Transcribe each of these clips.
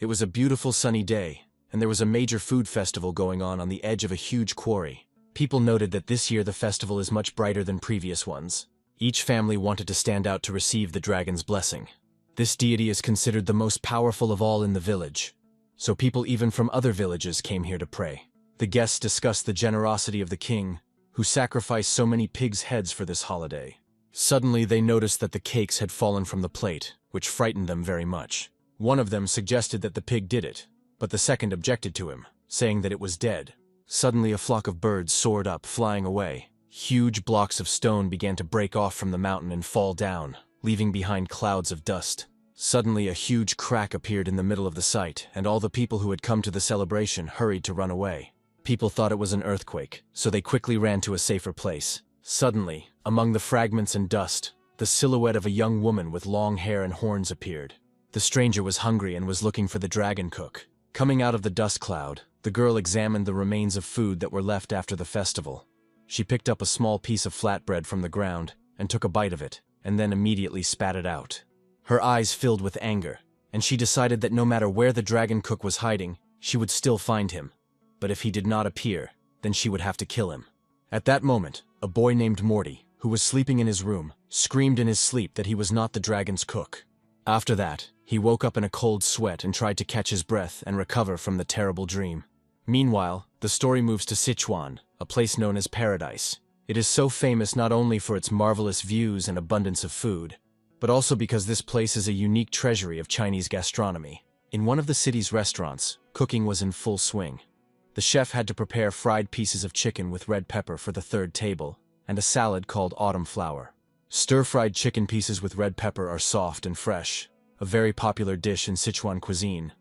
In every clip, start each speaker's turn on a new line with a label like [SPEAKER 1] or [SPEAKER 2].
[SPEAKER 1] It was a beautiful sunny day, and there was a major food festival going on the edge of a huge quarry. People noted that this year the festival is much brighter than previous ones. Each family wanted to stand out to receive the dragon's blessing. This deity is considered the most powerful of all in the village, so people even from other villages came here to pray. The guests discussed the generosity of the king, who sacrificed so many pigs' heads for this holiday. Suddenly they noticed that the cakes had fallen from the plate, which frightened them very much. One of them suggested that the pig did it, but the second objected to him, saying that it was dead. Suddenly a flock of birds soared up, flying away. Huge blocks of stone began to break off from the mountain and fall down, leaving behind clouds of dust. Suddenly a huge crack appeared in the middle of the site, and all the people who had come to the celebration hurried to run away. People thought it was an earthquake, so they quickly ran to a safer place. Suddenly, among the fragments and dust, the silhouette of a young woman with long hair and horns appeared. The stranger was hungry and was looking for the dragon cook. Coming out of the dust cloud, the girl examined the remains of food that were left after the festival. She picked up a small piece of flatbread from the ground and took a bite of it, and then immediately spat it out. Her eyes filled with anger, and she decided that no matter where the dragon cook was hiding, she would still find him. But if he did not appear, then she would have to kill him. At that moment, a boy named Morty, who was sleeping in his room, screamed in his sleep that he was not the dragon's cook. After that, he woke up in a cold sweat and tried to catch his breath and recover from the terrible dream. Meanwhile, the story moves to Sichuan, a place known as Paradise. It is so famous not only for its marvelous views and abundance of food, but also because this place is a unique treasury of Chinese gastronomy. In one of the city's restaurants, cooking was in full swing. The chef had to prepare fried pieces of chicken with red pepper for the third table, and a salad called autumn flower. Stir-fried chicken pieces with red pepper are soft and fresh, a very popular dish in Sichuan cuisine.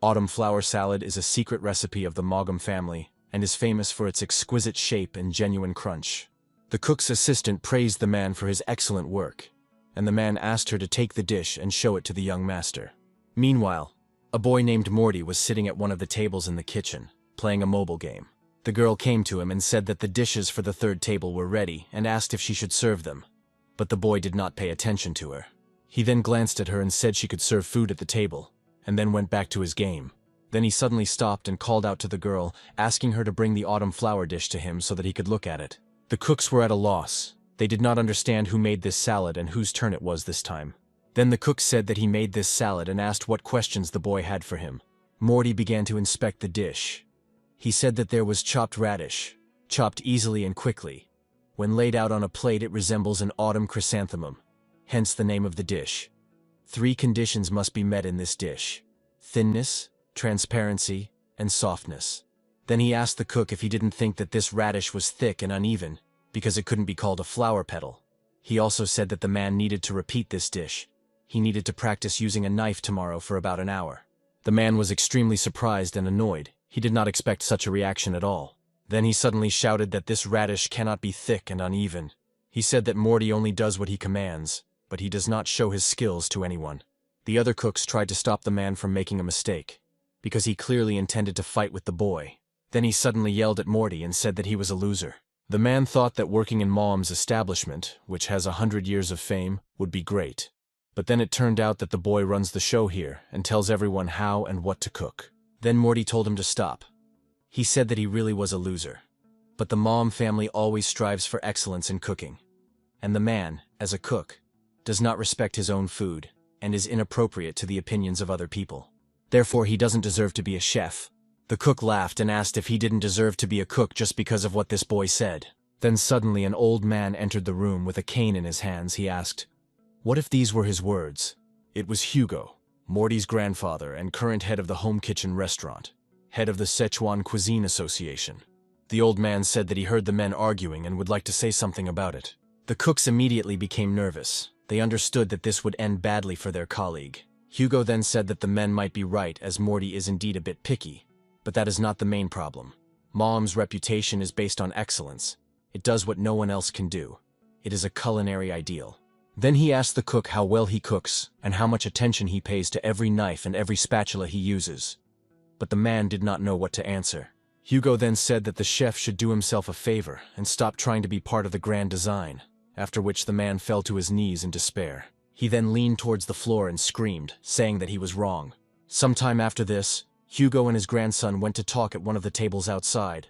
[SPEAKER 1] Autumn flower salad is a secret recipe of the Mangam family and is famous for its exquisite shape and genuine crunch. The cook's assistant praised the man for his excellent work, and the man asked her to take the dish and show it to the young master. Meanwhile, a boy named Morty was sitting at one of the tables in the kitchen, playing a mobile game. The girl came to him and said that the dishes for the third table were ready and asked if she should serve them, but the boy did not pay attention to her. He then glanced at her and said she could serve food at the table, and then went back to his game. Then he suddenly stopped and called out to the girl, asking her to bring the autumn flower dish to him so that he could look at it. The cooks were at a loss. They did not understand who made this salad and whose turn it was this time. Then the cook said that he made this salad and asked what questions the boy had for him. Morty began to inspect the dish. He said that there was chopped radish, chopped easily and quickly. When laid out on a plate, it resembles an autumn chrysanthemum, hence the name of the dish. 3 conditions must be met in this dish: thinness, transparency, and softness. Then he asked the cook if he didn't think that this radish was thick and uneven, because it couldn't be called a flower petal. He also said that the man needed to repeat this dish. He needed to practice using a knife tomorrow for about an hour. The man was extremely surprised and annoyed. He did not expect such a reaction at all. Then he suddenly shouted that this radish cannot be thick and uneven. He said that Morty only does what he commands, but he does not show his skills to anyone. The other cooks tried to stop the man from making a mistake, because he clearly intended to fight with the boy. Then he suddenly yelled at Morty and said that he was a loser. The man thought that working in Mom's establishment, which has 100 years of fame, would be great. But then it turned out that the boy runs the show here and tells everyone how and what to cook. Then Morty told him to stop. He said that he really was a loser. But the Mom family always strives for excellence in cooking. And the man, as a cook, does not respect his own food and is inappropriate to the opinions of other people. Therefore, he doesn't deserve to be a chef. The cook laughed and asked if he didn't deserve to be a cook just because of what this boy said. Then suddenly an old man entered the room with a cane in his hands. He asked, what if these were his words? It was Hugo, Morty's grandfather and current head of the home kitchen restaurant, head of the Sichuan Cuisine Association. The old man said that he heard the men arguing and would like to say something about it. The cooks immediately became nervous. They understood that this would end badly for their colleague. Hugo then said that the men might be right, as Morty is indeed a bit picky. But that is not the main problem. Mom's reputation is based on excellence. It does what no one else can do. It is a culinary ideal. Then he asked the cook how well he cooks and how much attention he pays to every knife and every spatula he uses. But the man did not know what to answer. Hugo then said that the chef should do himself a favor and stop trying to be part of the grand design, after which the man fell to his knees in despair. He then leaned towards the floor and screamed, saying that he was wrong. Sometime after this, Hugo and his grandson went to talk at one of the tables outside.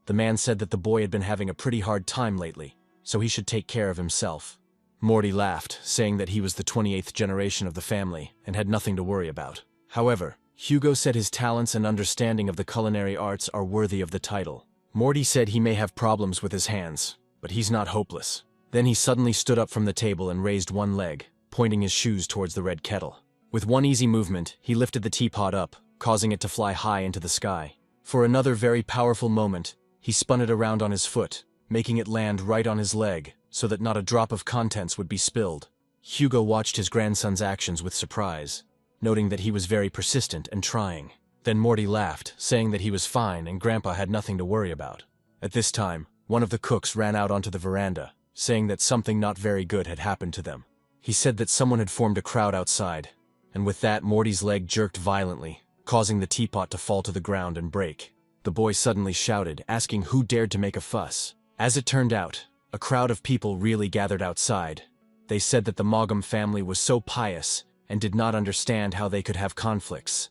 [SPEAKER 1] The man said that the boy had been having a pretty hard time lately, so he should take care of himself. Morty laughed, saying that he was the 28th generation of the family and had nothing to worry about. However, Hugo said his talents and understanding of the culinary arts are worthy of the title. Morty said he may have problems with his hands, but he's not hopeless. Then he suddenly stood up from the table and raised one leg, pointing his shoes towards the red kettle. With one easy movement, he lifted the teapot up, causing it to fly high into the sky. For another very powerful moment, he spun it around on his foot, making it land right on his leg, so that not a drop of contents would be spilled. Hugo watched his grandson's actions with surprise, noting that he was very persistent and trying. Then Morty laughed, saying that he was fine and Grandpa had nothing to worry about. At this time, one of the cooks ran out onto the veranda, saying that something not very good had happened to them. He said that someone had formed a crowd outside, and with that Morty's leg jerked violently, causing the teapot to fall to the ground and break. The boy suddenly shouted, asking who dared to make a fuss. As it turned out, a crowd of people really gathered outside. They said that the Mangam family was so pious and did not understand how they could have conflicts.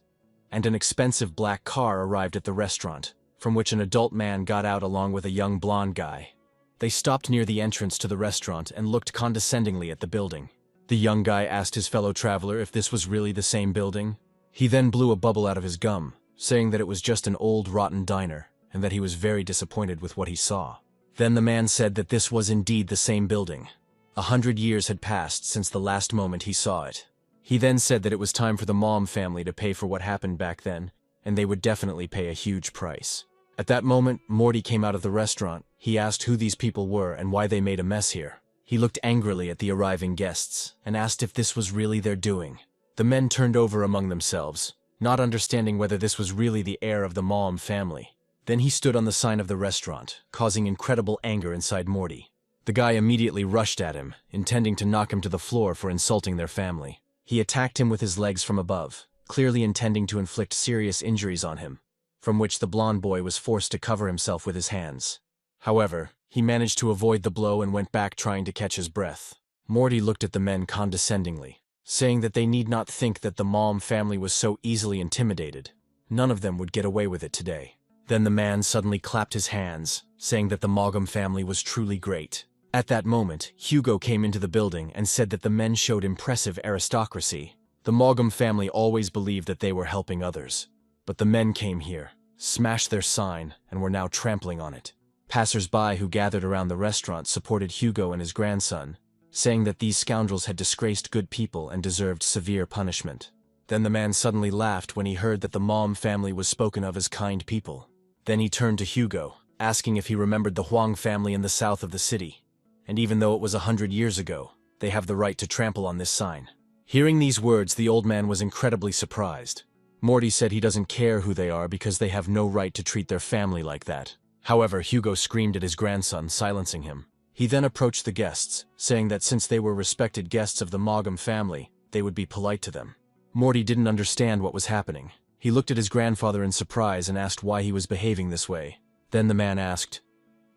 [SPEAKER 1] And an expensive black car arrived at the restaurant, from which an adult man got out along with a young blonde guy. They stopped near the entrance to the restaurant and looked condescendingly at the building. The young guy asked his fellow traveler if this was really the same building. He then blew a bubble out of his gum, saying that it was just an old rotten diner, and that he was very disappointed with what he saw. Then the man said that this was indeed the same building. 100 years had passed since the last moment he saw it. He then said that it was time for the Mom family to pay for what happened back then, and they would definitely pay a huge price. At that moment, Morty came out of the restaurant. He asked who these people were and why they made a mess here. He looked angrily at the arriving guests and asked if this was really their doing. The men turned over among themselves, not understanding whether this was really the heir of the Mom family. Then he stood on the sign of the restaurant, causing incredible anger inside Morty. The guy immediately rushed at him, intending to knock him to the floor for insulting their family. He attacked him with his legs from above, clearly intending to inflict serious injuries on him, from which the blonde boy was forced to cover himself with his hands. However, he managed to avoid the blow and went back trying to catch his breath. Morty looked at the men condescendingly, saying that they need not think that the Mom family was so easily intimidated. None of them would get away with it today. Then the man suddenly clapped his hands, saying that the Mangam family was truly great. At that moment, Hugo came into the building and said that the men showed impressive aristocracy. The Mangam family always believed that they were helping others. But the men came here, smashed their sign, and were now trampling on it. Passers-by who gathered around the restaurant supported Hugo and his grandson, saying that these scoundrels had disgraced good people and deserved severe punishment. Then the man suddenly laughed when he heard that the Mom family was spoken of as kind people. Then he turned to Hugo, asking if he remembered the Huang family in the south of the city. And even though it was 100 years ago, they have the right to trample on this sign. Hearing these words, the old man was incredibly surprised. Morty said he doesn't care who they are because they have no right to treat their family like that. However, Hugo screamed at his grandson, silencing him. He then approached the guests, saying that since they were respected guests of the Mangam family, they would be polite to them. Morty didn't understand what was happening. He looked at his grandfather in surprise and asked why he was behaving this way. Then the man asked,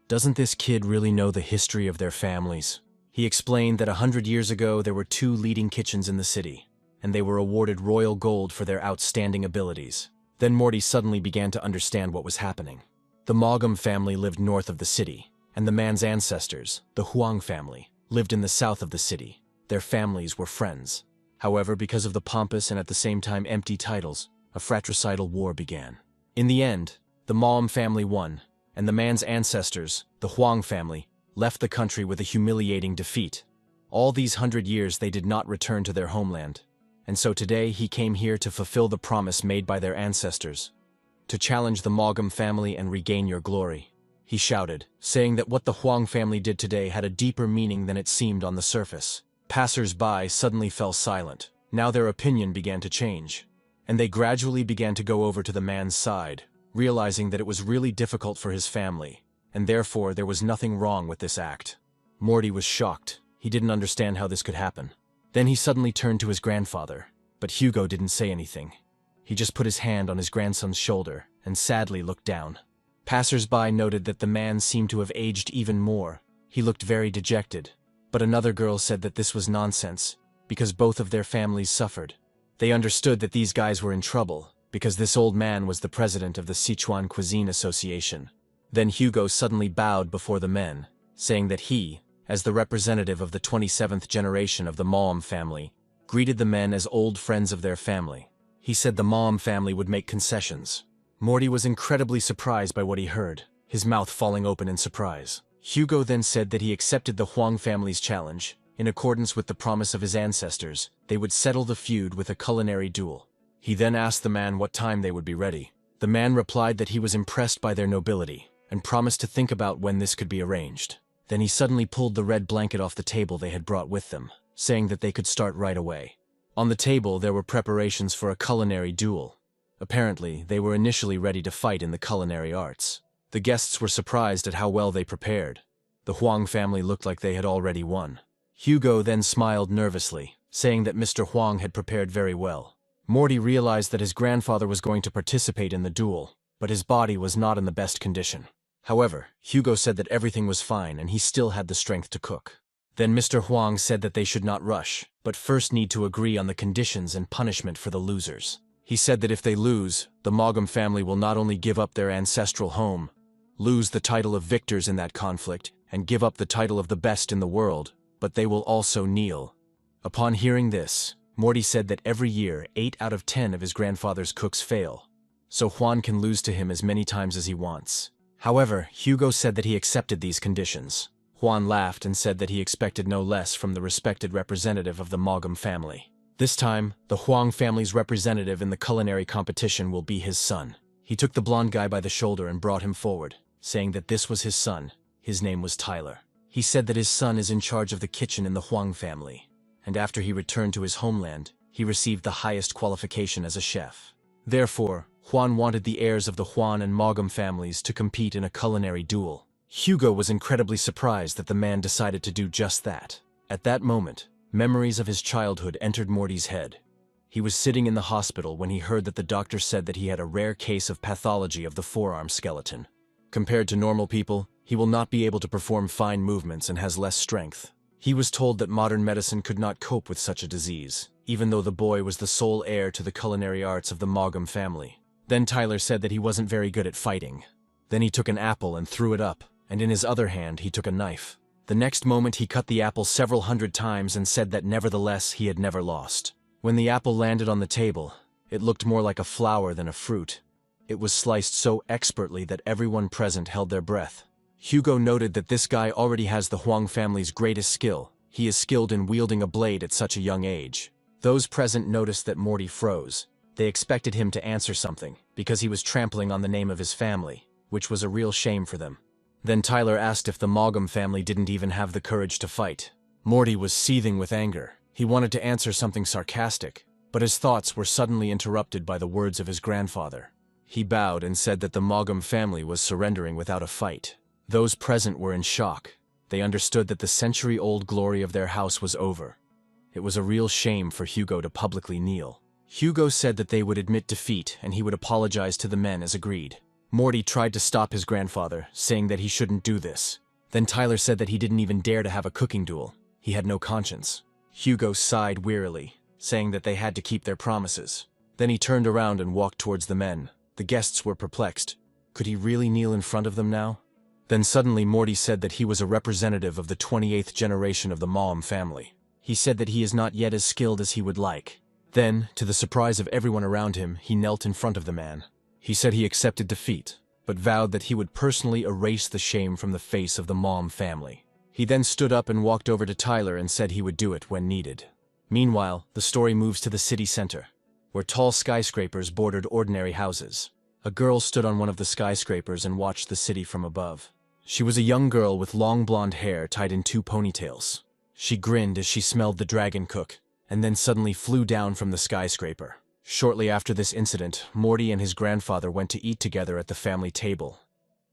[SPEAKER 1] "Doesn't this kid really know the history of their families?" He explained that 100 years ago there were 2 leading kitchens in the city, and they were awarded royal gold for their outstanding abilities. Then Morty suddenly began to understand what was happening. The Mangam family lived north of the city, and the man's ancestors, the Huang family, lived in the south of the city. Their families were friends. However, because of the pompous and at the same time empty titles, a fratricidal war began. In the end, the Mom family won, and the man's ancestors, the Huang family, left the country with a humiliating defeat. All these 100 years they did not return to their homeland, and so today he came here to fulfill the promise made by their ancestors, to challenge the Mangam family and regain your glory. He shouted, saying that what the Huang family did today had a deeper meaning than it seemed on the surface. Passers-by suddenly fell silent. Now their opinion began to change, and they gradually began to go over to the man's side, realizing that it was really difficult for his family, and therefore there was nothing wrong with this act. Morty was shocked. He didn't understand how this could happen. Then he suddenly turned to his grandfather, but Hugo didn't say anything. He just put his hand on his grandson's shoulder and sadly looked down. Passers-by noted that the man seemed to have aged even more. He looked very dejected, but another girl said that this was nonsense, because both of their families suffered. They understood that these guys were in trouble, because this old man was the president of the Sichuan Cuisine Association. Then Hugo suddenly bowed before the men, saying that he, as the representative of the 27th generation of the Mom family, greeted the men as old friends of their family. He said the Mom family would make concessions. Morty was incredibly surprised by what he heard, his mouth falling open in surprise. Hugo then said that he accepted the Huang family's challenge. In accordance with the promise of his ancestors, they would settle the feud with a culinary duel. He then asked the man what time they would be ready. The man replied that he was impressed by their nobility, and promised to think about when this could be arranged. Then he suddenly pulled the red blanket off the table they had brought with them, saying that they could start right away. On the table there were preparations for a culinary duel. Apparently, they were initially ready to fight in the culinary arts. The guests were surprised at how well they prepared. The Huang family looked like they had already won. Hugo then smiled nervously, saying that Mr. Huang had prepared very well. Morty realized that his grandfather was going to participate in the duel, but his body was not in the best condition. However, Hugo said that everything was fine and he still had the strength to cook. Then Mr. Huang said that they should not rush, but first need to agree on the conditions and punishment for the losers. He said that if they lose, the Mangam family will not only give up their ancestral home, lose the title of victors in that conflict, and give up the title of the best in the world, but they will also kneel. Upon hearing this, Morty said that every year 8 out of 10 of his grandfather's cooks fail, so Juan can lose to him as many times as he wants. However, Hugo said that he accepted these conditions. Juan laughed and said that he expected no less from the respected representative of the Mangam family. This time, the Huang family's representative in the culinary competition will be his son. He took the blonde guy by the shoulder and brought him forward, saying that this was his son. His name was Tyler. He said that his son is in charge of the kitchen in the Huang family, and after he returned to his homeland, he received the highest qualification as a chef. Therefore, Juan wanted the heirs of the Huan and Mangam families to compete in a culinary duel. Hugo was incredibly surprised that the man decided to do just that. At that moment, memories of his childhood entered Morty's head. He was sitting in the hospital when he heard that the doctor said that he had a rare case of pathology of the forearm skeleton. Compared to normal people, he will not be able to perform fine movements and has less strength. He was told that modern medicine could not cope with such a disease, even though the boy was the sole heir to the culinary arts of the Mangam family. Then Tyler said that he wasn't very good at fighting. Then he took an apple and threw it up, and in his other hand he took a knife. The next moment he cut the apple several hundred times and said that nevertheless he had never lost. When the apple landed on the table, it looked more like a flower than a fruit. It was sliced so expertly that everyone present held their breath. Hugo noted that this guy already has the Huang family's greatest skill. He is skilled in wielding a blade at such a young age. Those present noticed that Morty froze. They expected him to answer something, because he was trampling on the name of his family, which was a real shame for them. Then Tyler asked if the Mangam family didn't even have the courage to fight. Morty was seething with anger. He wanted to answer something sarcastic, but his thoughts were suddenly interrupted by the words of his grandfather. He bowed and said that the Mangam family was surrendering without a fight. Those present were in shock. They understood that the century-old glory of their house was over. It was a real shame for Hugo to publicly kneel. Hugo said that they would admit defeat and he would apologize to the men as agreed. Morty tried to stop his grandfather, saying that he shouldn't do this. Then Tyler said that he didn't even dare to have a cooking duel. He had no conscience. Hugo sighed wearily, saying that they had to keep their promises. Then he turned around and walked towards the men. The guests were perplexed. Could he really kneel in front of them now? Then suddenly Morty said that he was a representative of the 28th generation of the Mom family. He said that he is not yet as skilled as he would like. Then, to the surprise of everyone around him, he knelt in front of the man. He said he accepted defeat, but vowed that he would personally erase the shame from the face of the Mom family. He then stood up and walked over to Tyler and said he would do it when needed. Meanwhile, the story moves to the city center, where tall skyscrapers bordered ordinary houses. A girl stood on one of the skyscrapers and watched the city from above. She was a young girl with long blonde hair tied in 2 ponytails. She grinned as she smelled the dragon cook, and then suddenly flew down from the skyscraper. Shortly after this incident, Morty and his grandfather went to eat together at the family table.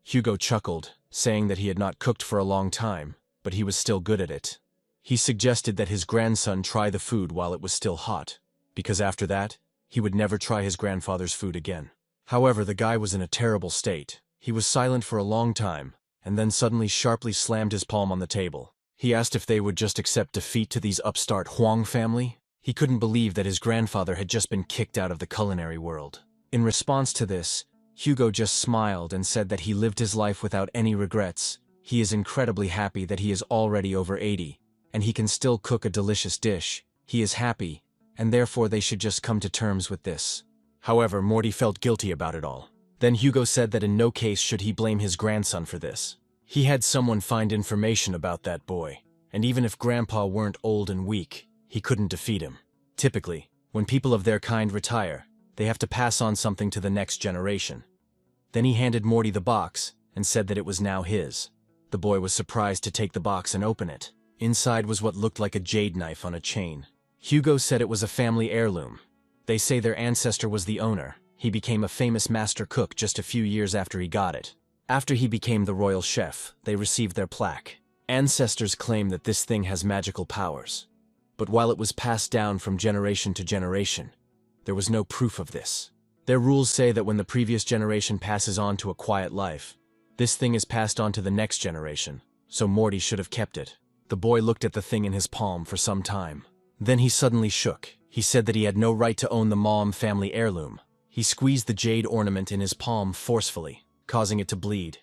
[SPEAKER 1] Hugo chuckled, saying that he had not cooked for a long time, but he was still good at it. He suggested that his grandson try the food while it was still hot, because after that, he would never try his grandfather's food again. However, the guy was in a terrible state. He was silent for a long time, and then suddenly sharply slammed his palm on the table. He asked if they would just accept defeat to these upstart Huang family. He couldn't believe that his grandfather had just been kicked out of the culinary world. In response to this, Hugo just smiled and said that he lived his life without any regrets. He is incredibly happy that he is already over 80, and he can still cook a delicious dish. He is happy, and therefore they should just come to terms with this. However, Morty felt guilty about it all. Then Hugo said that in no case should he blame his grandson for this. He had someone find information about that boy, and even if Grandpa weren't old and weak, he couldn't defeat him. Typically, when people of their kind retire, they have to pass on something to the next generation. Then he handed Morty the box and said that it was now his. The boy was surprised to take the box and open it. Inside was what looked like a jade knife on a chain. Hugo said it was a family heirloom. They say their ancestor was the owner. He became a famous master cook just a few years after he got it. After he became the royal chef, they received their plaque. Ancestors claim that this thing has magical powers. But while it was passed down from generation to generation, there was no proof of this. Their rules say that when the previous generation passes on to a quiet life, this thing is passed on to the next generation, so Morty should have kept it. The boy looked at the thing in his palm for some time. Then he suddenly shook. He said that he had no right to own the Mom family heirloom. He squeezed the jade ornament in his palm forcefully, causing it to bleed,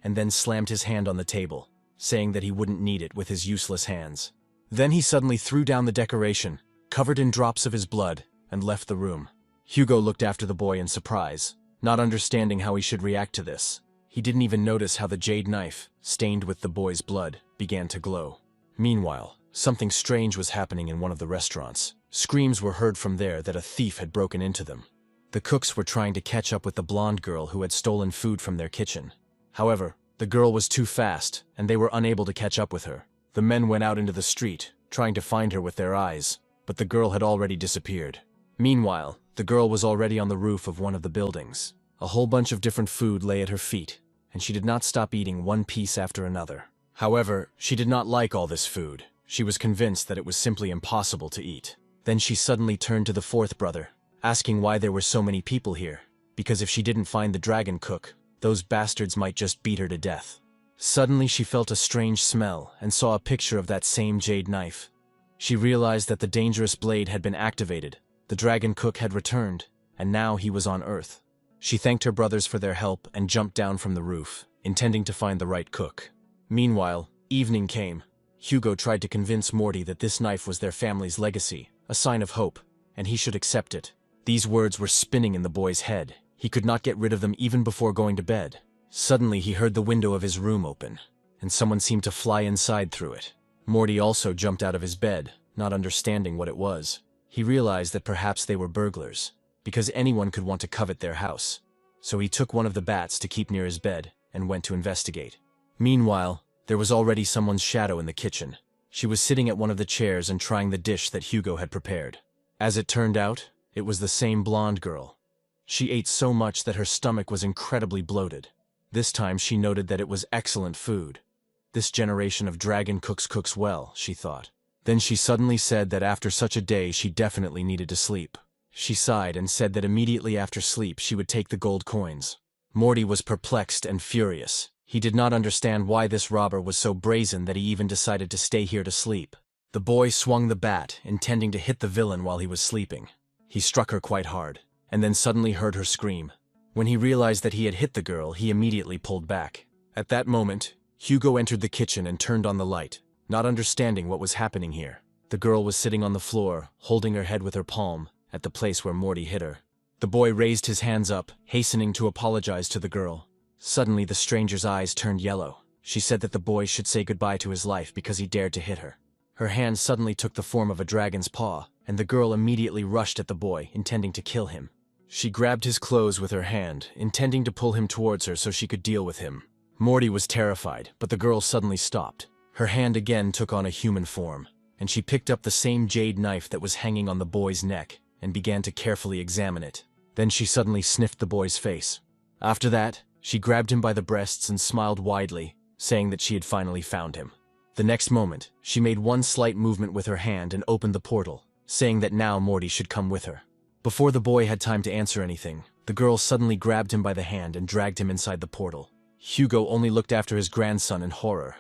[SPEAKER 1] and then slammed his hand on the table, saying that he wouldn't need it with his useless hands. Then he suddenly threw down the decoration, covered in drops of his blood, and left the room. Hugo looked after the boy in surprise, not understanding how he should react to this. He didn't even notice how the jade knife, stained with the boy's blood, began to glow. Meanwhile, something strange was happening in one of the restaurants. Screams were heard from there that a thief had broken into them. The cooks were trying to catch up with the blonde girl who had stolen food from their kitchen. However, the girl was too fast, and they were unable to catch up with her. The men went out into the street, trying to find her with their eyes, but the girl had already disappeared. Meanwhile, the girl was already on the roof of one of the buildings. A whole bunch of different food lay at her feet, and she did not stop eating one piece after another. However, she did not like all this food. She was convinced that it was simply impossible to eat. Then she suddenly turned to the fourth brother, asking why there were so many people here, because if she didn't find the dragon cook, those bastards might just beat her to death. Suddenly she felt a strange smell and saw a picture of that same jade knife. She realized that the dangerous blade had been activated, the dragon cook had returned, and now he was on Earth. She thanked her brothers for their help and jumped down from the roof, intending to find the right cook. Meanwhile, evening came. Hugo tried to convince Morty that this knife was their family's legacy, a sign of hope, and he should accept it. These words were spinning in the boy's head. He could not get rid of them even before going to bed. Suddenly he heard the window of his room open, and someone seemed to fly inside through it. Morty also jumped out of his bed, not understanding what it was. He realized that perhaps they were burglars, because anyone could want to covet their house. So he took one of the bats to keep near his bed and went to investigate. Meanwhile, there was already someone's shadow in the kitchen. She was sitting at one of the chairs and trying the dish that Hugo had prepared. As it turned out, it was the same blonde girl. She ate so much that her stomach was incredibly bloated. This time she noted that it was excellent food. This generation of dragon cooks cooks well, she thought. Then she suddenly said that after such a day she definitely needed to sleep. She sighed and said that immediately after sleep she would take the gold coins. Morty was perplexed and furious. He did not understand why this robber was so brazen that he even decided to stay here to sleep. The boy swung the bat, intending to hit the villain while he was sleeping. He struck her quite hard, and then suddenly heard her scream. When he realized that he had hit the girl, he immediately pulled back. At that moment, Hugo entered the kitchen and turned on the light, not understanding what was happening here. The girl was sitting on the floor, holding her head with her palm, at the place where Morty hit her. The boy raised his hands up, hastening to apologize to the girl. Suddenly the stranger's eyes turned yellow. She said that the boy should say goodbye to his life because he dared to hit her. Her hand suddenly took the form of a dragon's paw, and the girl immediately rushed at the boy, intending to kill him. She grabbed his clothes with her hand, intending to pull him towards her so she could deal with him. Morty was terrified, but the girl suddenly stopped. Her hand again took on a human form, and she picked up the same jade knife that was hanging on the boy's neck and began to carefully examine it. Then she suddenly sniffed the boy's face. After that, she grabbed him by the breasts and smiled widely, saying that she had finally found him. The next moment, she made one slight movement with her hand and opened the portal, saying that now Morty should come with her. Before the boy had time to answer anything, the girl suddenly grabbed him by the hand and dragged him inside the portal. Hugo only looked after his grandson in horror,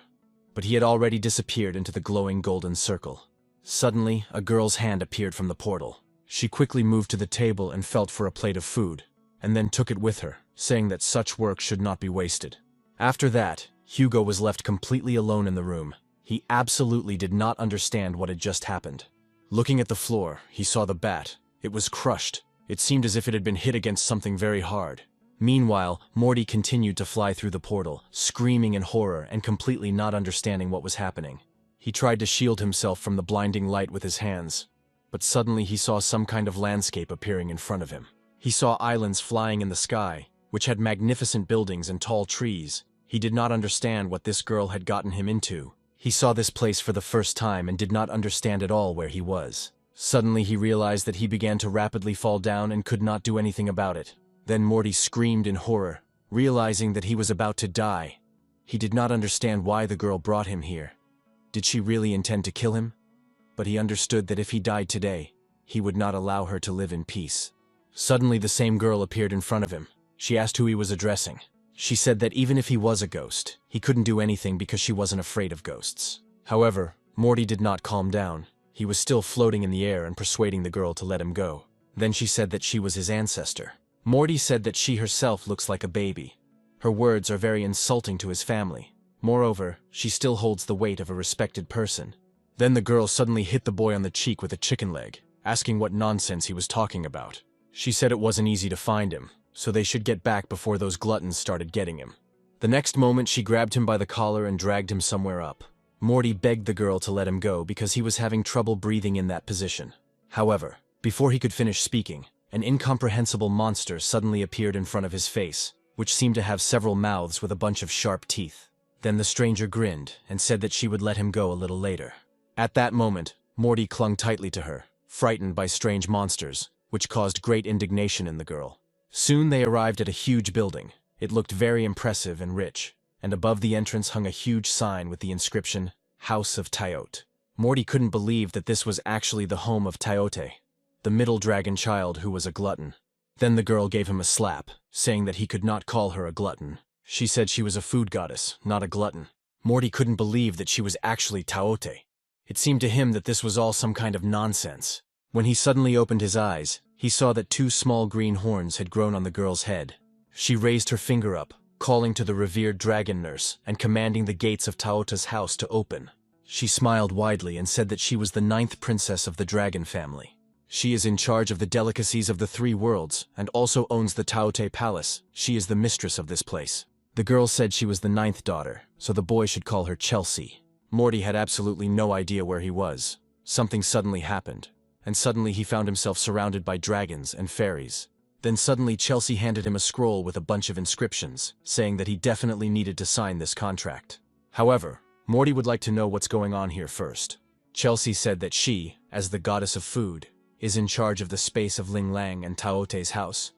[SPEAKER 1] but he had already disappeared into the glowing golden circle. Suddenly, a girl's hand appeared from the portal. She quickly moved to the table and felt for a plate of food, and then took it with her, saying that such work should not be wasted. After that, Hugo was left completely alone in the room. He absolutely did not understand what had just happened. Looking at the floor, he saw the bat. It was crushed. It seemed as if it had been hit against something very hard. Meanwhile, Morty continued to fly through the portal, screaming in horror and completely not understanding what was happening. He tried to shield himself from the blinding light with his hands, but suddenly he saw some kind of landscape appearing in front of him. He saw islands flying in the sky, which had magnificent buildings and tall trees. He did not understand what this girl had gotten him into. He saw this place for the first time and did not understand at all where he was. Suddenly he realized that he began to rapidly fall down and could not do anything about it. Then Morty screamed in horror, realizing that he was about to die. He did not understand why the girl brought him here. Did she really intend to kill him? But he understood that if he died today, he would not allow her to live in peace. Suddenly the same girl appeared in front of him. She asked who he was addressing. She said that even if he was a ghost, he couldn't do anything because she wasn't afraid of ghosts. However, Morty did not calm down. He was still floating in the air and persuading the girl to let him go. Then she said that she was his ancestor. Morty said that she herself looks like a baby. Her words are very insulting to his family. Moreover, she still holds the weight of a respected person. Then the girl suddenly hit the boy on the cheek with a chicken leg, asking what nonsense he was talking about. She said it wasn't easy to find him, so they should get back before those gluttons started getting him. The next moment she grabbed him by the collar and dragged him somewhere up. Morty begged the girl to let him go because he was having trouble breathing in that position. However, before he could finish speaking, an incomprehensible monster suddenly appeared in front of his face, which seemed to have several mouths with a bunch of sharp teeth. Then the stranger grinned and said that she would let him go a little later. At that moment, Morty clung tightly to her, frightened by strange monsters, which caused great indignation in the girl. Soon they arrived at a huge building. It looked very impressive and rich, and above the entrance hung a huge sign with the inscription, House of Tyote. Morty couldn't believe that this was actually the home of Tyote, the middle dragon child who was a glutton. Then the girl gave him a slap, saying that he could not call her a glutton. She said she was a food goddess, not a glutton. Morty couldn't believe that she was actually Tyote. It seemed to him that this was all some kind of nonsense. When he suddenly opened his eyes, he saw that 2 small green horns had grown on the girl's head. She raised her finger up, calling to the revered dragon nurse and commanding the gates of Tyote's house to open. She smiled widely and said that she was the 9th princess of the dragon family. She is in charge of the delicacies of the 3 worlds and also owns the Tyote Palace. She is the mistress of this place. The girl said she was the 9th daughter, so the boy should call her Chelsea. Morty had absolutely no idea where he was. Something suddenly happened, and suddenly he found himself surrounded by dragons and fairies. Then suddenly Chelsea handed him a scroll with a bunch of inscriptions, saying that he definitely needed to sign this contract. However, Morty would like to know what's going on here first. Chelsea said that she, as the goddess of food, is in charge of the space of Ling Lang and Tyote's house.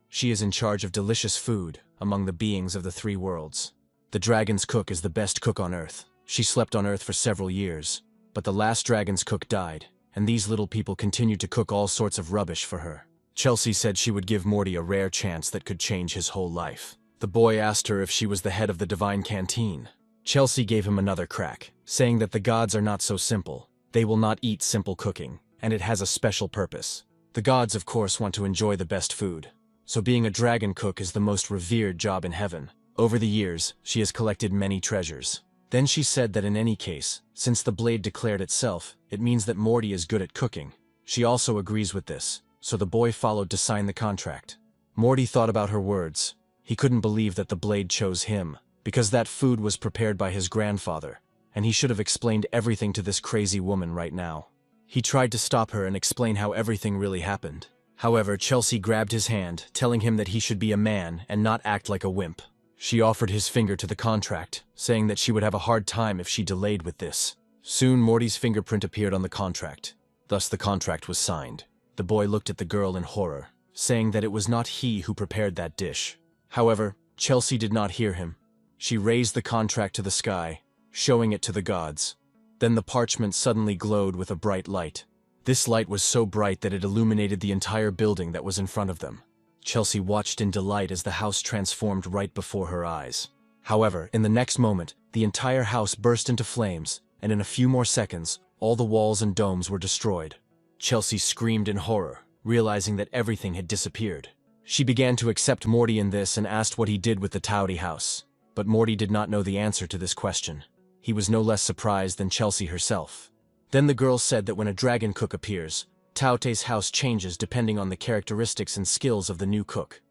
[SPEAKER 1] She is in charge of delicious food among the beings of the 3 worlds. The dragon's cook is the best cook on Earth. She slept on Earth for several years, but the last dragon's cook died, and these little people continued to cook all sorts of rubbish for her. Chelsea said she would give Morty a rare chance that could change his whole life. The boy asked her if she was the head of the divine canteen. Chelsea gave him another crack, saying that the gods are not so simple. They will not eat simple cooking, and it has a special purpose. The gods, of course, want to enjoy the best food, so being a dragon cook is the most revered job in heaven. Over the years, she has collected many treasures. Then she said that in any case, since the blade declared itself, it means that Morty is good at cooking. She also agrees with this, so the boy followed to sign the contract. Morty thought about her words. He couldn't believe that the blade chose him, because that food was prepared by his grandfather, and he should have explained everything to this crazy woman right now. He tried to stop her and explain how everything really happened. However, Chelsea grabbed his hand, telling him that he should be a man and not act like a wimp. She offered his finger to the contract, saying that she would have a hard time if she delayed with this. Soon Morty's fingerprint appeared on the contract. Thus the contract was signed. The boy looked at the girl in horror, saying that it was not he who prepared that dish. However, Chelsea did not hear him. She raised the contract to the sky, showing it to the gods. Then the parchment suddenly glowed with a bright light. This light was so bright that it illuminated the entire building that was in front of them. Chelsea watched in delight as the house transformed right before her eyes. However, in the next moment, the entire house burst into flames, and in a few more seconds, All the walls and domes were destroyed. Chelsea screamed in horror, realizing that everything had disappeared. She began to accept Morty in this and asked what he did with the Tauri house. But Morty did not know the answer to this question. He was no less surprised than Chelsea herself. Then the girl said that when a dragon cook appears, Taote's house changes depending on the characteristics and skills of the new cook.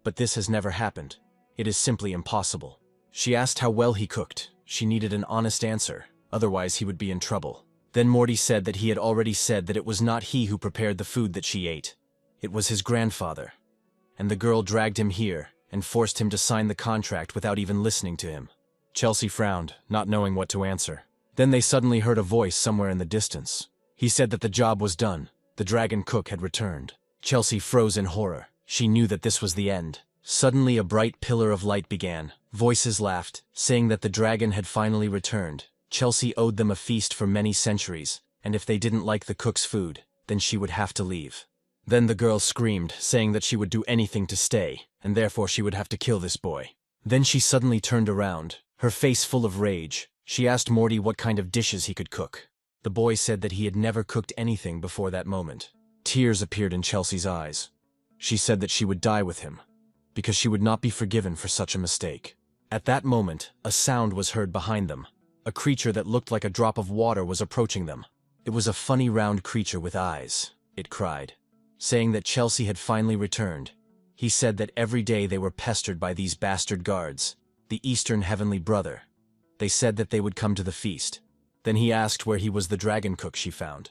[SPEAKER 1] But this has never happened. It is simply impossible. She asked how well he cooked. She needed an honest answer, otherwise he would be in trouble. Then Morty said that he had already said that it was not he who prepared the food that she ate. It was his grandfather. And the girl dragged him here and forced him to sign the contract without even listening to him. Chelsea frowned, not knowing what to answer. Then they suddenly heard a voice somewhere in the distance. He said that the job was done. The dragon cook had returned. Chelsea froze in horror. She knew that this was the end. Suddenly a bright pillar of light began. Voices laughed, saying that the dragon had finally returned. Chelsea owed them a feast for many centuries, and if they didn't like the cook's food, then she would have to leave. Then the girl screamed, saying that she would do anything to stay, and therefore she would have to kill this boy. Then she suddenly turned around, her face full of rage. She asked Morty what kind of dishes he could cook. The boy said that he had never cooked anything before that moment. Tears appeared in Chelsea's eyes. She said that she would die with him, because she would not be forgiven for such a mistake. At that moment, a sound was heard behind them. A creature that looked like a drop of water was approaching them. It was a funny round creature with eyes, it cried, saying that Chelsea had finally returned. He said that every day they were pestered by these bastard guards, the Eastern Heavenly Brother. They said that they would come to the feast. Then he asked where he was the dragon cook she found.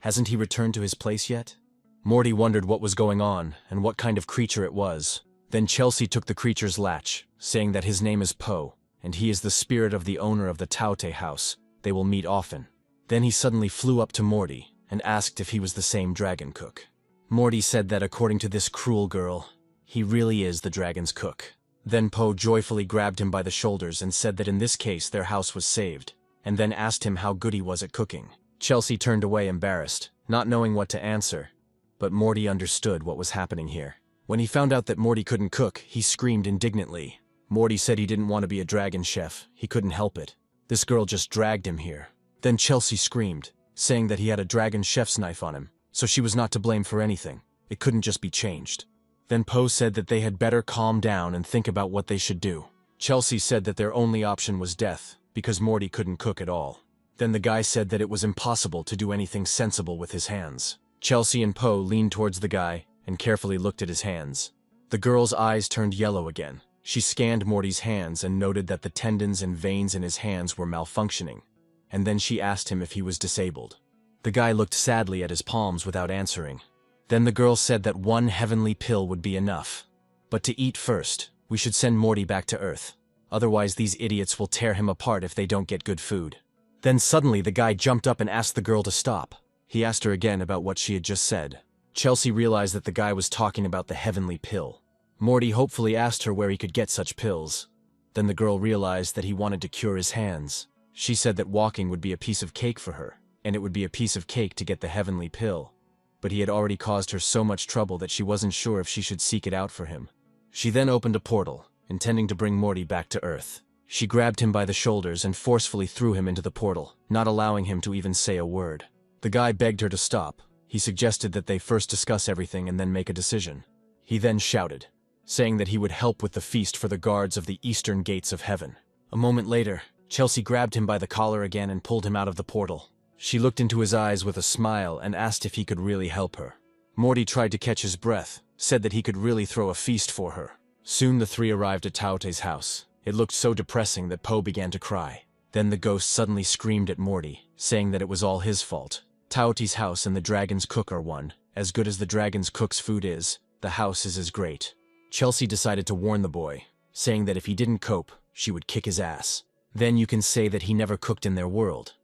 [SPEAKER 1] Hasn't he returned to his place yet? Morty wondered what was going on and what kind of creature it was. Then Chelsea took the creature's latch, saying that his name is Po, and he is the spirit of the owner of the Taote house. They will meet often. Then he suddenly flew up to Morty and asked if he was the same dragon cook. Morty said that according to this cruel girl, he really is the dragon's cook. Then Po joyfully grabbed him by the shoulders and said that in this case their house was saved, and then asked him how good he was at cooking. Chelsea turned away embarrassed, not knowing what to answer, but Morty understood what was happening here. When he found out that Morty couldn't cook, he screamed indignantly. Morty said he didn't want to be a dragon chef. He couldn't help it. This girl just dragged him here. Then Chelsea screamed, saying that he had a dragon chef's knife on him, so she was not to blame for anything. It couldn't just be changed. Then Po said that they had better calm down and think about what they should do. Chelsea said that their only option was death, because Morty couldn't cook at all. Then the guy said that it was impossible to do anything sensible with his hands. Chelsea and Po leaned towards the guy and carefully looked at his hands. The girl's eyes turned yellow again. She scanned Morty's hands and noted that the tendons and veins in his hands were malfunctioning, and then she asked him if he was disabled. The guy looked sadly at his palms without answering. Then the girl said that one heavenly pill would be enough. But to eat first, we should send Morty back to Earth. Otherwise these idiots will tear him apart if they don't get good food. Then suddenly the guy jumped up and asked the girl to stop. He asked her again about what she had just said. Chelsea realized that the guy was talking about the heavenly pill. Morty hopefully asked her where he could get such pills. Then the girl realized that he wanted to cure his hands. She said that walking would be a piece of cake for her, and it would be a piece of cake to get the heavenly pill. But he had already caused her so much trouble that she wasn't sure if she should seek it out for him. She then opened a portal, intending to bring Morty back to Earth. She grabbed him by the shoulders and forcefully threw him into the portal, not allowing him to even say a word. The guy begged her to stop. He suggested that they first discuss everything and then make a decision. He then shouted, saying that he would help with the feast for the guards of the eastern gates of heaven. A moment later, Chelsea grabbed him by the collar again and pulled him out of the portal. She looked into his eyes with a smile and asked if he could really help her. Morty tried to catch his breath, said that he could really throw a feast for her. Soon the three arrived at Taote's house. It looked so depressing that Po began to cry. Then the ghost suddenly screamed at Morty, saying that it was all his fault. Taote's house and the dragon's cook are one. As good as the dragon's cook's food is, the house is as great. Chelsea decided to warn the boy, saying that if he didn't cope, she would kick his ass. Then you can say that he never cooked in their world.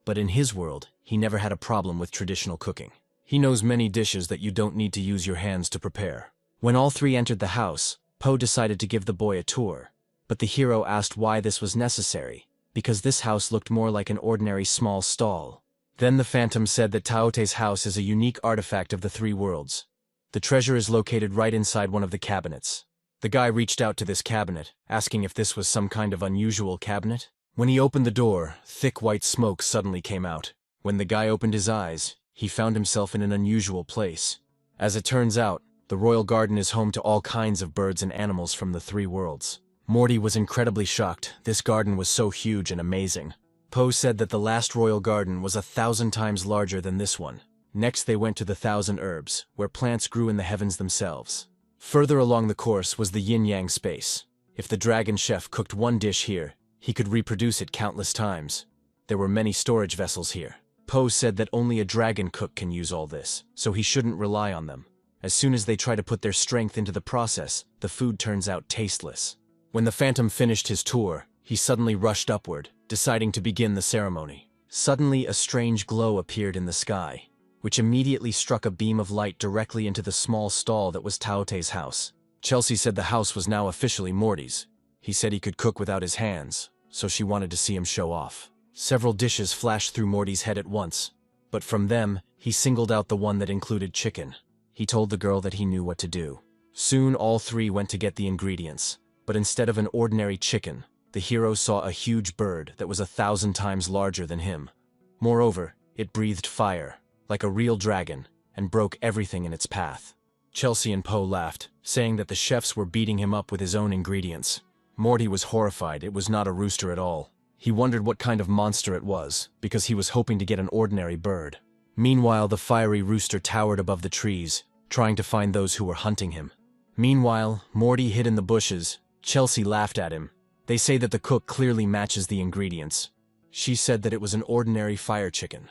[SPEAKER 1] But in his world, he never had a problem with traditional cooking. He knows many dishes that you don't need to use your hands to prepare. When all three entered the house, Po decided to give the boy a tour. But the hero asked why this was necessary, because this house looked more like an ordinary small stall. Then the Phantom said that Taote's house is a unique artifact of the three worlds. The treasure is located right inside one of the cabinets. The guy reached out to this cabinet, asking if this was some kind of unusual cabinet. When he opened the door, thick white smoke suddenly came out. When the guy opened his eyes, he found himself in an unusual place. As it turns out, the royal garden is home to all kinds of birds and animals from the three worlds. Morty was incredibly shocked. This garden was so huge and amazing. Poe said that the last royal garden was 1,000 times larger than this one. Next they went to the 1,000 herbs, where plants grew in the heavens themselves. Further along the course was the yin-yang space. If the dragon chef cooked one dish here, he could reproduce it countless times. There were many storage vessels here. Poe said that only a dragon cook can use all this, so he shouldn't rely on them. As soon as they try to put their strength into the process, the food turns out tasteless. When the Phantom finished his tour, he suddenly rushed upward, deciding to begin the ceremony. Suddenly, a strange glow appeared in the sky, which immediately struck a beam of light directly into the small stall that was Taote's house. Chelsea said the house was now officially Morty's. He said he could cook without his hands, so she wanted to see him show off. Several dishes flashed through Morty's head at once, but from them, he singled out the one that included chicken. He told the girl that he knew what to do. Soon all three went to get the ingredients, but instead of an ordinary chicken, the hero saw a huge bird that was 1,000 times larger than him. Moreover, it breathed fire, like a real dragon, and broke everything in its path. Chelsea and Poe laughed, saying that the chefs were beating him up with his own ingredients. Morty was horrified. It was not a rooster at all. He wondered what kind of monster it was, because he was hoping to get an ordinary bird. Meanwhile, the fiery rooster towered above the trees, trying to find those who were hunting him. Meanwhile, Morty hid in the bushes. Chelsea laughed at him. They say that the cook clearly matches the ingredients. She said that it was an ordinary fire chicken.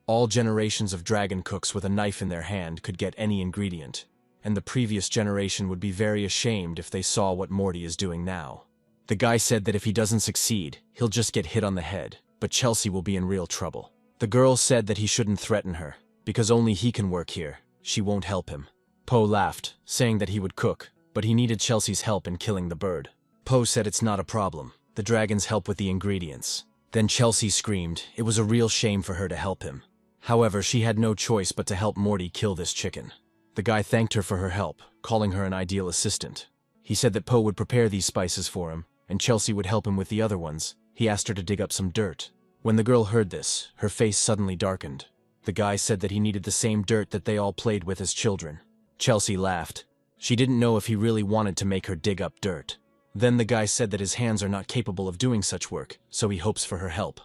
[SPEAKER 1] All generations of dragon cooks with a knife in their hand could get any ingredient, and the previous generation would be very ashamed if they saw what Morty is doing now. The guy said that if he doesn't succeed, he'll just get hit on the head, but Chelsea will be in real trouble. The girl said that he shouldn't threaten her, because only he can work here. She won't help him. Poe laughed, saying that he would cook, but he needed Chelsea's help in killing the bird. Poe said it's not a problem. The dragons help with the ingredients. Then Chelsea screamed. It was a real shame for her to help him. However, she had no choice but to help Morty kill this chicken. The guy thanked her for her help, calling her an ideal assistant. He said that Poe would prepare these spices for him, and Chelsea would help him with the other ones. He asked her to dig up some dirt. When the girl heard this, her face suddenly darkened. The guy said that he needed the same dirt that they all played with as children. Chelsea laughed. She didn't know if he really wanted to make her dig up dirt. Then the guy said that his hands are not capable of doing such work, so he hopes for her help.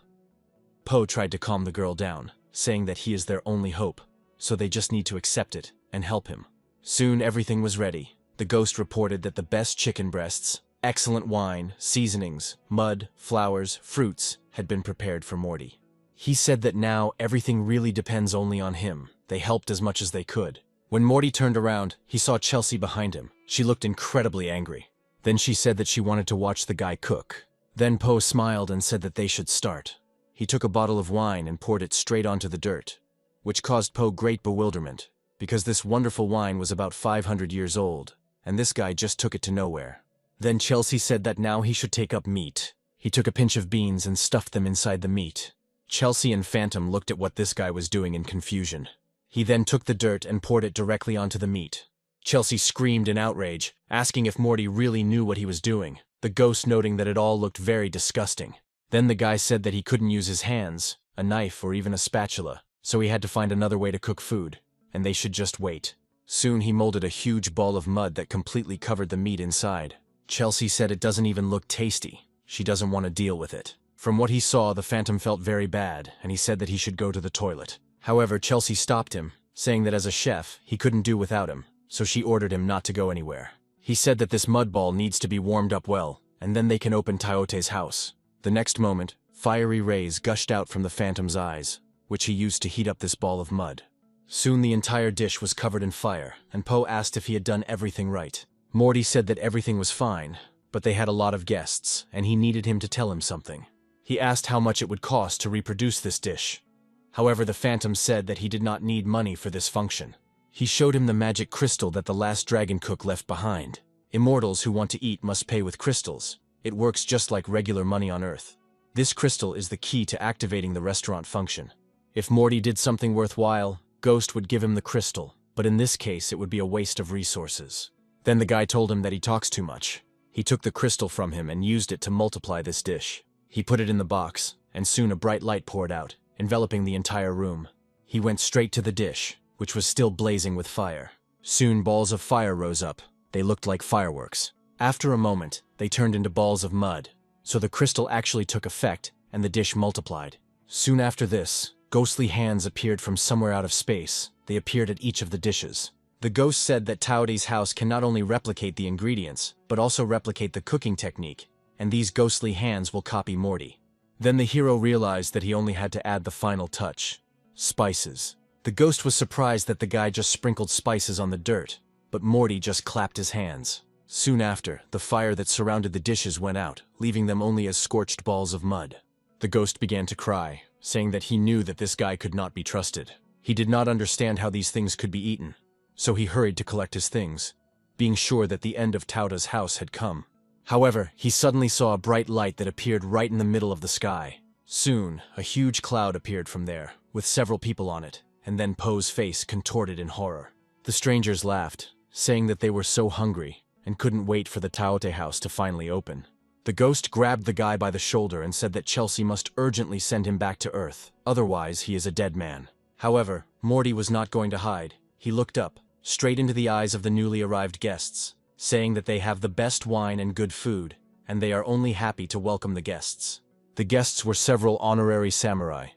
[SPEAKER 1] Poe tried to calm the girl down, saying that he is their only hope, so they just need to accept it and help him. Soon everything was ready. The ghost reported that the best chicken breasts, excellent wine, seasonings, mud, flowers, fruits had been prepared for Morty. He said that now everything really depends only on him. They helped as much as they could. When Morty turned around, he saw Chelsea behind him. She looked incredibly angry. Then she said that she wanted to watch the guy cook. Then Poe smiled and said that they should start. He took a bottle of wine and poured it straight onto the dirt, which caused Poe great bewilderment, because this wonderful wine was about 500 years old, and this guy just took it to nowhere. Then Chelsea said that now he should take up meat. He took a pinch of beans and stuffed them inside the meat. Chelsea and Phantom looked at what this guy was doing in confusion. He then took the dirt and poured it directly onto the meat. Chelsea screamed in outrage, asking if Morty really knew what he was doing, the ghost noting that it all looked very disgusting. Then the guy said that he couldn't use his hands, a knife or even a spatula, so he had to find another way to cook food, and they should just wait. Soon he molded a huge ball of mud that completely covered the meat inside. Chelsea said it doesn't even look tasty. She doesn't want to deal with it. From what he saw, the Phantom felt very bad, and he said that he should go to the toilet. However, Chelsea stopped him, saying that as a chef, he couldn't do without him, so she ordered him not to go anywhere. He said that this mud ball needs to be warmed up well, and then they can open Taote's house. The next moment, fiery rays gushed out from the Phantom's eyes, which he used to heat up this ball of mud. Soon the entire dish was covered in fire, and Poe asked if he had done everything right. Morty said that everything was fine, but they had a lot of guests, and he needed him to tell him something. He asked how much it would cost to reproduce this dish. However, the Phantom said that he did not need money for this function. He showed him the magic crystal that the last dragon cook left behind. Immortals who want to eat must pay with crystals. It works just like regular money on Earth. This crystal is the key to activating the restaurant function. If Morty did something worthwhile, Ghost would give him the crystal, but in this case it would be a waste of resources. Then the guy told him that he talks too much. He took the crystal from him and used it to multiply this dish. He put it in the box, and soon a bright light poured out, enveloping the entire room. He went straight to the dish, which was still blazing with fire. Soon balls of fire rose up. They looked like fireworks. After a moment, they turned into balls of mud. So the crystal actually took effect, and the dish multiplied. Soon after this, ghostly hands appeared from somewhere out of space. They appeared at each of the dishes. The ghost said that Taote's house can not only replicate the ingredients, but also replicate the cooking technique, and these ghostly hands will copy Morty. Then the hero realized that he only had to add the final touch: spices. The ghost was surprised that the guy just sprinkled spices on the dirt, but Morty just clapped his hands. Soon after, the fire that surrounded the dishes went out, leaving them only as scorched balls of mud. The ghost began to cry, saying that he knew that this guy could not be trusted. He did not understand how these things could be eaten, so he hurried to collect his things, being sure that the end of Taota's house had come. However, he suddenly saw a bright light that appeared right in the middle of the sky. Soon, a huge cloud appeared from there, with several people on it, and then Poe's face contorted in horror. The strangers laughed, saying that they were so hungry and couldn't wait for the Taote house to finally open. The ghost grabbed the guy by the shoulder and said that Chelsea must urgently send him back to Earth, otherwise he is a dead man. However, Morty was not going to hide. He looked up, straight into the eyes of the newly arrived guests, saying that they have the best wine and good food, and they are only happy to welcome the guests. The guests were several honorary samurai.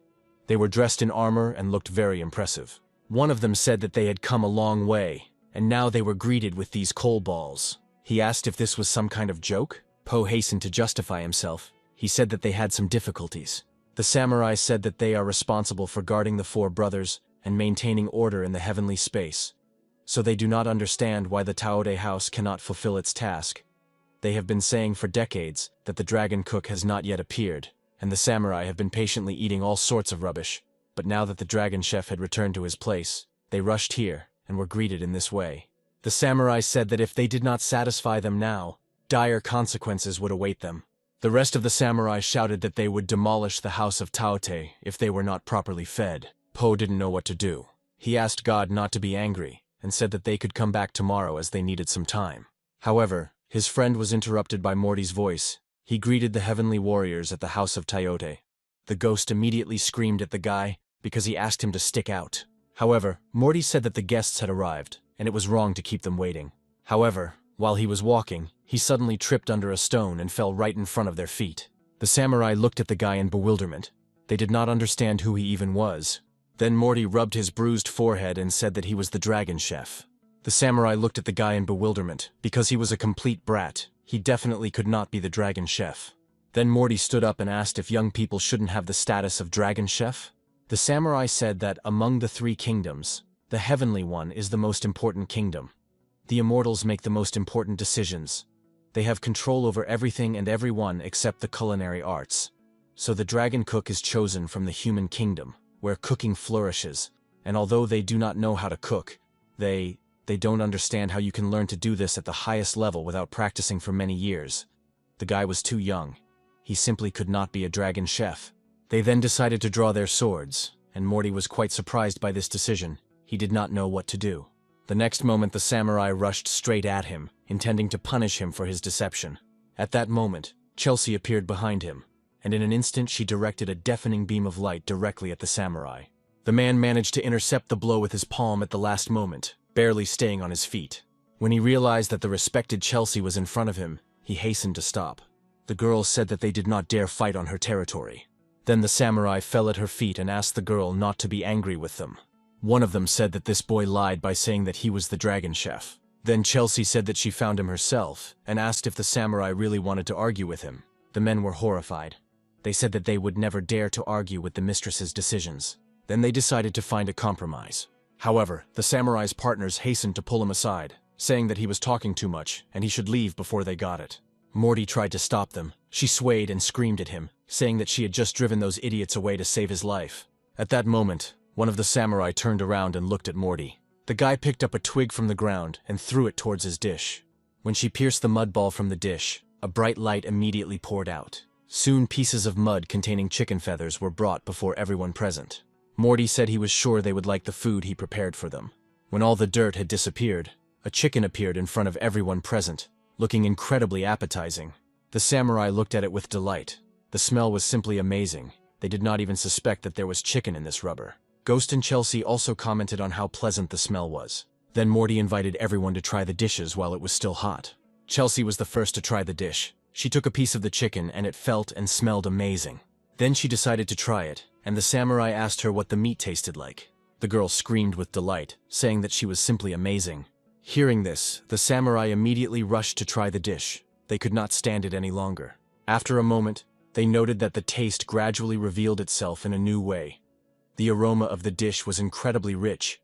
[SPEAKER 1] They were dressed in armor and looked very impressive. One of them said that they had come a long way, and now they were greeted with these coal balls. He asked if this was some kind of joke. Poe hastened to justify himself. He said that they had some difficulties. The samurai said that they are responsible for guarding the four brothers and maintaining order in the heavenly space, so they do not understand why the Taote house cannot fulfill its task. They have been saying for decades that the dragon cook has not yet appeared, and the samurai have been patiently eating all sorts of rubbish, but now that the dragon chef had returned to his place, they rushed here and were greeted in this way. The samurai said that if they did not satisfy them now, dire consequences would await them. The rest of the samurai shouted that they would demolish the house of Taote if they were not properly fed. Poe didn't know what to do. He asked God not to be angry, and said that they could come back tomorrow as they needed some time. However, his friend was interrupted by Morty's voice. He greeted the heavenly warriors at the house of Taote. The ghost immediately screamed at the guy because he asked him to stick out. However, Morty said that the guests had arrived, and it was wrong to keep them waiting. However, while he was walking, he suddenly tripped under a stone and fell right in front of their feet. The samurai looked at the guy in bewilderment. They did not understand who he even was. Then Morty rubbed his bruised forehead and said that he was the dragon chef. The samurai looked at the guy in bewilderment. Because he was a complete brat, he definitely could not be the dragon chef. Then Morty stood up and asked if young people shouldn't have the status of dragon chef. The samurai said that among the three kingdoms, the heavenly one is the most important kingdom. The immortals make the most important decisions. They have control over everything and everyone except the culinary arts. So the dragon cook is chosen from the human kingdom, where cooking flourishes, and although they do not know how to cook, they don't understand how you can learn to do this at the highest level without practicing for many years. The guy was too young. He simply could not be a dragon chef. They then decided to draw their swords, and Morty was quite surprised by this decision. He did not know what to do. The next moment the samurai rushed straight at him, intending to punish him for his deception. At that moment, Chelsea appeared behind him, and in an instant she directed a deafening beam of light directly at the samurai. The man managed to intercept the blow with his palm at the last moment, barely staying on his feet. When he realized that the respected Chelsea was in front of him, he hastened to stop. The girl said that they did not dare fight on her territory. Then the samurai fell at her feet and asked the girl not to be angry with them. One of them said that this boy lied by saying that he was the dragon chef. Then Chelsea said that she found him herself, and asked if the samurai really wanted to argue with him. The men were horrified. They said that they would never dare to argue with the mistress's decisions. Then they decided to find a compromise. However, the samurai's partners hastened to pull him aside, saying that he was talking too much, and he should leave before they got it. Morty tried to stop them. She swayed and screamed at him, saying that she had just driven those idiots away to save his life. At that moment, one of the samurai turned around and looked at Morty. The guy picked up a twig from the ground and threw it towards his dish. When she pierced the mud ball from the dish, a bright light immediately poured out. Soon pieces of mud containing chicken feathers were brought before everyone present. Morty said he was sure they would like the food he prepared for them. When all the dirt had disappeared, a chicken appeared in front of everyone present, looking incredibly appetizing. The samurai looked at it with delight. The smell was simply amazing. They did not even suspect that there was chicken in this rubber. Ghost and Chelsea also commented on how pleasant the smell was. Then Morty invited everyone to try the dishes while it was still hot. Chelsea was the first to try the dish. She took a piece of the chicken and it felt and smelled amazing. Then she decided to try it, and the samurai asked her what the meat tasted like. The girl screamed with delight, saying that she was simply amazing. Hearing this, the samurai immediately rushed to try the dish. They could not stand it any longer. After a moment, they noted that the taste gradually revealed itself in a new way. The aroma of the dish was incredibly rich,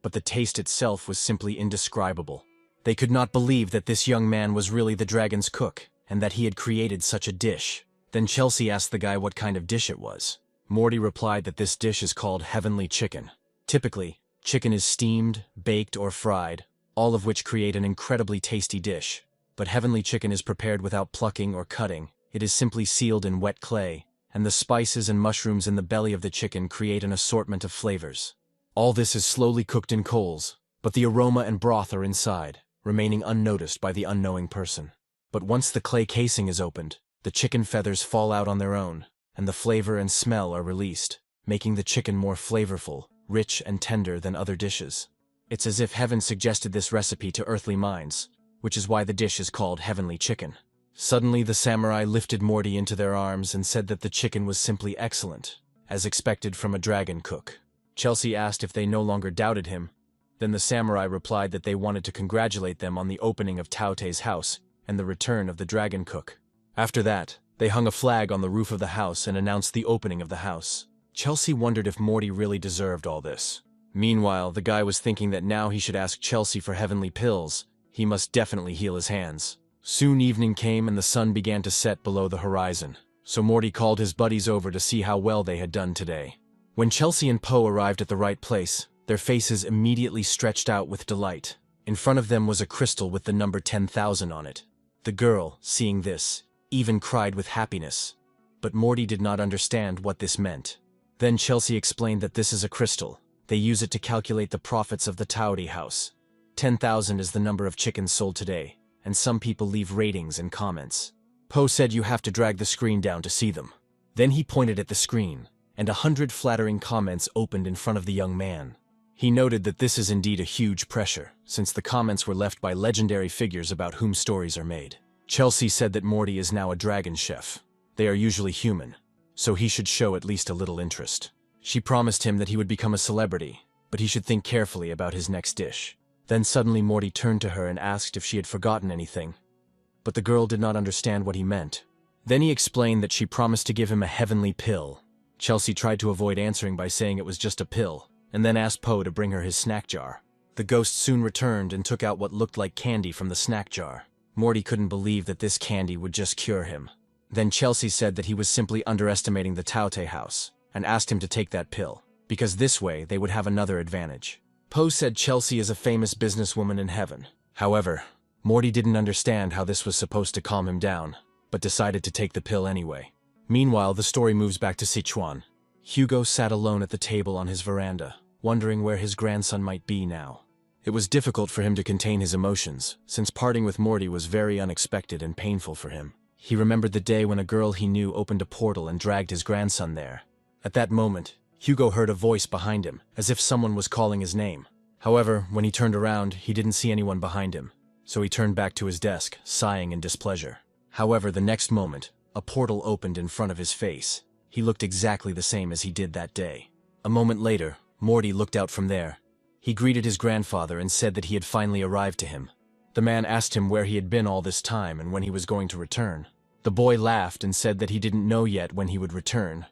[SPEAKER 1] but the taste itself was simply indescribable. They could not believe that this young man was really the dragon's cook, and that he had created such a dish. Then Chelsea asked the guy what kind of dish it was. Morty replied that this dish is called heavenly chicken. Typically, chicken is steamed, baked, or fried, all of which create an incredibly tasty dish. But heavenly chicken is prepared without plucking or cutting. It is simply sealed in wet clay, and the spices and mushrooms in the belly of the chicken create an assortment of flavors. All this is slowly cooked in coals, but the aroma and broth are inside, remaining unnoticed by the unknowing person. But once the clay casing is opened, the chicken feathers fall out on their own, and the flavor and smell are released, making the chicken more flavorful, rich and tender than other dishes. It's as if heaven suggested this recipe to earthly minds, which is why the dish is called heavenly chicken. Suddenly the samurai lifted Morty into their arms and said that the chicken was simply excellent, as expected from a dragon cook. Chelsea asked if they no longer doubted him. Then the samurai replied that they wanted to congratulate them on the opening of Taote's house and the return of the dragon cook. After that, they hung a flag on the roof of the house and announced the opening of the house. Chelsea wondered if Morty really deserved all this. Meanwhile, the guy was thinking that now he should ask Chelsea for heavenly pills. He must definitely heal his hands. Soon evening came and the sun began to set below the horizon, so Morty called his buddies over to see how well they had done today. When Chelsea and Poe arrived at the right place, their faces immediately stretched out with delight. In front of them was a crystal with the number 10,000 on it. The girl, seeing this, even cried with happiness. But Morty did not understand what this meant. Then Chelsea explained that this is a crystal. They use it to calculate the profits of the Taote house. 10,000 is the number of chickens sold today, and some people leave ratings and comments. Poe said you have to drag the screen down to see them. Then he pointed at the screen, and 100 flattering comments opened in front of the young man. He noted that this is indeed a huge pressure, since the comments were left by legendary figures about whom stories are made. Chelsea said that Morty is now a dragon chef. They are usually human, so he should show at least a little interest. She promised him that he would become a celebrity, but he should think carefully about his next dish. Then suddenly Morty turned to her and asked if she had forgotten anything. But the girl did not understand what he meant. Then he explained that she promised to give him a heavenly pill. Chelsea tried to avoid answering by saying it was just a pill, and then asked Poe to bring her his snack jar. The ghost soon returned and took out what looked like candy from the snack jar. Morty couldn't believe that this candy would just cure him. Then Chelsea said that he was simply underestimating the Taote house, and asked him to take that pill, because this way they would have another advantage. Poe said Chelsea is a famous businesswoman in heaven. However, Morty didn't understand how this was supposed to calm him down, but decided to take the pill anyway. Meanwhile, the story moves back to Sichuan. Hugo sat alone at the table on his veranda, wondering where his grandson might be now. It was difficult for him to contain his emotions, since parting with Morty was very unexpected and painful for him. He remembered the day when a girl he knew opened a portal and dragged his grandson there. At that moment, Hugo heard a voice behind him, as if someone was calling his name. However, when he turned around, he didn't see anyone behind him, so he turned back to his desk, sighing in displeasure. However, the next moment, a portal opened in front of his face. He looked exactly the same as he did that day. A moment later, Morty looked out from there. He greeted his grandfather and said that he had finally arrived to him. The man asked him where he had been all this time and when he was going to return. The boy laughed and said that he didn't know yet when he would return,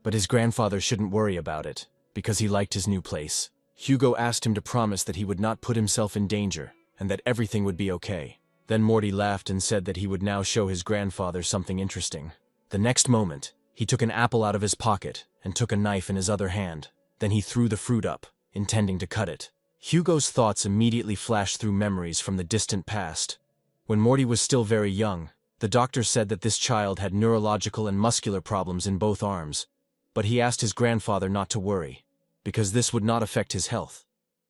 [SPEAKER 1] but his grandfather shouldn't worry about it, because he liked his new place. Hugo asked him to promise that he would not put himself in danger, and that everything would be okay. Then Morty laughed and said that he would now show his grandfather something interesting. The next moment, he took an apple out of his pocket and took a knife in his other hand. Then he threw the fruit up, intending to cut it. Hugo's thoughts immediately flashed through memories from the distant past. When Morty was still very young, the doctor said that this child had neurological and muscular problems in both arms, but he asked his grandfather not to worry, because this would not affect his health.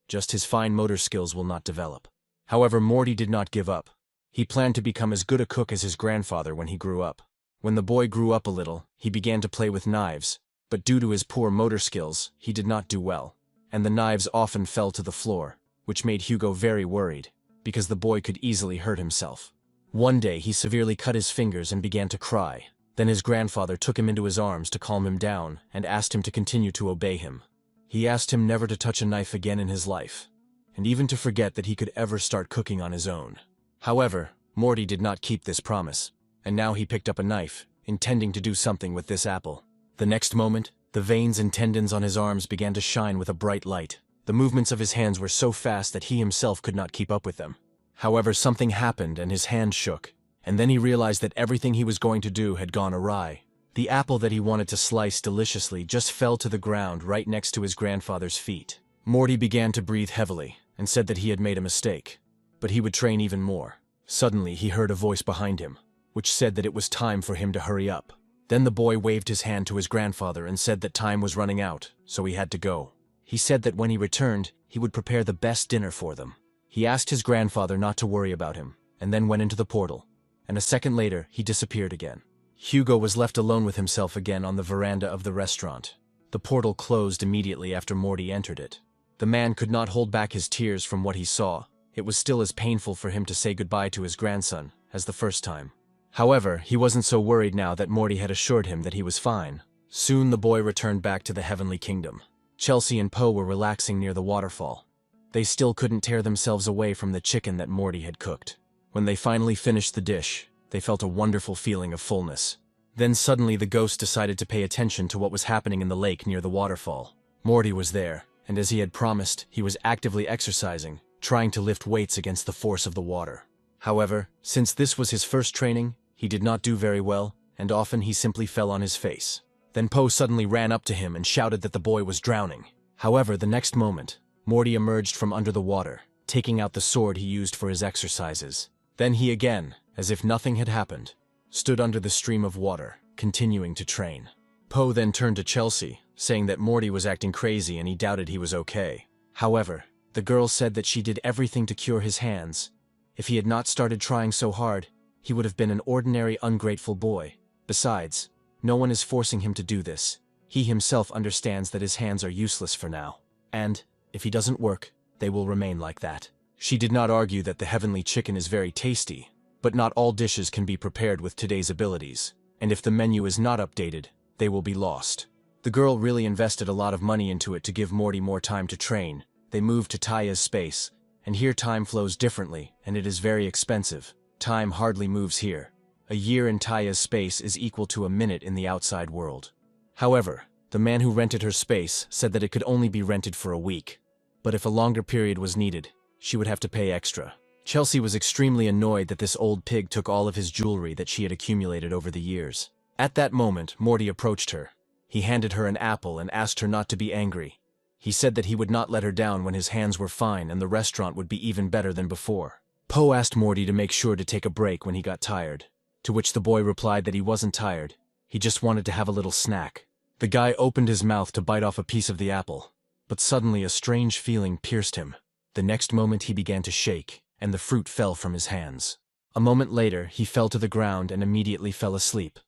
[SPEAKER 1] Just his fine motor skills will not develop. However, Morty did not give up. He planned to become as good a cook as his grandfather when he grew up. When the boy grew up a little, he began to play with knives, But due to his poor motor skills, he did not do well, and the knives often fell to the floor, which made Hugo very worried, because the boy could easily hurt himself. One day he severely cut his fingers and began to cry. Then his grandfather took him into his arms to calm him down and asked him to continue to obey him. He asked him never to touch a knife again in his life, and even to forget that he could ever start cooking on his own. However, Morty did not keep this promise, and now he picked up a knife, intending to do something with this apple. The next moment, the veins and tendons on his arms began to shine with a bright light. The movements of his hands were so fast that he himself could not keep up with them. However, something happened and his hand shook, and then he realized that everything he was going to do had gone awry. The apple that he wanted to slice deliciously just fell to the ground right next to his grandfather's feet. Morty began to breathe heavily and said that he had made a mistake, but he would train even more. Suddenly, he heard a voice behind him, which said that it was time for him to hurry up. Then the boy waved his hand to his grandfather and said that time was running out, so he had to go. He said that when he returned, he would prepare the best dinner for them. He asked his grandfather not to worry about him, and then went into the portal, and a second later, he disappeared again. Hugo was left alone with himself again on the veranda of the restaurant. The portal closed immediately after Morty entered it. The man could not hold back his tears from what he saw. It was still as painful for him to say goodbye to his grandson as the first time. However, he wasn't so worried now that Morty had assured him that he was fine. Soon the boy returned back to the Heavenly Kingdom. Chelsea and Poe were relaxing near the waterfall. They still couldn't tear themselves away from the chicken that Morty had cooked. When they finally finished the dish, they felt a wonderful feeling of fullness. Then suddenly the ghost decided to pay attention to what was happening in the lake near the waterfall. Morty was there, and as he had promised, he was actively exercising, trying to lift weights against the force of the water. However, since this was his first training, he did not do very well, and often he simply fell on his face. Then Poe suddenly ran up to him and shouted that the boy was drowning. However, the next moment, Morty emerged from under the water, taking out the sword he used for his exercises. Then he again, as if nothing had happened, stood under the stream of water, continuing to train. Poe then turned to Chelsea, saying that Morty was acting crazy and he doubted he was okay. However, the girl said that she did everything to cure his hands. If he had not started trying so hard, he would have been an ordinary, ungrateful boy. Besides, no one is forcing him to do this. He himself understands that his hands are useless for now. And, if he doesn't work, they will remain like that. She did not argue that the heavenly chicken is very tasty, but not all dishes can be prepared with today's abilities, and if the menu is not updated, they will be lost. The girl really invested a lot of money into it to give Morty more time to train. They moved to Taya's space, and here time flows differently, and it is very expensive. Time hardly moves here. A year in Taya's space is equal to a minute in the outside world. However, the man who rented her space said that it could only be rented for a week, but if a longer period was needed, she would have to pay extra. Chelsea was extremely annoyed that this old pig took all of his jewelry that she had accumulated over the years. At that moment, Morty approached her. He handed her an apple and asked her not to be angry. He said that he would not let her down when his hands were fine and the restaurant would be even better than before. Poe asked Morty to make sure to take a break when he got tired, to which the boy replied that he wasn't tired, he just wanted to have a little snack. The guy opened his mouth to bite off a piece of the apple, but suddenly a strange feeling pierced him. The next moment he began to shake, and the fruit fell from his hands. A moment later, he fell to the ground and immediately fell asleep.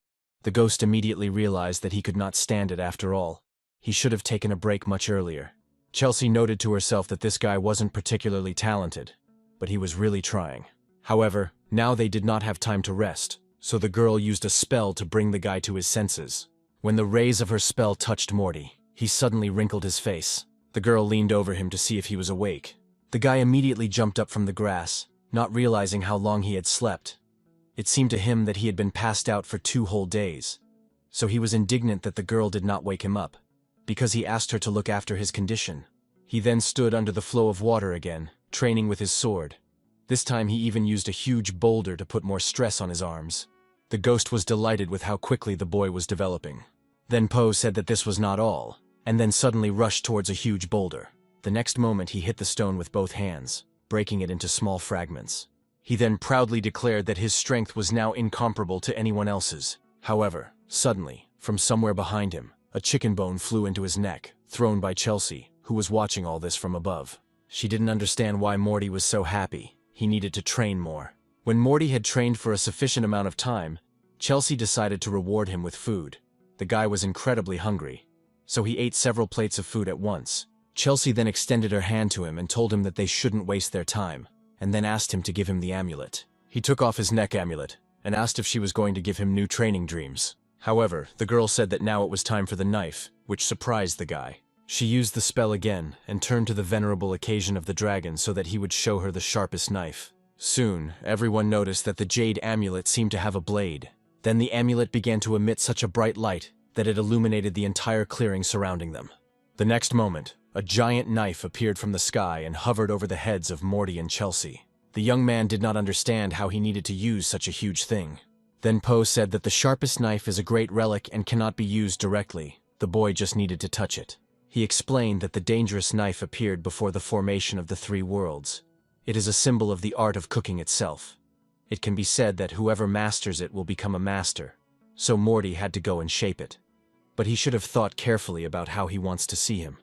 [SPEAKER 1] The ghost immediately realized that he could not stand it after all. He should have taken a break much earlier. Chelsea noted to herself that this guy wasn't particularly talented, but he was really trying. However, now they did not have time to rest, so the girl used a spell to bring the guy to his senses. When the rays of her spell touched Morty, he suddenly wrinkled his face. The girl leaned over him to see if he was awake. The guy immediately jumped up from the grass, not realizing how long he had slept. It seemed to him that he had been passed out for 2 whole days. So he was indignant that the girl did not wake him up, because he asked her to look after his condition. He then stood under the flow of water again, training with his sword. This time he even used a huge boulder to put more stress on his arms. The ghost was delighted with how quickly the boy was developing. Then Poe said that this was not all, and then suddenly rushed towards a huge boulder. The next moment he hit the stone with both hands, breaking it into small fragments. He then proudly declared that his strength was now incomparable to anyone else's. However, suddenly, from somewhere behind him, a chicken bone flew into his neck, thrown by Chelsea, who was watching all this from above. She didn't understand why Morty was so happy. He needed to train more. When Morty had trained for a sufficient amount of time, Chelsea decided to reward him with food. The guy was incredibly hungry, so he ate several plates of food at once. Chelsea then extended her hand to him and told him that they shouldn't waste their time, and then asked him to give him the amulet. He took off his neck amulet and asked if she was going to give him new training dreams. However, the girl said that now it was time for the knife, which surprised the guy. She used the spell again and turned to the venerable occasion of the dragon so that he would show her the sharpest knife. Soon, everyone noticed that the jade amulet seemed to have a blade. Then the amulet began to emit such a bright light that it illuminated the entire clearing surrounding them. The next moment, a giant knife appeared from the sky and hovered over the heads of Morty and Chelsea. The young man did not understand how he needed to use such a huge thing. Then Poe said that the sharpest knife is a great relic and cannot be used directly. The boy just needed to touch it. He explained that the dangerous knife appeared before the formation of the three worlds. It is a symbol of the art of cooking itself. It can be said that whoever masters it will become a master. So Morty had to go and shape it. But he should have thought carefully about how he wants to see him,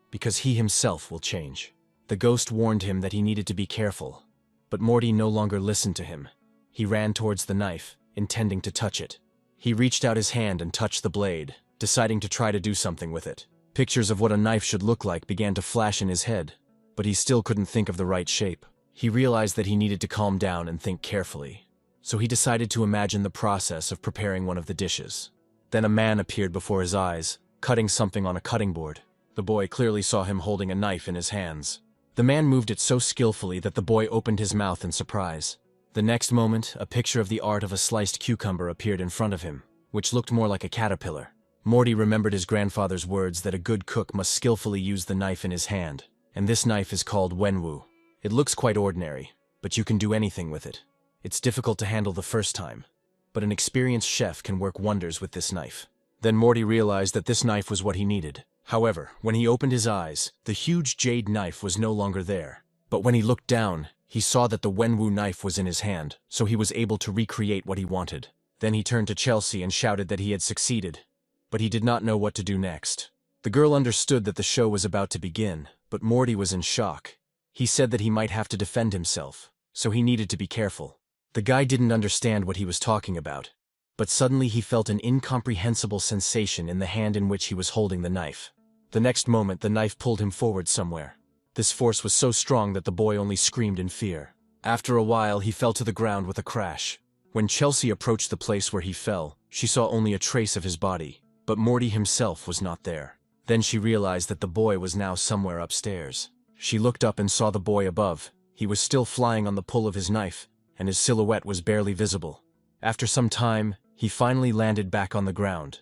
[SPEAKER 1] because he himself will change. The ghost warned him that he needed to be careful, but Morty no longer listened to him. He ran towards the knife, intending to touch it. He reached out his hand and touched the blade, deciding to try to do something with it. Pictures of what a knife should look like began to flash in his head, but he still couldn't think of the right shape. He realized that he needed to calm down and think carefully, so he decided to imagine the process of preparing one of the dishes. Then a man appeared before his eyes, cutting something on a cutting board. The boy clearly saw him holding a knife in his hands. The man moved it so skillfully that the boy opened his mouth in surprise. The next moment, a picture of the art of a sliced cucumber appeared in front of him, which looked more like a caterpillar. Morty remembered his grandfather's words that a good cook must skillfully use the knife in his hand, and this knife is called wenwu. It looks quite ordinary, but you can do anything with it. It's difficult to handle the first time, but an experienced chef can work wonders with this knife. Then Morty realized that this knife was what he needed. However, when he opened his eyes, the huge jade knife was no longer there. But when he looked down, he saw that the wenwu knife was in his hand, so he was able to recreate what he wanted. Then he turned to Chelsea and shouted that he had succeeded, but he did not know what to do next. The girl understood that the show was about to begin, but Morty was in shock. He said that he might have to defend himself, so he needed to be careful. The guy didn't understand what he was talking about, but suddenly he felt an incomprehensible sensation in the hand in which he was holding the knife. The next moment, the knife pulled him forward somewhere. This force was so strong that the boy only screamed in fear. After a while, he fell to the ground with a crash. When Chelsea approached the place where he fell, she saw only a trace of his body, but Morty himself was not there. Then she realized that the boy was now somewhere upstairs. She looked up and saw the boy above. He was still flying on the pull of his knife, and his silhouette was barely visible. After some time, he finally landed back on the ground.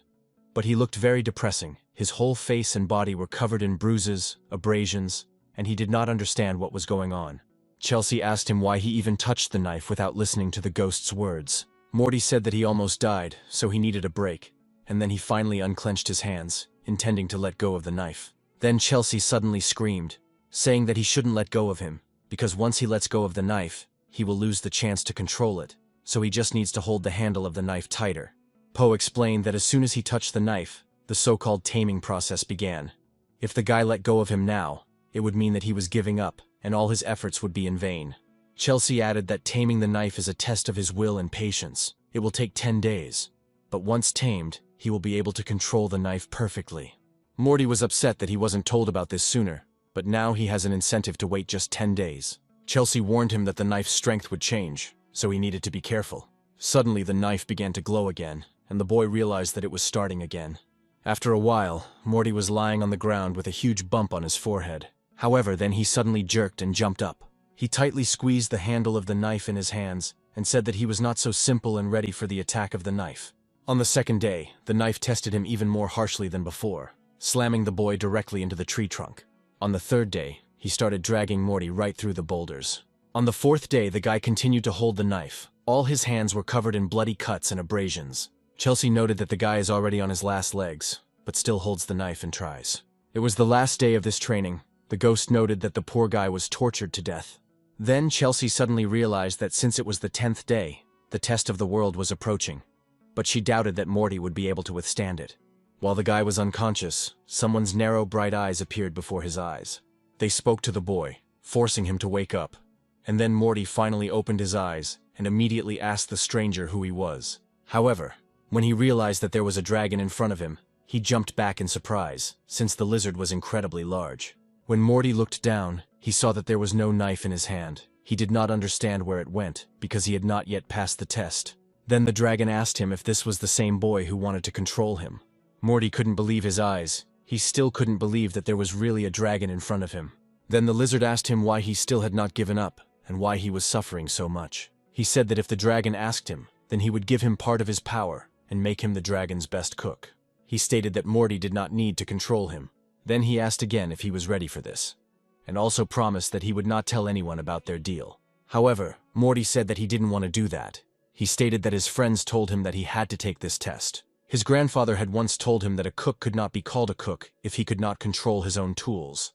[SPEAKER 1] But he looked very depressing. His whole face and body were covered in bruises, abrasions, and he did not understand what was going on. Chelsea asked him why he even touched the knife without listening to the ghost's words. Morty said that he almost died, so he needed a break, and then he finally unclenched his hands, intending to let go of the knife. Then Chelsea suddenly screamed, saying that he shouldn't let go of him, because once he lets go of the knife, he will lose the chance to control it, so he just needs to hold the handle of the knife tighter. Poe explained that as soon as he touched the knife, the so-called taming process began. If the guy let go of him now, it would mean that he was giving up, and all his efforts would be in vain. Chelsea added that taming the knife is a test of his will and patience. It will take 10 days, but once tamed, he will be able to control the knife perfectly. Morty was upset that he wasn't told about this sooner, but now he has an incentive to wait just 10 days. Chelsea warned him that the knife's strength would change, so he needed to be careful. Suddenly, the knife began to glow again, and the boy realized that it was starting again. After a while, Morty was lying on the ground with a huge bump on his forehead. However, then he suddenly jerked and jumped up. He tightly squeezed the handle of the knife in his hands and said that he was not so simple and ready for the attack of the knife. On the second day, the knife tested him even more harshly than before, slamming the boy directly into the tree trunk. On the third day, he started dragging Morty right through the boulders. On the fourth day, the guy continued to hold the knife. All his hands were covered in bloody cuts and abrasions. Chelsea noted that the guy is already on his last legs, but still holds the knife and tries. It was the last day of this training. The ghost noted that the poor guy was tortured to death. Then Chelsea suddenly realized that since it was the 10th day, the test of the world was approaching. But she doubted that Morty would be able to withstand it. While the guy was unconscious, someone's narrow, bright eyes appeared before his eyes. They spoke to the boy, forcing him to wake up. And then Morty finally opened his eyes and immediately asked the stranger who he was. However, when he realized that there was a dragon in front of him, He jumped back in surprise, since the lizard was incredibly large. When Morty looked down, he saw that there was no knife in his hand. He did not understand where it went, because he had not yet passed the test. Then the dragon asked him if this was the same boy who wanted to control him. Morty couldn't believe his eyes. He still couldn't believe that there was really a dragon in front of him. Then the lizard asked him why he still had not given up, and why he was suffering so much. He said that if the dragon asked him, then he would give him part of his power, and make him the dragon's best cook. He stated that Morty did not need to control him. Then he asked again if he was ready for this, and also promised that he would not tell anyone about their deal. However, Morty said that he didn't want to do that. He stated that his friends told him that he had to take this test. His grandfather had once told him that a cook could not be called a cook if he could not control his own tools.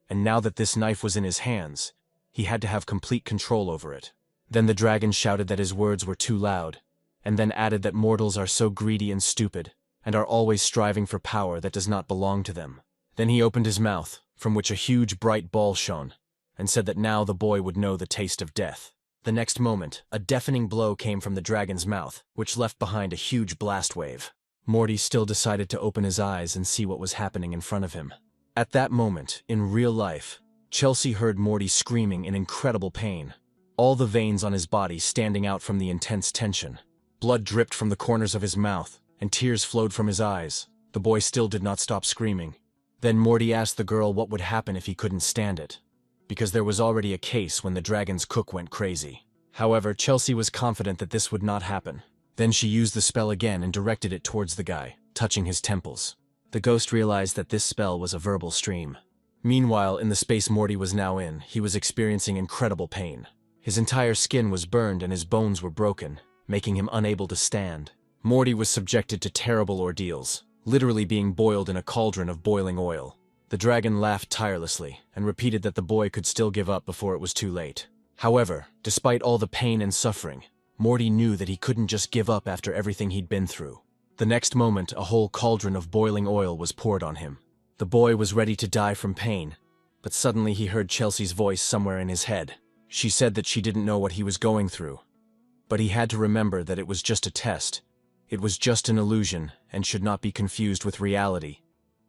[SPEAKER 1] And now that this knife was in his hands, he had to have complete control over it. Then the dragon shouted that his words were too loud, and then added that mortals are so greedy and stupid, and are always striving for power that does not belong to them. Then he opened his mouth, from which a huge bright ball shone, and said that now the boy would know the taste of death. The next moment, a deafening blow came from the dragon's mouth, which left behind a huge blast wave. Morty still decided to open his eyes and see what was happening in front of him. At that moment, in real life, Chelsea heard Morty screaming in incredible pain, all the veins on his body standing out from the intense tension. Blood dripped from the corners of his mouth, and tears flowed from his eyes. The boy still did not stop screaming. Then Morty asked the girl what would happen if he couldn't stand it, because there was already a case when the dragon's cook went crazy. However, Chelsea was confident that this would not happen. Then she used the spell again and directed it towards the guy, touching his temples. The ghost realized that this spell was a verbal stream. Meanwhile, in the space Morty was now in, he was experiencing incredible pain. His entire skin was burned and his bones were broken, making him unable to stand. Morty was subjected to terrible ordeals, literally being boiled in a cauldron of boiling oil. The dragon laughed tirelessly and repeated that the boy could still give up before it was too late. However, despite all the pain and suffering, Morty knew that he couldn't just give up after everything he'd been through. The next moment, a whole cauldron of boiling oil was poured on him. The boy was ready to die from pain, but suddenly he heard Chelsea's voice somewhere in his head. She said that she didn't know what he was going through, but he had to remember that it was just a test. It was just an illusion and should not be confused with reality.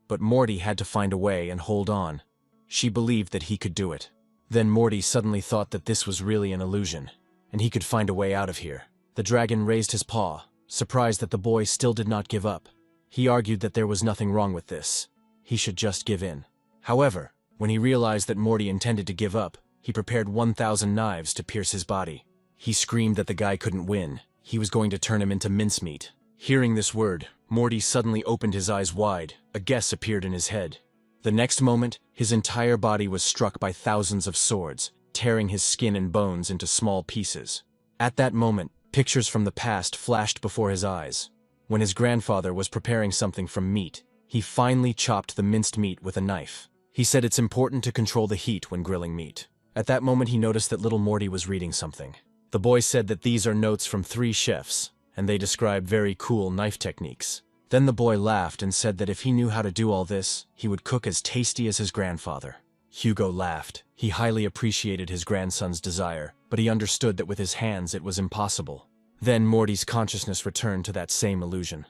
[SPEAKER 1] But Morty had to find a way and hold on. She believed that he could do it. Then Morty suddenly thought that this was really an illusion, and he could find a way out of here. The dragon raised his paw, surprised that the boy still did not give up. He argued that there was nothing wrong with this. He should just give in. However, when he realized that Morty intended to give up, he prepared 1,000 knives to pierce his body. He screamed that the guy couldn't win. He was going to turn him into mincemeat. Hearing this word, Morty suddenly opened his eyes wide. A guess appeared in his head. The next moment, his entire body was struck by thousands of swords, tearing his skin and bones into small pieces. At that moment, pictures from the past flashed before his eyes. When his grandfather was preparing something from meat, he finally chopped the minced meat with a knife. He said it's important to control the heat when grilling meat. At that moment he noticed that little Morty was reading something. The boy said that these are notes from 3 chefs, and they describe very cool knife techniques. Then the boy laughed and said that if he knew how to do all this, he would cook as tasty as his grandfather. Hugo laughed. He highly appreciated his grandson's desire, but he understood that with his hands it was impossible. Then Morty's consciousness returned to that same illusion.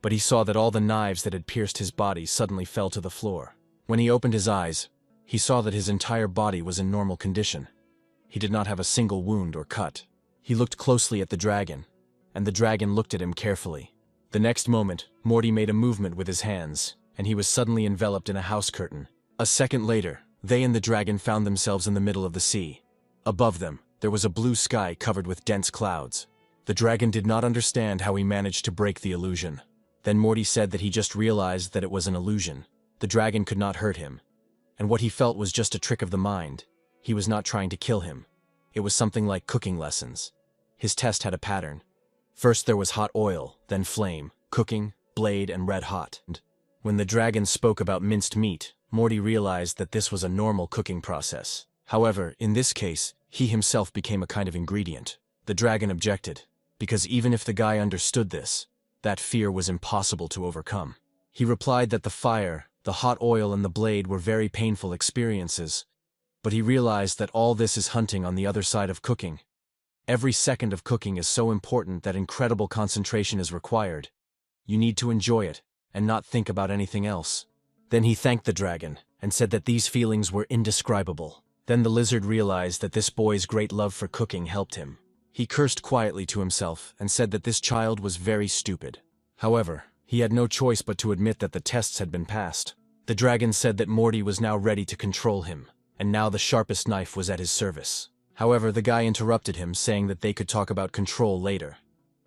[SPEAKER 1] But he saw that all the knives that had pierced his body suddenly fell to the floor. When he opened his eyes, he saw that his entire body was in normal condition. He did not have a single wound or cut. He looked closely at the dragon, and the dragon looked at him carefully. The next moment, Morty made a movement with his hands, and he was suddenly enveloped in a house curtain. A second later, they and the dragon found themselves in the middle of the sea. Above them, there was a blue sky covered with dense clouds. The dragon did not understand how he managed to break the illusion. Then Morty said that he just realized that it was an illusion. The dragon could not hurt him, and what he felt was just a trick of the mind. He was not trying to kill him. It was something like cooking lessons. His test had a pattern. First there was hot oil, then flame, cooking, blade, and red hot. And when the dragon spoke about minced meat, Morty realized that this was a normal cooking process. However, in this case, he himself became a kind of ingredient. The dragon objected, because even if the guy understood this, that fear was impossible to overcome. He replied that the fire, the hot oil, and the blade were very painful experiences, but he realized that all this is hunting on the other side of cooking. Every second of cooking is so important that incredible concentration is required. You need to enjoy it, and not think about anything else. Then he thanked the dragon, and said that these feelings were indescribable. Then the lizard realized that this boy's great love for cooking helped him. He cursed quietly to himself and said that this child was very stupid. However, he had no choice but to admit that the tests had been passed. The dragon said that Morty was now ready to control him, and now the sharpest knife was at his service. However, the guy interrupted him, saying that they could talk about control later.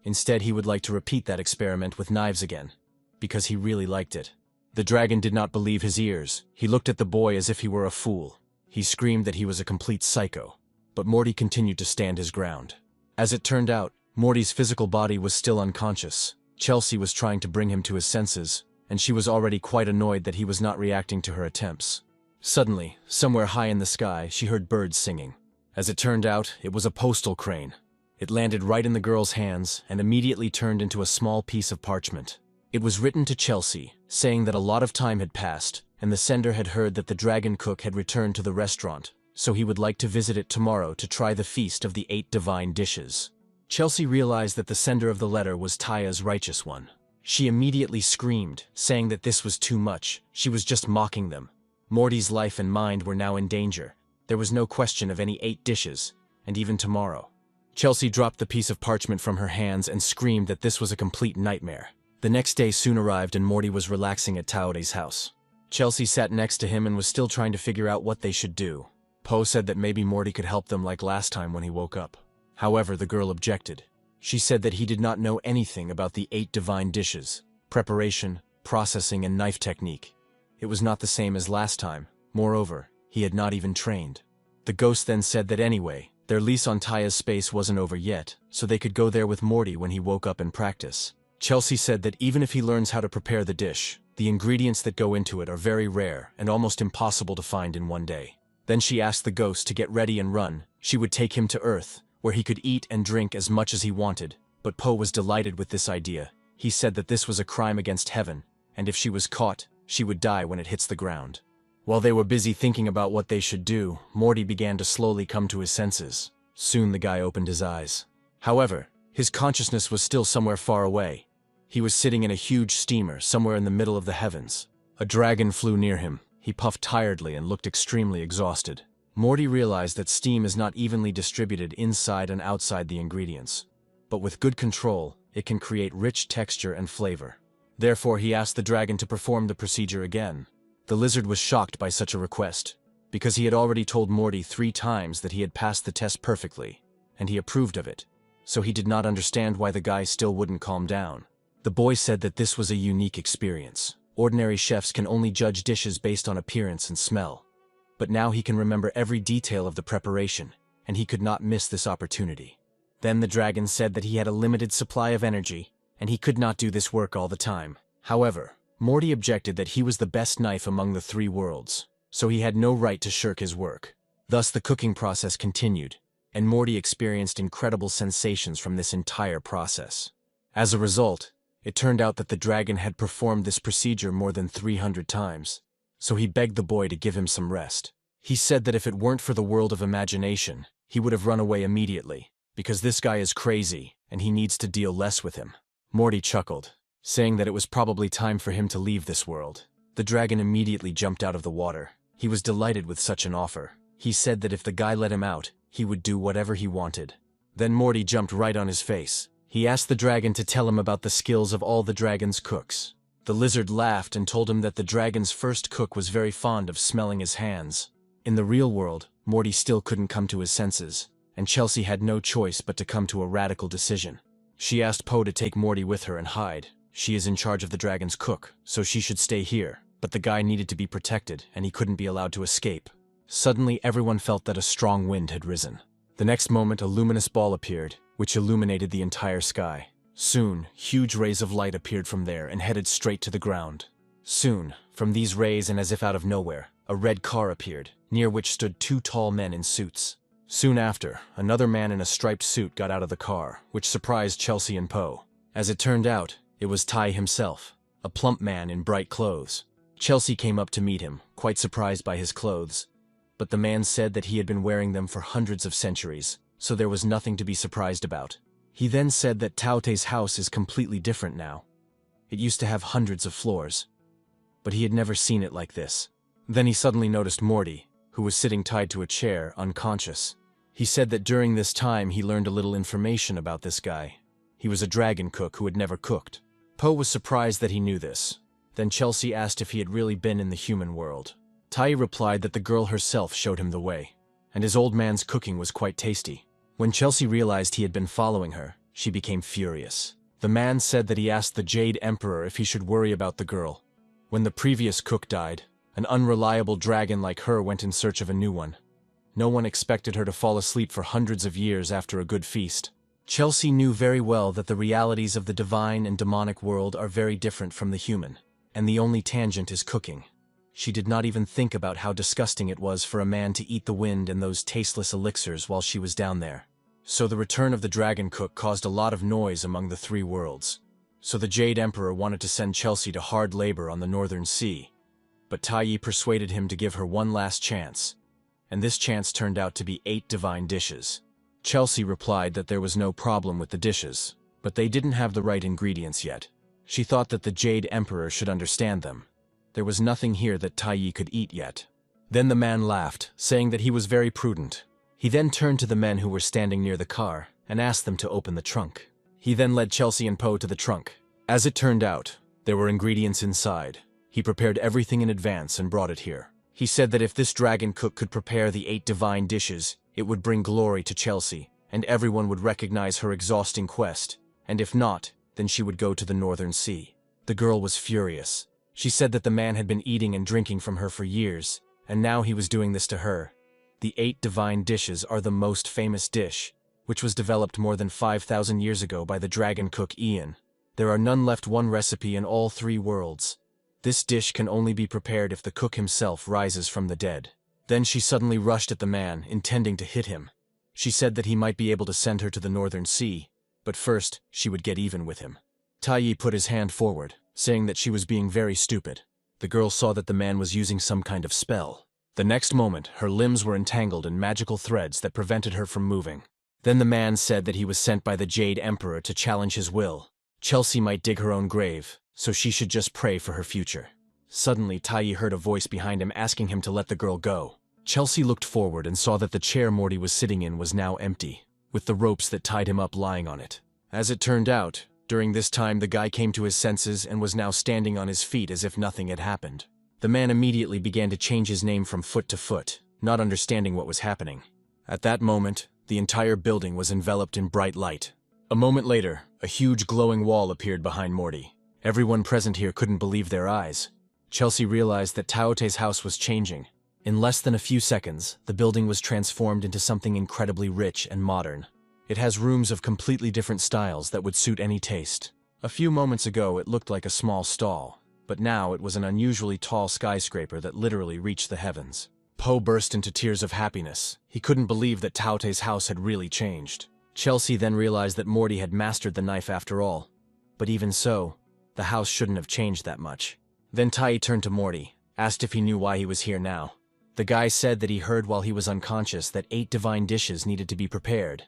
[SPEAKER 1] Instead, he would like to repeat that experiment with knives again, because he really liked it. The dragon did not believe his ears. He looked at the boy as if he were a fool. He screamed that he was a complete psycho, but Morty continued to stand his ground. As it turned out, Morty's physical body was still unconscious. Chelsea was trying to bring him to his senses, and she was already quite annoyed that he was not reacting to her attempts. Suddenly, somewhere high in the sky, she heard birds singing. As it turned out, it was a postal crane. It landed right in the girl's hands and immediately turned into a small piece of parchment. It was written to Chelsea, saying that a lot of time had passed, and the sender had heard that the dragon cook had returned to the restaurant, so he would like to visit it tomorrow to try the feast of the 8 divine dishes. Chelsea realized that the sender of the letter was Taya's righteous one. She immediately screamed, saying that this was too much. She was just mocking them. Morty's life and mind were now in danger. There was no question of any 8 dishes, and even tomorrow. Chelsea dropped the piece of parchment from her hands and screamed that this was a complete nightmare. The next day soon arrived and Morty was relaxing at Taore's house. Chelsea sat next to him and was still trying to figure out what they should do. Poe said that maybe Morty could help them like last time when he woke up. However, the girl objected. She said that he did not know anything about the 8 divine dishes, preparation, processing, and knife technique. It was not the same as last time. Moreover, he had not even trained. The ghost then said that anyway, their lease on Taya's space wasn't over yet, so they could go there with Morty when he woke up and practice. Chelsea said that even if he learns how to prepare the dish, the ingredients that go into it are very rare and almost impossible to find in one day. Then she asked the ghost to get ready and run. She would take him to Earth, where he could eat and drink as much as he wanted, but Poe was delighted with this idea. He said that this was a crime against heaven, and if she was caught, she would die when it hits the ground. While they were busy thinking about what they should do, Morty began to slowly come to his senses. Soon the guy opened his eyes. However, his consciousness was still somewhere far away. He was sitting in a huge steamer somewhere in the middle of the heavens. A dragon flew near him. He puffed tiredly and looked extremely exhausted. Morty realized that steam is not evenly distributed inside and outside the ingredients. But with good control, it can create rich texture and flavor. Therefore, he asked the dragon to perform the procedure again. The lizard was shocked by such a request, because he had already told Morty 3 times that he had passed the test perfectly, and he approved of it, so he did not understand why the guy still wouldn't calm down. The boy said that this was a unique experience. Ordinary chefs can only judge dishes based on appearance and smell. But now he can remember every detail of the preparation, and he could not miss this opportunity. Then the dragon said that he had a limited supply of energy, and he could not do this work all the time. However, Morty objected that he was the best knife among the 3 worlds, so he had no right to shirk his work. Thus the cooking process continued, and Morty experienced incredible sensations from this entire process. As a result, it turned out that the dragon had performed this procedure more than 300 times, so he begged the boy to give him some rest. He said that if it weren't for the world of imagination, he would have run away immediately, because this guy is crazy and he needs to deal less with him. Morty chuckled, saying that it was probably time for him to leave this world. The dragon immediately jumped out of the water. He was delighted with such an offer. He said that if the guy let him out, he would do whatever he wanted. Then Morty jumped right on his face. He asked the dragon to tell him about the skills of all the dragon's cooks. The lizard laughed and told him that the dragon's first cook was very fond of smelling his hands. In the real world, Morty still couldn't come to his senses, and Chelsea had no choice but to come to a radical decision. She asked Poe to take Morty with her and hide. She is in charge of the dragon's cook, so she should stay here, but the guy needed to be protected and he couldn't be allowed to escape. Suddenly, everyone felt that a strong wind had risen. The next moment, a luminous ball appeared, which illuminated the entire sky. Soon, huge rays of light appeared from there and headed straight to the ground. Soon, from these rays and as if out of nowhere, a red car appeared, near which stood 2 tall men in suits. Soon after, another man in a striped suit got out of the car, which surprised Chelsea and Poe. As it turned out, it was Tai himself, a plump man in bright clothes. Chelsea came up to meet him, quite surprised by his clothes. But the man said that he had been wearing them for hundreds of centuries, so there was nothing to be surprised about. He then said that Taote's house is completely different now. It used to have hundreds of floors, but he had never seen it like this. Then he suddenly noticed Morty, who was sitting tied to a chair, unconscious. He said that during this time he learned a little information about this guy. He was a dragon cook who had never cooked. Poe was surprised that he knew this. Then Chelsea asked if he had really been in the human world. Tai replied that the girl herself showed him the way, and his old man's cooking was quite tasty. When Chelsea realized he had been following her, she became furious. The man said that he asked the Jade Emperor if he should worry about the girl. When the previous cook died, an unreliable dragon like her went in search of a new one. No one expected her to fall asleep for hundreds of years after a good feast. Chelsea knew very well that the realities of the divine and demonic world are very different from the human, and the only tangent is cooking. She did not even think about how disgusting it was for a man to eat the wind and those tasteless elixirs while she was down there. So the return of the dragon cook caused a lot of noise among the three worlds. So the Jade Emperor wanted to send Chelsea to hard labor on the Northern Sea. But Tai persuaded him to give her one last chance, and this chance turned out to be 8 divine dishes. Chelsea replied that there was no problem with the dishes, but they didn't have the right ingredients yet. She thought that the Jade Emperor should understand them. There was nothing here that Tai could eat yet. Then the man laughed, saying that he was very prudent. He then turned to the men who were standing near the car and asked them to open the trunk. He then led Chelsea and Poe to the trunk. As it turned out, there were ingredients inside. He prepared everything in advance and brought it here. He said that if this dragon cook could prepare the 8 divine dishes, it would bring glory to Chelsea, and everyone would recognize her exhausting quest, and if not, then she would go to the Northern Sea. The girl was furious. She said that the man had been eating and drinking from her for years, and now he was doing this to her. The 8 divine dishes are the most famous dish, which was developed more than 5,000 years ago by the dragon cook Ian. There are none left one recipe in all 3 worlds. This dish can only be prepared if the cook himself rises from the dead. Then she suddenly rushed at the man, intending to hit him. She said that he might be able to send her to the Northern Sea, but first she would get even with him. Tai put his hand forward, saying that she was being very stupid. The girl saw that the man was using some kind of spell. The next moment, her limbs were entangled in magical threads that prevented her from moving. Then the man said that he was sent by the Jade Emperor to challenge his will. Chelsea might dig her own grave, so she should just pray for her future. Suddenly, Tai heard a voice behind him asking him to let the girl go. Chelsea looked forward and saw that the chair Morty was sitting in was now empty, with the ropes that tied him up lying on it. As it turned out, during this time the guy came to his senses and was now standing on his feet as if nothing had happened. The man immediately began to change his name from foot to foot, not understanding what was happening. At that moment, the entire building was enveloped in bright light. A moment later, a huge glowing wall appeared behind Morty. Everyone present here couldn't believe their eyes. Chelsea realized that Taote's house was changing. In less than a few seconds, the building was transformed into something incredibly rich and modern. It has rooms of completely different styles that would suit any taste. A few moments ago, it looked like a small stall, but now it was an unusually tall skyscraper that literally reached the heavens. Poe burst into tears of happiness. He couldn't believe that Taote's house had really changed. Chelsea then realized that Morty had mastered the knife after all. But even so, the house shouldn't have changed that much. Then Tai turned to Morty, asked if he knew why he was here now. The guy said that he heard while he was unconscious that 8 divine dishes needed to be prepared,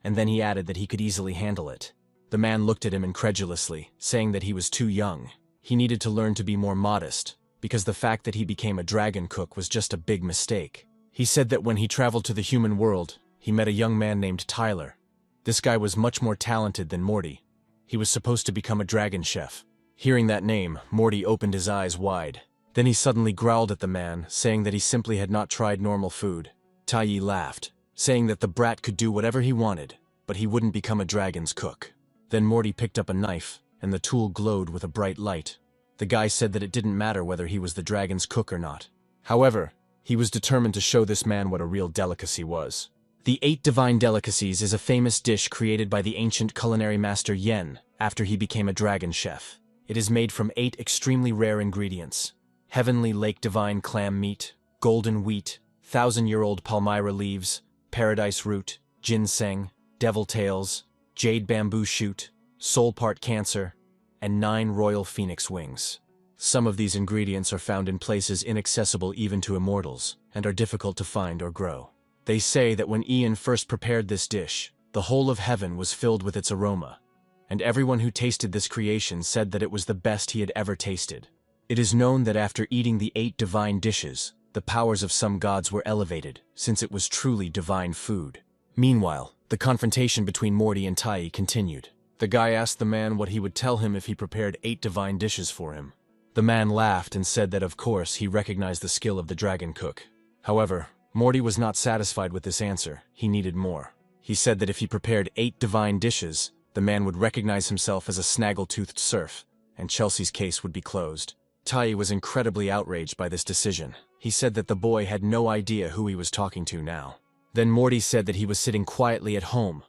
[SPEAKER 1] and then he added that he could easily handle it. The man looked at him incredulously, saying that he was too young. He needed to learn to be more modest, because the fact that he became a dragon cook was just a big mistake. He said that when he traveled to the human world, he met a young man named Tyler. This guy was much more talented than Morty. He was supposed to become a dragon chef. Hearing that name, Morty opened his eyes wide. Then he suddenly growled at the man, saying that he simply had not tried normal food. Tai laughed, saying that the brat could do whatever he wanted, but he wouldn't become a dragon's cook. Then Morty picked up a knife, and the tool glowed with a bright light. The guy said that it didn't matter whether he was the dragon's cook or not. However, he was determined to show this man what a real delicacy was. The 8 divine delicacies is a famous dish created by the ancient culinary master Yen after he became a dragon chef. It is made from 8 extremely rare ingredients: heavenly lake divine clam meat, golden wheat, 1,000-year-old palmyra leaves, paradise root, ginseng, devil tails, jade bamboo shoot, soul part cancer, and 9 royal phoenix wings. Some of these ingredients are found in places inaccessible even to immortals, and are difficult to find or grow. They say that when Ian first prepared this dish, the whole of heaven was filled with its aroma, and everyone who tasted this creation said that it was the best he had ever tasted. It is known that after eating the 8 divine dishes, the powers of some gods were elevated, since it was truly divine food. Meanwhile, the confrontation between Morty and Tai continued. The guy asked the man what he would tell him if he prepared 8 divine dishes for him. The man laughed and said that of course he recognized the skill of the dragon cook. However, Morty was not satisfied with this answer. He needed more. He said that if he prepared 8 divine dishes, the man would recognize himself as a snaggle-toothed serf, and Chelsea's case would be closed. Tai was incredibly outraged by this decision. He said that the boy had no idea who he was talking to now. Then Morty said that he was sitting quietly at home,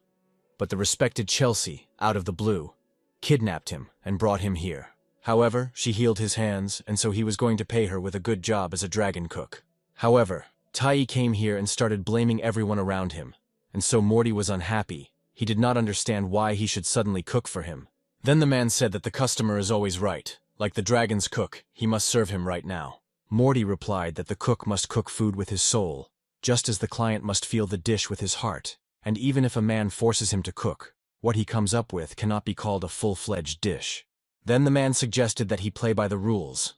[SPEAKER 1] but the respected Chelsea, out of the blue, kidnapped him and brought him here. However, she healed his hands, and so he was going to pay her with a good job as a dragon cook. However, Tai came here and started blaming everyone around him, and so Morty was unhappy. He did not understand why he should suddenly cook for him. Then the man said that the customer is always right. Like the dragon's cook, he must serve him right now. Morty replied that the cook must cook food with his soul, just as the client must feel the dish with his heart. And even if a man forces him to cook, what he comes up with cannot be called a full-fledged dish. Then the man suggested that he play by the rules.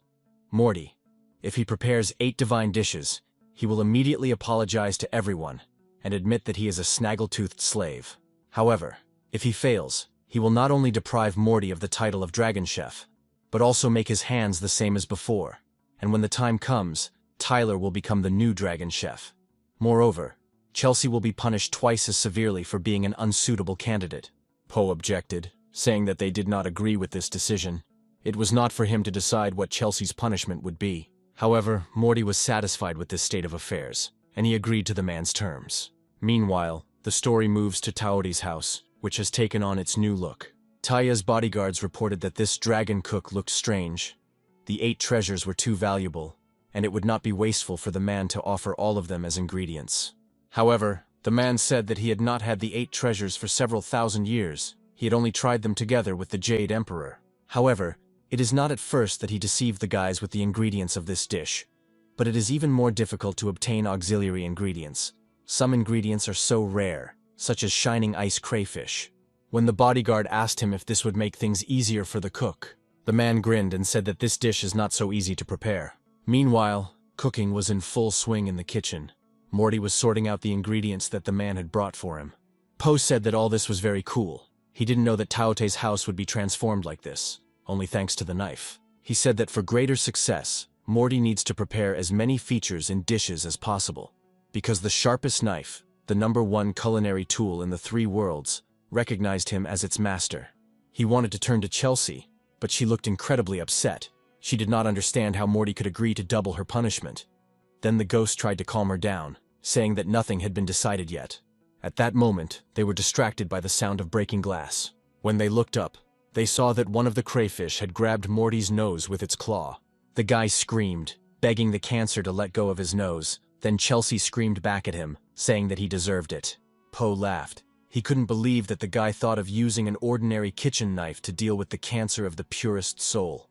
[SPEAKER 1] Morty, if he prepares 8 divine dishes, he will immediately apologize to everyone and admit that he is a snaggle-toothed slave. However, if he fails, he will not only deprive Morty of the title of Dragon Chef, but also make his hands the same as before, and when the time comes, Tyler will become the new Dragon Chef. Moreover, Chelsea will be punished twice as severely for being an unsuitable candidate. Poe objected, saying that they did not agree with this decision. It was not for him to decide what Chelsea's punishment would be. However, Morty was satisfied with this state of affairs, and he agreed to the man's terms. Meanwhile, the story moves to Taori's house, which has taken on its new look. Taya's bodyguards reported that this dragon cook looked strange. The 8 treasures were too valuable, and it would not be wasteful for the man to offer all of them as ingredients. However, the man said that he had not had the 8 treasures for several thousand years. He had only tried them together with the Jade Emperor. However, it is not at first that he deceived the guys with the ingredients of this dish, but it is even more difficult to obtain auxiliary ingredients. Some ingredients are so rare, such as shining ice crayfish. When the bodyguard asked him if this would make things easier for the cook, the man grinned and said that this dish is not so easy to prepare. Meanwhile, cooking was in full swing in the kitchen. Morty was sorting out the ingredients that the man had brought for him. Poe said that all this was very cool. He didn't know that Taote's house would be transformed like this, only thanks to the knife. He said that for greater success, Morty needs to prepare as many features in dishes as possible, because the sharpest knife, the #1 culinary tool in the 3 worlds, recognized him as its master. He wanted to turn to Chelsea, but she looked incredibly upset. She did not understand how Morty could agree to double her punishment. Then the ghost tried to calm her down, saying that nothing had been decided yet. At that moment, they were distracted by the sound of breaking glass. When they looked up, they saw that one of the crayfish had grabbed Morty's nose with its claw. The guy screamed, begging the cancer to let go of his nose. Then Chelsea screamed back at him, saying that he deserved it. Poe laughed. He couldn't believe that the guy thought of using an ordinary kitchen knife to deal with the cancer of the purest soul.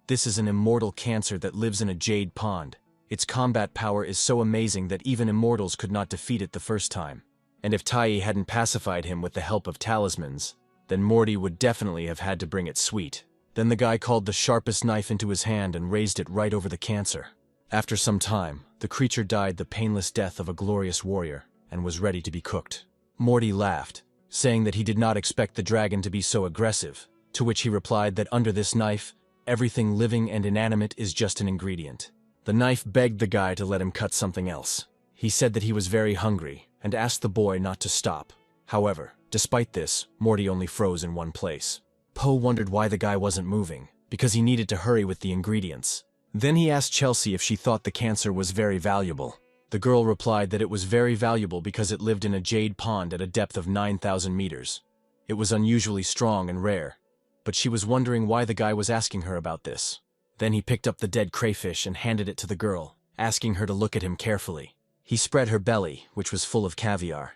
[SPEAKER 1] This is an immortal cancer that lives in a jade pond. Its combat power is so amazing that even immortals could not defeat it the first time. And if Tai hadn't pacified him with the help of talismans, then Morty would definitely have had to bring it sweet. Then the guy called the sharpest knife into his hand and raised it right over the cancer. After some time, the creature died the painless death of a glorious warrior and was ready to be cooked. Morty laughed, saying that he did not expect the dragon to be so aggressive, to which he replied that under this knife, everything living and inanimate is just an ingredient. The knife begged the guy to let him cut something else. He said that he was very hungry and asked the boy not to stop. However, despite this, Morty only froze in one place. Poe wondered why the guy wasn't moving, because he needed to hurry with the ingredients. Then he asked Chelsea if she thought the cancer was very valuable. The girl replied that it was very valuable because it lived in a jade pond at a depth of 9,000 meters. It was unusually strong and rare, but she was wondering why the guy was asking her about this. Then he picked up the dead crayfish and handed it to the girl, asking her to look at him carefully. He spread her belly, which was full of caviar.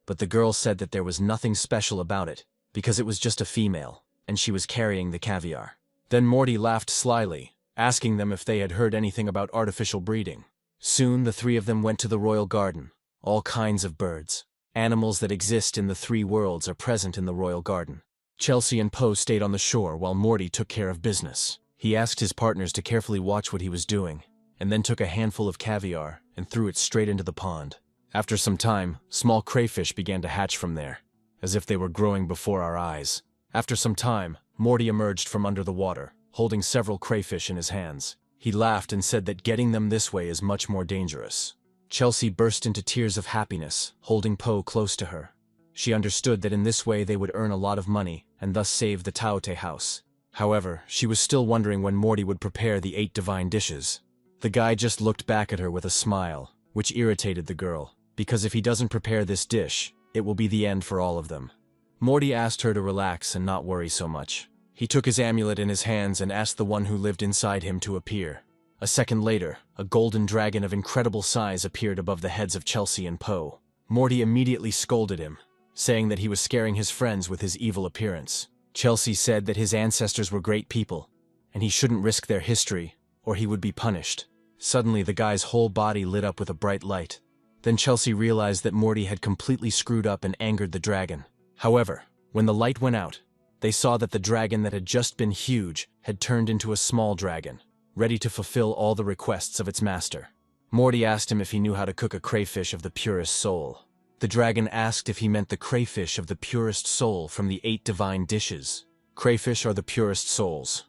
[SPEAKER 1] But the girl said that there was nothing special about it, because it was just a female, and she was carrying the caviar. Then Morty laughed slyly, asking them if they had heard anything about artificial breeding. Soon the 3 of them went to the royal garden. All kinds of birds, animals that exist in the 3 worlds are present in the royal garden. Chelsea and Poe stayed on the shore while Morty took care of business. He asked his partners to carefully watch what he was doing, and then took a handful of caviar and threw it straight into the pond. After some time, small crayfish began to hatch from there, as if they were growing before our eyes. After some time, Morty emerged from under the water, holding several crayfish in his hands. He laughed and said that getting them this way is much more dangerous. Chelsea burst into tears of happiness, holding Poe close to her. She understood that in this way they would earn a lot of money and thus save the Taote house. However, she was still wondering when Morty would prepare the 8 divine dishes. The guy just looked back at her with a smile, which irritated the girl, because if he doesn't prepare this dish, it will be the end for all of them. Morty asked her to relax and not worry so much. He took his amulet in his hands and asked the one who lived inside him to appear. A second later, a golden dragon of incredible size appeared above the heads of Chelsea and Poe. Morty immediately scolded him, saying that he was scaring his friends with his evil appearance. Chelsea said that his ancestors were great people, and he shouldn't risk their history, or he would be punished. Suddenly, the guy's whole body lit up with a bright light. Then Chelsea realized that Morty had completely screwed up and angered the dragon. However, when the light went out, they saw that the dragon that had just been huge had turned into a small dragon, ready to fulfill all the requests of its master. Morty asked him if he knew how to cook a crayfish of the purest soul. The dragon asked if he meant the crayfish of the purest soul from the 8 divine dishes. Crayfish are the purest souls.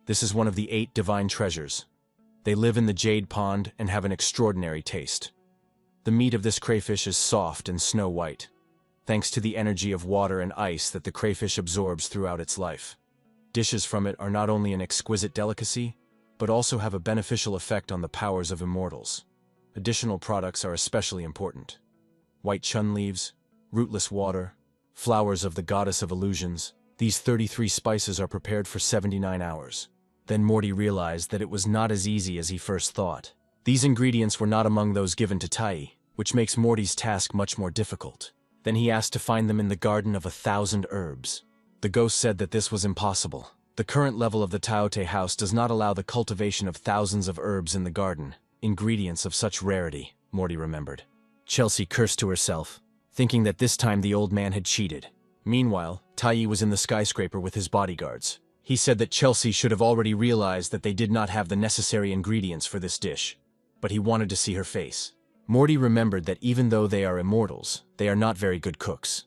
[SPEAKER 1] This is one of the 8 divine treasures. They live in the jade pond and have an extraordinary taste. The meat of this crayfish is soft and snow-white, thanks to the energy of water and ice that the crayfish absorbs throughout its life. Dishes from it are not only an exquisite delicacy, but also have a beneficial effect on the powers of immortals. Additional products are especially important. White chun leaves, rootless water, flowers of the goddess of illusions. These 33 spices are prepared for 79 hours. Then Morty realized that it was not as easy as he first thought. These ingredients were not among those given to Tai, which makes Morty's task much more difficult. Then he asked to find them in the garden of 1,000 herbs. The ghost said that this was impossible. The current level of the Taote house does not allow the cultivation of thousands of herbs in the garden, ingredients of such rarity, Morty remembered. Chelsea cursed to herself, thinking that this time the old man had cheated. Meanwhile, Tai was in the skyscraper with his bodyguards. He said that Chelsea should have already realized that they did not have the necessary ingredients for this dish, but he wanted to see her face. Morty remembered that even though they are immortals, they are not very good cooks.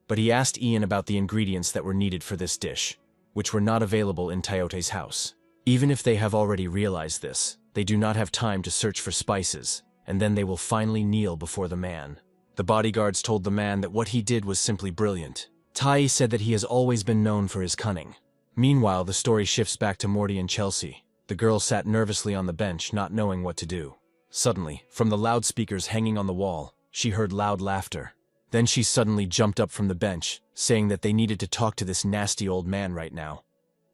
[SPEAKER 1] But he asked Ian about the ingredients that were needed for this dish, which were not available in Taote's house. Even if they have already realized this, they do not have time to search for spices, and then they will finally kneel before the man. The bodyguards told the man that what he did was simply brilliant. Tai said that he has always been known for his cunning. Meanwhile, the story shifts back to Morty and Chelsea. The girl sat nervously on the bench, not knowing what to do. Suddenly, from the loudspeakers hanging on the wall, she heard loud laughter. Then she suddenly jumped up from the bench, saying that they needed to talk to this nasty old man right now.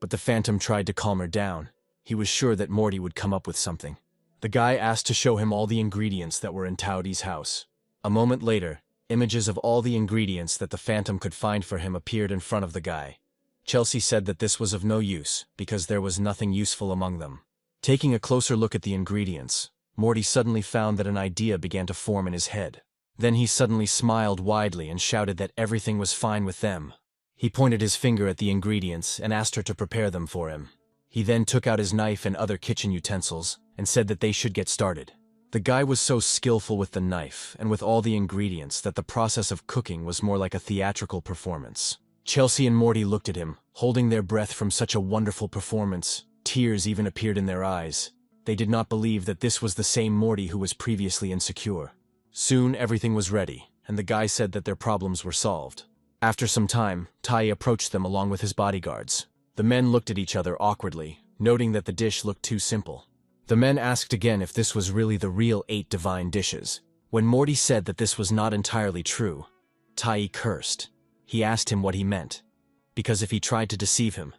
[SPEAKER 1] But the phantom tried to calm her down. He was sure that Morty would come up with something. The guy asked to show him all the ingredients that were in Taote's house. A moment later, images of all the ingredients that the phantom could find for him appeared in front of the guy. Chelsea said that this was of no use, because there was nothing useful among them. Taking a closer look at the ingredients, Morty suddenly found that an idea began to form in his head. Then he suddenly smiled widely and shouted that everything was fine with them. He pointed his finger at the ingredients and asked her to prepare them for him. He then took out his knife and other kitchen utensils and said that they should get started. The guy was so skillful with the knife and with all the ingredients that the process of cooking was more like a theatrical performance. Chelsea and Morty looked at him, holding their breath from such a wonderful performance. Tears even appeared in their eyes. They did not believe that this was the same Morty who was previously insecure. Soon everything was ready, and the guy said that their problems were solved. After some time, Tai approached them along with his bodyguards. The men looked at each other awkwardly, noting that the dish looked too simple. The men asked again if this was really the real 8 divine dishes. When Morty said that this was not entirely true, Tai cursed. He asked him what he meant, because if he tried to deceive him,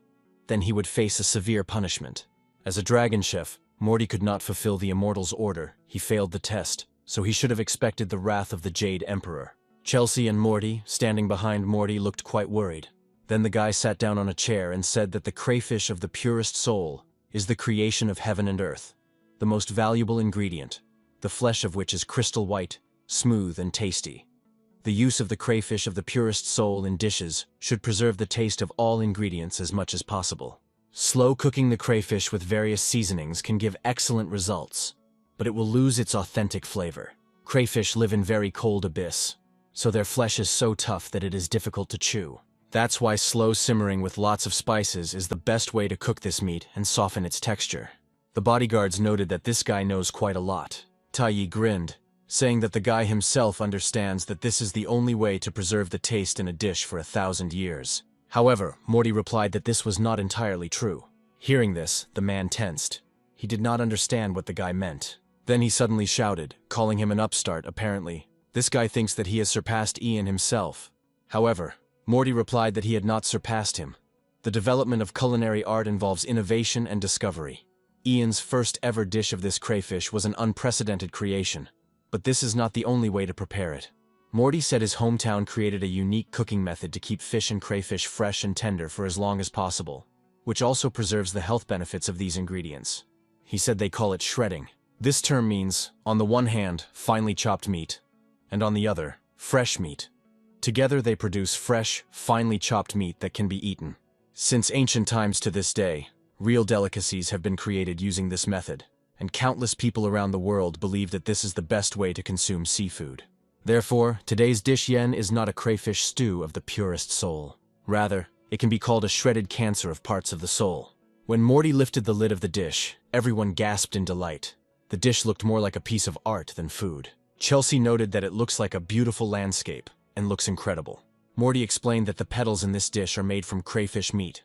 [SPEAKER 1] then he would face a severe punishment. As a dragon chef, Morty could not fulfill the immortal's order. He failed the test, so he should have expected the wrath of the Jade Emperor. Chelsea and Morty, standing behind Morty, looked quite worried. Then the guy sat down on a chair and said that the crayfish of the purest soul is the creation of heaven and earth, the most valuable ingredient, the flesh of which is crystal white, smooth and tasty. The use of the crayfish of the purest soul in dishes should preserve the taste of all ingredients as much as possible. Slow cooking the crayfish with various seasonings can give excellent results, but it will lose its authentic flavor. Crayfish live in very cold abyss, so their flesh is so tough that it is difficult to chew. That's why slow simmering with lots of spices is the best way to cook this meat and soften its texture. The bodyguards noted that this guy knows quite a lot. Taiyi grinned, saying that the guy himself understands that this is the only way to preserve the taste in a dish for 1,000 years. However, Morty replied that this was not entirely true. Hearing this, the man tensed. He did not understand what the guy meant. Then he suddenly shouted, calling him an upstart apparently. This guy thinks that he has surpassed Ian himself. However, Morty replied that he had not surpassed him. The development of culinary art involves innovation and discovery. Ian's first ever dish of this crayfish was an unprecedented creation. But this is not the only way to prepare it. Morty said his hometown created a unique cooking method to keep fish and crayfish fresh and tender for as long as possible, which also preserves the health benefits of these ingredients. He said they call it shredding. This term means, on the one hand, finely chopped meat, and on the other, fresh meat. Together they produce fresh, finely chopped meat that can be eaten. Since ancient times to this day, real delicacies have been created using this method, and countless people around the world believe that this is the best way to consume seafood. Therefore, today's dish yen is not a crayfish stew of the purest soul. Rather, it can be called a shredded cancer of parts of the soul. When Morty lifted the lid of the dish, everyone gasped in delight. The dish looked more like a piece of art than food. Chelsea noted that it looks like a beautiful landscape and looks incredible. Morty explained that the petals in this dish are made from crayfish meat.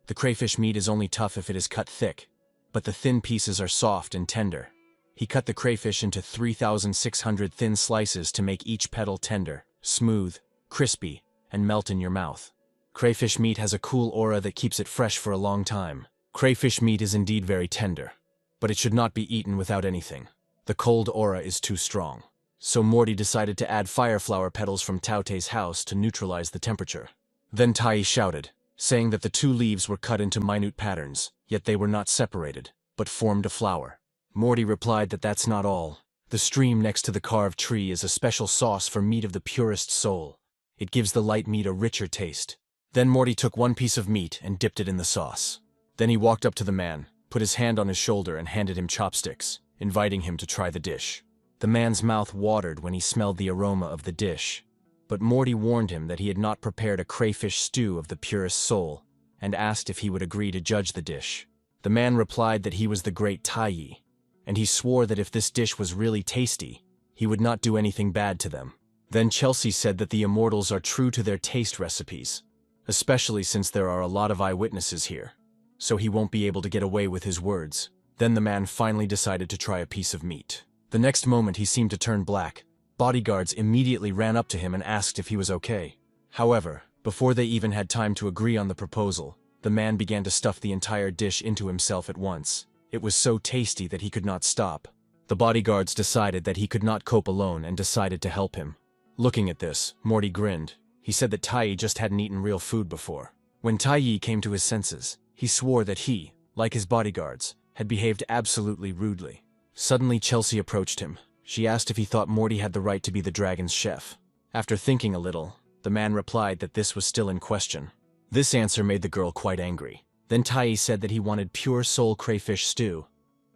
[SPEAKER 1] The crayfish meat is only tough if it is cut thick, but the thin pieces are soft and tender. He cut the crayfish into 3,600 thin slices to make each petal tender, smooth, crispy, and melt in your mouth. Crayfish meat has a cool aura that keeps it fresh for a long time. Crayfish meat is indeed very tender, but it should not be eaten without anything. The cold aura is too strong. So Morty decided to add fireflower petals from Taote's house to neutralize the temperature. Then Tai shouted, saying that the two leaves were cut into minute patterns, yet they were not separated, but formed a flower. Morty replied that that's not all. The stream next to the carved tree is a special sauce for meat of the purest soul. It gives the light meat a richer taste. Then Morty took one piece of meat and dipped it in the sauce. Then he walked up to the man, put his hand on his shoulder and handed him chopsticks, inviting him to try the dish. The man's mouth watered when he smelled the aroma of the dish. But Morty warned him that he had not prepared a crayfish stew of the purest soul, and asked if he would agree to judge the dish. The man replied that he was the great Taiyi, and he swore that if this dish was really tasty, he would not do anything bad to them. Then Chelsea said that the immortals are true to their taste recipes, especially since there are a lot of eyewitnesses here, so he won't be able to get away with his words. Then the man finally decided to try a piece of meat. The next moment he seemed to turn black. Bodyguards immediately ran up to him and asked if he was okay. However, before they even had time to agree on the proposal, the man began to stuff the entire dish into himself at once. It was so tasty that he could not stop. The bodyguards decided that he could not cope alone and decided to help him. Looking at this, Morty grinned. He said that Taiyi just hadn't eaten real food before. When Taiyi came to his senses, he swore that he, like his bodyguards, had behaved absolutely rudely. Suddenly Chelsea approached him. She asked if he thought Morty had the right to be the dragon's chef. After thinking a little, the man replied that this was still in question. This answer made the girl quite angry. Then Taiyi said that he wanted pure soul crayfish stew,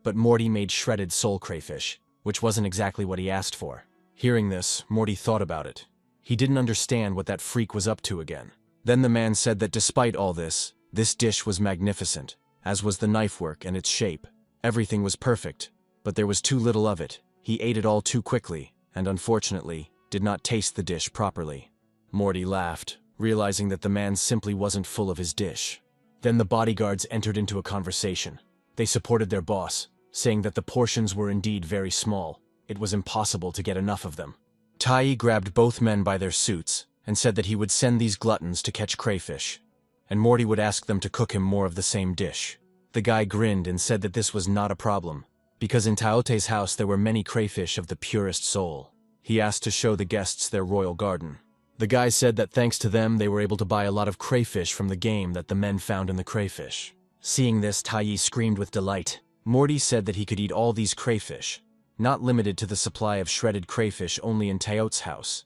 [SPEAKER 1] but Morty made shredded soul crayfish, which wasn't exactly what he asked for. Hearing this, Morty thought about it. He didn't understand what that freak was up to again. Then the man said that despite all this dish was magnificent, as was the knife work and its shape. Everything was perfect, but there was too little of it. He ate it all too quickly, and unfortunately, did not taste the dish properly. Morty laughed, realizing that the man simply wasn't full of his dish. Then the bodyguards entered into a conversation. They supported their boss, saying that the portions were indeed very small. It was impossible to get enough of them. Taiyi grabbed both men by their suits and said that he would send these gluttons to catch crayfish, and Morty would ask them to cook him more of the same dish. The guy grinned and said that this was not a problem, because in Taote's house there were many crayfish of the purest soul. He asked to show the guests their royal garden. The guy said that thanks to them they were able to buy a lot of crayfish from the game that the men found in the crayfish. Seeing this, Taiyi screamed with delight. Morty said that he could eat all these crayfish, not limited to the supply of shredded crayfish only in Taote's house,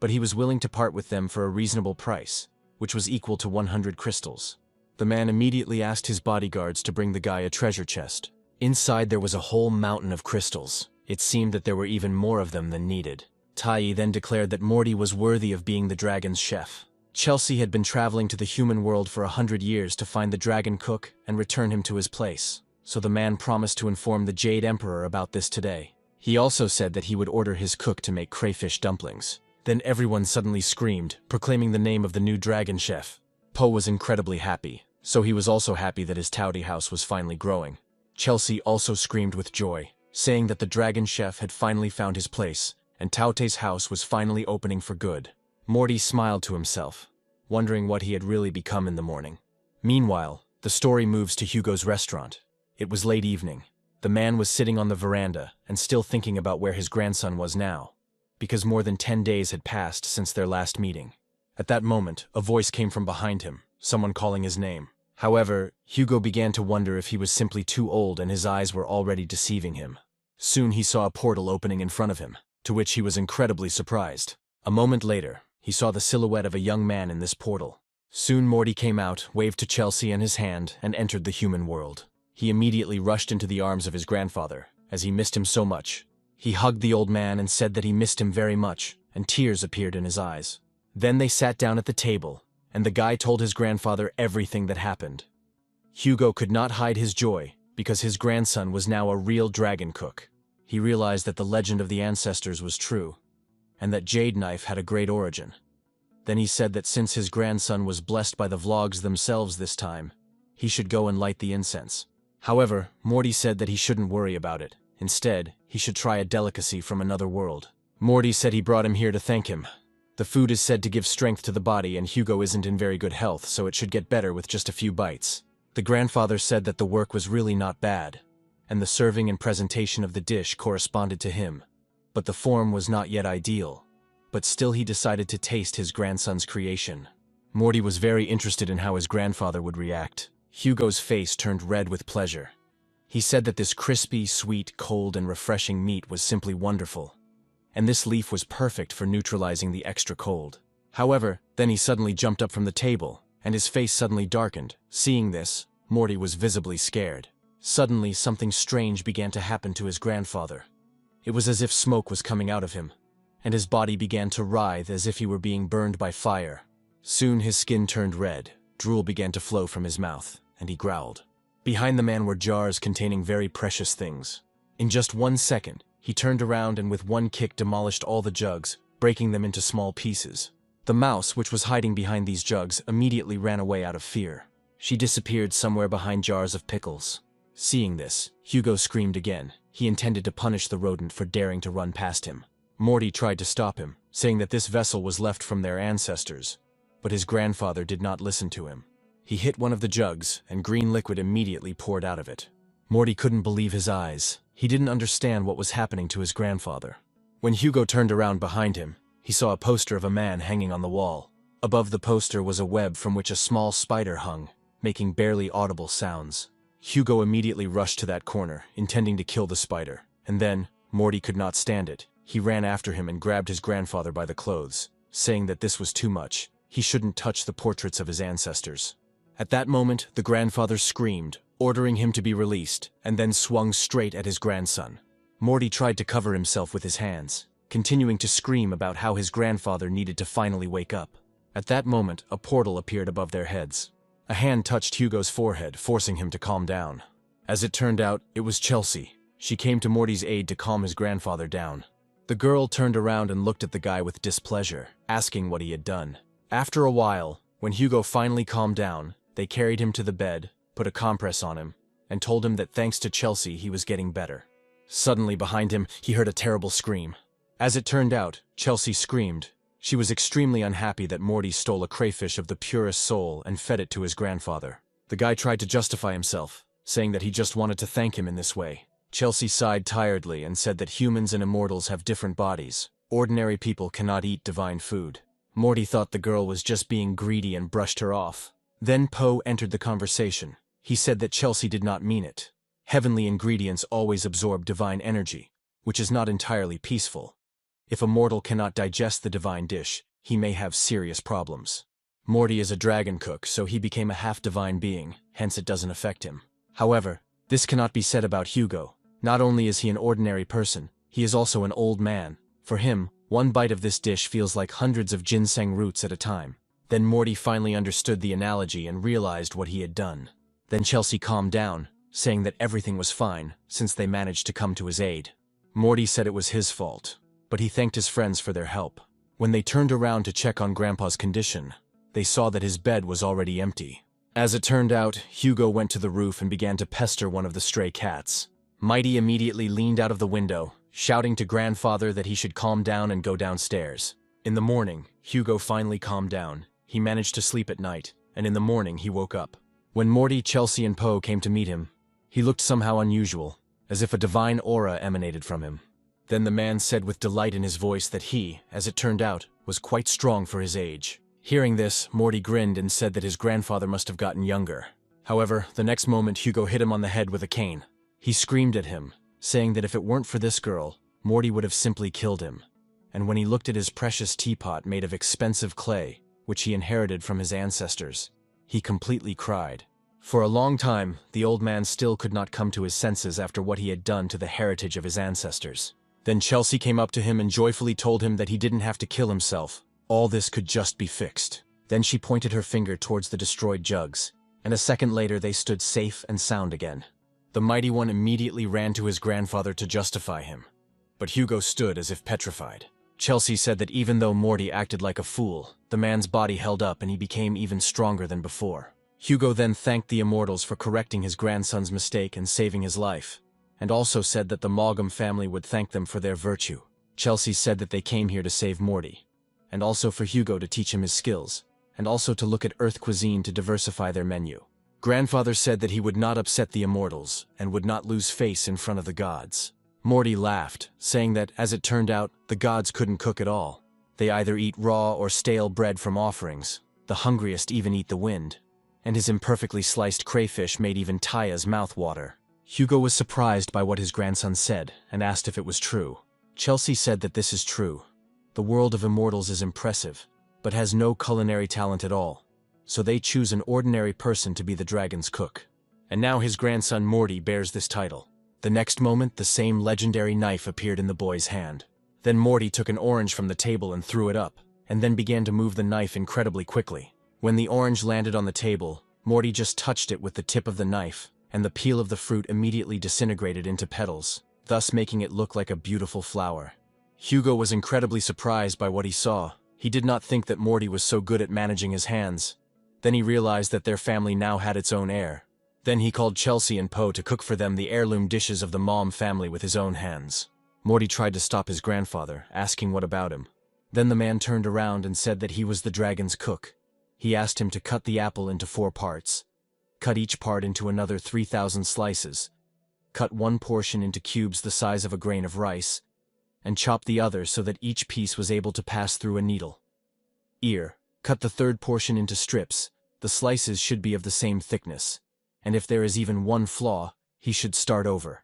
[SPEAKER 1] but he was willing to part with them for a reasonable price, which was equal to 100 crystals. The man immediately asked his bodyguards to bring the guy a treasure chest. Inside there was a whole mountain of crystals. It seemed that there were even more of them than needed. Tai then declared that Morty was worthy of being the dragon's chef. Chelsea had been traveling to the human world for 100 years to find the dragon cook and return him to his place, so the man promised to inform the Jade Emperor about this today. He also said that he would order his cook to make crayfish dumplings. Then everyone suddenly screamed, proclaiming the name of the new dragon chef. Po was incredibly happy, so he was also happy that his Towdy house was finally growing. Chelsea also screamed with joy, saying that the dragon chef had finally found his place, and Taute's house was finally opening for good. Morty smiled to himself, wondering what he had really become in the morning. Meanwhile, the story moves to Hugo's restaurant. It was late evening. The man was sitting on the veranda and still thinking about where his grandson was now, because more than 10 days had passed since their last meeting. At that moment, a voice came from behind him, someone calling his name. However, Hugo began to wonder if he was simply too old and his eyes were already deceiving him. Soon he saw a portal opening in front of him, to which he was incredibly surprised. A moment later, he saw the silhouette of a young man in this portal. Soon Morty came out, waved to Chelsea and his hand, and entered the human world. He immediately rushed into the arms of his grandfather, as he missed him so much. He hugged the old man and said that he missed him very much, and tears appeared in his eyes. Then they sat down at the table, and the guy told his grandfather everything that happened. Hugo could not hide his joy, because his grandson was now a real dragon cook. He realized that the legend of the ancestors was true, and that Jade Knife had a great origin. Then he said that since his grandson was blessed by the vlogs themselves this time, he should go and light the incense. However, Morty said that he shouldn't worry about it. Instead, he should try a delicacy from another world. Morty said he brought him here to thank him. The food is said to give strength to the body, and Hugo isn't in very good health, so it should get better with just a few bites. The grandfather said that the work was really not bad, and the serving and presentation of the dish corresponded to him. But the form was not yet ideal. But still he decided to taste his grandson's creation. Morty was very interested in how his grandfather would react. Hugo's face turned red with pleasure. He said that this crispy, sweet, cold, and refreshing meat was simply wonderful, and this leaf was perfect for neutralizing the extra cold. However, then he suddenly jumped up from the table, and his face suddenly darkened. Seeing this, Morty was visibly scared. Suddenly, something strange began to happen to his grandfather. It was as if smoke was coming out of him, and his body began to writhe as if he were being burned by fire. Soon his skin turned red, drool began to flow from his mouth, and he growled. Behind the man were jars containing very precious things. In just 1 second, he turned around and with one kick demolished all the jugs, breaking them into small pieces. The mouse, which was hiding behind these jugs, immediately ran away out of fear. She disappeared somewhere behind jars of pickles. Seeing this, Hugo screamed again. He intended to punish the rodent for daring to run past him. Morty tried to stop him, saying that this vessel was left from their ancestors, but his grandfather did not listen to him. He hit one of the jugs, and green liquid immediately poured out of it. Morty couldn't believe his eyes. He didn't understand what was happening to his grandfather. When Hugo turned around behind him, he saw a poster of a man hanging on the wall. Above the poster was a web from which a small spider hung, making barely audible sounds. Hugo immediately rushed to that corner, intending to kill the spider. And then, Morty could not stand it. He ran after him and grabbed his grandfather by the clothes, saying that this was too much. He shouldn't touch the portraits of his ancestors. At that moment, the grandfather screamed, ordering him to be released, and then swung straight at his grandson. Morty tried to cover himself with his hands, continuing to scream about how his grandfather needed to finally wake up. At that moment, a portal appeared above their heads. A hand touched Hugo's forehead, forcing him to calm down. As it turned out, it was Chelsea. She came to Morty's aid to calm his grandfather down. The girl turned around and looked at the guy with displeasure, asking what he had done. After a while, when Hugo finally calmed down, they carried him to the bed, put a compress on him, and told him that thanks to Chelsea he was getting better. Suddenly behind him, he heard a terrible scream. As it turned out, Chelsea screamed. She was extremely unhappy that Morty stole a crayfish of the purest soul and fed it to his grandfather. The guy tried to justify himself, saying that he just wanted to thank him in this way. Chelsea sighed tiredly and said that humans and immortals have different bodies. Ordinary people cannot eat divine food. Morty thought the girl was just being greedy and brushed her off. Then Poe entered the conversation. He said that Chelsea did not mean it. Heavenly ingredients always absorb divine energy, which is not entirely peaceful. If a mortal cannot digest the divine dish, he may have serious problems. Morty is a dragon cook, so he became a half-divine being, hence it doesn't affect him. However, this cannot be said about Hugo. Not only is he an ordinary person, he is also an old man. For him, one bite of this dish feels like hundreds of ginseng roots at a time. Then Morty finally understood the analogy and realized what he had done. Then Chelsea calmed down, saying that everything was fine, since they managed to come to his aid. Morty said it was his fault, but he thanked his friends for their help. When they turned around to check on Grandpa's condition, they saw that his bed was already empty. As it turned out, Hugo went to the roof and began to pester one of the stray cats. Mighty immediately leaned out of the window, shouting to Grandfather that he should calm down and go downstairs. In the morning, Hugo finally calmed down. He managed to sleep at night, and in the morning he woke up. When Morty, Chelsea, and Poe came to meet him, he looked somehow unusual, as if a divine aura emanated from him. Then the man said with delight in his voice that he, as it turned out, was quite strong for his age. Hearing this, Morty grinned and said that his grandfather must have gotten younger. However, the next moment Hugo hit him on the head with a cane. He screamed at him, saying that if it weren't for this girl, Morty would have simply killed him. And when he looked at his precious teapot made of expensive clay, which he inherited from his ancestors, he completely cried. For a long time, the old man still could not come to his senses after what he had done to the heritage of his ancestors. Then Chelsea came up to him and joyfully told him that he didn't have to kill himself. All this could just be fixed. Then she pointed her finger towards the destroyed jugs, and a second later they stood safe and sound again. The mighty one immediately ran to his grandfather to justify him, but Hugo stood as if petrified. Chelsea said that even though Morty acted like a fool, the man's body held up and he became even stronger than before. Hugo then thanked the immortals for correcting his grandson's mistake and saving his life, and also said that the Mangam family would thank them for their virtue. Chelsea said that they came here to save Morty, and also for Hugo to teach him his skills, and also to look at Earth cuisine to diversify their menu. Grandfather said that he would not upset the immortals, and would not lose face in front of the gods. Morty laughed, saying that, as it turned out, the gods couldn't cook at all. They either eat raw or stale bread from offerings. The hungriest even eat the wind. And his imperfectly sliced crayfish made even Taya's mouth water. Hugo was surprised by what his grandson said, and asked if it was true. Chelsea said that this is true. The world of immortals is impressive, but has no culinary talent at all, so they choose an ordinary person to be the dragon's cook. And now his grandson Morty bears this title. The next moment, the same legendary knife appeared in the boy's hand. Then Morty took an orange from the table and threw it up, and then began to move the knife incredibly quickly. When the orange landed on the table, Morty just touched it with the tip of the knife, and the peel of the fruit immediately disintegrated into petals, thus making it look like a beautiful flower. Hugo was incredibly surprised by what he saw. He did not think that Morty was so good at managing his hands. Then he realized that their family now had its own heir. Then he called Chelsea and Poe to cook for them the heirloom dishes of the Mom family with his own hands. Morty tried to stop his grandfather, asking what about him. Then the man turned around and said that he was the dragon's cook. He asked him to cut the apple into 4 parts. Cut each part into another 3,000 slices. Cut one portion into cubes the size of a grain of rice, and chop the other so that each piece was able to pass through a needle. Ear. Cut the third portion into strips. The slices should be of the same thickness, and if there is even one flaw, he should start over.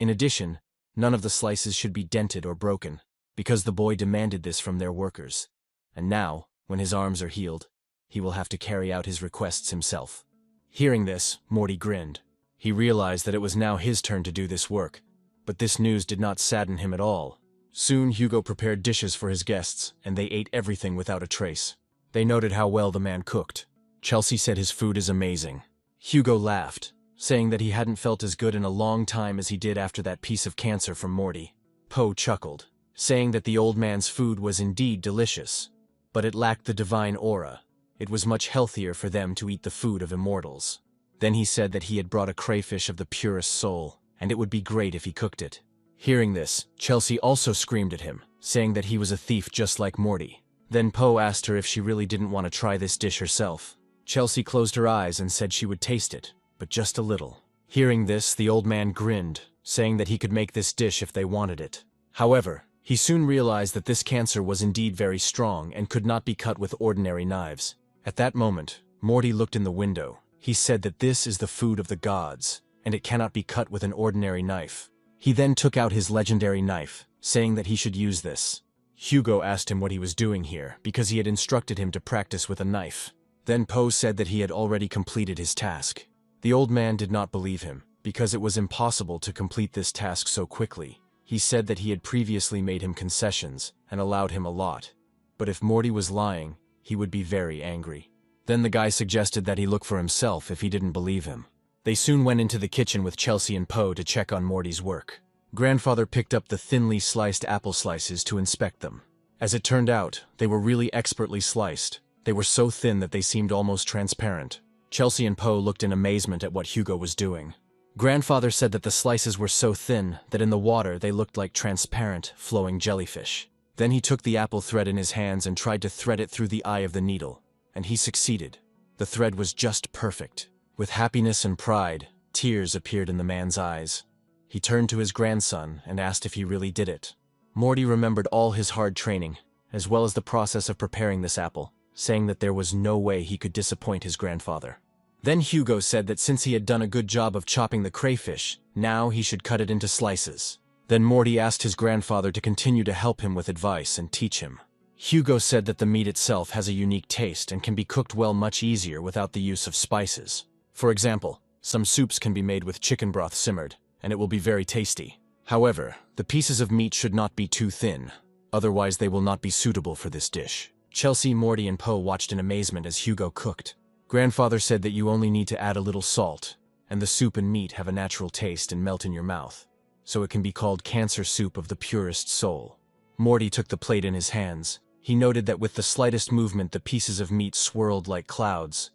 [SPEAKER 1] In addition, none of the slices should be dented or broken, because the boy demanded this from their workers. And now, when his arms are healed, he will have to carry out his requests himself. Hearing this, Morty grinned. He realized that it was now his turn to do this work, but this news did not sadden him at all. Soon Hugo prepared dishes for his guests, and they ate everything without a trace. They noted how well the man cooked. Chelsea said his food is amazing. Hugo laughed, saying that he hadn't felt as good in a long time as he did after that piece of cancer from Morty. Poe chuckled, saying that the old man's food was indeed delicious, but it lacked the divine aura. It was much healthier for them to eat the food of immortals. Then he said that he had brought a crayfish of the purest soul, and it would be great if he cooked it. Hearing this, Chelsea also screamed at him, saying that he was a thief just like Morty. Then Poe asked her if she really didn't want to try this dish herself. Chelsea closed her eyes and said she would taste it, but just a little. Hearing this, the old man grinned, saying that he could make this dish if they wanted it. However, he soon realized that this cancer was indeed very strong and could not be cut with ordinary knives. At that moment, Morty looked in the window. He said that this is the food of the gods, and it cannot be cut with an ordinary knife. He then took out his legendary knife, saying that he should use this. Hugo asked him what he was doing here because he had instructed him to practice with a knife. Then Po said that he had already completed his task. The old man did not believe him because it was impossible to complete this task so quickly. He said that he had previously made him concessions and allowed him a lot. But if Morty was lying, he would be very angry. Then the guy suggested that he look for himself if he didn't believe him. They soon went into the kitchen with Chelsea and Po to check on Morty's work. Grandfather picked up the thinly sliced apple slices to inspect them. As it turned out, they were really expertly sliced. They were so thin that they seemed almost transparent. Chelsea and Po looked in amazement at what Hugo was doing. Grandfather said that the slices were so thin that in the water they looked like transparent, flowing jellyfish. Then he took the apple thread in his hands and tried to thread it through the eye of the needle, and he succeeded. The thread was just perfect. With happiness and pride, tears appeared in the man's eyes. He turned to his grandson and asked if he really did it. Morty remembered all his hard training, as well as the process of preparing this apple, saying that there was no way he could disappoint his grandfather. Then Hugo said that since he had done a good job of chopping the crayfish, now he should cut it into slices. Then Morty asked his grandfather to continue to help him with advice and teach him. Hugo said that the meat itself has a unique taste and can be cooked well much easier without the use of spices. For example, some soups can be made with chicken broth simmered, and it will be very tasty. However, the pieces of meat should not be too thin, otherwise they will not be suitable for this dish. Chelsea, Morty, and Po watched in amazement as Hugo cooked. Grandfather said that you only need to add a little salt, and the soup and meat have a natural taste and melt in your mouth, so it can be called cancer soup of the purest soul. Morty took the plate in his hands. He noted that with the slightest movement the pieces of meat swirled like clouds.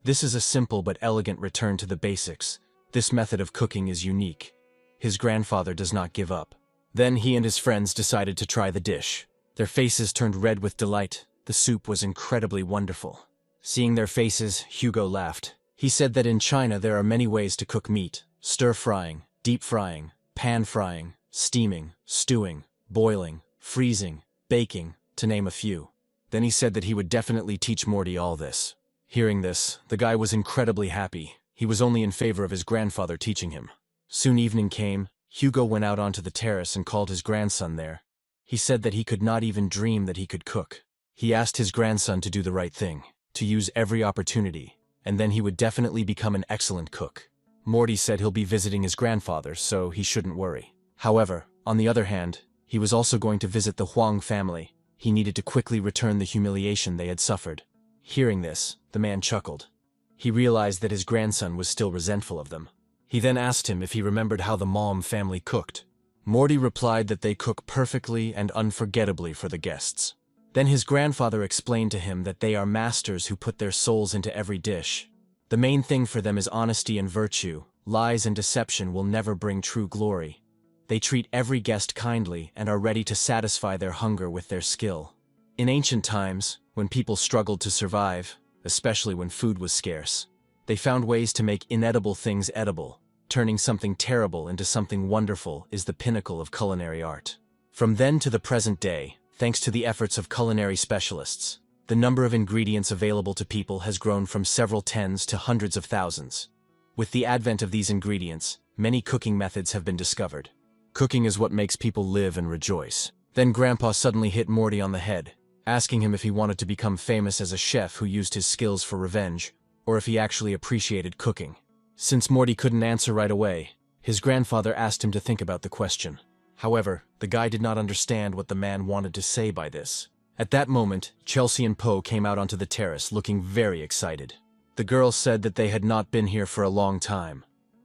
[SPEAKER 1] This is a simple but elegant return to the basics. This method of cooking is unique. His grandfather does not give up. Then he and his friends decided to try the dish. Their faces turned red with delight. The soup was incredibly wonderful. Seeing their faces, Hugo laughed. He said that in China there are many ways to cook meat: stir-frying, deep-frying, pan-frying, steaming, stewing, boiling, freezing, baking, to name a few. Then he said that he would definitely teach Morty all this. Hearing this, the guy was incredibly happy. He was only in favor of his grandfather teaching him. Soon evening came. Hugo went out onto the terrace and called his grandson there. He said that he could not even dream that he could cook. He asked his grandson to do the right thing, to use every opportunity, and then he would definitely become an excellent cook. Morty said he'll be visiting his grandfather, so he shouldn't worry. However, on the other hand, he was also going to visit the Huang family. He needed to quickly return the humiliation they had suffered. Hearing this, the man chuckled. He realized that his grandson was still resentful of them. He then asked him if he remembered how the Malm family cooked. Morty replied that they cook perfectly and unforgettably for the guests. Then his grandfather explained to him that they are masters who put their souls into every dish. The main thing for them is honesty and virtue. Lies and deception will never bring true glory. They treat every guest kindly and are ready to satisfy their hunger with their skill. In ancient times, when people struggled to survive, especially when food was scarce, they found ways to make inedible things edible. Turning something terrible into something wonderful is the pinnacle of culinary art. From then to the present day, thanks to the efforts of culinary specialists, the number of ingredients available to people has grown from several tens to hundreds of thousands. With the advent of these ingredients, many cooking methods have been discovered. Cooking is what makes people live and rejoice. Then Grandpa suddenly hit Morty on the head, asking him if he wanted to become famous as a chef who used his skills for revenge, or if he actually appreciated cooking. Since Morty couldn't answer right away, his grandfather asked him to think about the question. However, the guy did not understand what the man wanted to say by this. At that moment, Chelsea and Po came out onto the terrace looking very excited. The girl said that they had not been here for a long time,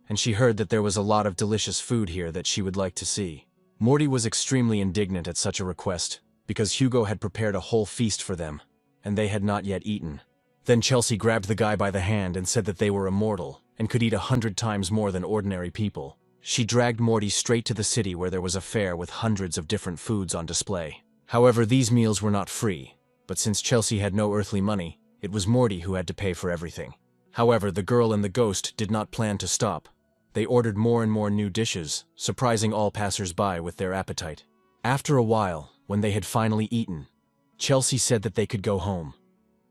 [SPEAKER 1] and she heard that there was a lot of delicious food here that she would like to see. Morty was extremely indignant at such a request, because Hugo had prepared a whole feast for them, and they had not yet eaten. Then Chelsea grabbed the guy by the hand and said that they were immortal, and could eat 100 times more than ordinary people. She dragged Morty straight to the city where there was a fair with hundreds of different foods on display. However, these meals were not free, but since Chelsea had no earthly money, it was Morty who had to pay for everything. However, the girl and the ghost did not plan to stop. They ordered more and more new dishes, surprising all passers-by with their appetite. After a while, when they had finally eaten, Chelsea said that they could go home.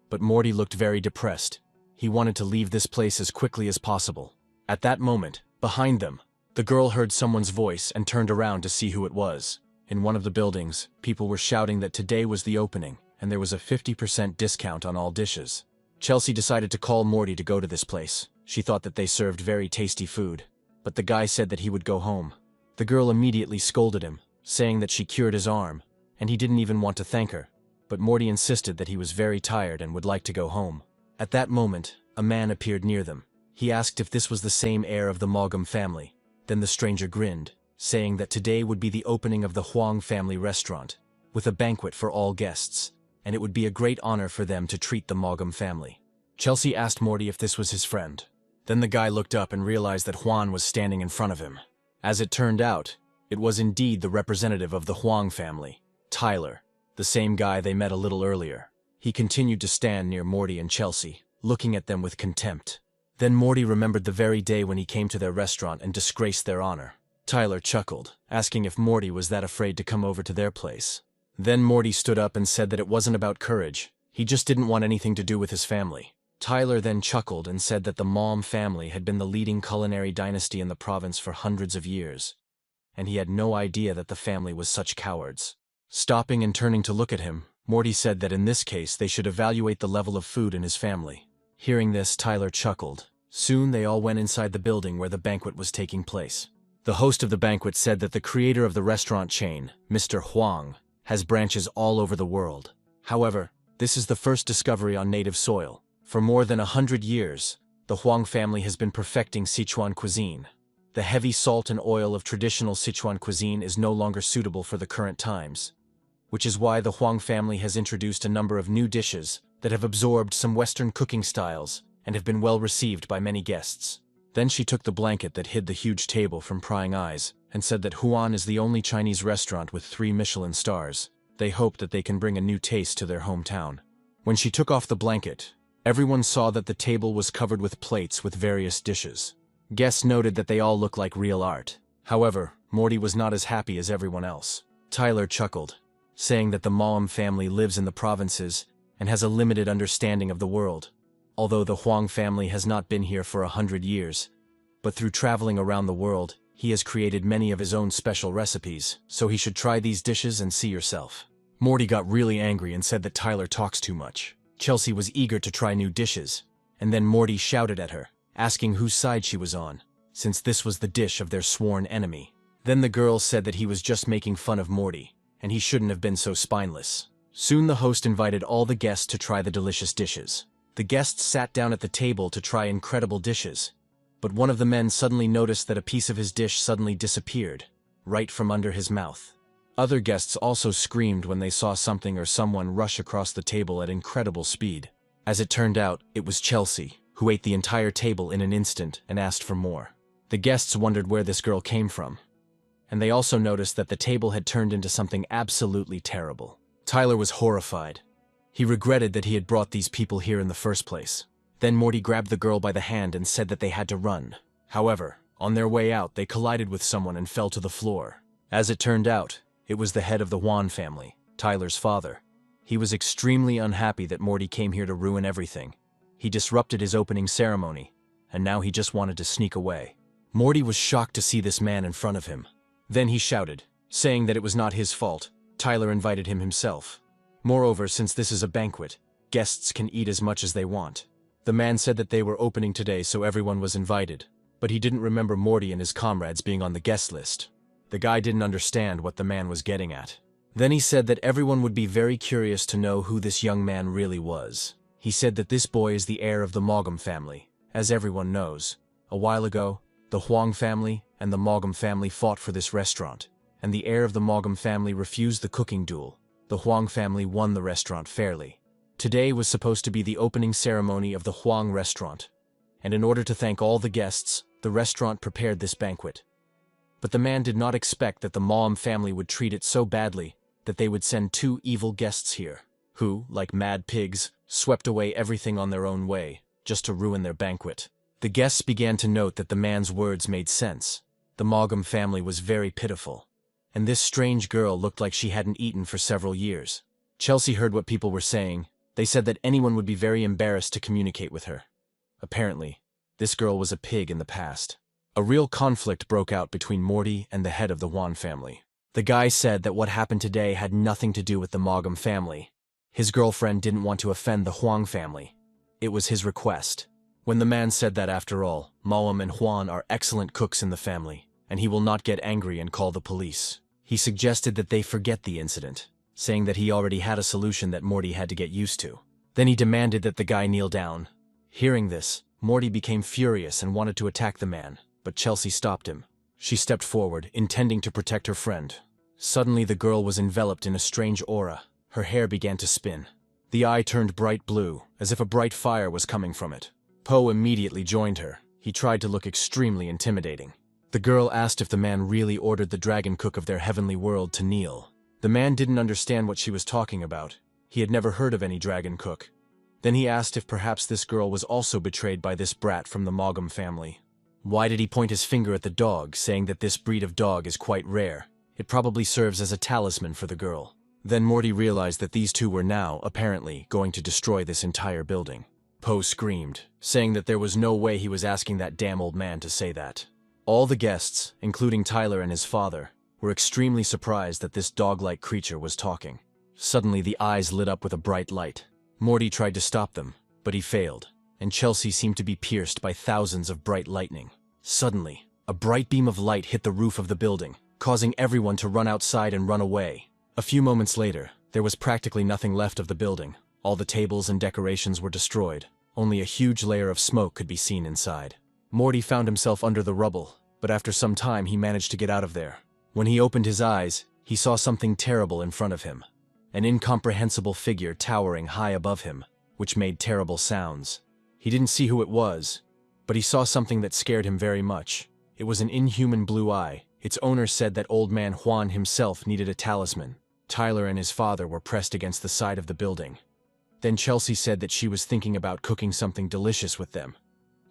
[SPEAKER 1] But Morty looked very depressed. He wanted to leave this place as quickly as possible. At that moment, behind them, the girl heard someone's voice and turned around to see who it was. In one of the buildings, people were shouting that today was the opening, and there was a 50% discount on all dishes. Chelsea decided to call Morty to go to this place. She thought that they served very tasty food, but the guy said that he would go home. The girl immediately scolded him, saying that she cured his arm, and he didn't even want to thank her. But Morty insisted that he was very tired and would like to go home. At that moment, a man appeared near them. He asked if this was the same heir of the Mangam family. Then the stranger grinned, saying that today would be the opening of the Huang family restaurant, with a banquet for all guests, and it would be a great honor for them to treat the Mangam family. Chelsea asked Morty if this was his friend. Then the guy looked up and realized that Juan was standing in front of him. As it turned out, it was indeed the representative of the Huang family, Tyler, the same guy they met a little earlier. He continued to stand near Morty and Chelsea, looking at them with contempt. Then Morty remembered the very day when he came to their restaurant and disgraced their honor. Tyler chuckled, asking if Morty was that afraid to come over to their place. Then Morty stood up and said that it wasn't about courage. He just didn't want anything to do with his family. Tyler then chuckled and said that the Mom family had been the leading culinary dynasty in the province for hundreds of years, and he had no idea that the family was such cowards. Stopping and turning to look at him, Morty said that in this case they should evaluate the level of food in his family. Hearing this, Tyler chuckled. Soon they all went inside the building where the banquet was taking place. The host of the banquet said that the creator of the restaurant chain, Mr. Huang, has branches all over the world. However, this is the first discovery on native soil. For more than 100 years, the Huang family has been perfecting Sichuan cuisine. The heavy salt and oil of traditional Sichuan cuisine is no longer suitable for the current times, which is why the Huang family has introduced a number of new dishes that have absorbed some Western cooking styles and have been well received by many guests. Then she took the blanket that hid the huge table from prying eyes and said that Huan is the only Chinese restaurant with 3 Michelin stars. They hope that they can bring a new taste to their hometown. When she took off the blanket, everyone saw that the table was covered with plates with various dishes. Guests noted that they all looked like real art. However, Morty was not as happy as everyone else. Tyler chuckled, saying that the Mom family lives in the provinces and has a limited understanding of the world. Although the Huang family has not been here for 100 years, but through traveling around the world, he has created many of his own special recipes, so he should try these dishes and see yourself. Morty got really angry and said that Tyler talks too much. Chelsea was eager to try new dishes, and then Morty shouted at her, asking whose side she was on, since this was the dish of their sworn enemy. Then the girl said that he was just making fun of Morty, and he shouldn't have been so spineless. Soon the host invited all the guests to try the delicious dishes. The guests sat down at the table to try incredible dishes, but one of the men suddenly noticed that a piece of his dish suddenly disappeared, right from under his mouth. Other guests also screamed when they saw something or someone rush across the table at incredible speed. As it turned out, it was Chelsea, who ate the entire table in an instant and asked for more. The guests wondered where this girl came from, and they also noticed that the table had turned into something absolutely terrible. Tyler was horrified. He regretted that he had brought these people here in the first place. Then Morty grabbed the girl by the hand and said that they had to run. However, on their way out, they collided with someone and fell to the floor. As it turned out, it was the head of the Huan family, Tyler's father. He was extremely unhappy that Morty came here to ruin everything. He disrupted his opening ceremony, and now he just wanted to sneak away. Morty was shocked to see this man in front of him. Then he shouted, saying that it was not his fault. Tyler invited him himself. Moreover, since this is a banquet, guests can eat as much as they want. The man said that they were opening today, so everyone was invited, but he didn't remember Morty and his comrades being on the guest list. The guy didn't understand what the man was getting at. Then he said that everyone would be very curious to know who this young man really was. He said that this boy is the heir of the Mangam family. As everyone knows, a while ago, the Huang family and the Mangam family fought for this restaurant, and the heir of the Mangam family refused the cooking duel. The Huang family won the restaurant fairly. Today was supposed to be the opening ceremony of the Huang restaurant, and in order to thank all the guests, the restaurant prepared this banquet. But the man did not expect that the Mom family would treat it so badly that they would send 2 evil guests here, who, like mad pigs, swept away everything on their own way, just to ruin their banquet. The guests began to note that the man's words made sense. The Mangam family was very pitiful, and this strange girl looked like she hadn't eaten for several years. Chelsea heard what people were saying. They said that anyone would be very embarrassed to communicate with her. Apparently, this girl was a pig in the past. A real conflict broke out between Morty and the head of the Huan family. The guy said that what happened today had nothing to do with the Mogum family. His girlfriend didn't want to offend the Huang family. It was his request. When the man said that, after all, Mogum and Huan are excellent cooks in the family, and he will not get angry and call the police. He suggested that they forget the incident, saying that he already had a solution that Morty had to get used to. Then he demanded that the guy kneel down. Hearing this, Morty became furious and wanted to attack the man, but Chelsea stopped him. She stepped forward, intending to protect her friend. Suddenly the girl was enveloped in a strange aura. Her hair began to spin. The eye turned bright blue, as if a bright fire was coming from it. Poe immediately joined her. He tried to look extremely intimidating. The girl asked if the man really ordered the dragon cook of their heavenly world to kneel. The man didn't understand what she was talking about. He had never heard of any dragon cook. Then he asked if perhaps this girl was also betrayed by this brat from the Mogum family. Why did he point his finger at the dog, saying that this breed of dog is quite rare? It probably serves as a talisman for the girl. Then Morty realized that these two were now, apparently, going to destroy this entire building. Poe screamed, saying that there was no way he was asking that damn old man to say that. All the guests, including Tyler and his father, were extremely surprised that this dog-like creature was talking. Suddenly the eyes lit up with a bright light. Morty tried to stop them, but he failed, and Chelsea seemed to be pierced by thousands of bright lightning. Suddenly, a bright beam of light hit the roof of the building, causing everyone to run outside and run away. A few moments later, there was practically nothing left of the building. All the tables and decorations were destroyed. Only a huge layer of smoke could be seen inside. Morty found himself under the rubble, but after some time he managed to get out of there. When he opened his eyes, he saw something terrible in front of him. An incomprehensible figure towering high above him, which made terrible sounds. He didn't see who it was, but he saw something that scared him very much. It was an inhuman blue eye. Its owner said that old man Juan himself needed a talisman. Tyler and his father were pressed against the side of the building. Then Chelsea said that she was thinking about cooking something delicious with them,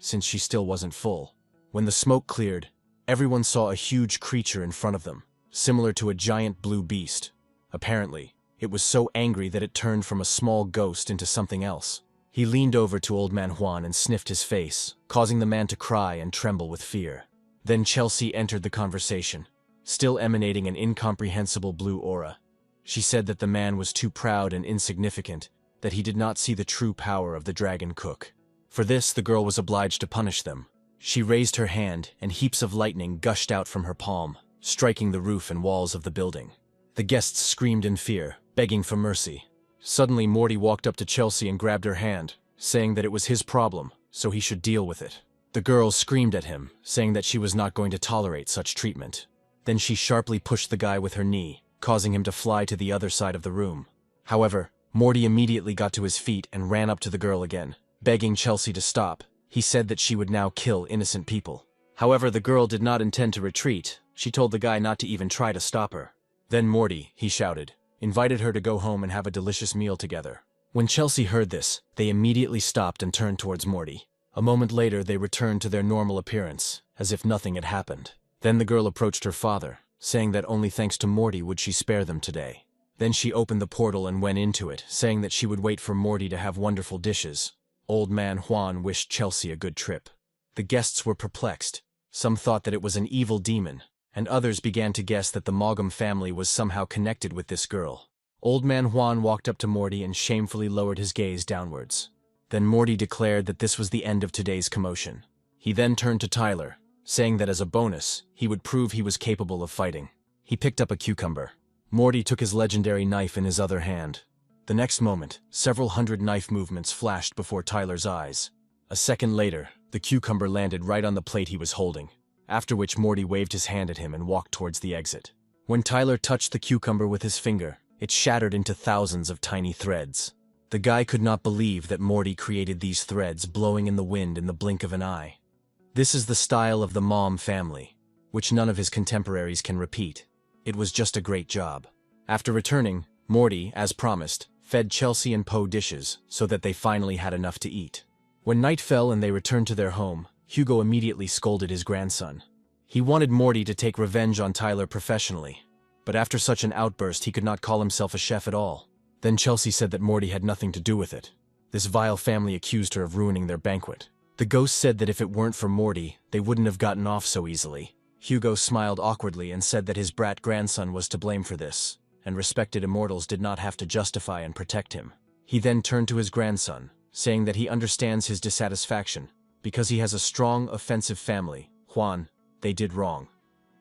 [SPEAKER 1] since she still wasn't full. When the smoke cleared, everyone saw a huge creature in front of them, similar to a giant blue beast. Apparently, it was so angry that it turned from a small ghost into something else. He leaned over to old man Juan and sniffed his face, causing the man to cry and tremble with fear. Then Chelsea entered the conversation, still emanating an incomprehensible blue aura. She said that the man was too proud and insignificant, that he did not see the true power of the dragon cook. For this, the girl was obliged to punish them. She raised her hand, and heaps of lightning gushed out from her palm, striking the roof and walls of the building. The guests screamed in fear, begging for mercy. Suddenly, Morty walked up to Chelsea and grabbed her hand, saying that it was his problem, so he should deal with it. The girl screamed at him, saying that she was not going to tolerate such treatment. Then she sharply pushed the guy with her knee, causing him to fly to the other side of the room. However, Morty immediately got to his feet and ran up to the girl again, begging Chelsea to stop. He said that she would now kill innocent people. However, the girl did not intend to retreat. She told the guy not to even try to stop her. Then Morty, he shouted, invited her to go home and have a delicious meal together. When Chelsea heard this, they immediately stopped and turned towards Morty. A moment later, they returned to their normal appearance, as if nothing had happened. Then the girl approached her father, saying that only thanks to Morty would she spare them today. Then she opened the portal and went into it, saying that she would wait for Morty to have wonderful dishes. Old man Juan wished Chelsea a good trip. The guests were perplexed. Some thought that it was an evil demon, and others began to guess that the Mogum family was somehow connected with this girl. Old man Juan walked up to Morty and shamefully lowered his gaze downwards. Then Morty declared that this was the end of today's commotion. He then turned to Tyler, saying that as a bonus, he would prove he was capable of fighting. He picked up a cucumber. Morty took his legendary knife in his other hand. The next moment, several hundred knife movements flashed before Tyler's eyes. A second later, the cucumber landed right on the plate he was holding, after which Morty waved his hand at him and walked towards the exit. When Tyler touched the cucumber with his finger, it shattered into thousands of tiny threads. The guy could not believe that Morty created these threads blowing in the wind in the blink of an eye. This is the style of the Mom family, which none of his contemporaries can repeat. It was just a great job. After returning, Morty, as promised, fed Chelsea and Poe dishes so that they finally had enough to eat. When night fell and they returned to their home, Hugo immediately scolded his grandson. He wanted Morty to take revenge on Tyler professionally, but after such an outburst he could not call himself a chef at all. Then Chelsea said that Morty had nothing to do with it. This vile family accused her of ruining their banquet. The ghost said that if it weren't for Morty, they wouldn't have gotten off so easily. Hugo smiled awkwardly and said that his brat grandson was to blame for this, and respected immortals did not have to justify and protect him. He then turned to his grandson, saying that he understands his dissatisfaction, because he has a strong, offensive family. Juan, they did wrong.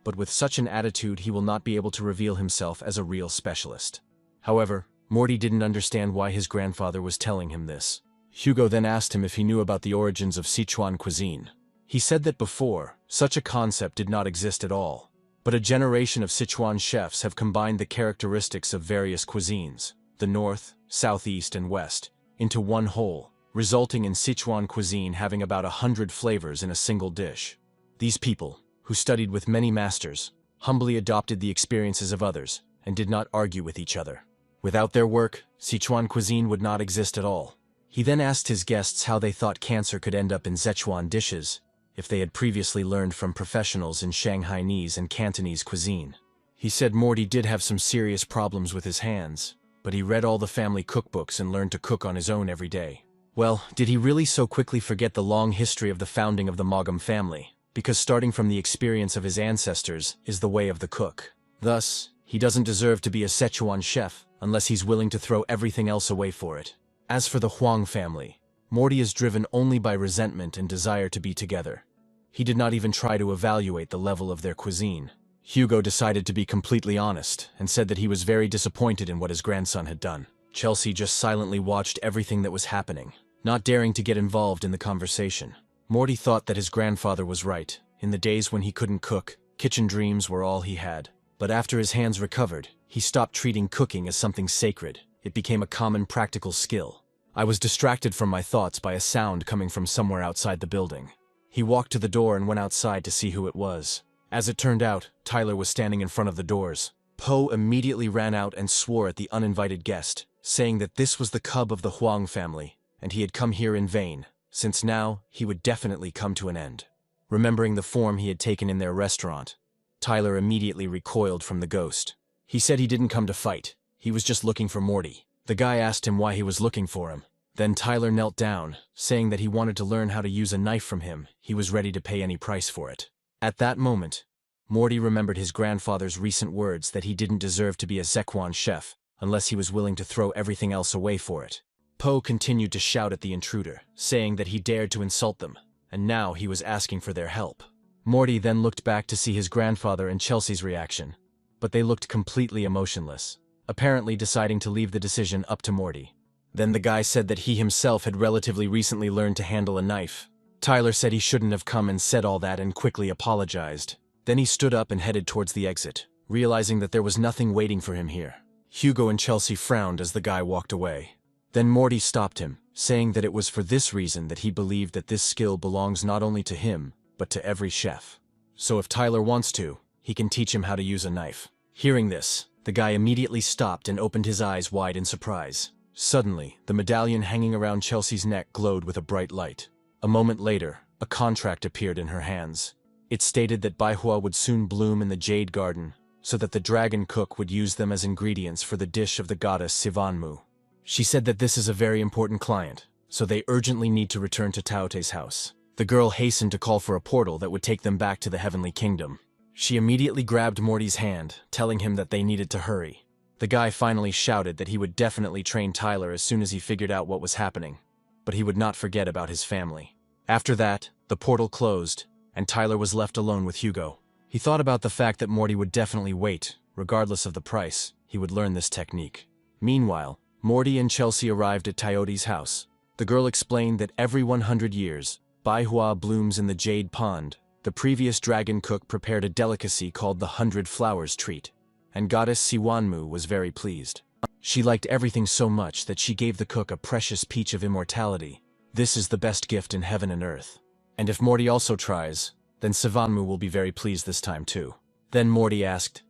[SPEAKER 1] But with such an attitude he will not be able to reveal himself as a real specialist. However, Morty didn't understand why his grandfather was telling him this. Hugo then asked him if he knew about the origins of Sichuan cuisine. He said that before, such a concept did not exist at all. But a generation of Sichuan chefs have combined the characteristics of various cuisines, the north, southeast, and west, into one whole, resulting in Sichuan cuisine having about 100 flavors in a single dish. These people, who studied with many masters, humbly adopted the experiences of others, and did not argue with each other. Without their work, Sichuan cuisine would not exist at all. He then asked his guests how they thought cancer could end up in Sichuan dishes, if they had previously learned from professionals in Shanghainese and Cantonese cuisine. He said Morty did have some serious problems with his hands, but he read all the family cookbooks and learned to cook on his own every day. Well, did he really so quickly forget the long history of the founding of the Mangam family? Because starting from the experience of his ancestors is the way of the cook. Thus, he doesn't deserve to be a Sichuan chef unless he's willing to throw everything else away for it. As for the Huang family, Morty is driven only by resentment and desire to be together. He did not even try to evaluate the level of their cuisine. Hugo decided to be completely honest and said that he was very disappointed in what his grandson had done. Chelsea just silently watched everything that was happening, not daring to get involved in the conversation. Morty thought that his grandfather was right. In the days when he couldn't cook, kitchen dreams were all he had. But after his hands recovered, he stopped treating cooking as something sacred. It became a common practical skill. I was distracted from my thoughts by a sound coming from somewhere outside the building. He walked to the door and went outside to see who it was. As it turned out, Tyler was standing in front of the doors. Poe immediately ran out and swore at the uninvited guest, saying that this was the cub of the Huang family, and he had come here in vain, since now he would definitely come to an end. Remembering the form he had taken in their restaurant, Tyler immediately recoiled from the ghost. He said he didn't come to fight, he was just looking for Morty. The guy asked him why he was looking for him. Then Tyler knelt down, saying that he wanted to learn how to use a knife from him. He was ready to pay any price for it. At that moment, Morty remembered his grandfather's recent words that he didn't deserve to be a Sichuan chef unless he was willing to throw everything else away for it. Poe continued to shout at the intruder, saying that he dared to insult them, and now he was asking for their help. Morty then looked back to see his grandfather and Chelsea's reaction, but they looked completely emotionless, apparently deciding to leave the decision up to Morty. Then the guy said that he himself had relatively recently learned to handle a knife. Tyler said he shouldn't have come and said all that and quickly apologized. Then he stood up and headed towards the exit, realizing that there was nothing waiting for him here. Hugo and Chelsea frowned as the guy walked away. Then Morty stopped him, saying that it was for this reason that he believed that this skill belongs not only to him, but to every chef. So if Tyler wants to, he can teach him how to use a knife. Hearing this, the guy immediately stopped and opened his eyes wide in surprise. Suddenly, the medallion hanging around Chelsea's neck glowed with a bright light. A moment later, a contract appeared in her hands. It stated that Baihua would soon bloom in the Jade Garden, so that the dragon cook would use them as ingredients for the dish of the goddess Sivanmu. She said that this is a very important client, so they urgently need to return to Taote's house. The girl hastened to call for a portal that would take them back to the Heavenly Kingdom. She immediately grabbed Morty's hand, telling him that they needed to hurry. The guy finally shouted that he would definitely train Tyler as soon as he figured out what was happening, but he would not forget about his family. After that, the portal closed, and Tyler was left alone with Hugo. He thought about the fact that Morty would definitely wait, regardless of the price. He would learn this technique. Meanwhile, Morty and Chelsea arrived at Taote's house. The girl explained that every 100 years, Baihua blooms in the Jade Pond. The previous dragon cook prepared a delicacy called the 100 Flowers treat, and goddess Siwanmu was very pleased. She liked everything so much that she gave the cook a precious peach of immortality. This is the best gift in heaven and earth. And if Morty also tries, then Sivanmu will be very pleased this time too. Then Morty asked,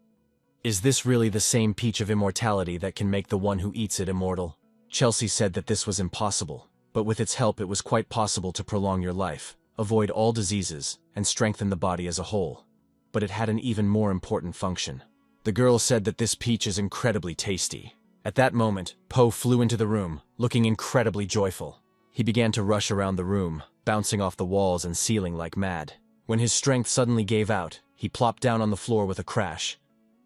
[SPEAKER 1] "Is this really the same peach of immortality that can make the one who eats it immortal?" Chelsea said that this was impossible, but with its help it was quite possible to prolong your life, avoid all diseases, and strengthen the body as a whole. But it had an even more important function. The girl said that this peach is incredibly tasty. At that moment, Poe flew into the room, looking incredibly joyful. He began to rush around the room, bouncing off the walls and ceiling like mad. When his strength suddenly gave out, He plopped down on the floor with a crash.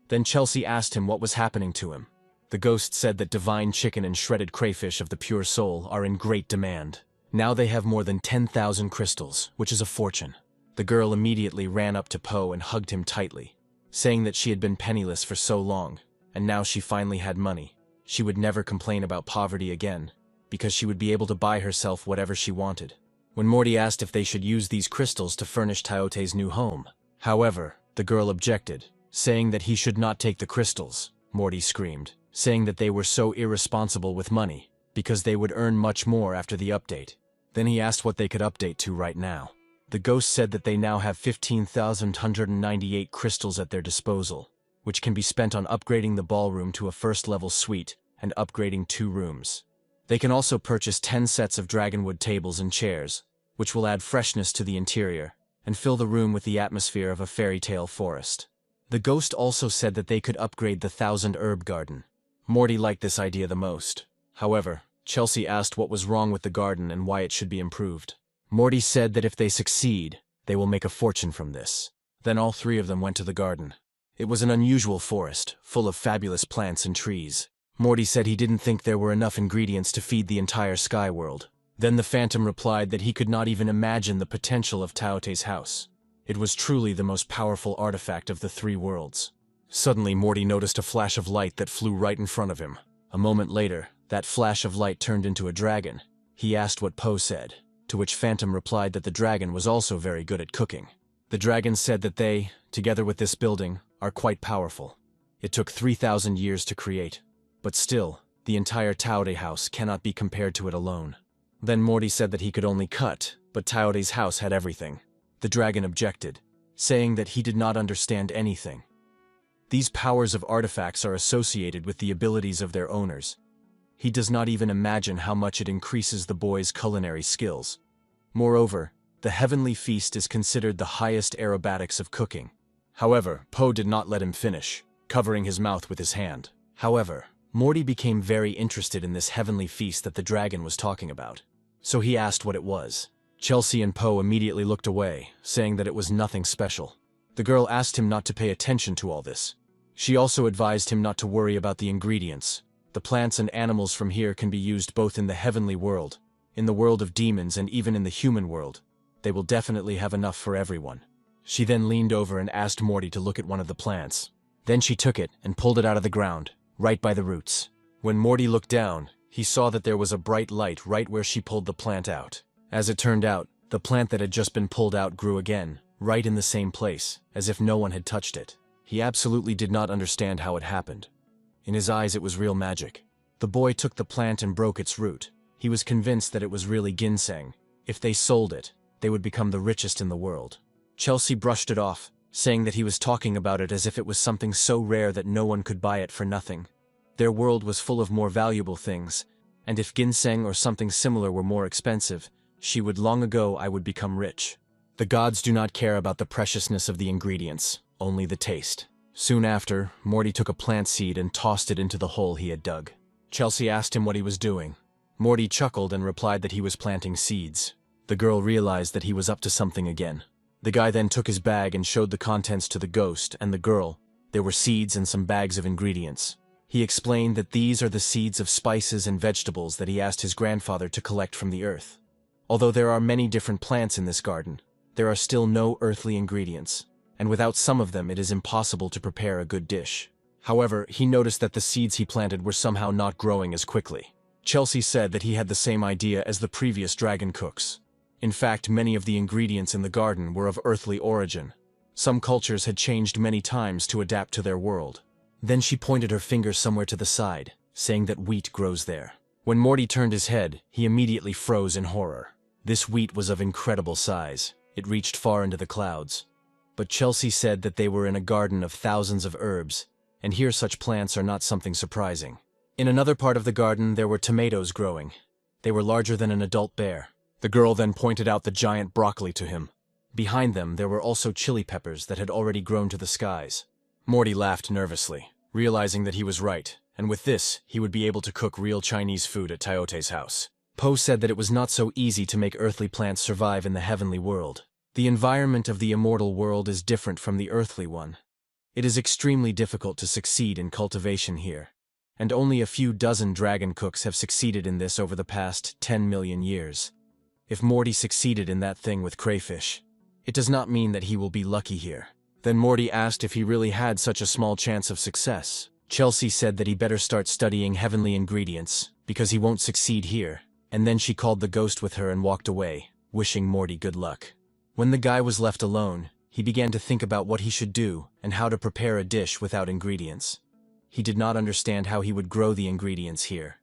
[SPEAKER 1] Then Chelsea asked him what was happening to him. The ghost said that divine chicken and shredded crayfish of the pure soul are in great demand. Now they have more than 10,000 crystals, which is a fortune. The girl immediately ran up to Po and hugged him tightly, saying that she had been penniless for so long, and now she finally had money. She would never complain about poverty again, because she would be able to buy herself whatever she wanted. When Morty asked if they should use these crystals to furnish Teote's new home, however, the girl objected, saying that he should not take the crystals. Morty screamed, saying that they were so irresponsible with money, because they would earn much more after the update. Then he asked what they could update to right now. The ghost said that they now have 15,198 crystals at their disposal, which can be spent on upgrading the ballroom to a first-level suite and upgrading 2 rooms. They can also purchase 10 sets of dragonwood tables and chairs, which will add freshness to the interior and fill the room with the atmosphere of a fairy tale forest. The ghost also said that they could upgrade the 1,000 herb garden. Morty liked this idea the most. However, Chelsea asked what was wrong with the garden and why it should be improved. Morty said that if they succeed, they will make a fortune from this. Then all 3 of them went to the garden. It was an unusual forest, full of fabulous plants and trees. Morty said he didn't think there were enough ingredients to feed the entire sky world. Then the Phantom replied that he could not even imagine the potential of Teote's house. It was truly the most powerful artifact of the 3 worlds. Suddenly, Morty noticed a flash of light that flew right in front of him. A moment later, that flash of light turned into a dragon. He asked what Po said, to which Phantom replied that the dragon was also very good at cooking. The dragon said that they, together with this building, are quite powerful. It took 3,000 years to create, but still, the entire Teote house cannot be compared to it alone. Then Morty said that he could only cut, but Teote's house had everything. The dragon objected, saying that he did not understand anything. These powers of artifacts are associated with the abilities of their owners. He does not even imagine how much it increases the boy's culinary skills. Moreover, the heavenly feast is considered the highest aerobatics of cooking. However, Po did not let him finish, covering his mouth with his hand. However, Morty became very interested in this heavenly feast that the dragon was talking about. So he asked what it was. Chelsea and Po immediately looked away, saying that it was nothing special. The girl asked him not to pay attention to all this. She also advised him not to worry about the ingredients. The plants and animals from here can be used both in the heavenly world, in the world of demons, and even in the human world. They will definitely have enough for everyone. She then leaned over and asked Morty to look at one of the plants. Then she took it and pulled it out of the ground, right by the roots. When Morty looked down, he saw that there was a bright light right where she pulled the plant out. As it turned out, the plant that had just been pulled out grew again, right in the same place, as if no one had touched it. He absolutely did not understand how it happened. In his eyes, it was real magic. The boy took the plant and broke its root. He was convinced that it was really ginseng. If they sold it, they would become the richest in the world. Chelsea brushed it off, saying that he was talking about it as if it was something so rare that no one could buy it for nothing. Their world was full of more valuable things, and if ginseng or something similar were more expensive, she would long ago I would become rich. The gods do not care about the preciousness of the ingredients, only the taste. Soon after, Morty took a plant seed and tossed it into the hole he had dug. Chelsea asked him what he was doing. Morty chuckled and replied that he was planting seeds. The girl realized that he was up to something again. The guy then took his bag and showed the contents to the ghost and the girl. There were seeds and some bags of ingredients. He explained that these are the seeds of spices and vegetables that he asked his grandfather to collect from the earth. Although there are many different plants in this garden, there are still no earthly ingredients, and without some of them it is impossible to prepare a good dish. However, he noticed that the seeds he planted were somehow not growing as quickly. Chelsea said that he had the same idea as the previous dragon cooks. In fact, many of the ingredients in the garden were of earthly origin. Some cultures had changed many times to adapt to their world. Then she pointed her finger somewhere to the side, saying that wheat grows there. When Morty turned his head, he immediately froze in horror. This wheat was of incredible size. It reached far into the clouds. But Chelsea said that they were in a garden of thousands of herbs, and here such plants are not something surprising. In another part of the garden there were tomatoes growing. They were larger than an adult bear. The girl then pointed out the giant broccoli to him. Behind them there were also chili peppers that had already grown to the skies. Morty laughed nervously, realizing that he was right, and with this, he would be able to cook real Chinese food at Teote's house. Po said that it was not so easy to make earthly plants survive in the heavenly world. The environment of the immortal world is different from the earthly one. It is extremely difficult to succeed in cultivation here, and only a few dozen dragon cooks have succeeded in this over the past 10 million years. If Morty succeeded in that thing with crayfish, it does not mean that he will be lucky here. Then Morty asked if he really had such a small chance of success. Chelsea said that he better start studying heavenly ingredients, because he won't succeed here, and then she called the ghost with her and walked away, wishing Morty good luck. When the guy was left alone, he began to think about what he should do and how to prepare a dish without ingredients. He did not understand how he would grow the ingredients here,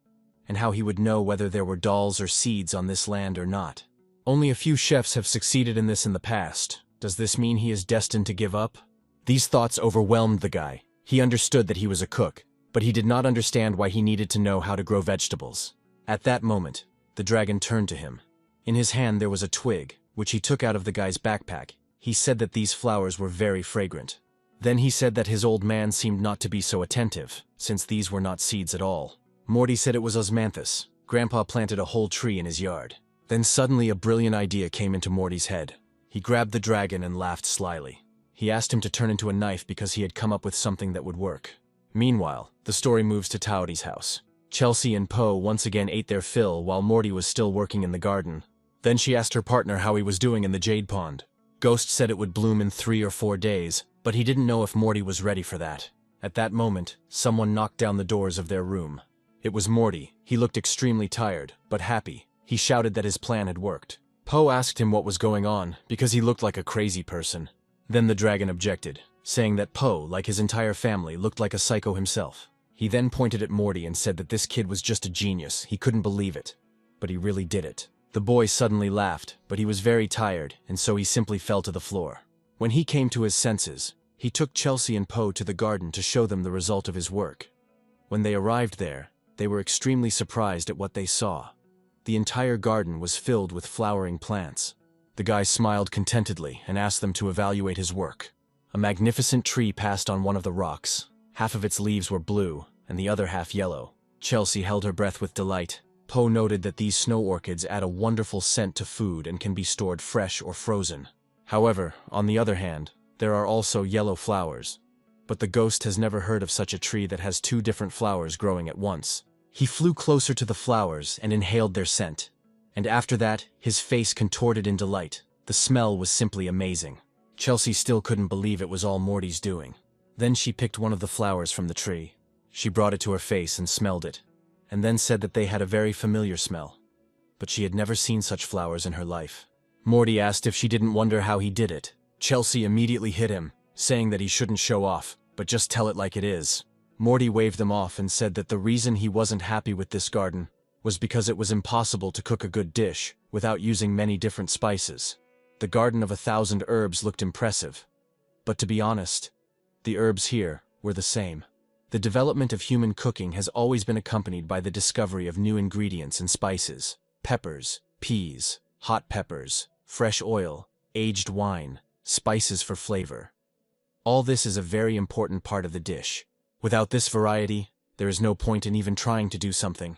[SPEAKER 1] and how he would know whether there were dolls or seeds on this land or not. Only a few chefs have succeeded in this in the past. Does this mean he is destined to give up? These thoughts overwhelmed the guy. He understood that he was a cook, but he did not understand why he needed to know how to grow vegetables. At that moment, the dragon turned to him. In his hand there was a twig, which he took out of the guy's backpack. He said that these flowers were very fragrant. Then he said that his old man seemed not to be so attentive, since these were not seeds at all. Morty said it was osmanthus. Grandpa planted a whole tree in his yard. Then suddenly a brilliant idea came into Morty's head. He grabbed the dragon and laughed slyly. He asked him to turn into a knife because he had come up with something that would work. Meanwhile, the story moves to Taori's house. Chelsea and Poe once again ate their fill while Morty was still working in the garden. Then she asked her partner how he was doing in the jade pond. Ghost said it would bloom in 3 or 4 days, but he didn't know if Morty was ready for that. At that moment, someone knocked down the doors of their room. It was Morty. He looked extremely tired, but happy. He shouted that his plan had worked. Poe asked him what was going on, because he looked like a crazy person. Then the dragon objected, saying that Poe, like his entire family, looked like a psycho himself. He then pointed at Morty and said that this kid was just a genius. He couldn't believe it. But he really did it. The boy suddenly laughed, but he was very tired, and so he simply fell to the floor. When he came to his senses, he took Chelsea and Poe to the garden to show them the result of his work. When they arrived there, they were extremely surprised at what they saw. The entire garden was filled with flowering plants. The guy smiled contentedly and asked them to evaluate his work. A magnificent tree passed on one of the rocks. Half of its leaves were blue, and the other half yellow. Chelsea held her breath with delight. Poe noted that these snow orchids add a wonderful scent to food and can be stored fresh or frozen. However, on the other hand, there are also yellow flowers. But the ghost has never heard of such a tree that has 2 different flowers growing at once. He flew closer to the flowers and inhaled their scent. And after that, his face contorted in delight. The smell was simply amazing. Chelsea still couldn't believe it was all Morty's doing. Then she picked one of the flowers from the tree. She brought it to her face and smelled it, and then said that they had a very familiar smell. But she had never seen such flowers in her life. Morty asked if she didn't wonder how he did it. Chelsea immediately hit him, saying that he shouldn't show off, but just tell it like it is. Morty waved them off and said that the reason he wasn't happy with this garden was because it was impossible to cook a good dish without using many different spices. The garden of 1,000 herbs looked impressive, but to be honest, the herbs here were the same. The development of human cooking has always been accompanied by the discovery of new ingredients and spices: peppers, peas, hot peppers, fresh oil, aged wine, spices for flavor. All this is a very important part of the dish. Without this variety, there is no point in even trying to do something.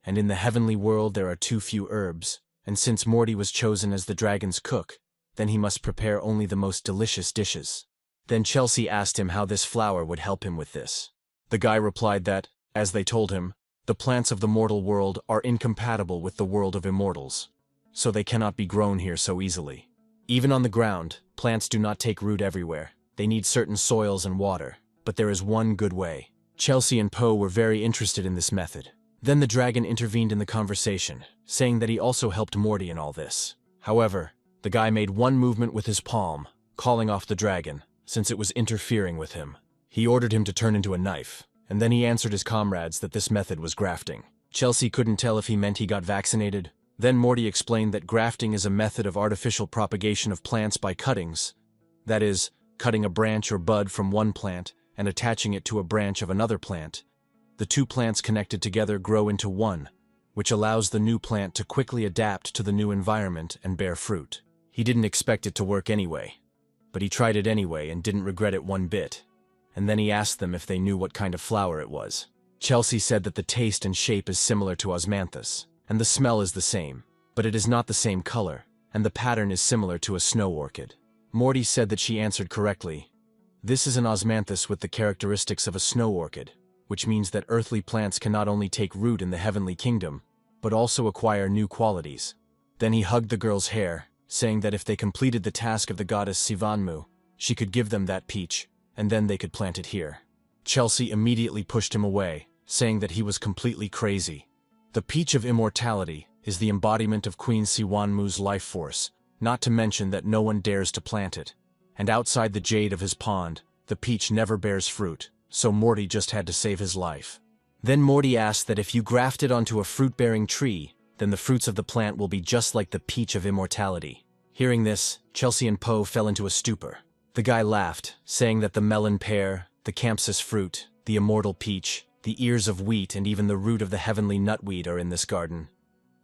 [SPEAKER 1] And in the heavenly world there are too few herbs, and since Morty was chosen as the dragon's cook, then he must prepare only the most delicious dishes. Then Chelsea asked him how this flower would help him with this. The guy replied that, as they told him, the plants of the mortal world are incompatible with the world of immortals, so they cannot be grown here so easily. Even on the ground, plants do not take root everywhere. They need certain soils and water, but there is one good way. Chelsea and Poe were very interested in this method. Then the dragon intervened in the conversation, saying that he also helped Morty in all this. However, the guy made one movement with his palm, calling off the dragon, since it was interfering with him. He ordered him to turn into a knife, and then he answered his comrades that this method was grafting. Chelsea couldn't tell if he meant he got vaccinated. Then Morty explained that grafting is a method of artificial propagation of plants by cuttings. That is, cutting a branch or bud from one plant and attaching it to a branch of another plant. The 2 plants connected together grow into one, which allows the new plant to quickly adapt to the new environment and bear fruit. He didn't expect it to work anyway, but he tried it anyway and didn't regret it one bit. And then he asked them if they knew what kind of flower it was. Chelsea said that the taste and shape is similar to osmanthus, and the smell is the same, but it is not the same color. and the pattern is similar to a snow orchid. Morty said that she answered correctly. This is an osmanthus with the characteristics of a snow orchid, which means that earthly plants can not only take root in the heavenly kingdom, but also acquire new qualities. Then he hugged the girl's hair, saying that if they completed the task of the goddess Sivanmu, she could give them that peach, and then they could plant it here. Chelsea immediately pushed him away, saying that he was completely crazy. The peach of immortality is the embodiment of Queen Siwanmu's life force, not to mention that no one dares to plant it. And outside the jade of his pond, the peach never bears fruit, so Morty just had to save his life. Then Morty asked that if you graft it onto a fruit-bearing tree, then the fruits of the plant will be just like the peach of immortality. Hearing this, Chelsea and Poe fell into a stupor. The guy laughed, saying that the melon pear, the campsis fruit, the immortal peach, the ears of wheat and even the root of the heavenly nutweed are in this garden.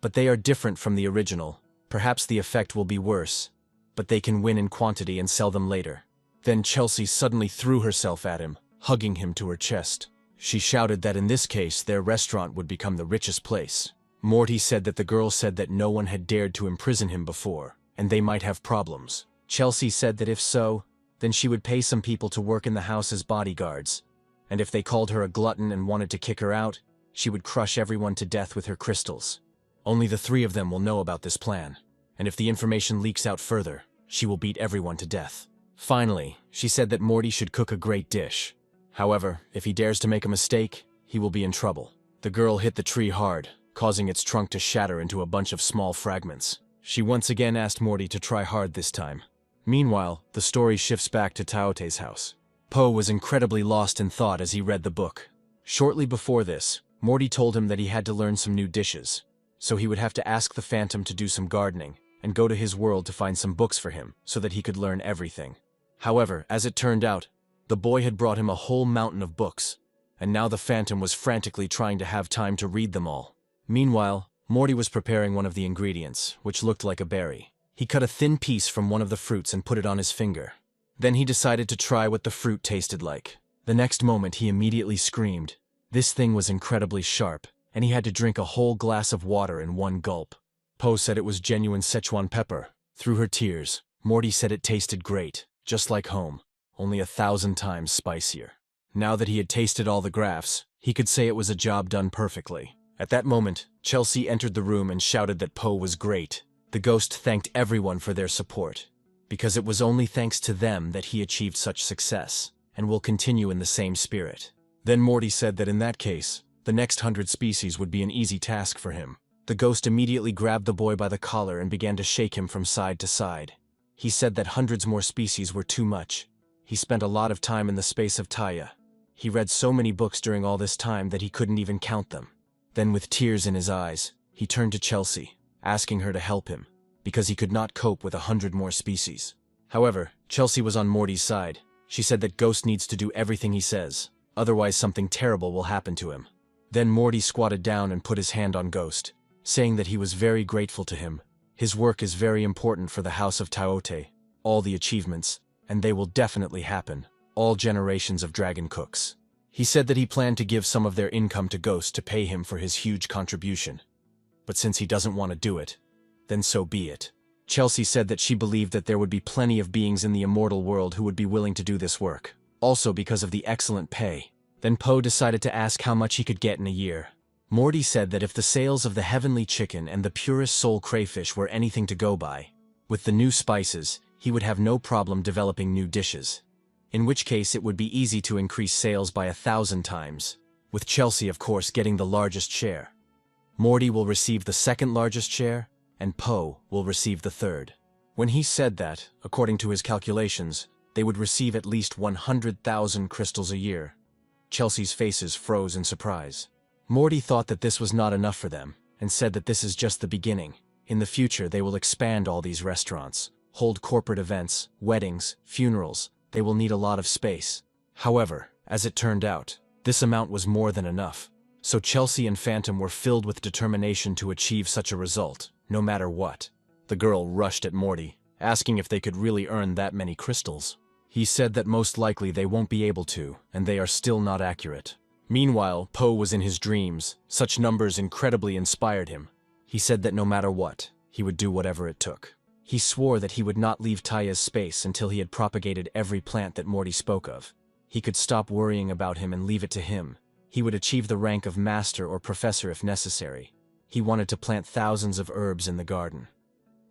[SPEAKER 1] But they are different from the original. Perhaps the effect will be worse, but they can win in quantity and sell them later. Then Chelsea suddenly threw herself at him, hugging him to her chest. She shouted that in this case their restaurant would become the richest place. Morty said that the girl said that no one had dared to imprison him before, and they might have problems. Chelsea said that if so, then she would pay some people to work in the house as bodyguards, and if they called her a glutton and wanted to kick her out, she would crush everyone to death with her crystals. Only the three of them will know about this plan, and if the information leaks out further, she will beat everyone to death. Finally, she said that Morty should cook a great dish. However, if he dares to make a mistake, he will be in trouble. The girl hit the tree hard, causing its trunk to shatter into a bunch of small fragments. She once again asked Morty to try hard this time. Meanwhile, the story shifts back to Taote's house. Poe was incredibly lost in thought as he read the book. Shortly before this, Morty told him that he had to learn some new dishes, so he would have to ask the Phantom to do some gardening and go to his world to find some books for him so that he could learn everything. However, as it turned out, the boy had brought him a whole mountain of books, and now the Phantom was frantically trying to have time to read them all. Meanwhile, Morty was preparing one of the ingredients, which looked like a berry. He cut a thin piece from one of the fruits and put it on his finger. Then he decided to try what the fruit tasted like. The next moment he immediately screamed. This thing was incredibly sharp, and he had to drink a whole glass of water in one gulp. Poe said it was genuine Szechuan pepper. Through her tears, Morty said it tasted great, just like home, only 1,000 times spicier. Now that he had tasted all the grafts, he could say it was a job done perfectly. At that moment, Chelsea entered the room and shouted that Poe was great. The ghost thanked everyone for their support, because it was only thanks to them that he achieved such success, and will continue in the same spirit. Then Morty said that in that case, the next 100 species would be an easy task for him. The ghost immediately grabbed the boy by the collar and began to shake him from side to side. He said that hundreds more species were too much. He spent a lot of time in the space of Taya. He read so many books during all this time that he couldn't even count them. Then with tears in his eyes, he turned to Chelsea, asking her to help him, because he could not cope with 100 more species. However, Chelsea was on Morty's side. She said that Ghost needs to do everything he says, otherwise something terrible will happen to him. Then Morty squatted down and put his hand on Ghost, saying that he was very grateful to him. His work is very important for the House of Taote, all the achievements, and they will definitely happen, all generations of dragon cooks. He said that he planned to give some of their income to Ghost to pay him for his huge contribution. But since he doesn't want to do it, then so be it. Chelsea said that she believed that there would be plenty of beings in the immortal world who would be willing to do this work, also because of the excellent pay. Then Poe decided to ask how much he could get in a year. Morty said that if the sales of the heavenly chicken and the purest soul crayfish were anything to go by, with the new spices, he would have no problem developing new dishes. In which case it would be easy to increase sales by 1,000 times, with Chelsea of course getting the largest share. Morty will receive the second largest share, and Poe will receive the third. When he said that, according to his calculations, they would receive at least 100,000 crystals a year, Chelsea's faces froze in surprise. Morty thought that this was not enough for them, and said that this is just the beginning. In the future they will expand all these restaurants, hold corporate events, weddings, funerals. They will need a lot of space. However, as it turned out, this amount was more than enough. So Chelsea and Phantom were filled with determination to achieve such a result, no matter what. The girl rushed at Morty, asking if they could really earn that many crystals. He said that most likely they won't be able to, and they are still not accurate. Meanwhile, Poe was in his dreams. Such numbers incredibly inspired him. He said that no matter what, he would do whatever it took. He swore that he would not leave Taya's space until he had propagated every plant that Morty spoke of. He could stop worrying about him and leave it to him. He would achieve the rank of master or professor if necessary. He wanted to plant thousands of herbs in the garden.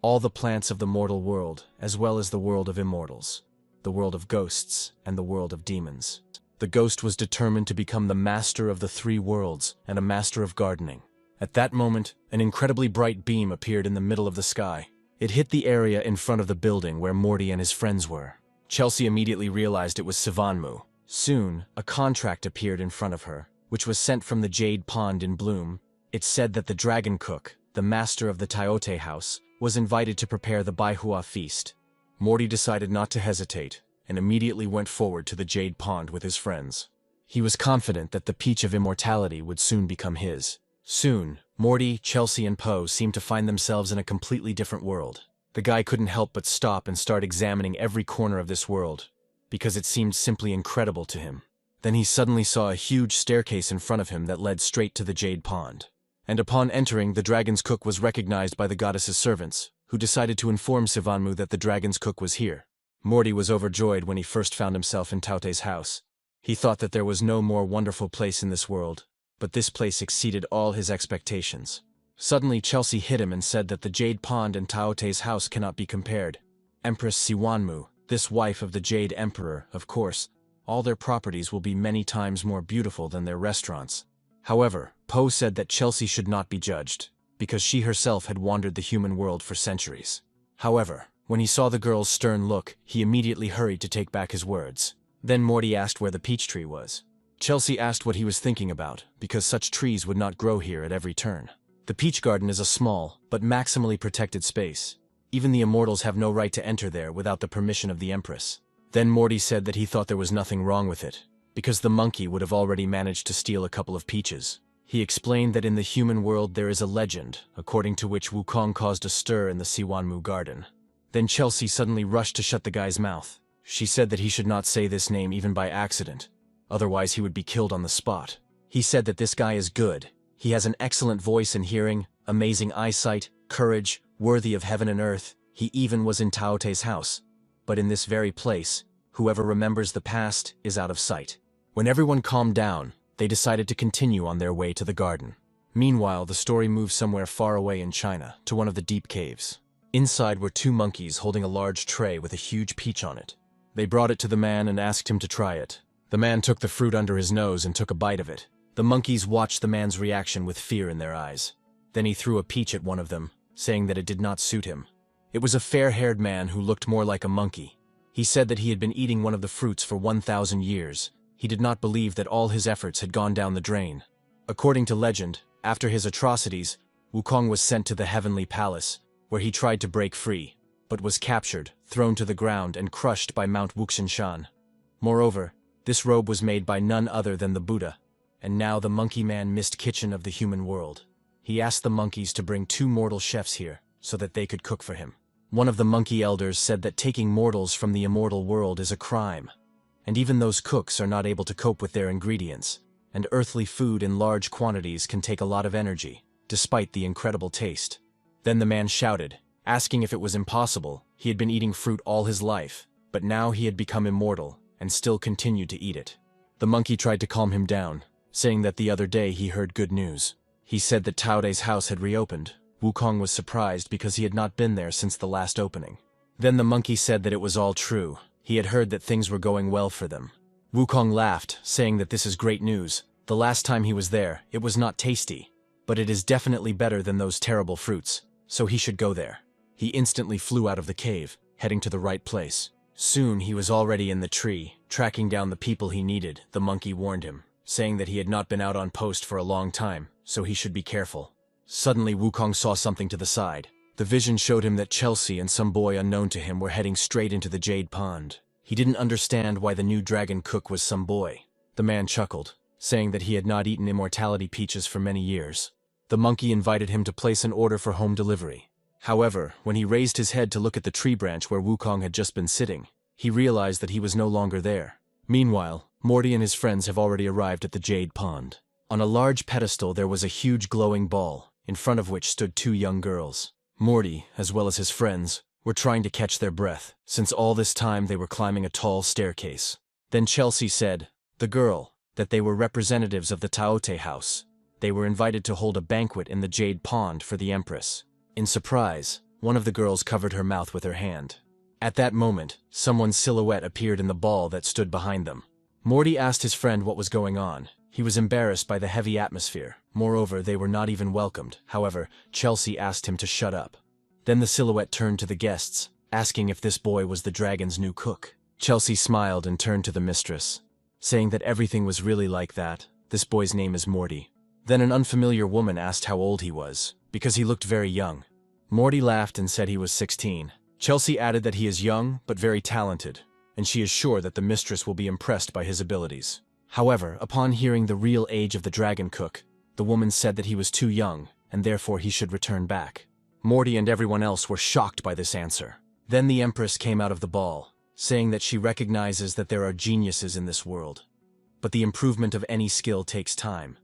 [SPEAKER 1] All the plants of the mortal world, as well as the world of immortals, the world of ghosts, and the world of demons. The ghost was determined to become the master of the three worlds and a master of gardening. At that moment, an incredibly bright beam appeared in the middle of the sky. It hit the area in front of the building where Morty and his friends were. Chelsea immediately realized it was Sivanmu. Soon, a contract appeared in front of her, which was sent from the Jade Pond in Bloom. It said that the dragon cook, the master of the Taote house, was invited to prepare the Baihua feast. Morty decided not to hesitate, and immediately went forward to the Jade Pond with his friends. He was confident that the peach of immortality would soon become his. Soon, Morty, Chelsea, and Poe seemed to find themselves in a completely different world. The guy couldn't help but stop and start examining every corner of this world, because it seemed simply incredible to him. Then he suddenly saw a huge staircase in front of him that led straight to the Jade Pond. And upon entering, the dragon's cook was recognized by the goddess's servants, who decided to inform Sivanmu that the dragon's cook was here. Morty was overjoyed when he first found himself in Taote's house. He thought that there was no more wonderful place in this world, but this place exceeded all his expectations. Suddenly Chelsea hit him and said that the Jade Pond and Taote's house cannot be compared. Empress Siwanmu, this wife of the Jade Emperor, of course, all their properties will be many times more beautiful than their restaurants. However, Poe said that Chelsea should not be judged, because she herself had wandered the human world for centuries. However, when he saw the girl's stern look, he immediately hurried to take back his words. Then Morty asked where the peach tree was. Chelsea asked what he was thinking about, because such trees would not grow here at every turn. The peach garden is a small, but maximally protected space. Even the immortals have no right to enter there without the permission of the Empress. Then Morty said that he thought there was nothing wrong with it, because the monkey would have already managed to steal a couple of peaches. He explained that in the human world there is a legend, according to which Wukong caused a stir in the Siwanmu garden. Then Chelsea suddenly rushed to shut the guy's mouth. She said that he should not say this name even by accident, otherwise he would be killed on the spot. He said that this guy is good. He has an excellent voice and hearing, amazing eyesight, courage, worthy of heaven and earth. He even was in Taote's house. But in this very place, whoever remembers the past is out of sight. When everyone calmed down, they decided to continue on their way to the garden. Meanwhile, the story moved somewhere far away in China, to one of the deep caves. Inside were two monkeys holding a large tray with a huge peach on it. They brought it to the man and asked him to try it. The man took the fruit under his nose and took a bite of it. The monkeys watched the man's reaction with fear in their eyes. Then he threw a peach at one of them, saying that it did not suit him. It was a fair-haired man who looked more like a monkey. He said that he had been eating one of the fruits for 1,000 years. He did not believe that all his efforts had gone down the drain. According to legend, after his atrocities, Wukong was sent to the Heavenly Palace, where he tried to break free, but was captured, thrown to the ground, and crushed by Mount Wuxianshan. Moreover, this robe was made by none other than the Buddha, and now the monkey man missed kitchen of the human world. He asked the monkeys to bring 2 mortal chefs here, so that they could cook for him. One of the monkey elders said that taking mortals from the immortal world is a crime, and even those cooks are not able to cope with their ingredients, and earthly food in large quantities can take a lot of energy, despite the incredible taste. Then the man shouted, asking if it was impossible. He had been eating fruit all his life, but now he had become immortal, and still continued to eat it. The monkey tried to calm him down, saying that the other day he heard good news. He said that Taote's house had reopened. Wukong was surprised because he had not been there since the last opening. Then the monkey said that it was all true. He had heard that things were going well for them. Wukong laughed, saying that this is great news. The last time he was there, it was not tasty, but it is definitely better than those terrible fruits, so he should go there. He instantly flew out of the cave, heading to the right place. Soon he was already in the tree, tracking down the people he needed. The monkey warned him, saying that he had not been out on post for a long time, so he should be careful. Suddenly Wukong saw something to the side. The vision showed him that Chelsea and some boy unknown to him were heading straight into the Jade Pond. He didn't understand why the new dragon cook was some boy. The man chuckled, saying that he had not eaten immortality peaches for many years. The monkey invited him to place an order for home delivery. However, when he raised his head to look at the tree branch where Wukong had just been sitting, he realized that he was no longer there. Meanwhile, Morty and his friends have already arrived at the Jade Pond. On a large pedestal there was a huge glowing ball, in front of which stood 2 young girls. Morty, as well as his friends, were trying to catch their breath, since all this time they were climbing a tall staircase. Then Chelsea said, the girl, that they were representatives of the Taote house. They were invited to hold a banquet in the Jade Pond for the Empress. In surprise, one of the girls covered her mouth with her hand. At that moment, someone's silhouette appeared in the ball that stood behind them. Morty asked his friend what was going on. He was embarrassed by the heavy atmosphere. Moreover, they were not even welcomed. However, Chelsea asked him to shut up. Then the silhouette turned to the guests, asking if this boy was the dragon's new cook. Chelsea smiled and turned to the mistress, saying that everything was really like that. This boy's name is Morty. Then an unfamiliar woman asked how old he was, because he looked very young. Morty laughed and said he was 16. Chelsea added that he is young, but very talented, and she is sure that the mistress will be impressed by his abilities. However, upon hearing the real age of the dragon cook, the woman said that he was too young, and therefore he should return back. Morty and everyone else were shocked by this answer. Then the Empress came out of the ball, saying that she recognizes that there are geniuses in this world. But the improvement of any skill takes time.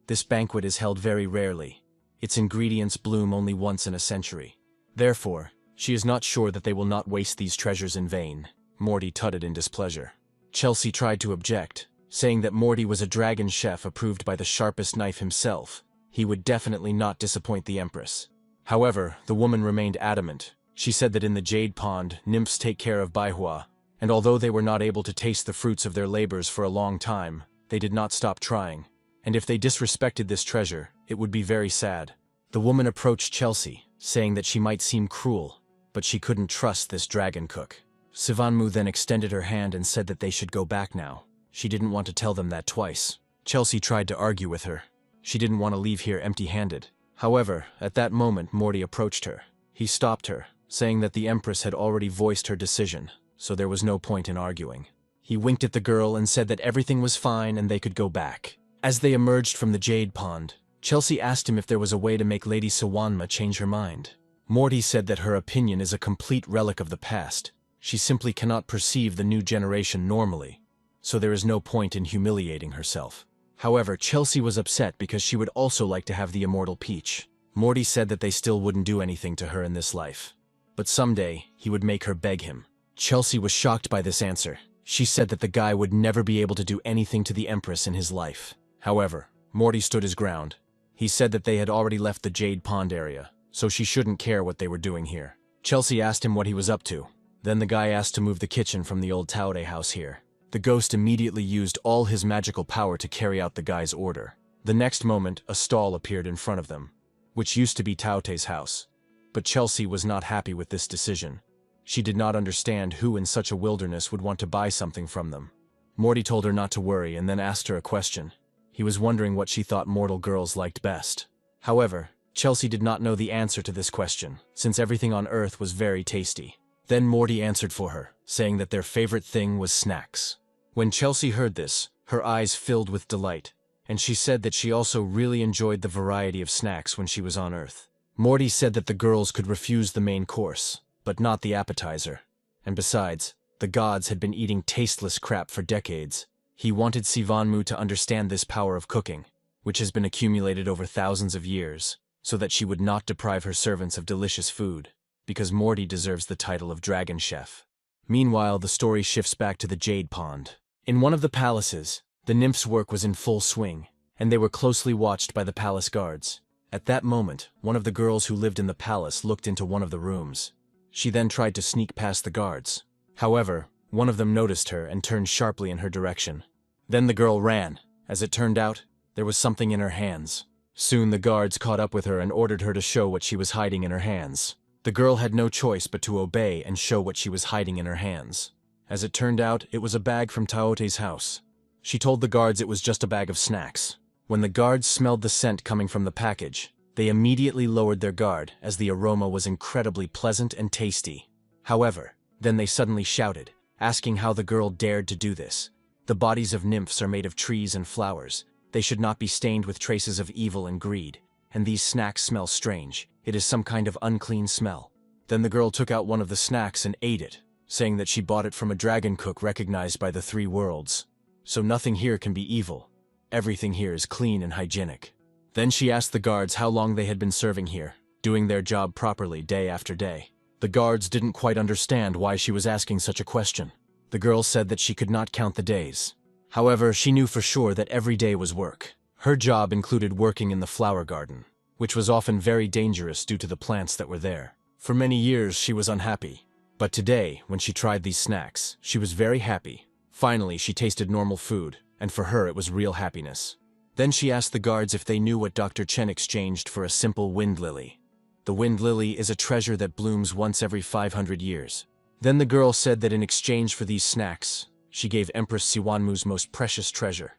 [SPEAKER 1] This banquet is held very rarely. Its ingredients bloom only once in a century. Therefore, she is not sure that they will not waste these treasures in vain. Morty tutted in displeasure. Chelsea tried to object, saying that Morty was a dragon chef approved by the sharpest knife himself. He would definitely not disappoint the Empress. However, the woman remained adamant. She said that in the Jade Pond, nymphs take care of Manhwa, and although they were not able to taste the fruits of their labors for a long time, they did not stop trying. And if they disrespected this treasure, it would be very sad. The woman approached Chelsea, saying that she might seem cruel, but she couldn't trust this dragon cook. Sivanmu then extended her hand and said that they should go back now. She didn't want to tell them that twice. Chelsea tried to argue with her. She didn't want to leave here empty-handed. However, at that moment Morty approached her. He stopped her, saying that the Empress had already voiced her decision, so there was no point in arguing. He winked at the girl and said that everything was fine and they could go back. As they emerged from the Jade Pond, Chelsea asked him if there was a way to make Lady Sivanmu change her mind. Morty said that her opinion is a complete relic of the past. She simply cannot perceive the new generation normally, so there is no point in humiliating herself. However, Chelsea was upset because she would also like to have the immortal Peach. Morty said that they still wouldn't do anything to her in this life, but someday he would make her beg him. Chelsea was shocked by this answer. She said that the guy would never be able to do anything to the Empress in his life. However, Morty stood his ground. He said that they had already left the Jade Pond area, so she shouldn't care what they were doing here. Chelsea asked him what he was up to. Then the guy asked to move the kitchen from the old Taote house here. The ghost immediately used all his magical power to carry out the guy's order. The next moment, a stall appeared in front of them, which used to be Taote's house. But Chelsea was not happy with this decision. She did not understand who in such a wilderness would want to buy something from them. Morty told her not to worry and then asked her a question. He was wondering what she thought mortal girls liked best. However, Chelsea did not know the answer to this question, since everything on Earth was very tasty. Then Morty answered for her, saying that their favorite thing was snacks. When Chelsea heard this, her eyes filled with delight, and she said that she also really enjoyed the variety of snacks when she was on Earth. Morty said that the girls could refuse the main course, but not the appetizer. And besides, the gods had been eating tasteless crap for decades. He wanted Sivanmu to understand this power of cooking, which has been accumulated over thousands of years, so that she would not deprive her servants of delicious food, because Morty deserves the title of Dragon Chef. Meanwhile, the story shifts back to the Jade Pond. In one of the palaces, the nymphs' work was in full swing, and they were closely watched by the palace guards. At that moment, one of the girls who lived in the palace looked into one of the rooms. She then tried to sneak past the guards. However, one of them noticed her and turned sharply in her direction. Then the girl ran. As it turned out, there was something in her hands. Soon the guards caught up with her and ordered her to show what she was hiding in her hands. The girl had no choice but to obey and show what she was hiding in her hands. As it turned out, it was a bag from Taote's house. She told the guards it was just a bag of snacks. When the guards smelled the scent coming from the package, they immediately lowered their guard as the aroma was incredibly pleasant and tasty. However, then they suddenly shouted, asking how the girl dared to do this. The bodies of nymphs are made of trees and flowers. They should not be stained with traces of evil and greed. And these snacks smell strange. It is some kind of unclean smell. Then the girl took out one of the snacks and ate it, saying that she bought it from a dragon cook recognized by the 3 worlds. So nothing here can be evil. Everything here is clean and hygienic. Then she asked the guards how long they had been serving here, doing their job properly day after day. The guards didn't quite understand why she was asking such a question. The girl said that she could not count the days. However, she knew for sure that every day was work. Her job included working in the flower garden, which was often very dangerous due to the plants that were there. For many years, she was unhappy. But today, when she tried these snacks, she was very happy. Finally, she tasted normal food, and for her it was real happiness. Then she asked the guards if they knew what Dr. Chen exchanged for a simple wind lily. The wind lily is a treasure that blooms once every 500 years. Then the girl said that in exchange for these snacks, she gave Empress Siwanmu's most precious treasure,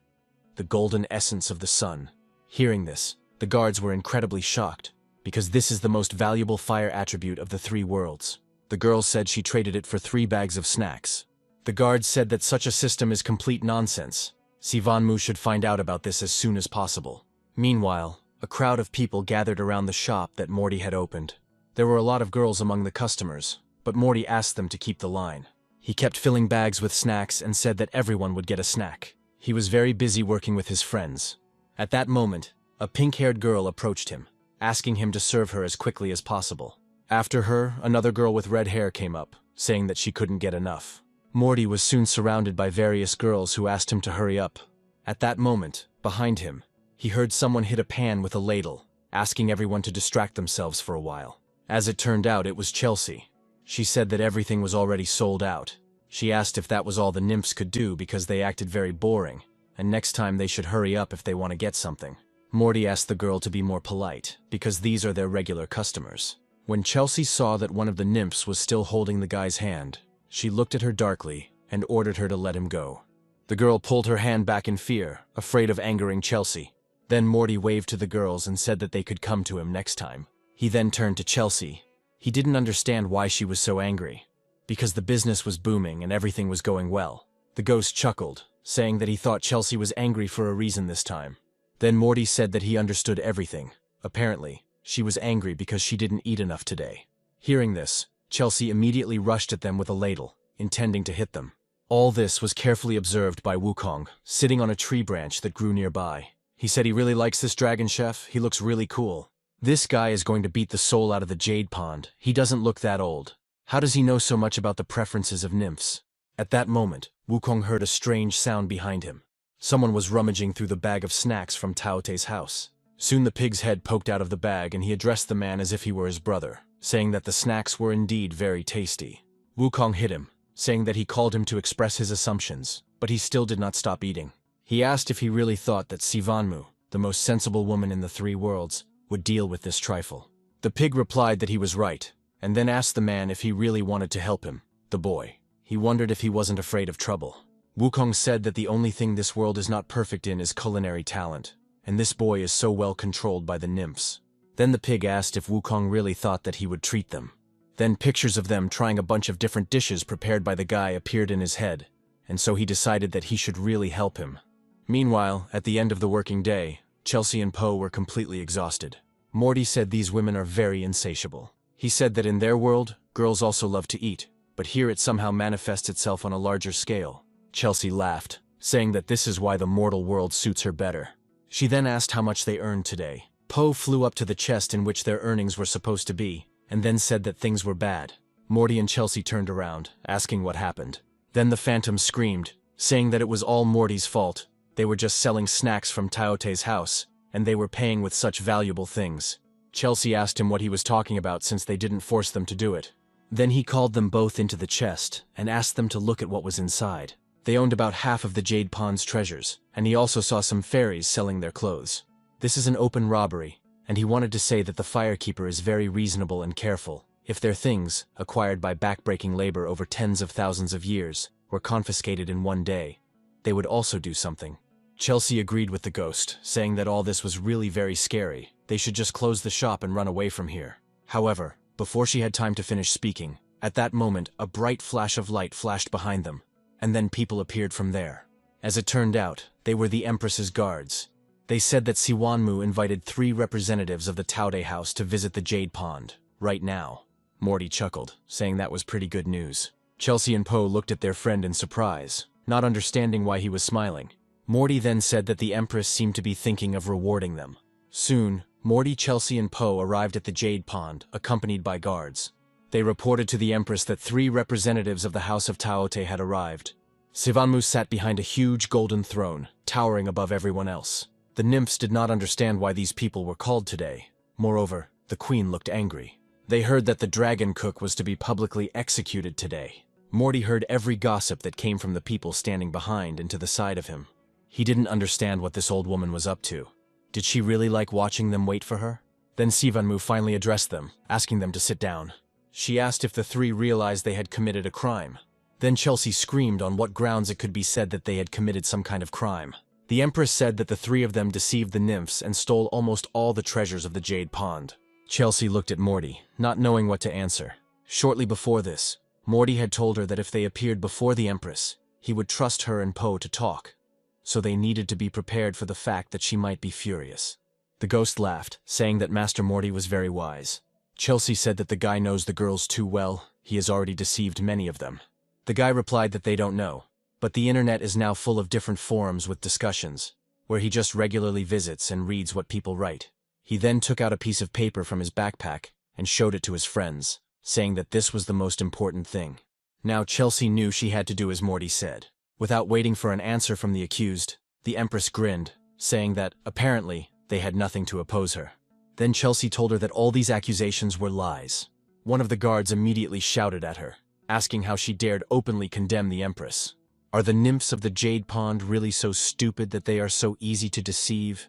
[SPEAKER 1] the golden essence of the sun. Hearing this, the guards were incredibly shocked, because this is the most valuable fire attribute of the 3 worlds. The girl said she traded it for 3 bags of snacks. The guards said that such a system is complete nonsense. Siwanmu should find out about this as soon as possible. Meanwhile, a crowd of people gathered around the shop that Morty had opened. There were a lot of girls among the customers, but Morty asked them to keep the line. He kept filling bags with snacks and said that everyone would get a snack. He was very busy working with his friends. At that moment, a pink-haired girl approached him, asking him to serve her as quickly as possible. After her, another girl with red hair came up, saying that she couldn't get enough. Morty was soon surrounded by various girls who asked him to hurry up. At that moment, behind him, he heard someone hit a pan with a ladle, asking everyone to distract themselves for a while. As it turned out, it was Chelsea. She said that everything was already sold out. She asked if that was all the nymphs could do because they acted very boring, and next time they should hurry up if they want to get something. Morty asked the girl to be more polite, because these are their regular customers. When Chelsea saw that one of the nymphs was still holding the guy's hand, she looked at her darkly and ordered her to let him go. The girl pulled her hand back in fear, afraid of angering Chelsea. Then Morty waved to the girls and said that they could come to him next time. He then turned to Chelsea. He didn't understand why she was so angry, because the business was booming and everything was going well. The ghost chuckled, saying that he thought Chelsea was angry for a reason this time. Then Morty said that he understood everything. Apparently, she was angry because she didn't eat enough today. Hearing this, Chelsea immediately rushed at them with a ladle, intending to hit them. All this was carefully observed by Wukong, sitting on a tree branch that grew nearby. He said he really likes this dragon chef, he looks really cool. This guy is going to beat the soul out of the jade pond. He doesn't look that old. How does he know so much about the preferences of nymphs? At that moment, Wukong heard a strange sound behind him. Someone was rummaging through the bag of snacks from Taote's house. Soon the pig's head poked out of the bag and he addressed the man as if he were his brother, saying that the snacks were indeed very tasty. Wukong hit him, saying that he called him to express his assumptions, but he still did not stop eating. He asked if he really thought that Siwanmu, the most sensible woman in the 3 worlds, would deal with this trifle. The pig replied that he was right, and then asked the man if he really wanted to help him, the boy. He wondered if he wasn't afraid of trouble. Wukong said that the only thing this world is not perfect in is culinary talent, and this boy is so well controlled by the nymphs. Then the pig asked if Wukong really thought that he would treat them. Then pictures of them trying a bunch of different dishes prepared by the guy appeared in his head, and so he decided that he should really help him. Meanwhile, at the end of the working day, Chelsea and Poe were completely exhausted. Morty said these women are very insatiable. He said that in their world, girls also love to eat, but here it somehow manifests itself on a larger scale. Chelsea laughed, saying that this is why the mortal world suits her better. She then asked how much they earned today. Poe flew up to the chest in which their earnings were supposed to be, and then said that things were bad. Morty and Chelsea turned around, asking what happened. Then the Phantom screamed, saying that it was all Morty's fault. They were just selling snacks from Taote's house, and they were paying with such valuable things. Chelsea asked him what he was talking about since they didn't force them to do it. Then he called them both into the chest and asked them to look at what was inside. They owned about half of the Jade Pond's treasures, and he also saw some fairies selling their clothes. This is an open robbery, and he wanted to say that the firekeeper is very reasonable and careful. If their things, acquired by backbreaking labor over tens of thousands of years, were confiscated in one day, they would also do something. Chelsea agreed with the ghost, saying that all this was really very scary. They should just close the shop and run away from here. However, before she had time to finish speaking, at that moment a bright flash of light flashed behind them, and then people appeared from there. As it turned out, they were the Empress's guards. They said that Siwanmu invited 3 representatives of the Taote house to visit the Jade Pond, right now. Morty chuckled, saying that was pretty good news. Chelsea and Poe looked at their friend in surprise, not understanding why he was smiling. Morty then said that the Empress seemed to be thinking of rewarding them. Soon, Morty, Chelsea, and Poe arrived at the Jade Pond, accompanied by guards. They reported to the Empress that 3 representatives of the House of Taote had arrived. Sivanmu sat behind a huge golden throne, towering above everyone else. The nymphs did not understand why these people were called today. Moreover, the queen looked angry. They heard that the dragon cook was to be publicly executed today. Morty heard every gossip that came from the people standing behind and to the side of him. He didn't understand what this old woman was up to. Did she really like watching them wait for her? Then Sivanmu finally addressed them, asking them to sit down. She asked if the 3 realized they had committed a crime. Then Chelsea screamed on what grounds it could be said that they had committed some kind of crime. The Empress said that the 3 of them deceived the nymphs and stole almost all the treasures of the Jade Pond. Chelsea looked at Morty, not knowing what to answer. Shortly before this, Morty had told her that if they appeared before the Empress, he would trust her and Poe to talk. So they needed to be prepared for the fact that she might be furious. The ghost laughed, saying that Master Morty was very wise. Chelsea said that the guy knows the girls too well, he has already deceived many of them. The guy replied that they don't know, but the internet is now full of different forums with discussions, where he just regularly visits and reads what people write. He then took out a piece of paper from his backpack and showed it to his friends, saying that this was the most important thing. Now Chelsea knew she had to do as Morty said. Without waiting for an answer from the accused, the Empress grinned, saying that, apparently, they had nothing to oppose her. Then Chelsea told her that all these accusations were lies. One of the guards immediately shouted at her, asking how she dared openly condemn the Empress. Are the nymphs of the Jade Pond really so stupid that they are so easy to deceive?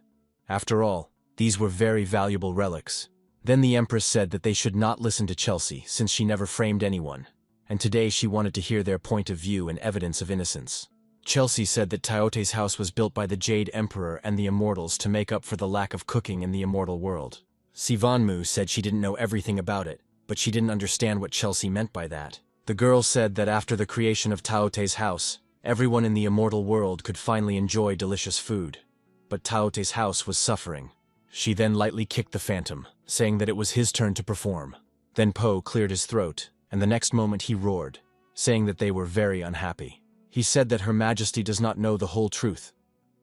[SPEAKER 1] After all, these were very valuable relics. Then the Empress said that they should not listen to Chelsea since she never framed anyone, and today she wanted to hear their point of view and evidence of innocence. Chelsea said that Taote's house was built by the Jade Emperor and the Immortals to make up for the lack of cooking in the immortal world. Sivanmu said she didn't know everything about it, but she didn't understand what Chelsea meant by that. The girl said that after the creation of Taote's house, everyone in the immortal world could finally enjoy delicious food. But Taote's house was suffering. She then lightly kicked the phantom, saying that it was his turn to perform. Then Poe cleared his throat, and the next moment he roared, saying that they were very unhappy. He said that Her Majesty does not know the whole truth.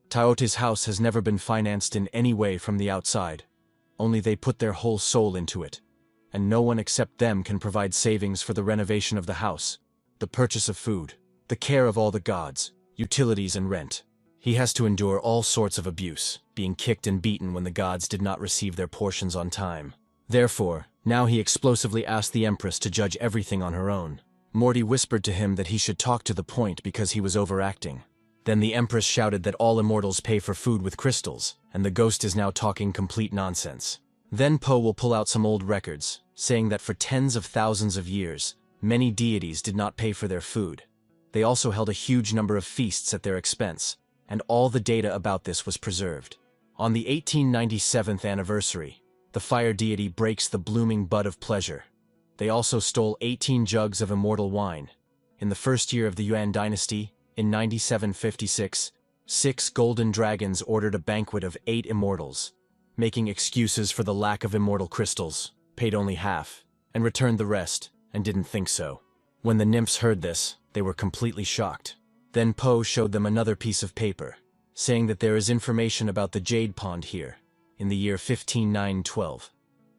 [SPEAKER 1] Taote's house has never been financed in any way from the outside. Only they put their whole soul into it. And no one except them can provide savings for the renovation of the house, the purchase of food, the care of all the gods, utilities and rent. He has to endure all sorts of abuse, being kicked and beaten when the gods did not receive their portions on time. Therefore, now he explosively asked the Empress to judge everything on her own. Morty whispered to him that he should talk to the point because he was overacting. Then the Empress shouted that all immortals pay for food with crystals, and the ghost is now talking complete nonsense. Then Poe will pull out some old records, saying that for tens of thousands of years, many deities did not pay for their food. They also held a huge number of feasts at their expense, and all the data about this was preserved. On the 1897th anniversary, the fire deity breaks the blooming bud of pleasure. They also stole 18 jugs of immortal wine. In the first year of the Yuan dynasty, in 9756, 6 golden dragons ordered a banquet of 8 immortals, making excuses for the lack of immortal crystals, paid only half, and returned the rest, and didn't think so. When the nymphs heard this, they were completely shocked. Then Poe showed them another piece of paper, saying that there is information about the Jade Pond here, in the year 15912.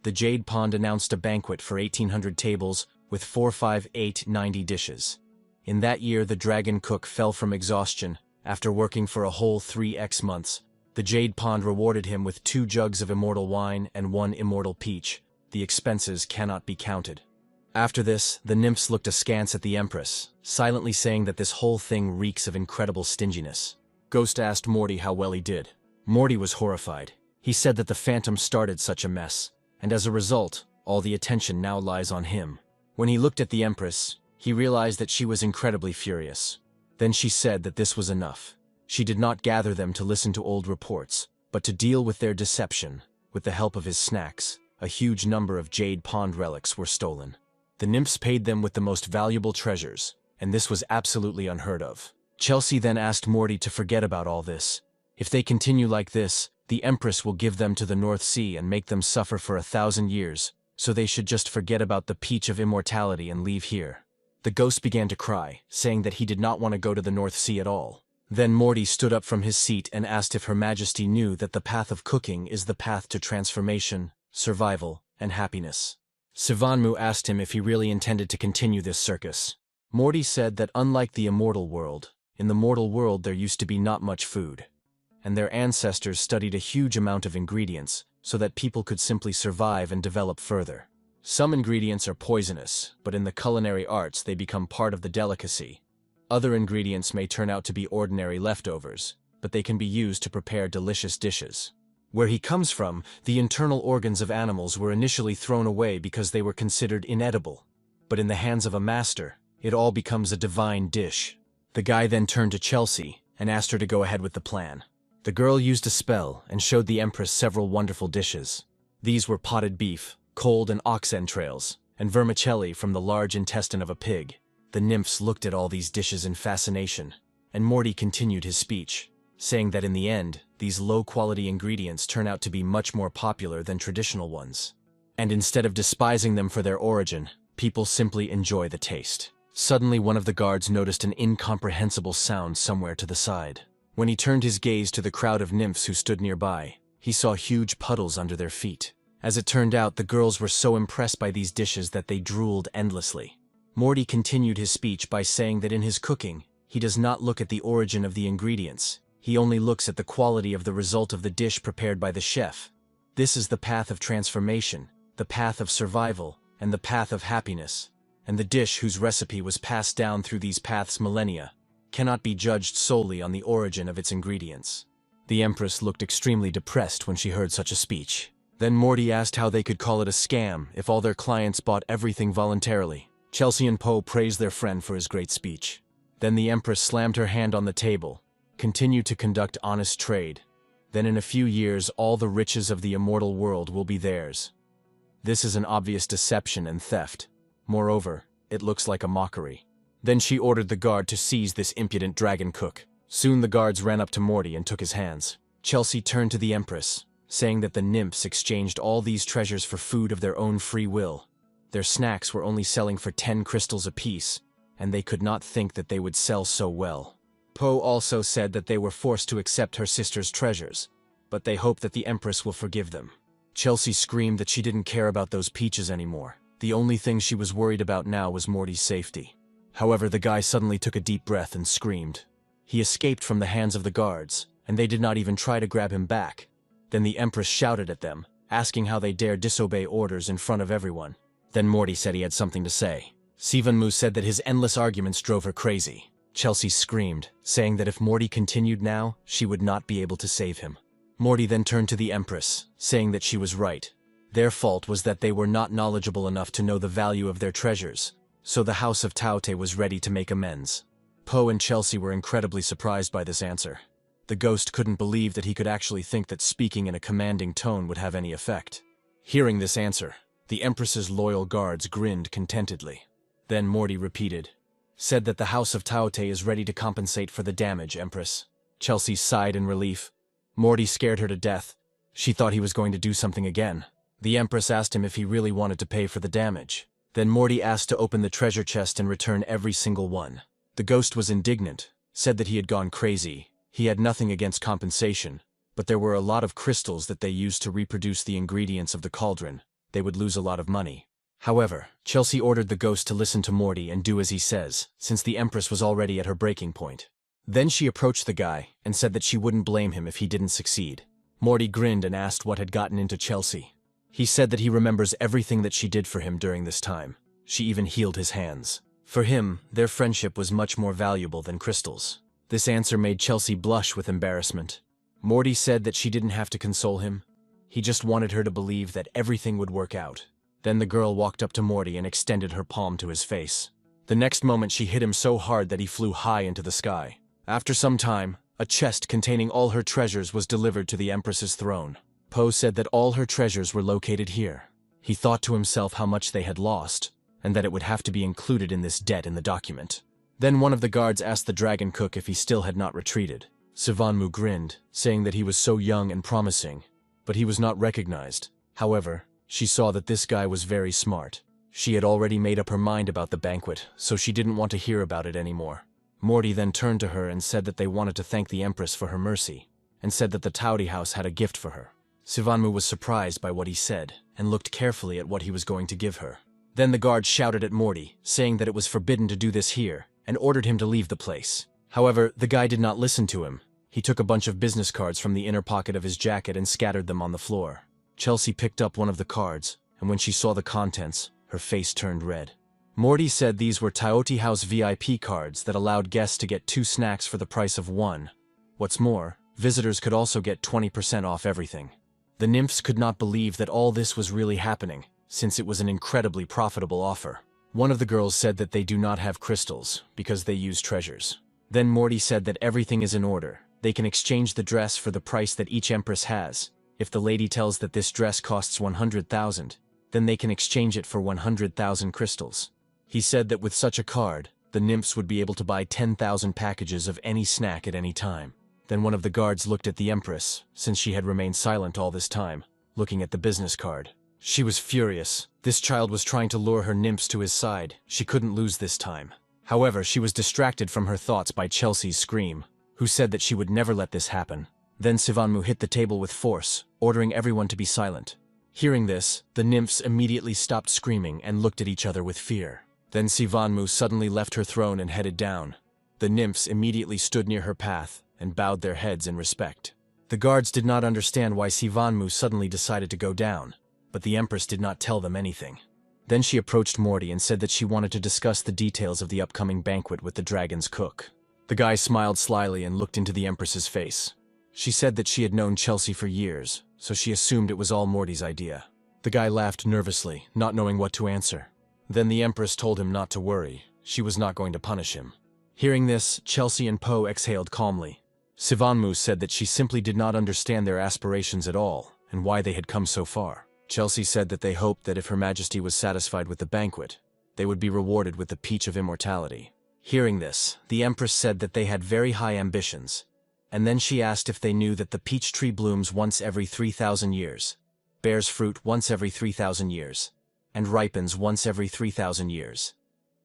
[SPEAKER 1] The Jade Pond announced a banquet for 1,800 tables with 45890 dishes. In that year the dragon cook fell from exhaustion after working for a whole 3x months. The Jade Pond rewarded him with 2 jugs of immortal wine and 1 immortal peach. The expenses cannot be counted. After this, the nymphs looked askance at the Empress, silently saying that this whole thing reeks of incredible stinginess. Ghost asked Morty how well he did. Morty was horrified. He said that the Phantom started such a mess, and as a result, all the attention now lies on him. When he looked at the Empress, he realized that she was incredibly furious. Then she said that this was enough. She did not gather them to listen to old reports, but to deal with their deception. With the help of his snacks, a huge number of Jade Pond relics were stolen. The nymphs paid them with the most valuable treasures, and this was absolutely unheard of. Chelsea then asked Morty to forget about all this. If they continue like this, the Empress will give them to the North Sea and make them suffer for 1,000 years, so they should just forget about the peach of immortality and leave here. The ghost began to cry, saying that he did not want to go to the North Sea at all. Then Morty stood up from his seat and asked if Her Majesty knew that the path of cooking is the path to transformation, survival, and happiness. Sivanmu asked him if he really intended to continue this circus. Morty said that unlike the immortal world, in the mortal world there used to be not much food, and their ancestors studied a huge amount of ingredients so that people could simply survive and develop further. Some ingredients are poisonous, but in the culinary arts they become part of the delicacy. Other ingredients may turn out to be ordinary leftovers, but they can be used to prepare delicious dishes. Where he comes from, the internal organs of animals were initially thrown away because they were considered inedible. But in the hands of a master, it all becomes a divine dish. The guy then turned to Chelsea and asked her to go ahead with the plan. The girl used a spell and showed the Empress several wonderful dishes. These were potted beef, cold and ox entrails, and vermicelli from the large intestine of a pig. The nymphs looked at all these dishes in fascination, and Morty continued his speech, saying that in the end, these low-quality ingredients turn out to be much more popular than traditional ones. And instead of despising them for their origin, people simply enjoy the taste. Suddenly one of the guards noticed an incomprehensible sound somewhere to the side. When he turned his gaze to the crowd of nymphs who stood nearby, he saw huge puddles under their feet. As it turned out, the girls were so impressed by these dishes that they drooled endlessly. Morty continued his speech by saying that in his cooking, he does not look at the origin of the ingredients. He only looks at the quality of the result of the dish prepared by the chef. This is the path of transformation, the path of survival, and the path of happiness. And the dish whose recipe was passed down through these paths millennia cannot be judged solely on the origin of its ingredients. The Empress looked extremely depressed when she heard such a speech. Then Morty asked how they could call it a scam if all their clients bought everything voluntarily. Chelsea and Poe praised their friend for his great speech. Then the Empress slammed her hand on the table, continued to conduct honest trade. Then in a few years all the riches of the immortal world will be theirs. This is an obvious deception and theft. Moreover, it looks like a mockery. Then she ordered the guard to seize this impudent dragon cook. Soon the guards ran up to Morty and took his hands. Chelsea turned to the Empress, saying that the nymphs exchanged all these treasures for food of their own free will. Their snacks were only selling for 10 crystals apiece, and they could not think that they would sell so well. Poe also said that they were forced to accept her sister's treasures, but they hoped that the Empress will forgive them. Chelsea screamed that she didn't care about those peaches anymore. The only thing she was worried about now was Morty's safety. However, the guy suddenly took a deep breath and screamed. He escaped from the hands of the guards, and they did not even try to grab him back. Then the Empress shouted at them, asking how they dared disobey orders in front of everyone. Then Morty said he had something to say. Sivanmu said that his endless arguments drove her crazy. Chelsea screamed, saying that if Morty continued now, she would not be able to save him. Morty then turned to the Empress, saying that she was right. Their fault was that they were not knowledgeable enough to know the value of their treasures, so the House of Taote was ready to make amends. Poe and Chelsea were incredibly surprised by this answer. The ghost couldn't believe that he could actually think that speaking in a commanding tone would have any effect. Hearing this answer, the Empress's loyal guards grinned contentedly. Then Morty said that the House of Taote is ready to compensate for the damage, Empress. Chelsea sighed in relief. Morty scared her to death. She thought he was going to do something again. The Empress asked him if he really wanted to pay for the damage. Then Morty asked to open the treasure chest and return every single one. The ghost was indignant, said that he had gone crazy. He had nothing against compensation, but there were a lot of crystals that they used to reproduce the ingredients of the cauldron. They would lose a lot of money. However, Chelsea ordered the ghost to listen to Morty and do as he says, since the Empress was already at her breaking point. Then she approached the guy and said that she wouldn't blame him if he didn't succeed. Morty grinned and asked what had gotten into Chelsea. He said that he remembers everything that she did for him during this time. She even healed his hands. For him, their friendship was much more valuable than crystals. This answer made Chelsea blush with embarrassment. Morty said that she didn't have to console him. He just wanted her to believe that everything would work out. Then the girl walked up to Morty and extended her palm to his face. The next moment she hit him so hard that he flew high into the sky. After some time, a chest containing all her treasures was delivered to the Empress's throne. Poe said that all her treasures were located here. He thought to himself how much they had lost, and that it would have to be included in this debt in the document. Then one of the guards asked the dragon cook if he still had not retreated. Sivanmu grinned, saying that he was so young and promising, but he was not recognized. However, she saw that this guy was very smart. She had already made up her mind about the banquet, so she didn't want to hear about it anymore. Morty then turned to her and said that they wanted to thank the Empress for her mercy, and said that the Taote house had a gift for her. Sivanmu was surprised by what he said, and looked carefully at what he was going to give her. Then the guard shouted at Morty, saying that it was forbidden to do this here, and ordered him to leave the place. However, the guy did not listen to him. He took a bunch of business cards from the inner pocket of his jacket and scattered them on the floor. Chelsea picked up one of the cards, and when she saw the contents, her face turned red. Morty said these were Taioti House VIP cards that allowed guests to get 2 snacks for the price of 1. What's more, visitors could also get 20% off everything. The nymphs could not believe that all this was really happening, since it was an incredibly profitable offer. One of the girls said that they do not have crystals, because they use treasures. Then Morty said that everything is in order. They can exchange the dress for the price that each empress has. If the lady tells that this dress costs 100,000, then they can exchange it for 100,000 crystals. He said that with such a card, the nymphs would be able to buy 10,000 packages of any snack at any time. Then one of the guards looked at the empress, since she had remained silent all this time, looking at the business card. She was furious. This child was trying to lure her nymphs to his side. She couldn't lose this time. However, she was distracted from her thoughts by Chelsea's scream, who said that she would never let this happen. Then Sivanmu hit the table with force, ordering everyone to be silent. Hearing this, the nymphs immediately stopped screaming and looked at each other with fear. Then Sivanmu suddenly left her throne and headed down. The nymphs immediately stood near her path and bowed their heads in respect. The guards did not understand why Sivanmu suddenly decided to go down, but the empress did not tell them anything. Then she approached Morty and said that she wanted to discuss the details of the upcoming banquet with the dragon's cook. The guy smiled slyly and looked into the empress's face. She said that she had known Chelsea for years, so she assumed it was all Morty's idea. The guy laughed nervously, not knowing what to answer. Then the empress told him not to worry. She was not going to punish him. Hearing this, Chelsea and Poe exhaled calmly. Sivanmu said that she simply did not understand their aspirations at all, and why they had come so far. Chelsea said that they hoped that if Her Majesty was satisfied with the banquet, they would be rewarded with the Peach of Immortality. Hearing this, the empress said that they had very high ambitions, and then she asked if they knew that the peach tree blooms once every 3,000 years, bears fruit once every 3,000 years, and ripens once every 3,000 years,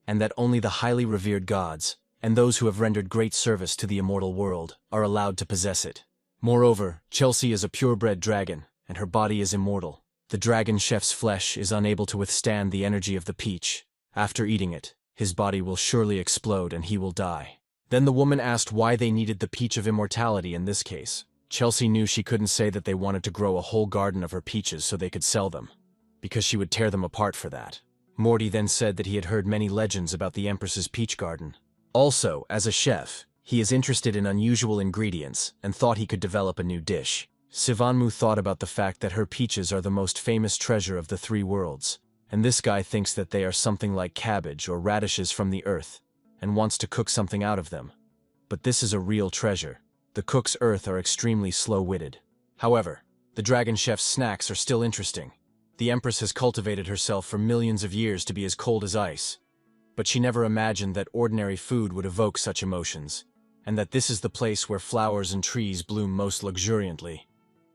[SPEAKER 1] and that only the highly revered gods, and those who have rendered great service to the immortal world, are allowed to possess it. Moreover, Chelsea is a purebred dragon, and her body is immortal. The dragon chef's flesh is unable to withstand the energy of the peach. After eating it, his body will surely explode and he will die. Then the woman asked why they needed the Peach of Immortality in this case. Chelsea knew she couldn't say that they wanted to grow a whole garden of her peaches so they could sell them, because she would tear them apart for that. Morty then said that he had heard many legends about the Empress's peach garden. Also, as a chef, he is interested in unusual ingredients and thought he could develop a new dish. Sivanmu thought about the fact that her peaches are the most famous treasure of the 3 worlds, and this guy thinks that they are something like cabbage or radishes from the earth, and wants to cook something out of them. But this is a real treasure. The cook's earth are extremely slow-witted. However, the dragon chef's snacks are still interesting. The Empress has cultivated herself for millions of years to be as cold as ice, but she never imagined that ordinary food would evoke such emotions, and that this is the place where flowers and trees bloom most luxuriantly.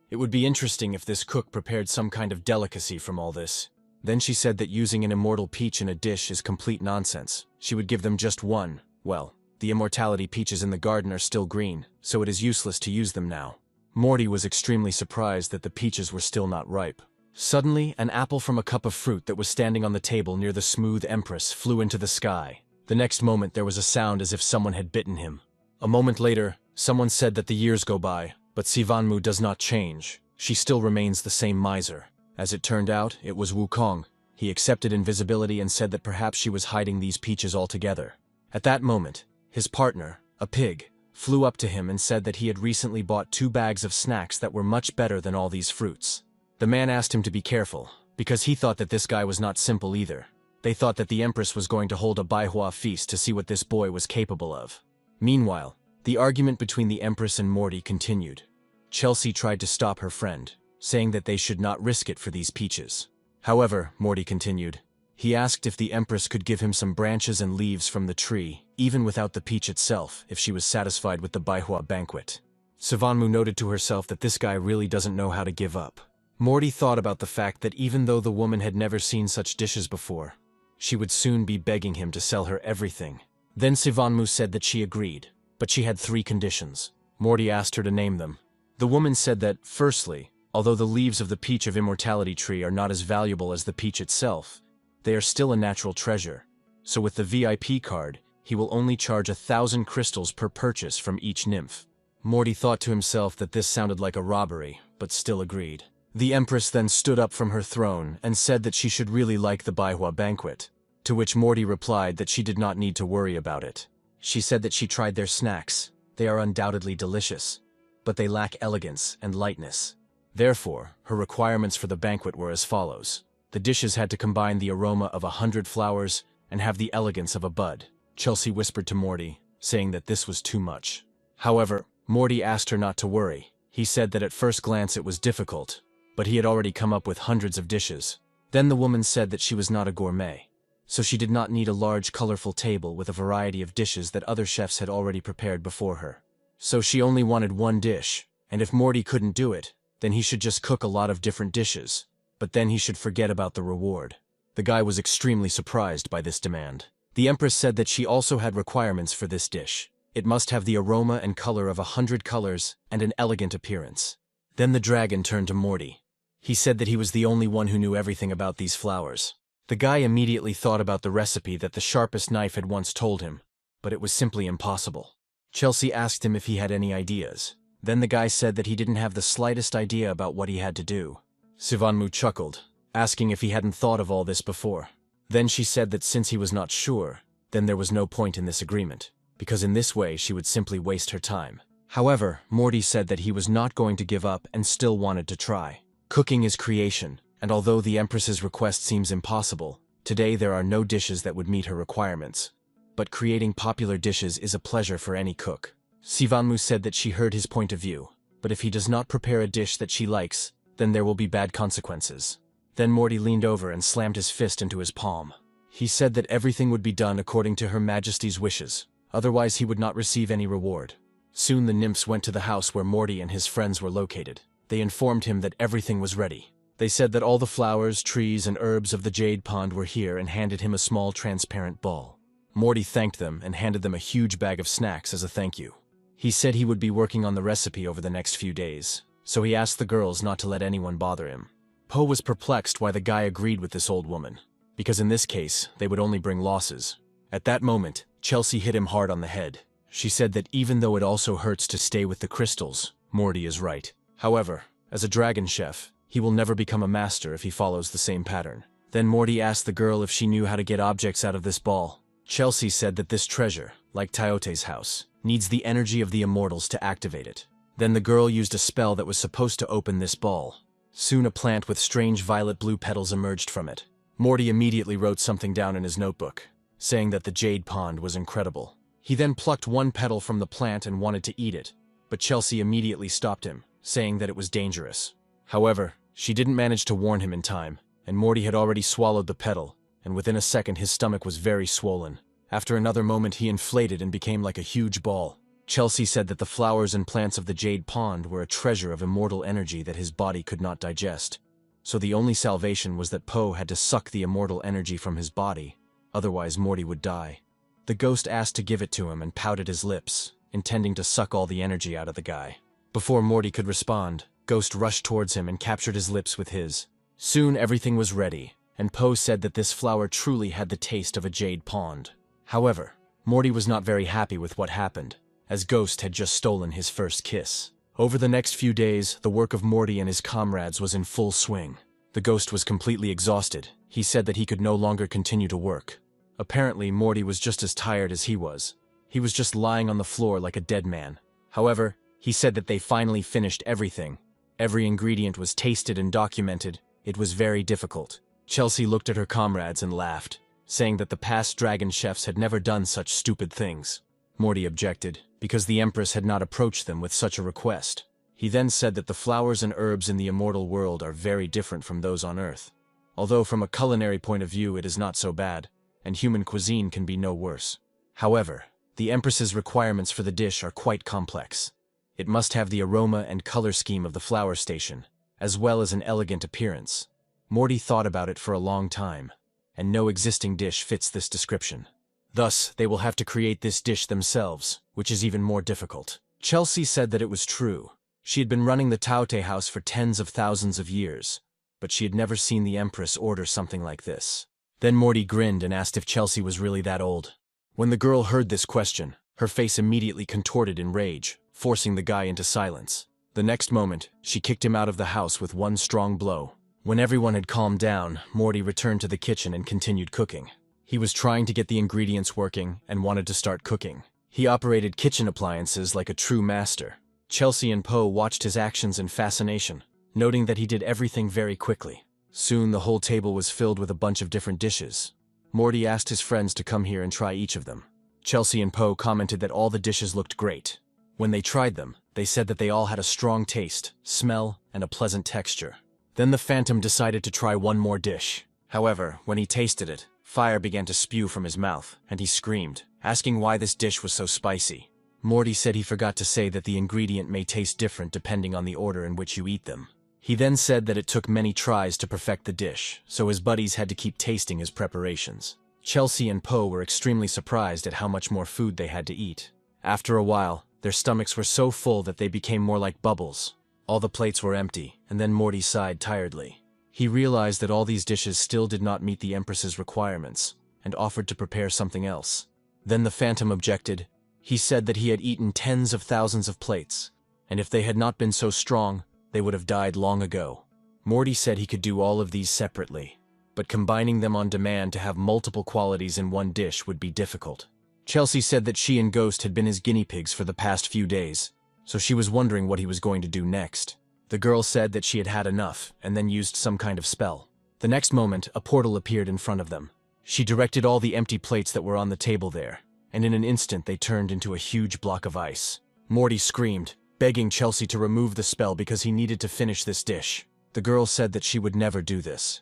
[SPEAKER 1] It would be interesting if this cook prepared some kind of delicacy from all this. Then she said that using an immortal peach in a dish is complete nonsense. She would give them just one. Well, the immortality peaches in the garden are still green, so it is useless to use them now. Morty was extremely surprised that the peaches were still not ripe. Suddenly, an apple from a cup of fruit that was standing on the table near the smooth Empress flew into the sky. The next moment there was a sound as if someone had bitten him. A moment later, someone said that the years go by, but Sivanmu does not change. She still remains the same miser. As it turned out, it was Wukong. He accepted invisibility and said that perhaps she was hiding these peaches altogether. At that moment, his partner, a pig, flew up to him and said that he had recently bought 2 bags of snacks that were much better than all these fruits. The man asked him to be careful, because he thought that this guy was not simple either. They thought that the Empress was going to hold a Baihua feast to see what this boy was capable of. Meanwhile, the argument between the Empress and Morty continued. Chelsea tried to stop her friend, saying that they should not risk it for these peaches. However, Morty continued, he asked if the Empress could give him some branches and leaves from the tree, even without the peach itself, if she was satisfied with the Baihua banquet. Sivanmu noted to herself that this guy really doesn't know how to give up. Morty thought about the fact that even though the woman had never seen such dishes before, she would soon be begging him to sell her everything. Then Sivanmu said that she agreed, but she had 3 conditions. Morty asked her to name them. The woman said that, firstly, Although the leaves of the peach of immortality tree are not as valuable as the peach itself, they are still a natural treasure. So with the VIP card, he will only charge 1,000 crystals per purchase from each nymph. Morty thought to himself that this sounded like a robbery, but still agreed. The Empress then stood up from her throne and said that she should really like the Baihua banquet, to which Morty replied that she did not need to worry about it. She said that she tried their snacks. They are undoubtedly delicious, but they lack elegance and lightness. Therefore, her requirements for the banquet were as follows. The dishes had to combine the aroma of 100 flowers and have the elegance of a bud. Chelsea whispered to Morty, saying that this was too much. However, Morty asked her not to worry. He said that at first glance it was difficult, but he had already come up with hundreds of dishes. Then the woman said that she was not a gourmet, so she did not need a large colorful table with a variety of dishes that other chefs had already prepared before her. So she only wanted one dish, and if Morty couldn't do it, then he should just cook a lot of different dishes, but then he should forget about the reward. The guy was extremely surprised by this demand. The Empress said that she also had requirements for this dish. It must have the aroma and color of 100 colors and an elegant appearance. Then the dragon turned to Morty. He said that he was the only one who knew everything about these flowers. The guy immediately thought about the recipe that the sharpest knife had once told him, but it was simply impossible. Chelsea asked him if he had any ideas. Then the guy said that he didn't have the slightest idea about what he had to do. Sivanmu chuckled, asking if he hadn't thought of all this before. Then she said that since he was not sure, then there was no point in this agreement, because in this way she would simply waste her time. However, Morty said that he was not going to give up and still wanted to try. Cooking is creation, and although the Empress's request seems impossible, today there are no dishes that would meet her requirements. But creating popular dishes is a pleasure for any cook. Sivanmu said that she heard his point of view, but if he does not prepare a dish that she likes, then there will be bad consequences. Then Morty leaned over and slammed his fist into his palm. He said that everything would be done according to Her Majesty's wishes, otherwise he would not receive any reward. Soon the nymphs went to the house where Morty and his friends were located. They informed him that everything was ready. They said that all the flowers, trees, and herbs of the jade pond were here and handed him a small transparent ball. Morty thanked them and handed them a huge bag of snacks as a thank you. He said he would be working on the recipe over the next few days, so he asked the girls not to let anyone bother him. Poe was perplexed why the guy agreed with this old woman, because in this case, they would only bring losses. At that moment, Chelsea hit him hard on the head. She said that even though it also hurts to stay with the crystals, Morty is right. However, as a dragon chef, he will never become a master if he follows the same pattern. Then Morty asked the girl if she knew how to get objects out of this ball. Chelsea said that this treasure, like Teote's house, needs the energy of the immortals to activate it. Then the girl used a spell that was supposed to open this ball. Soon a plant with strange violet-blue petals emerged from it. Morty immediately wrote something down in his notebook, saying that the jade pond was incredible. He then plucked one petal from the plant and wanted to eat it, but Chelsea immediately stopped him, saying that it was dangerous. However, she didn't manage to warn him in time, and Morty had already swallowed the petal, and within a second his stomach was very swollen. After another moment he inflated and became like a huge ball. Chelsea said that the flowers and plants of the jade pond were a treasure of immortal energy that his body could not digest. So the only salvation was that Poe had to suck the immortal energy from his body, otherwise Morty would die. The ghost asked to give it to him and pouted his lips, intending to suck all the energy out of the guy. Before Morty could respond, Ghost rushed towards him and captured his lips with his. Soon everything was ready, and Poe said that this flower truly had the taste of a jade pond. However, Morty was not very happy with what happened, as Ghost had just stolen his first kiss. Over the next few days, the work of Morty and his comrades was in full swing. The Ghost was completely exhausted. He said that he could no longer continue to work. Apparently, Morty was just as tired as he was. He was just lying on the floor like a dead man. However, he said that they finally finished everything. Every ingredient was tasted and documented. It was very difficult. Chelsea looked at her comrades and laughed, saying that the past dragon chefs had never done such stupid things. Morty objected, because the Empress had not approached them with such a request. He then said that the flowers and herbs in the immortal world are very different from those on Earth. Although from a culinary point of view it is not so bad, and human cuisine can be no worse. However, the Empress's requirements for the dish are quite complex. It must have the aroma and color scheme of the flower station, as well as an elegant appearance. Morty thought about it for a long time, and no existing dish fits this description. Thus, they will have to create this dish themselves, which is even more difficult. Chelsea said that it was true. She had been running the Taote house for tens of thousands of years, but she had never seen the Empress order something like this. Then Morty grinned and asked if Chelsea was really that old. When the girl heard this question, her face immediately contorted in rage, forcing the guy into silence. The next moment, she kicked him out of the house with one strong blow. When everyone had calmed down, Morty returned to the kitchen and continued cooking. He was trying to get the ingredients working and wanted to start cooking. He operated kitchen appliances like a true master. Chelsea and Poe watched his actions in fascination, noting that he did everything very quickly. Soon the whole table was filled with a bunch of different dishes. Morty asked his friends to come here and try each of them. Chelsea and Poe commented that all the dishes looked great. When they tried them, they said that they all had a strong taste, smell, and a pleasant texture. Then the Phantom decided to try one more dish. However, when he tasted it, fire began to spew from his mouth, and he screamed, asking why this dish was so spicy. Morty said he forgot to say that the ingredient may taste different depending on the order in which you eat them. He then said that it took many tries to perfect the dish, so his buddies had to keep tasting his preparations. Chelsea and Poe were extremely surprised at how much more food they had to eat. After a while, their stomachs were so full that they became more like bubbles. All the plates were empty, and then Morty sighed tiredly. He realized that all these dishes still did not meet the Empress's requirements, and offered to prepare something else. Then the Phantom objected. He said that he had eaten tens of thousands of plates, and if they had not been so strong, they would have died long ago. Morty said he could do all of these separately, but combining them on demand to have multiple qualities in one dish would be difficult. Chelsea said that she and Ghost had been his guinea pigs for the past few days, so she was wondering what he was going to do next. The girl said that she had had enough, and then used some kind of spell. The next moment, a portal appeared in front of them. She directed all the empty plates that were on the table there, and in an instant they turned into a huge block of ice. Morty screamed, begging Chelsea to remove the spell because he needed to finish this dish. The girl said that she would never do this,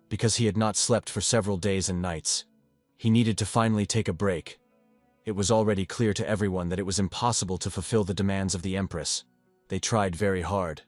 [SPEAKER 1] because he had not slept for several days and nights. He needed to finally take a break. It was already clear to everyone that it was impossible to fulfill the demands of the Empress. They tried very hard,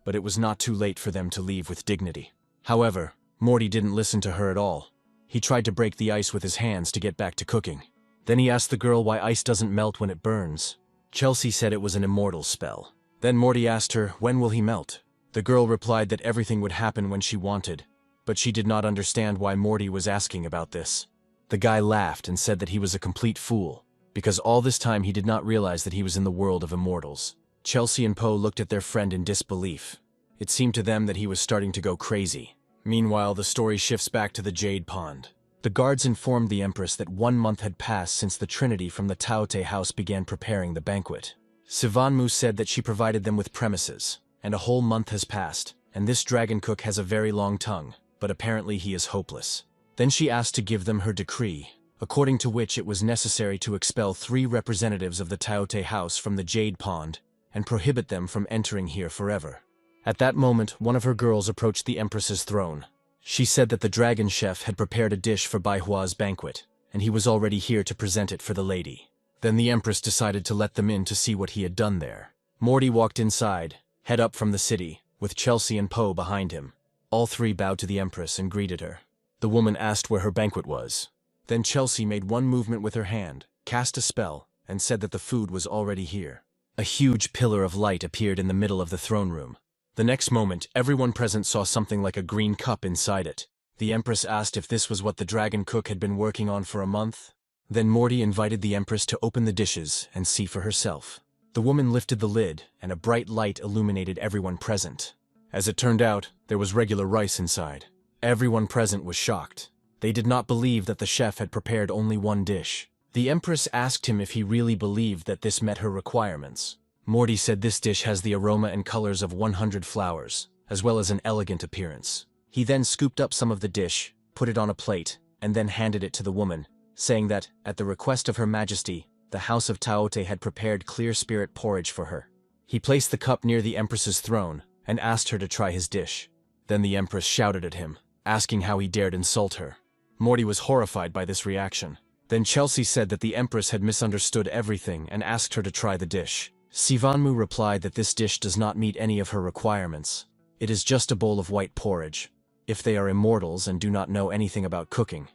[SPEAKER 1] but it was not too late for them to leave with dignity. However, Morty didn't listen to her at all. He tried to break the ice with his hands to get back to cooking. Then he asked the girl why ice doesn't melt when it burns. Chelsea said it was an immortal spell. Then Morty asked her, when will he melt? The girl replied that everything would happen when she wanted, but she did not understand why Morty was asking about this. The guy laughed and said that he was a complete fool, because all this time he did not realize that he was in the world of immortals. Chelsea and Poe looked at their friend in disbelief. It seemed to them that he was starting to go crazy. Meanwhile, the story shifts back to the Jade Pond. The guards informed the Empress that 1 month had passed since the Trinity from the Taote house began preparing the banquet. Sivanmu said that she provided them with premises, and a whole month has passed, and this dragon cook has a very long tongue, but apparently he is hopeless. Then she asked to give them her decree, according to which it was necessary to expel 3 representatives of the Taote house from the Jade Pond and prohibit them from entering here forever. At that moment, one of her girls approached the Empress's throne. She said that the dragon chef had prepared a dish for Baihua's banquet, and he was already here to present it for the lady. Then the Empress decided to let them in to see what he had done there. Morty walked inside, head up from the city, with Chelsea and Poe behind him. All 3 bowed to the Empress and greeted her. The woman asked where her banquet was. Then Chelsea made one movement with her hand, cast a spell, and said that the food was already here. A huge pillar of light appeared in the middle of the throne room. The next moment, everyone present saw something like a green cup inside it. The Empress asked if this was what the dragon cook had been working on for a month. Then Morty invited the Empress to open the dishes and see for herself. The woman lifted the lid, and a bright light illuminated everyone present. As it turned out, there was regular rice inside. Everyone present was shocked. They did not believe that the chef had prepared only one dish. The Empress asked him if he really believed that this met her requirements. Morty said this dish has the aroma and colors of 100 flowers, as well as an elegant appearance. He then scooped up some of the dish, put it on a plate, and then handed it to the woman, saying that, at the request of Her Majesty, the House of Taote had prepared clear spirit porridge for her. He placed the cup near the Empress's throne, and asked her to try his dish. Then the Empress shouted at him, asking how he dared insult her. Morty was horrified by this reaction. Then Chelsea said that the Empress had misunderstood everything and asked her to try the dish. Sivanmu replied that this dish does not meet any of her requirements. It is just a bowl of white porridge. If they are immortals and do not know anything about cooking,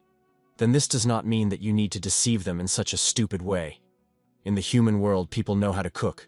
[SPEAKER 1] then this does not mean that you need to deceive them in such a stupid way. In the human world, people know how to cook,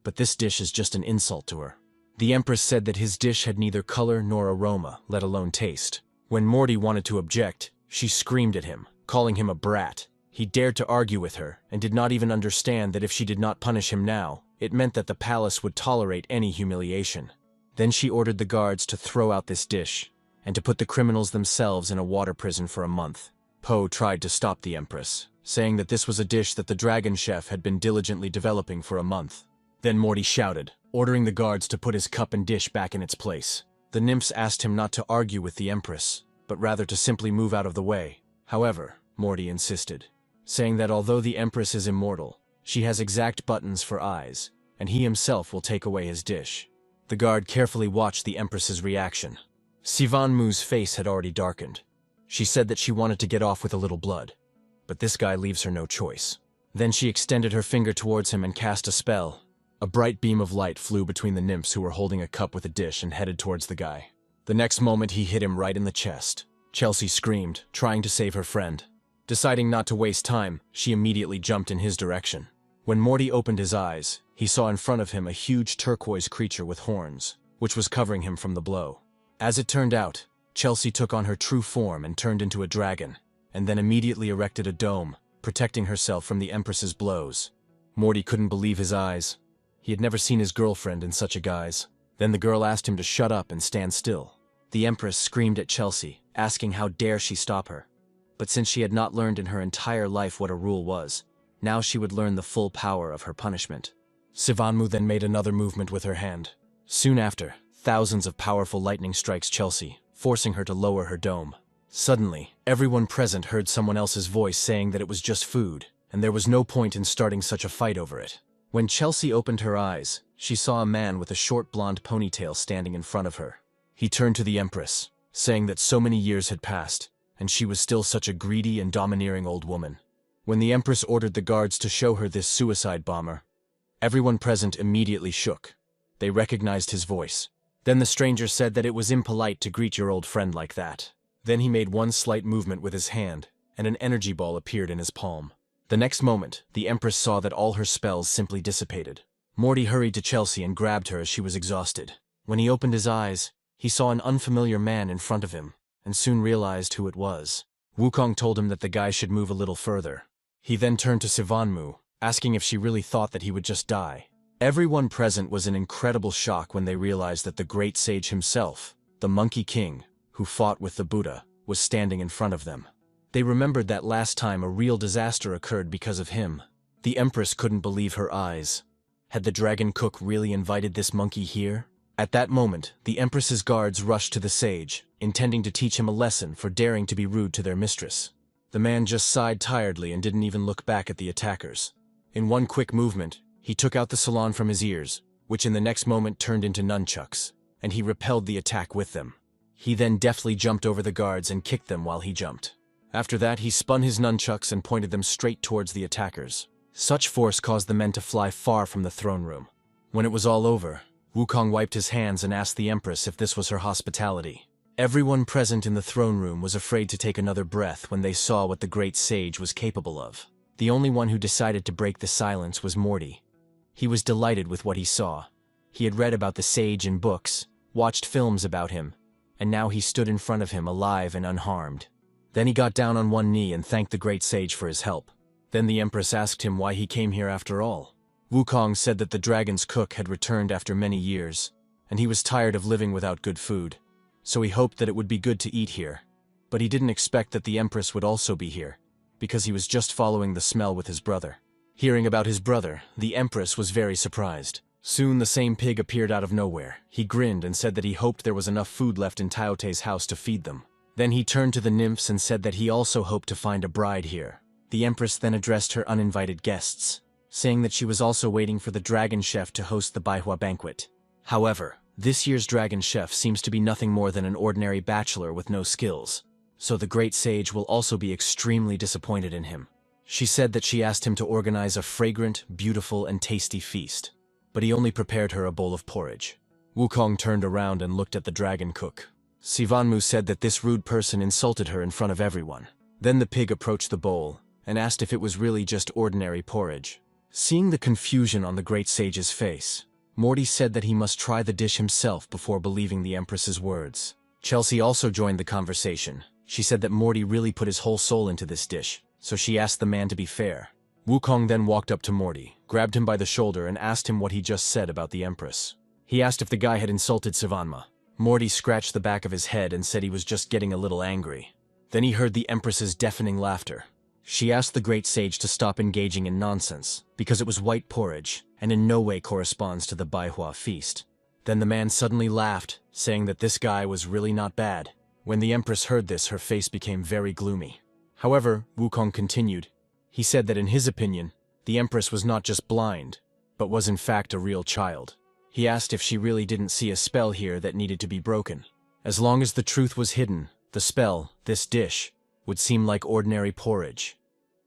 [SPEAKER 1] but this dish is just an insult to her. The Empress said that his dish had neither color nor aroma, let alone taste. When Morty wanted to object, she screamed at him, calling him a brat. He dared to argue with her, and did not even understand that if she did not punish him now, it meant that the palace would tolerate any humiliation. Then she ordered the guards to throw out this dish, and to put the criminals themselves in a water prison for a month. Po tried to stop the Empress, saying that this was a dish that the dragon chef had been diligently developing for a month. Then Morty shouted, ordering the guards to put his cup and dish back in its place. The nymphs asked him not to argue with the Empress, but rather to simply move out of the way. However, Morty insisted, saying that although the Empress is immortal, she has exact buttons for eyes, and he himself will take away his dish. The guard carefully watched the Empress's reaction. Sivanmu's face had already darkened. She said that she wanted to get off with a little blood, but this guy leaves her no choice. Then she extended her finger towards him and cast a spell. A bright beam of light flew between the nymphs who were holding a cup with a dish and headed towards the guy. The next moment he hit him right in the chest. Chelsea screamed, trying to save her friend. Deciding not to waste time, she immediately jumped in his direction. When Morty opened his eyes, he saw in front of him a huge turquoise creature with horns, which was covering him from the blow. As it turned out, Chelsea took on her true form and turned into a dragon, and then immediately erected a dome, protecting herself from the Empress's blows. Morty couldn't believe his eyes. He had never seen his girlfriend in such a guise. Then the girl asked him to shut up and stand still. The Empress screamed at Chelsea, asking how dare she stop her. But since she had not learned in her entire life what a rule was, now she would learn the full power of her punishment. Sivanmu then made another movement with her hand. Soon after, thousands of powerful lightning strikes Chelsea, forcing her to lower her dome. Suddenly, everyone present heard someone else's voice saying that it was just food, and there was no point in starting such a fight over it. When Chelsea opened her eyes, she saw a man with a short blonde ponytail standing in front of her. He turned to the Empress, saying that so many years had passed, and she was still such a greedy and domineering old woman. When the Empress ordered the guards to show her this suicide bomber, everyone present immediately shook. They recognized his voice. Then the stranger said that it was impolite to greet your old friend like that. Then he made one slight movement with his hand, and an energy ball appeared in his palm. The next moment, the Empress saw that all her spells simply dissipated. Morty hurried to Chelsea and grabbed her as she was exhausted. When he opened his eyes, he saw an unfamiliar man in front of him, and soon realized who it was. Wukong told him that the guy should move a little further. He then turned to Sivanmu, asking if she really thought that he would just die. Everyone present was in incredible shock when they realized that the great sage himself, the Monkey King, who fought with the Buddha, was standing in front of them. They remembered that last time a real disaster occurred because of him. The Empress couldn't believe her eyes. Had the dragon cook really invited this monkey here? At that moment, the Empress's guards rushed to the sage, intending to teach him a lesson for daring to be rude to their mistress. The man just sighed tiredly and didn't even look back at the attackers. In one quick movement, he took out the salon from his ears, which in the next moment turned into nunchucks, and he repelled the attack with them. He then deftly jumped over the guards and kicked them while he jumped. After that, he spun his nunchucks and pointed them straight towards the attackers. Such force caused the men to fly far from the throne room. When it was all over, Wukong wiped his hands and asked the Empress if this was her hospitality. Everyone present in the throne room was afraid to take another breath when they saw what the great sage was capable of. The only one who decided to break the silence was Morty. He was delighted with what he saw. He had read about the sage in books, watched films about him, and now he stood in front of him alive and unharmed. Then he got down on one knee and thanked the great sage for his help. Then the Empress asked him why he came here after all. Wukong said that the dragon's cook had returned after many years, and he was tired of living without good food, so he hoped that it would be good to eat here. But he didn't expect that the Empress would also be here, because he was just following the smell with his brother. Hearing about his brother, the Empress was very surprised. Soon the same pig appeared out of nowhere. He grinned and said that he hoped there was enough food left in Taote's house to feed them. Then he turned to the nymphs and said that he also hoped to find a bride here. The Empress then addressed her uninvited guests, saying that she was also waiting for the dragon chef to host the Baihua banquet. However, this year's dragon chef seems to be nothing more than an ordinary bachelor with no skills, so the great sage will also be extremely disappointed in him. She said that she asked him to organize a fragrant, beautiful, and tasty feast, but he only prepared her a bowl of porridge. Wukong turned around and looked at the dragon cook. Sivanmu said that this rude person insulted her in front of everyone. Then the pig approached the bowl and asked if it was really just ordinary porridge. Seeing the confusion on the great sage's face, Morty said that he must try the dish himself before believing the Empress's words. Chelsea also joined the conversation. She said that Morty really put his whole soul into this dish, so she asked the man to be fair. Wukong then walked up to Morty, grabbed him by the shoulder and asked him what he just said about the Empress. He asked if the guy had insulted Manhwa. Morty scratched the back of his head and said he was just getting a little angry. Then he heard the Empress's deafening laughter. She asked the great sage to stop engaging in nonsense, because it was white porridge, and in no way corresponds to the Baihua feast. Then the man suddenly laughed, saying that this guy was really not bad. When the Empress heard this, her face became very gloomy. However, Wukong continued. He said that in his opinion, the Empress was not just blind, but was in fact a real child. He asked if she really didn't see a spell here that needed to be broken. As long as the truth was hidden, the spell, this dish, would seem like ordinary porridge.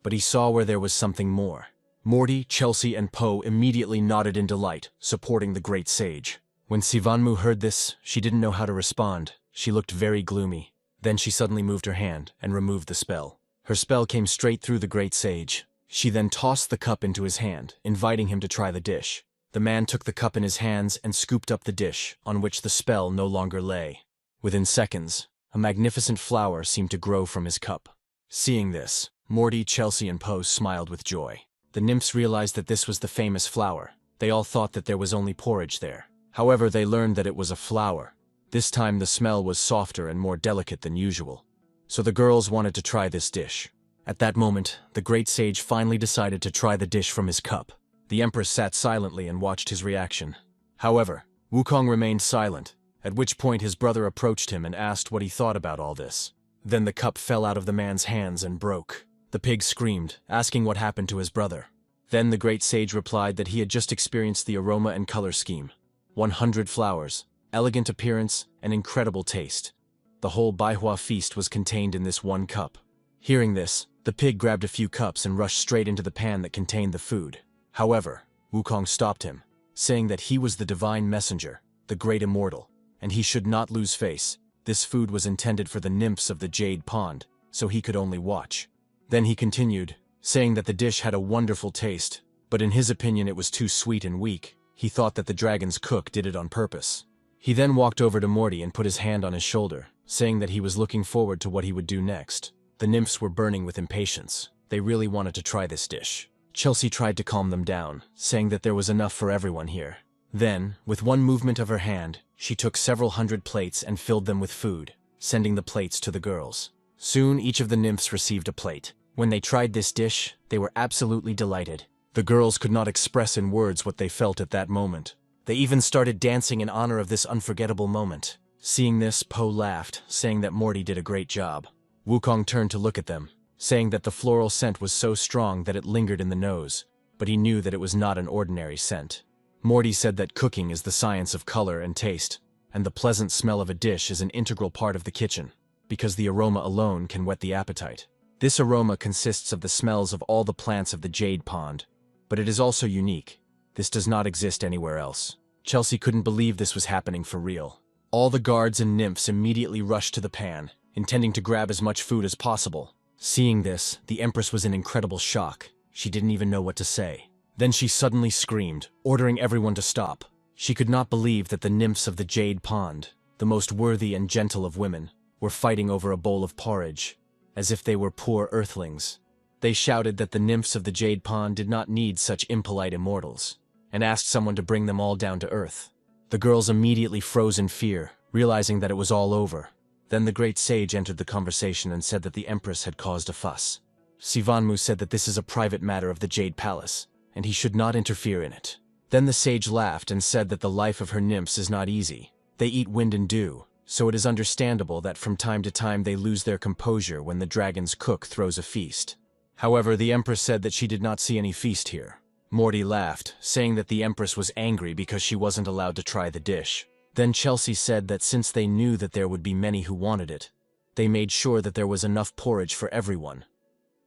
[SPEAKER 1] But he saw where there was something more. Morty, Chelsea, and Poe immediately nodded in delight, supporting the great sage. When Manhwa heard this, she didn't know how to respond. She looked very gloomy. Then she suddenly moved her hand and removed the spell. Her spell came straight through the great sage. She then tossed the cup into his hand, inviting him to try the dish. The man took the cup in his hands and scooped up the dish, on which the spell no longer lay. Within seconds, a magnificent flower seemed to grow from his cup. Seeing this, Morty, Chelsea, and Poe smiled with joy. The nymphs realized that this was the famous flower. They all thought that there was only porridge there. However, they learned that it was a flower. This time the smell was softer and more delicate than usual. So the girls wanted to try this dish. At that moment, the great sage finally decided to try the dish from his cup. The Empress sat silently and watched his reaction. However, Wukong remained silent, at which point his brother approached him and asked what he thought about all this. Then the cup fell out of the man's hands and broke. The pig screamed, asking what happened to his brother. Then the great sage replied that he had just experienced the aroma and color scheme. 100 flowers, elegant appearance, and incredible taste. The whole Baihua feast was contained in this one cup. Hearing this, the pig grabbed a few cups and rushed straight into the pan that contained the food. However, Wukong stopped him, saying that he was the divine messenger, the great immortal, and he should not lose face. This food was intended for the nymphs of the Jade Pond, so he could only watch. Then he continued, saying that the dish had a wonderful taste, but in his opinion it was too sweet and weak. He thought that the dragon's cook did it on purpose. He then walked over to Morty and put his hand on his shoulder, saying that he was looking forward to what he would do next. The nymphs were burning with impatience. They really wanted to try this dish. Chelsea tried to calm them down, saying that there was enough for everyone here. Then, with one movement of her hand, she took several hundred plates and filled them with food, sending the plates to the girls. Soon each of the nymphs received a plate. When they tried this dish, they were absolutely delighted. The girls could not express in words what they felt at that moment. They even started dancing in honor of this unforgettable moment. Seeing this, Poe laughed, saying that Morty did a great job. Wukong turned to look at them, saying that the floral scent was so strong that it lingered in the nose, but he knew that it was not an ordinary scent. Morty said that cooking is the science of color and taste, and the pleasant smell of a dish is an integral part of the kitchen, because the aroma alone can whet the appetite. This aroma consists of the smells of all the plants of the Jade Pond, but it is also unique. This does not exist anywhere else. Chelsea couldn't believe this was happening for real. All the guards and nymphs immediately rushed to the pan, intending to grab as much food as possible. Seeing this, the Empress was in incredible shock. She didn't even know what to say. Then she suddenly screamed, ordering everyone to stop. She could not believe that the nymphs of the Jade Pond, the most worthy and gentle of women, were fighting over a bowl of porridge, as if they were poor earthlings. They shouted that the nymphs of the Jade Pond did not need such impolite immortals, and asked someone to bring them all down to earth. The girls immediately froze in fear, realizing that it was all over. Then the great sage entered the conversation and said that the Empress had caused a fuss. Manhwa said that this is a private matter of the Jade Palace, and he should not interfere in it. Then the sage laughed and said that the life of her nymphs is not easy. They eat wind and dew, so it is understandable that from time to time they lose their composure when the dragon's cook throws a feast. However, the Empress said that she did not see any feast here. Morty laughed, saying that the Empress was angry because she wasn't allowed to try the dish. Then Chelsea said that since they knew that there would be many who wanted it, they made sure that there was enough porridge for everyone.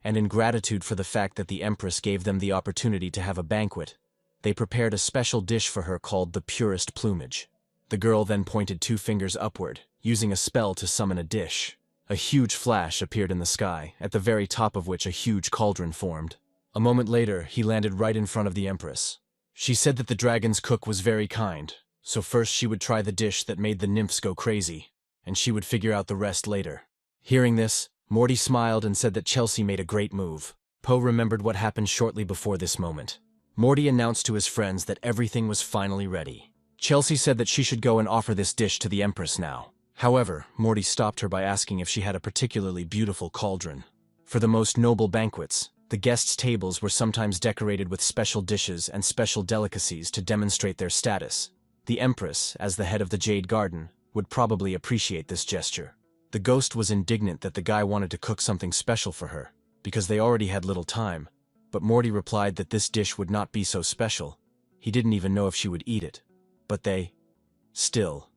[SPEAKER 1] And in gratitude for the fact that the Empress gave them the opportunity to have a banquet, they prepared a special dish for her called the purest plumage. The girl then pointed 2 fingers upward, using a spell to summon a dish. A huge flash appeared in the sky, at the very top of which a huge cauldron formed. A moment later, he landed right in front of the Empress. She said that the dragon's cook was very kind, so first she would try the dish that made the nymphs go crazy, and she would figure out the rest later. Hearing this, Morty smiled and said that Chelsea made a great move. Poe remembered what happened shortly before this moment. Morty announced to his friends that everything was finally ready. Chelsea said that she should go and offer this dish to the Empress now. However, Morty stopped her by asking if she had a particularly beautiful cauldron. For the most noble banquets, the guests' tables were sometimes decorated with special dishes and special delicacies to demonstrate their status. The Empress, as the head of the Jade Garden, would probably appreciate this gesture. The ghost was indignant that the guy wanted to cook something special for her, because they already had little time, but Morty replied that this dish would not be so special. He didn't even know if she would eat it. But still,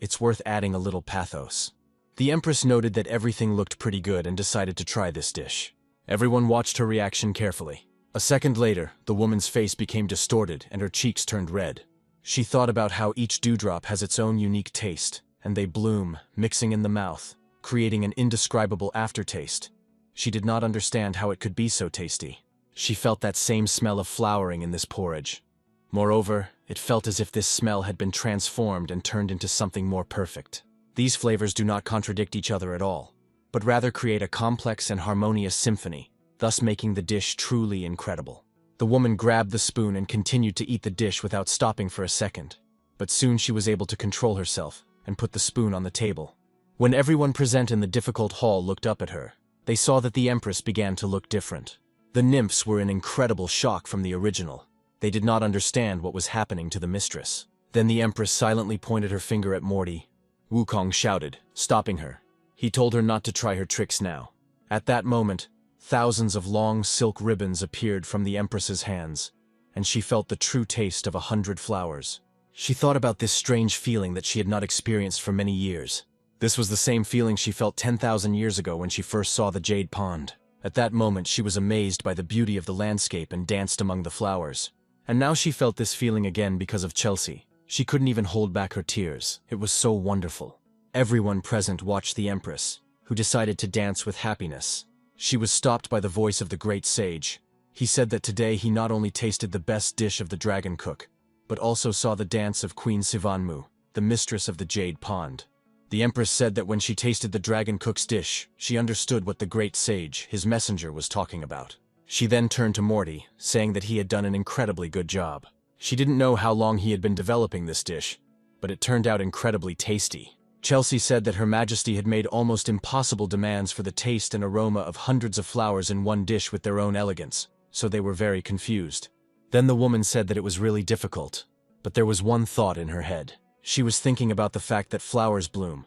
[SPEAKER 1] it's worth adding a little pathos. The Empress noted that everything looked pretty good and decided to try this dish. Everyone watched her reaction carefully. A second later, the woman's face became distorted and her cheeks turned red. She thought about how each dewdrop has its own unique taste, and they bloom, mixing in the mouth, creating an indescribable aftertaste. She did not understand how it could be so tasty. She felt that same smell of flowering in this porridge. Moreover, it felt as if this smell had been transformed and turned into something more perfect. These flavors do not contradict each other at all, but rather create a complex and harmonious symphony, thus making the dish truly incredible. The woman grabbed the spoon and continued to eat the dish without stopping for a second, but soon she was able to control herself and put the spoon on the table. When everyone present in the difficult hall looked up at her, they saw that the Empress began to look different. The nymphs were in incredible shock from the original. They did not understand what was happening to the mistress. Then the Empress silently pointed her finger at Morty. Wukong shouted, stopping her. He told her not to try her tricks now. At that moment, thousands of long silk ribbons appeared from the Empress's hands, and she felt the true taste of 100 flowers. She thought about this strange feeling that she had not experienced for many years. This was the same feeling she felt 10,000 years ago when she first saw the Jade Pond. At that moment, she was amazed by the beauty of the landscape and danced among the flowers. And now she felt this feeling again because of Chelsea. She couldn't even hold back her tears. It was so wonderful. Everyone present watched the Empress, who decided to dance with happiness. She was stopped by the voice of the great sage. He said that today he not only tasted the best dish of the dragon cook, but also saw the dance of Queen Sivanmu, the mistress of the Jade Pond. The Empress said that when she tasted the dragon cook's dish, she understood what the great sage, his messenger, was talking about. She then turned to Morty, saying that he had done an incredibly good job. She didn't know how long he had been developing this dish, but it turned out incredibly tasty. Chelsea said that Her Majesty had made almost impossible demands for the taste and aroma of hundreds of flowers in one dish with their own elegance, so they were very confused. Then the woman said that it was really difficult, but there was one thought in her head. She was thinking about the fact that flowers bloom,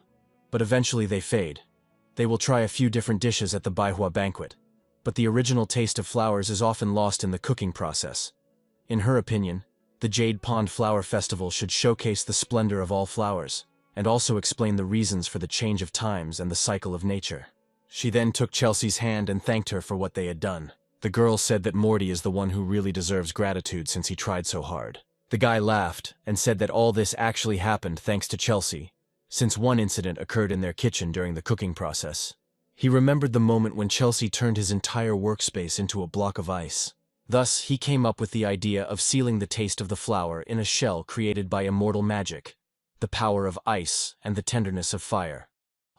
[SPEAKER 1] but eventually they fade. They will try a few different dishes at the Baihua banquet, but the original taste of flowers is often lost in the cooking process. In her opinion, the Jade Pond Flower Festival should showcase the splendor of all flowers, and also explain the reasons for the change of times and the cycle of nature. She then took Chelsea's hand and thanked her for what they had done. The girl said that Morty is the one who really deserves gratitude since he tried so hard. The guy laughed and said that all this actually happened thanks to Chelsea, since one incident occurred in their kitchen during the cooking process. He remembered the moment when Chelsea turned his entire workspace into a block of ice. Thus, he came up with the idea of sealing the taste of the flower in a shell created by immortal magic, the power of ice and the tenderness of fire.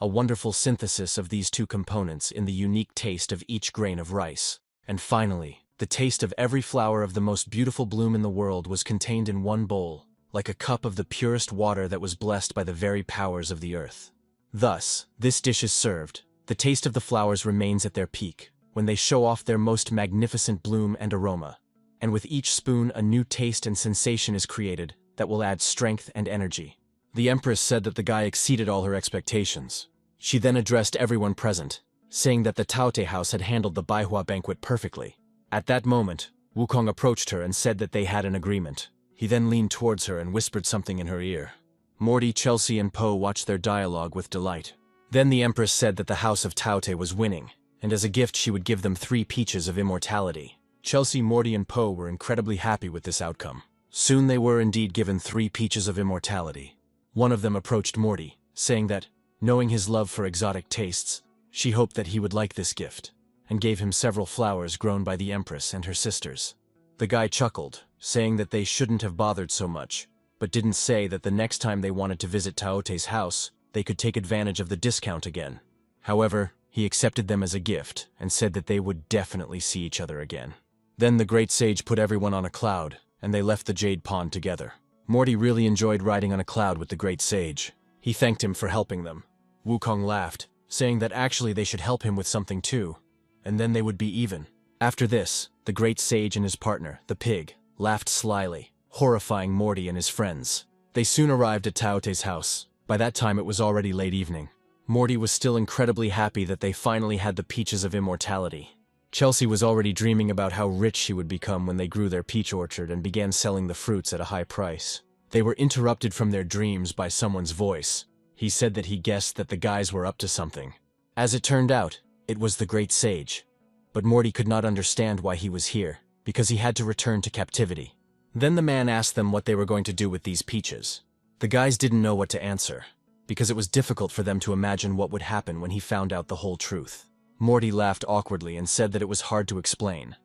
[SPEAKER 1] A wonderful synthesis of these two components in the unique taste of each grain of rice. And finally, the taste of every flower of the most beautiful bloom in the world was contained in one bowl, like a cup of the purest water that was blessed by the very powers of the earth. Thus, this dish is served. The taste of the flowers remains at their peak, when they show off their most magnificent bloom and aroma. And with each spoon, a new taste and sensation is created that will add strength and energy. The Empress said that the guy exceeded all her expectations. She then addressed everyone present, saying that the Taote house had handled the Baihua banquet perfectly. At that moment, Wukong approached her and said that they had an agreement. He then leaned towards her and whispered something in her ear. Morty, Chelsea, and Poe watched their dialogue with delight. Then the Empress said that the house of Taote was winning, and as a gift she would give them 3 peaches of immortality. Chelsea, Morty, and Poe were incredibly happy with this outcome. Soon they were indeed given 3 peaches of immortality. One of them approached Morty, saying that, knowing his love for exotic tastes, she hoped that he would like this gift. and gave him several flowers grown by the Empress and her sisters. The guy chuckled, saying that they shouldn't have bothered so much, but didn't say that the next time they wanted to visit Taote's house, they could take advantage of the discount again. However, he accepted them as a gift and said that they would definitely see each other again. Then the great sage put everyone on a cloud, and they left the Jade Pond together. Morty really enjoyed riding on a cloud with the great sage. He thanked him for helping them. Wukong laughed, saying that actually they should help him with something too, and then they would be even. After this, the great sage and his partner, the pig, laughed slyly, horrifying Morty and his friends. They soon arrived at Taote's house. By that time it was already late evening. Morty was still incredibly happy that they finally had the peaches of immortality. Chelsea was already dreaming about how rich she would become when they grew their peach orchard and began selling the fruits at a high price. They were interrupted from their dreams by someone's voice. He said that he guessed that the guys were up to something. As it turned out, it was the great sage. But Morty could not understand why he was here, because he had to return to captivity. Then the man asked them what they were going to do with these peaches. The guys didn't know what to answer, because it was difficult for them to imagine what would happen when he found out the whole truth. Morty laughed awkwardly and said that it was hard to explain.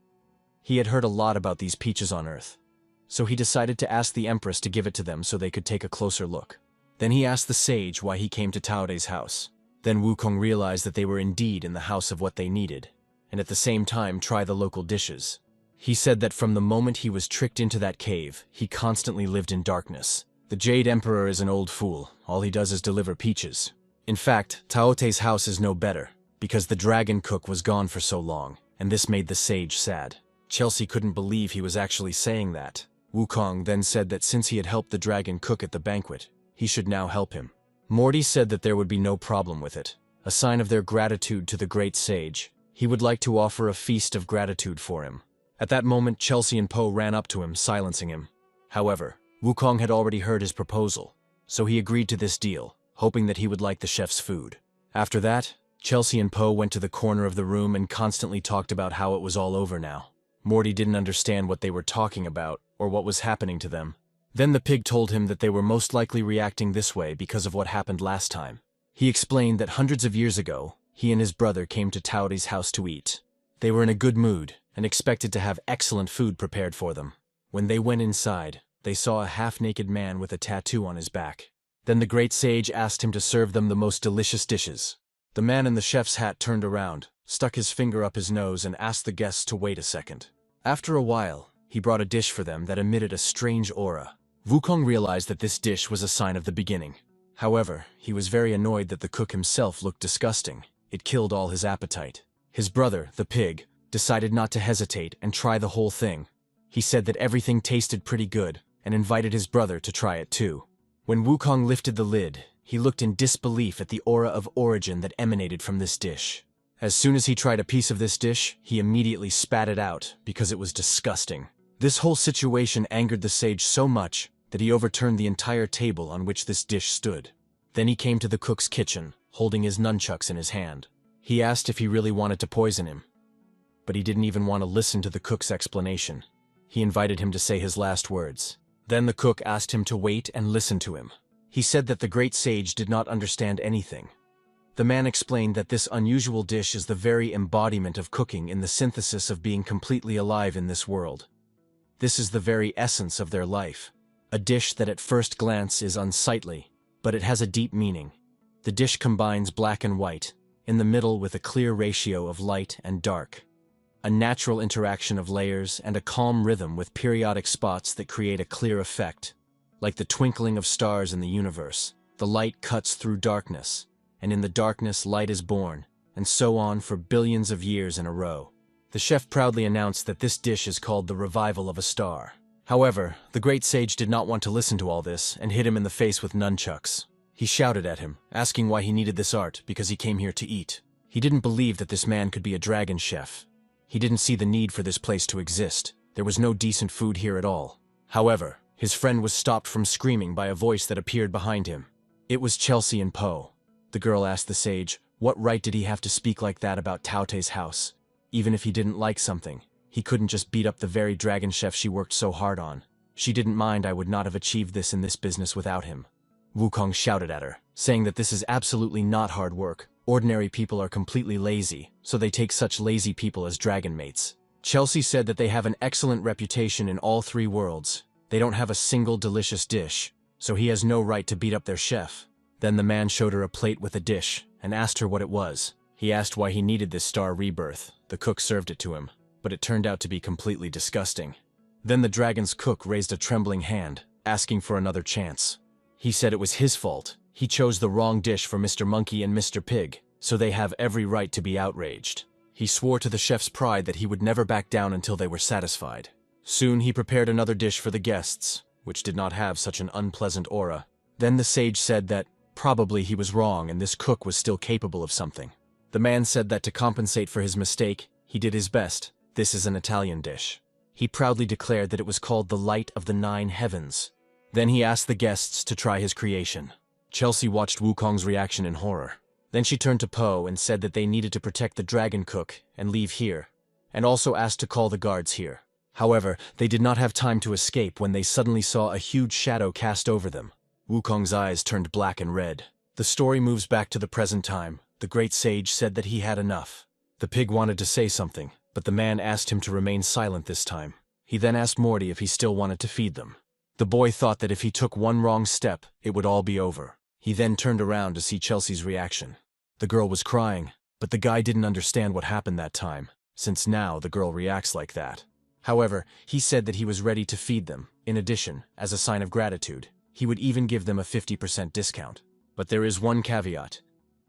[SPEAKER 1] He had heard a lot about these peaches on Earth, so he decided to ask the Empress to give it to them so they could take a closer look. Then he asked the sage why he came to Taote's house. Then Wukong realized that they were indeed in the house of what they needed, and at the same time try the local dishes. He said that from the moment he was tricked into that cave, he constantly lived in darkness. The Jade Emperor is an old fool. All he does is deliver peaches. In fact, Taote's house is no better, because the dragon cook was gone for so long, and this made the sage sad. Chelsea couldn't believe he was actually saying that. Wukong then said that since he had helped the dragon cook at the banquet, he should now help him. Morty said that there would be no problem with it. A sign of their gratitude to the great sage, he would like to offer a feast of gratitude for him. At that moment, Chelsea and Poe ran up to him, silencing him. However, Wukong had already heard his proposal, so he agreed to this deal, hoping that he would like the chef's food. After that, Chelsea and Poe went to the corner of the room and constantly talked about how it was all over now. Morty didn't understand what they were talking about or what was happening to them. Then the pig told him that they were most likely reacting this way because of what happened last time. He explained that hundreds of years ago, he and his brother came to Taote's house to eat. They were in a good mood and expected to have excellent food prepared for them. When they went inside, they saw a half-naked man with a tattoo on his back. Then the great sage asked him to serve them the most delicious dishes. The man in the chef's hat turned around, stuck his finger up his nose and asked the guests to wait a second. After a while, he brought a dish for them that emitted a strange aura. Wukong realized that this dish was a sign of the beginning. However, he was very annoyed that the cook himself looked disgusting. It killed all his appetite. His brother, the pig, decided not to hesitate and try the whole thing. He said that everything tasted pretty good and invited his brother to try it too. When Wukong lifted the lid, he looked in disbelief at the aura of origin that emanated from this dish. As soon as he tried a piece of this dish, he immediately spat it out because it was disgusting. This whole situation angered the sage so much that he overturned the entire table on which this dish stood. Then he came to the cook's kitchen, holding his nunchucks in his hand. He asked if he really wanted to poison him, but he didn't even want to listen to the cook's explanation. He invited him to say his last words. Then the cook asked him to wait and listen to him. He said that the great sage did not understand anything. The man explained that this unusual dish is the very embodiment of cooking in the synthesis of being completely alive in this world. This is the very essence of their life. A dish that at first glance is unsightly, but it has a deep meaning. The dish combines black and white, in the middle with a clear ratio of light and dark. A natural interaction of layers and a calm rhythm with periodic spots that create a clear effect. Like the twinkling of stars in the universe, the light cuts through darkness, and in the darkness light is born, and so on for billions of years in a row. The chef proudly announced that this dish is called the revival of a star. However, the great sage did not want to listen to all this and hit him in the face with nunchucks. He shouted at him, asking why he needed this art because he came here to eat. He didn't believe that this man could be a dragon chef. He didn't see the need for this place to exist. There was no decent food here at all. However, his friend was stopped from screaming by a voice that appeared behind him. It was Chelsea and Poe. The girl asked the sage, what right did he have to speak like that about Taote's house? Even if he didn't like something, he couldn't just beat up the very dragon chef she worked so hard on. She didn't mind. I would not have achieved this in this business without him. Wukong shouted at her, saying that this is absolutely not hard work. Ordinary people are completely lazy, so they take such lazy people as dragon mates. Chelsea said that they have an excellent reputation in all 3 worlds. They don't have a single delicious dish, so he has no right to beat up their chef. Then the man showed her a plate with a dish and asked her what it was. He asked why he needed this star rebirth. The cook served it to him, but it turned out to be completely disgusting. Then the dragon's cook raised a trembling hand, asking for another chance. He said it was his fault. He chose the wrong dish for Mr. Monkey and Mr. Pig, so they have every right to be outraged. He swore to the chef's pride that he would never back down until they were satisfied. Soon he prepared another dish for the guests, which did not have such an unpleasant aura. Then the sage said that probably he was wrong and this cook was still capable of something. The man said that to compensate for his mistake, he did his best. This is an Italian dish. He proudly declared that it was called the Light of the 9 Heavens. Then he asked the guests to try his creation. Chelsea watched Wukong's reaction in horror. Then she turned to Po and said that they needed to protect the dragon cook and leave here, and also asked to call the guards here. However, they did not have time to escape when they suddenly saw a huge shadow cast over them. Wukong's eyes turned black and red. The story moves back to the present time. The great sage said that he had enough. The pig wanted to say something, but the man asked him to remain silent this time. He then asked Morty if he still wanted to feed them. The boy thought that if he took one wrong step, it would all be over. He then turned around to see Chelsea's reaction. The girl was crying, but the guy didn't understand what happened that time, since now the girl reacts like that. However, he said that he was ready to feed them. In addition, as a sign of gratitude, he would even give them a 50% discount. But there is one caveat.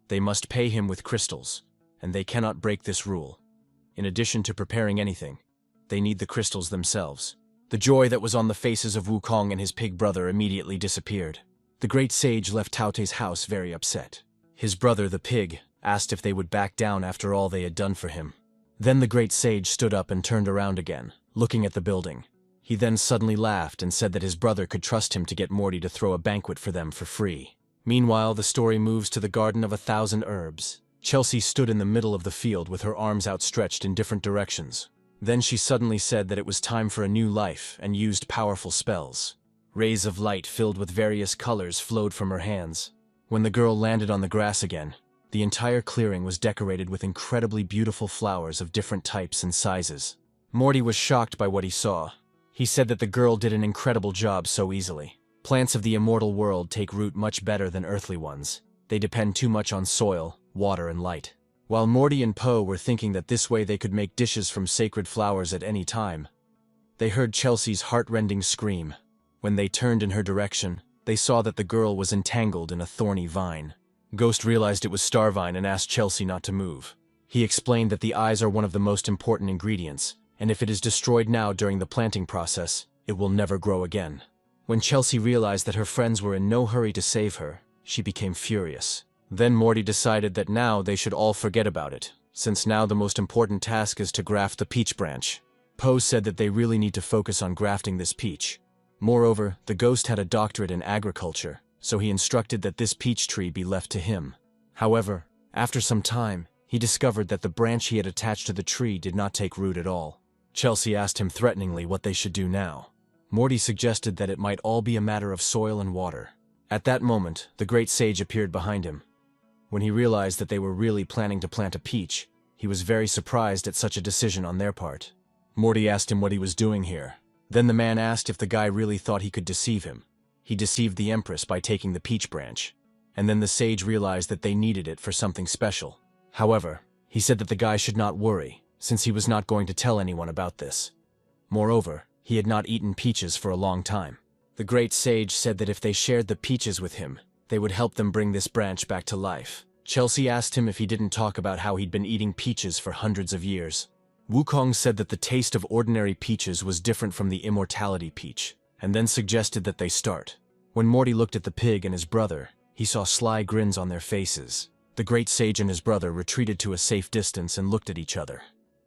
[SPEAKER 1] They must pay him with crystals, and they cannot break this rule. In addition to preparing anything, they need the crystals themselves. The joy that was on the faces of Wukong and his pig brother immediately disappeared. The great sage left Taote's house very upset. His brother, the pig, asked if they would back down after all they had done for him. Then the great sage stood up and turned around again, looking at the building. He then suddenly laughed and said that his brother could trust him to get Morty to throw a banquet for them for free. Meanwhile, the story moves to the Garden of 1,000 Herbs. Chelsea stood in the middle of the field with her arms outstretched in different directions. Then she suddenly said that it was time for a new life and used powerful spells. Rays of light filled with various colors flowed from her hands. When the girl landed on the grass again, the entire clearing was decorated with incredibly beautiful flowers of different types and sizes. Morty was shocked by what he saw. He said that the girl did an incredible job so easily. Plants of the immortal world take root much better than earthly ones. They depend too much on soil, water, and light. While Morty and Po were thinking that this way they could make dishes from sacred flowers at any time, they heard Chelsea's heart-rending scream. When they turned in her direction, they saw that the girl was entangled in a thorny vine. Ghost realized it was Starvine and asked Chelsea not to move. He explained that the eyes are one of the most important ingredients, and if it is destroyed now during the planting process, it will never grow again. When Chelsea realized that her friends were in no hurry to save her, she became furious. Then Morty decided that now they should all forget about it, since now the most important task is to graft the peach branch. Po said that they really need to focus on grafting this peach. Moreover, the ghost had a doctorate in agriculture, so he instructed that this peach tree be left to him. However, after some time, he discovered that the branch he had attached to the tree did not take root at all. Chelsea asked him threateningly what they should do now. Morty suggested that it might all be a matter of soil and water. At that moment, the great sage appeared behind him. When he realized that they were really planning to plant a peach, he was very surprised at such a decision on their part. Morty asked him what he was doing here. Then the man asked if the guy really thought he could deceive him. He deceived the Empress by taking the peach branch, and then the sage realized that they needed it for something special. However, he said that the guy should not worry, since he was not going to tell anyone about this. Moreover, he had not eaten peaches for a long time. The great sage said that if they shared the peaches with him, they would help them bring this branch back to life. Chelsea asked him if he didn't talk about how he'd been eating peaches for hundreds of years. Wukong said that the taste of ordinary peaches was different from the immortality peach, and then suggested that they start. When Morty looked at the pig and his brother, he saw sly grins on their faces. The great sage and his brother retreated to a safe distance and looked at each other.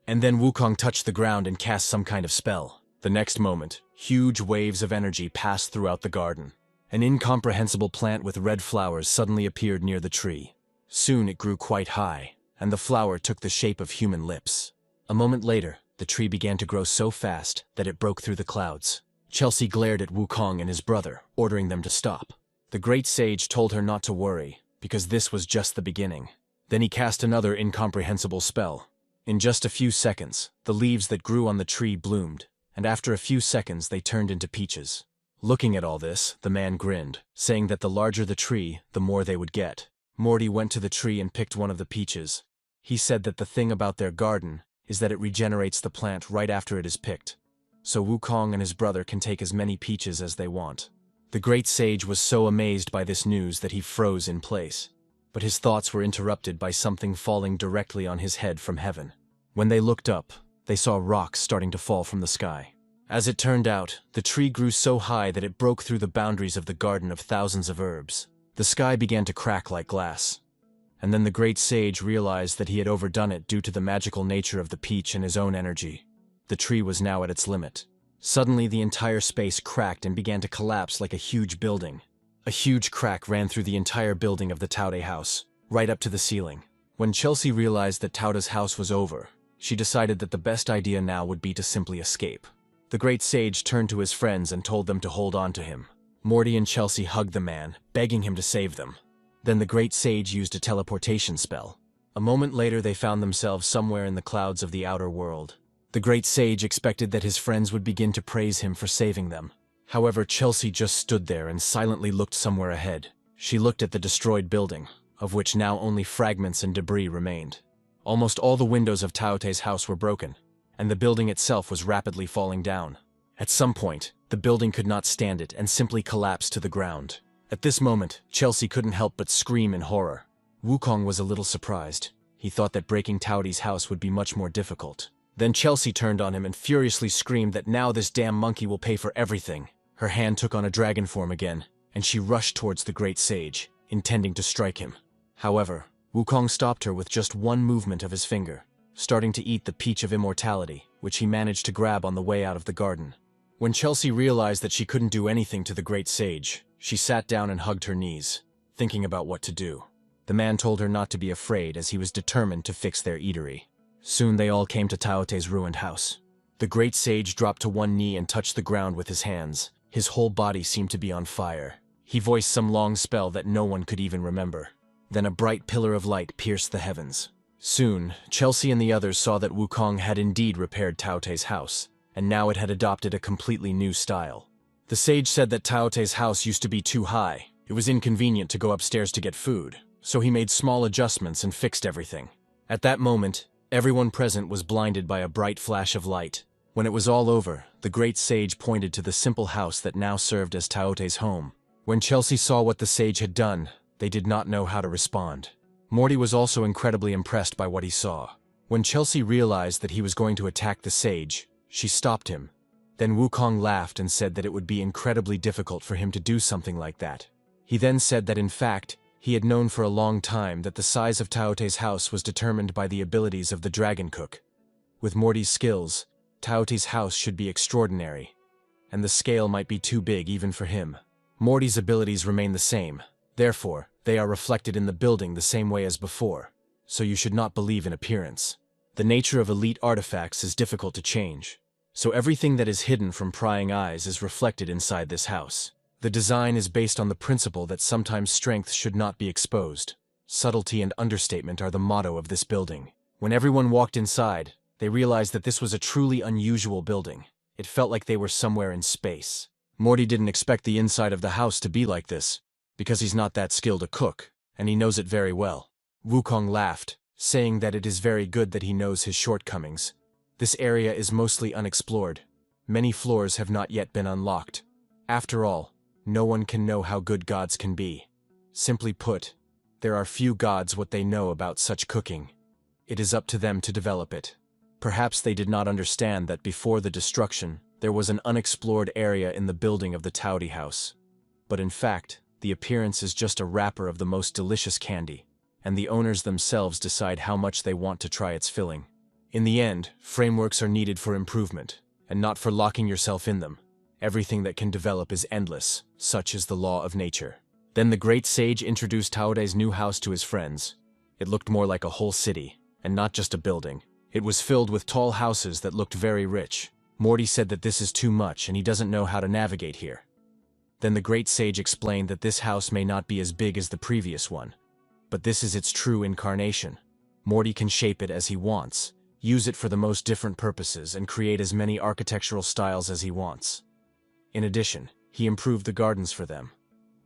[SPEAKER 1] And then Wukong touched the ground and cast some kind of spell. The next moment, huge waves of energy passed throughout the garden. An incomprehensible plant with red flowers suddenly appeared near the tree. Soon it grew quite high, and the flower took the shape of human lips. A moment later, the tree began to grow so fast that it broke through the clouds. Chelsea glared at Wukong and his brother, ordering them to stop. The great sage told her not to worry, because this was just the beginning. Then he cast another incomprehensible spell. In just a few seconds, the leaves that grew on the tree bloomed, and after a few seconds they turned into peaches. Looking at all this, the man grinned, saying that the larger the tree, the more they would get. Morty went to the tree and picked one of the peaches. He said that the thing about their garden is that it regenerates the plant right after it is picked, so Wukong and his brother can take as many peaches as they want. The great sage was so amazed by this news that he froze in place, but his thoughts were interrupted by something falling directly on his head from heaven. When they looked up, they saw rocks starting to fall from the sky. As it turned out, the tree grew so high that it broke through the boundaries of the garden of thousands of herbs. The sky began to crack like glass. And then the great sage realized that he had overdone it due to the magical nature of the peach and his own energy. The tree was now at its limit. Suddenly the entire space cracked and began to collapse like a huge building. A huge crack ran through the entire building of the Taude house, right up to the ceiling. When Chelsea realized that Taude's house was over, she decided that the best idea now would be to simply escape. The great sage turned to his friends and told them to hold on to him. Morty and Chelsea hugged the man, begging him to save them. Then the great sage used a teleportation spell. A moment later they found themselves somewhere in the clouds of the outer world. The great sage expected that his friends would begin to praise him for saving them. However, Chelsea just stood there and silently looked somewhere ahead. She looked at the destroyed building, of which now only fragments and debris remained. Almost all the windows of Taote's house were broken, and the building itself was rapidly falling down. At some point, the building could not stand it and simply collapsed to the ground. At this moment, Chelsea couldn't help but scream in horror. Wukong was a little surprised. He thought that breaking Taote's house would be much more difficult. Then Chelsea turned on him and furiously screamed that now this damn monkey will pay for everything. Her hand took on a dragon form again, and she rushed towards the great sage, intending to strike him. However, Wukong stopped her with just one movement of his finger, starting to eat the peach of immortality, which he managed to grab on the way out of the garden. When Chelsea realized that she couldn't do anything to the great sage, she sat down and hugged her knees, thinking about what to do. The man told her not to be afraid as he was determined to fix their eatery. Soon they all came to Taote's ruined house. The great sage dropped to one knee and touched the ground with his hands. His whole body seemed to be on fire. He voiced some long spell that no one could even remember. Then a bright pillar of light pierced the heavens. Soon, Chelsea and the others saw that Wukong had indeed repaired Taote's house, and now it had adopted a completely new style. The sage said that Taote's house used to be too high. It was inconvenient to go upstairs to get food, so he made small adjustments and fixed everything. At that moment, everyone present was blinded by a bright flash of light. When it was all over, the great sage pointed to the simple house that now served as Taote's home. When Chelsea saw what the sage had done, they did not know how to respond. Morty was also incredibly impressed by what he saw. When Chelsea realized that he was going to attack the sage, she stopped him. Then Wukong laughed and said that it would be incredibly difficult for him to do something like that. He then said that in fact, he had known for a long time that the size of Taote's house was determined by the abilities of the dragon cook. With Morty's skills, Taote's house should be extraordinary, and the scale might be too big even for him. Morty's abilities remain the same, therefore, they are reflected in the building the same way as before, so you should not believe in appearance. The nature of elite artifacts is difficult to change, so everything that is hidden from prying eyes is reflected inside this house. The design is based on the principle that sometimes strength should not be exposed. Subtlety and understatement are the motto of this building. When everyone walked inside, they realized that this was a truly unusual building. It felt like they were somewhere in space. Morty didn't expect the inside of the house to be like this, because he's not that skilled a cook, and he knows it very well. Wukong laughed, saying that it is very good that he knows his shortcomings. This area is mostly unexplored. Many floors have not yet been unlocked. After all, no one can know how good gods can be. Simply put, there are few gods what they know about such cooking. It is up to them to develop it. Perhaps they did not understand that before the destruction, there was an unexplored area in the building of the Taote house. But in fact, the appearance is just a wrapper of the most delicious candy, and the owners themselves decide how much they want to try its filling. In the end, frameworks are needed for improvement, and not for locking yourself in them. Everything that can develop is endless, such is the law of nature. Then the great sage introduced Taote's new house to his friends. It looked more like a whole city, and not just a building. It was filled with tall houses that looked very rich. Morty said that this is too much and he doesn't know how to navigate here. Then the great sage explained that this house may not be as big as the previous one, but this is its true incarnation. Morty can shape it as he wants, use it for the most different purposes, and create as many architectural styles as he wants. In addition, he improved the gardens for them.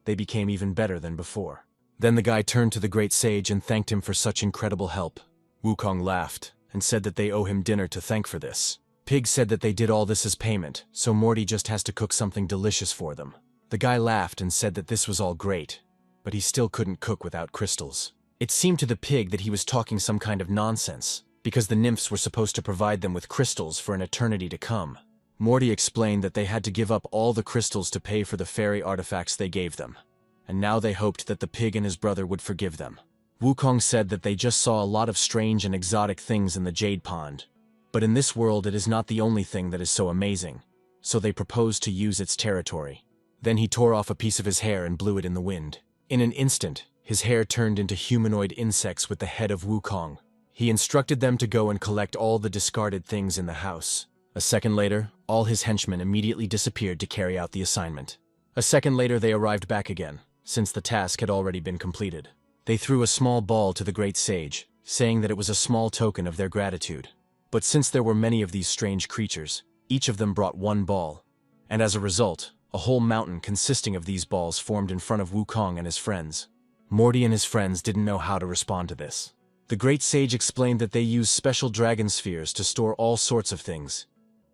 [SPEAKER 1] They became even better than before. Then the guy turned to the great sage and thanked him for such incredible help. Wukong laughed and said that they owe him dinner to thank for this. Pig said that they did all this as payment, so Morty just has to cook something delicious for them. The guy laughed and said that this was all great, but he still couldn't cook without crystals. It seemed to the pig that he was talking some kind of nonsense, because the nymphs were supposed to provide them with crystals for an eternity to come. Morty explained that they had to give up all the crystals to pay for the fairy artifacts they gave them, and now they hoped that the pig and his brother would forgive them. Wukong said that they just saw a lot of strange and exotic things in the Jade Pond, but in this world it is not the only thing that is so amazing, so they proposed to use its territory. Then he tore off a piece of his hair and blew it in the wind. In an instant, his hair turned into humanoid insects with the head of Wukong. He instructed them to go and collect all the discarded things in the house. A second later, all his henchmen immediately disappeared to carry out the assignment. A second later they arrived back again, since the task had already been completed. They threw a small ball to the great sage, saying that it was a small token of their gratitude. But since there were many of these strange creatures, each of them brought one ball, and as a result, a whole mountain consisting of these balls formed in front of Wukong and his friends. Morty and his friends didn't know how to respond to this. The great sage explained that they use special dragon spheres to store all sorts of things.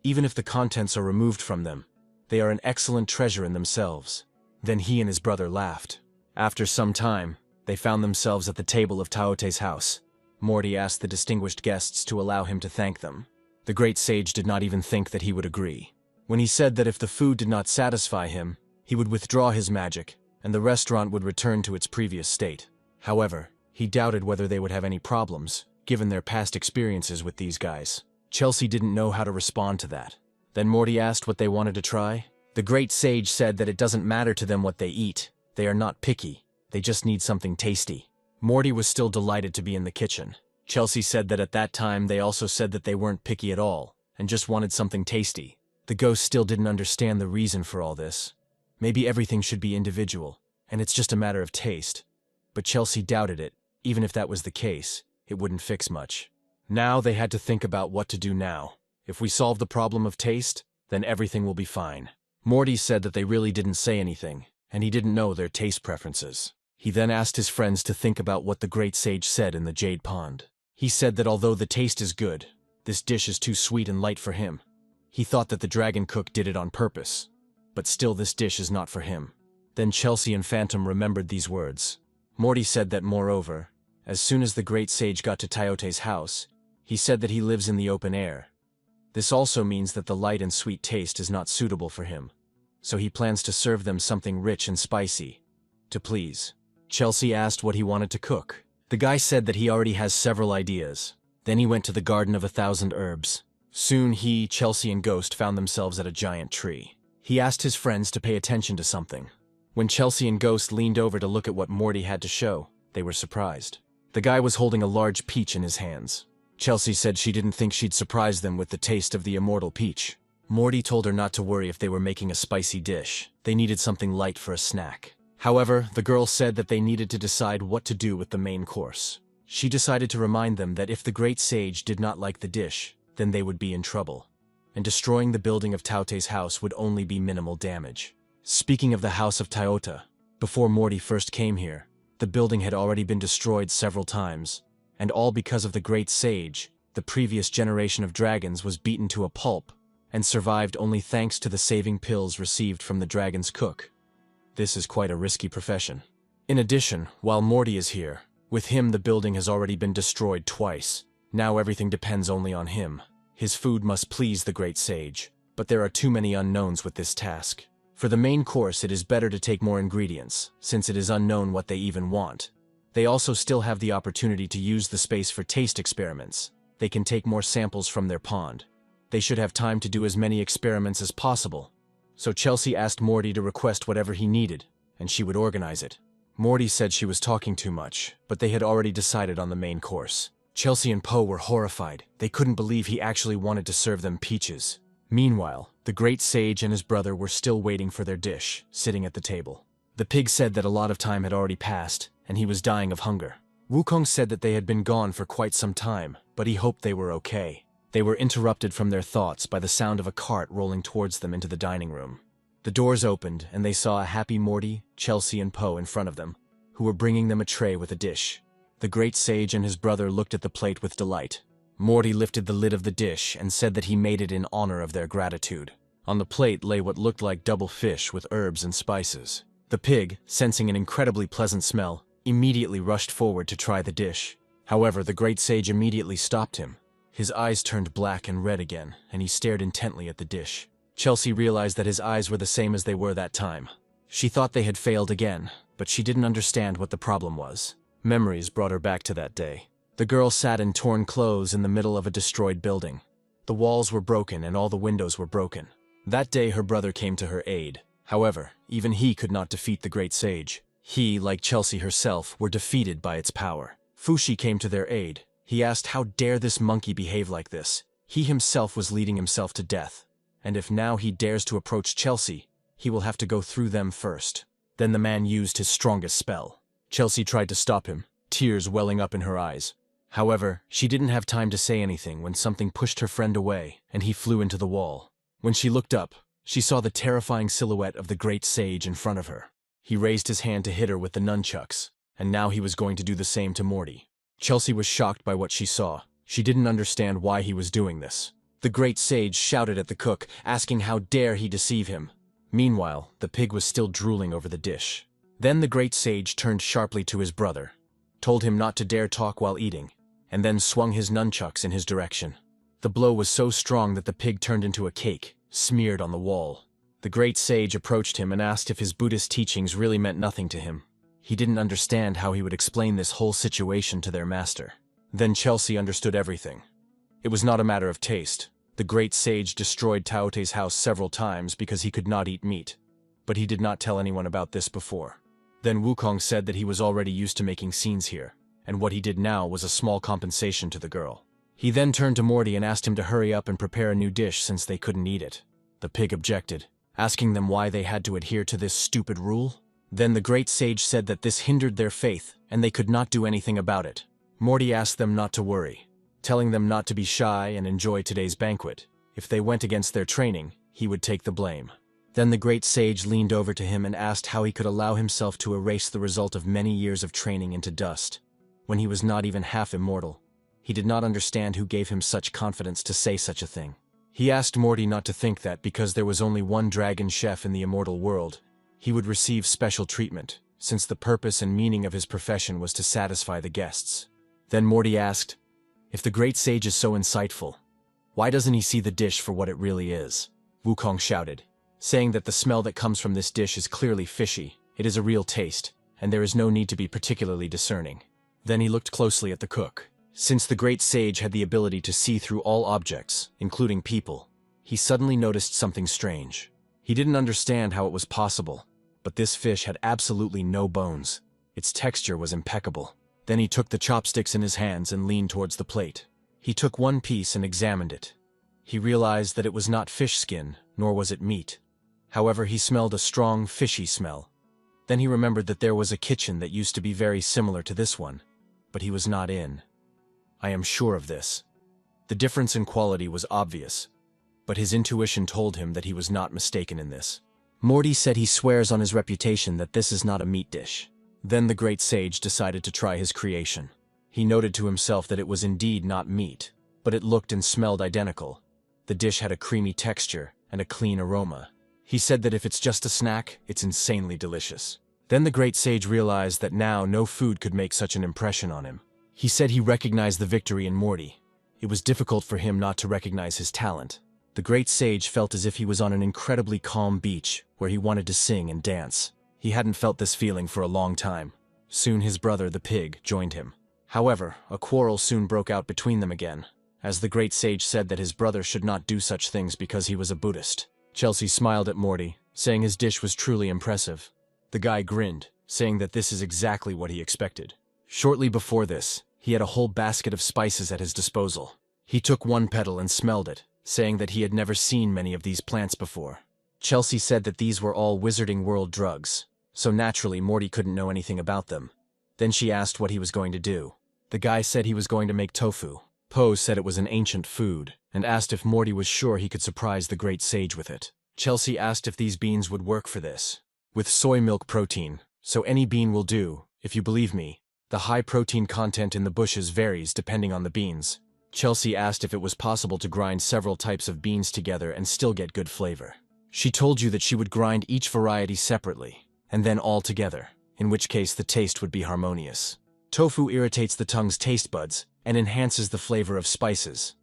[SPEAKER 1] Even if the contents are removed from them, they are an excellent treasure in themselves. Then he and his brother laughed. After some time, they found themselves at the table of Taote's house. Morty asked the distinguished guests to allow him to thank them. The great sage did not even think that he would agree. When he said that if the food did not satisfy him, he would withdraw his magic, and the restaurant would return to its previous state. However, he doubted whether they would have any problems, given their past experiences with these guys. Chelsea didn't know how to respond to that. Then Morty asked what they wanted to try. The great sage said that it doesn't matter to them what they eat. They are not picky. They just need something tasty. Morty was still delighted to be in the kitchen. Chelsea said that at that time they also said that they weren't picky at all, and just wanted something tasty. The ghost still didn't understand the reason for all this. Maybe everything should be individual, and it's just a matter of taste. But Chelsea doubted it. Even if that was the case, it wouldn't fix much. Now they had to think about what to do now. If we solve the problem of taste, then everything will be fine. Morty said that they really didn't say anything, and he didn't know their taste preferences. He then asked his friends to think about what the great sage said in the Jade Pond. He said that although the taste is good, this dish is too sweet and light for him. He thought that the dragon cook did it on purpose, but still this dish is not for him. Then Chelsea and Phantom remembered these words. Morty said that moreover, as soon as the great sage got to Taote's house, he said that he lives in the open air. This also means that the light and sweet taste is not suitable for him, so he plans to serve them something rich and spicy, to please. Chelsea asked what he wanted to cook. The guy said that he already has several ideas. Then he went to the Garden of 1,000 Herbs. Soon he, Chelsea, and Ghost found themselves at a giant tree. He asked his friends to pay attention to something. When Chelsea and Ghost leaned over to look at what Morty had to show, they were surprised. The guy was holding a large peach in his hands. Chelsea said she didn't think she'd surprise them with the taste of the immortal peach. Morty told her not to worry if they were making a spicy dish. They needed something light for a snack. However, the girl said that they needed to decide what to do with the main course. She decided to remind them that if the great sage did not like the dish, then they would be in trouble, and destroying the building of Taote's house would only be minimal damage. Speaking of the house of Taote, before Morty first came here, the building had already been destroyed several times, and all because of the great sage. The previous generation of dragons was beaten to a pulp, and survived only thanks to the saving pills received from the dragon's cook. This is quite a risky profession. In addition, while Morty is here, with him the building has already been destroyed twice. Now everything depends only on him. His food must please the great sage, but there are too many unknowns with this task. For the main course it is better to take more ingredients, since it is unknown what they even want. They also still have the opportunity to use the space for taste experiments. They can take more samples from their pond. They should have time to do as many experiments as possible. So Chelsea asked Morty to request whatever he needed, and she would organize it. Morty said she was talking too much, but they had already decided on the main course. Chelsea and Poe were horrified. They couldn't believe he actually wanted to serve them peaches. Meanwhile, the great sage and his brother were still waiting for their dish, sitting at the table. The pig said that a lot of time had already passed, and he was dying of hunger. Wukong said that they had been gone for quite some time, but he hoped they were okay. They were interrupted from their thoughts by the sound of a cart rolling towards them into the dining room. The doors opened, and they saw a happy Morty, Chelsea, and Poe in front of them, who were bringing them a tray with a dish. The great sage and his brother looked at the plate with delight. Morty lifted the lid of the dish and said that he made it in honor of their gratitude. On the plate lay what looked like double fish with herbs and spices. The pig, sensing an incredibly pleasant smell, immediately rushed forward to try the dish. However, the great sage immediately stopped him. His eyes turned black and red again, and he stared intently at the dish. Chelsea realized that his eyes were the same as they were that time. She thought they had failed again, but she didn't understand what the problem was. Memories brought her back to that day. The girl sat in torn clothes in the middle of a destroyed building. The walls were broken and all the windows were broken. That day her brother came to her aid. However, even he could not defeat the great sage. He, like Chelsea herself, were defeated by its power. Fushi came to their aid. He asked how dare this monkey behave like this. He himself was leading himself to death. And if now he dares to approach Chelsea, he will have to go through them first. Then the man used his strongest spell. Chelsea tried to stop him, tears welling up in her eyes. However, she didn't have time to say anything when something pushed her friend away, and he flew into the wall. When she looked up, she saw the terrifying silhouette of the great sage in front of her. He raised his hand to hit her with the nunchucks, and now he was going to do the same to Morty. Chelsea was shocked by what she saw. She didn't understand why he was doing this. The great sage shouted at the cook, asking how dare he deceive him. Meanwhile, the pig was still drooling over the dish. Then the great sage turned sharply to his brother, told him not to dare talk while eating, and then swung his nunchucks in his direction. The blow was so strong that the pig turned into a cake, smeared on the wall. The great sage approached him and asked if his Buddhist teachings really meant nothing to him. He didn't understand how he would explain this whole situation to their master. Then Chelsea understood everything. It was not a matter of taste. The great sage destroyed Taote's house several times because he could not eat meat. But he did not tell anyone about this before. Then Wukong said that he was already used to making scenes here, and what he did now was a small compensation to the girl. He then turned to Morty and asked him to hurry up and prepare a new dish since they couldn't eat it. The pig objected, asking them why they had to adhere to this stupid rule. Then the great sage said that this hindered their faith, and they could not do anything about it. Morty asked them not to worry, telling them not to be shy and enjoy today's banquet. If they went against their training, he would take the blame. Then the great sage leaned over to him and asked how he could allow himself to erase the result of many years of training into dust, when he was not even half immortal. He did not understand who gave him such confidence to say such a thing. He asked Morty not to think that because there was only one dragon chef in the immortal world, he would receive special treatment, since the purpose and meaning of his profession was to satisfy the guests. Then Morty asked, if the great sage is so insightful, why doesn't he see the dish for what it really is? Wukong shouted, saying that the smell that comes from this dish is clearly fishy. It is a real taste, and there is no need to be particularly discerning. Then he looked closely at the cook. Since the great sage had the ability to see through all objects, including people, he suddenly noticed something strange. He didn't understand how it was possible, but this fish had absolutely no bones. Its texture was impeccable. Then he took the chopsticks in his hands and leaned towards the plate. He took one piece and examined it. He realized that it was not fish skin, nor was it meat. However, he smelled a strong, fishy smell. Then he remembered that there was a kitchen that used to be very similar to this one, but he was not in. I am sure of this. The difference in quality was obvious, but his intuition told him that he was not mistaken in this. Morty said he swears on his reputation that this is not a meat dish. Then the great sage decided to try his creation. He noted to himself that it was indeed not meat, but it looked and smelled identical. The dish had a creamy texture and a clean aroma. He said that if it's just a snack, it's insanely delicious. Then the great sage realized that now no food could make such an impression on him. He said he recognized the victory in Morty. It was difficult for him not to recognize his talent. The great sage felt as if he was on an incredibly calm beach where he wanted to sing and dance. He hadn't felt this feeling for a long time. Soon his brother, the pig, joined him. However, a quarrel soon broke out between them again, as the great sage said that his brother should not do such things because he was a Buddhist. Chelsea smiled at Morty, saying his dish was truly impressive. The guy grinned, saying that this is exactly what he expected. Shortly before this, he had a whole basket of spices at his disposal. He took one petal and smelled it, saying that he had never seen many of these plants before. Chelsea said that these were all Wizarding World drugs, so naturally Morty couldn't know anything about them. Then she asked what he was going to do. The guy said he was going to make tofu. Poe said it was an ancient food, and asked if Morty was sure he could surprise the great sage with it. Chelsea asked if these beans would work for this. With soy milk protein, so any bean will do, if you believe me. The high protein content in the bushes varies depending on the beans. Chelsea asked if it was possible to grind several types of beans together and still get good flavor. She told you that she would grind each variety separately, and then all together, in which case the taste would be harmonious. Tofu irritates the tongue's taste buds and enhances the flavor of spices.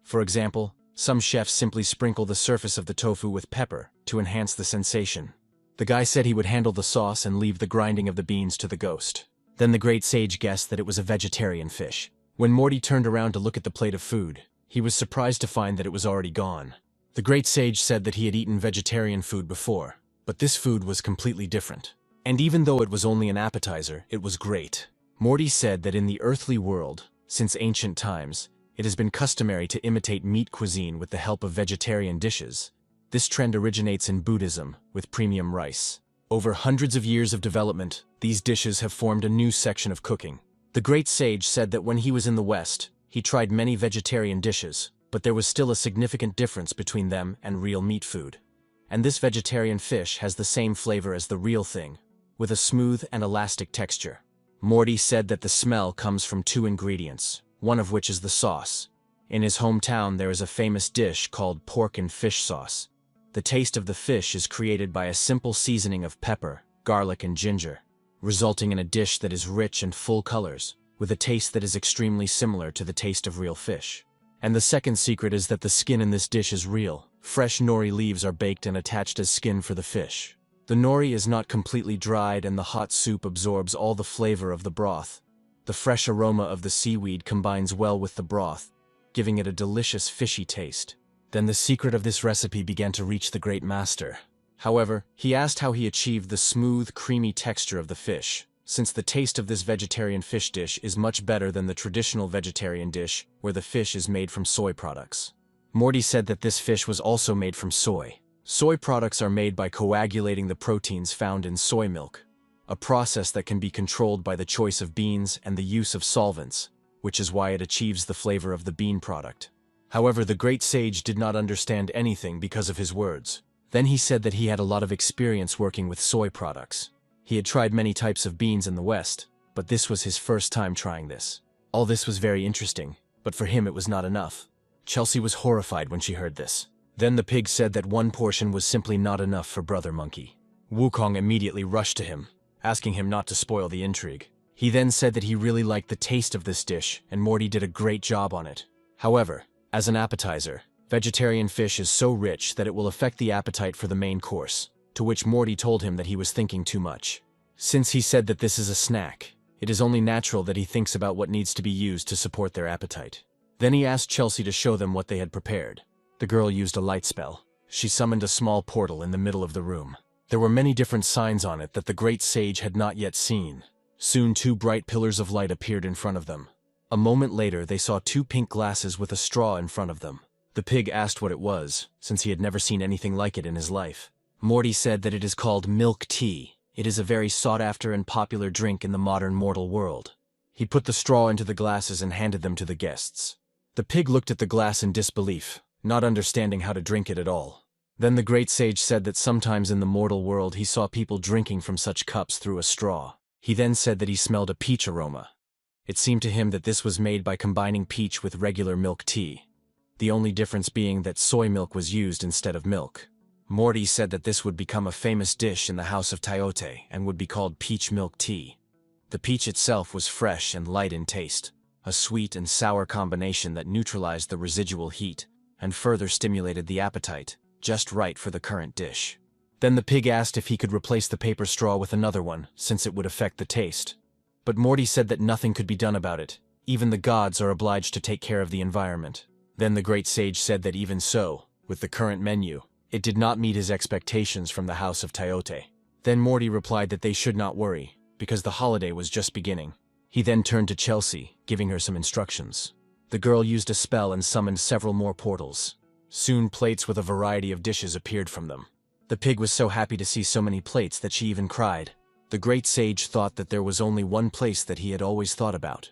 [SPEAKER 1] For example, some chefs simply sprinkle the surface of the tofu with pepper to enhance the sensation. The guy said he would handle the sauce and leave the grinding of the beans to the ghost. Then the great sage guessed that it was a vegetarian fish. When Morty turned around to look at the plate of food, he was surprised to find that it was already gone. The great sage said that he had eaten vegetarian food before, but this food was completely different. And even though it was only an appetizer, it was great. Morty said that in the earthly world, since ancient times, it has been customary to imitate meat cuisine with the help of vegetarian dishes. This trend originates in Buddhism, with premium rice. Over hundreds of years of development, these dishes have formed a new section of cooking. The great sage said that when he was in the West, he tried many vegetarian dishes, but there was still a significant difference between them and real meat food. And this vegetarian fish has the same flavor as the real thing, with a smooth and elastic texture. Morty said that the smell comes from two ingredients, one of which is the sauce. In his hometown there is a famous dish called pork and fish sauce. The taste of the fish is created by a simple seasoning of pepper, garlic and ginger, resulting in a dish that is rich and full colors, with a taste that is extremely similar to the taste of real fish. And the second secret is that the skin in this dish is real. Fresh nori leaves are baked and attached as skin for the fish. The nori is not completely dried and the hot soup absorbs all the flavor of the broth. The fresh aroma of the seaweed combines well with the broth, giving it a delicious fishy taste. Then the secret of this recipe began to reach the great master. However, he asked how he achieved the smooth, creamy texture of the fish, since the taste of this vegetarian fish dish is much better than the traditional vegetarian dish where the fish is made from soy products. Morty said that this fish was also made from soy. Soy products are made by coagulating the proteins found in soy milk, a process that can be controlled by the choice of beans and the use of solvents, which is why it achieves the flavor of the bean product. However, the great sage did not understand anything because of his words. Then he said that he had a lot of experience working with soy products. He had tried many types of beans in the West, but this was his first time trying this. All this was very interesting, but for him it was not enough. Chelsea was horrified when she heard this. Then the pig said that one portion was simply not enough for Brother Monkey. Wukong immediately rushed to him, asking him not to spoil the intrigue. He then said that he really liked the taste of this dish, and Morty did a great job on it. However, as an appetizer, vegetarian fish is so rich that it will affect the appetite for the main course, to which Morty told him that he was thinking too much. Since he said that this is a snack, it is only natural that he thinks about what needs to be used to support their appetite. Then he asked Chelsea to show them what they had prepared. The girl used a light spell. She summoned a small portal in the middle of the room. There were many different signs on it that the great sage had not yet seen. Soon 2 bright pillars of light appeared in front of them. A moment later they saw 2 pink glasses with a straw in front of them. The pig asked what it was, since he had never seen anything like it in his life. Morty said that it is called milk tea. It is a very sought-after and popular drink in the modern mortal world. He put the straw into the glasses and handed them to the guests. The pig looked at the glass in disbelief, not understanding how to drink it at all. Then the great sage said that sometimes in the mortal world he saw people drinking from such cups through a straw. He then said that he smelled a peach aroma. It seemed to him that this was made by combining peach with regular milk tea, the only difference being that soy milk was used instead of milk. Morty said that this would become a famous dish in the house of Tyote and would be called peach milk tea. The peach itself was fresh and light in taste, a sweet and sour combination that neutralized the residual heat and further stimulated the appetite, just right for the current dish. Then the pig asked if he could replace the paper straw with another one, since it would affect the taste. But Morty said that nothing could be done about it. Even the gods are obliged to take care of the environment. Then the great sage said that even so, with the current menu, it did not meet his expectations from the house of Tyote. Then Morty replied that they should not worry, because the holiday was just beginning. He then turned to Chelsea, giving her some instructions. The girl used a spell and summoned several more portals. Soon plates with a variety of dishes appeared from them. The pig was so happy to see so many plates that she even cried. The great sage thought that there was only one place that he had always thought about,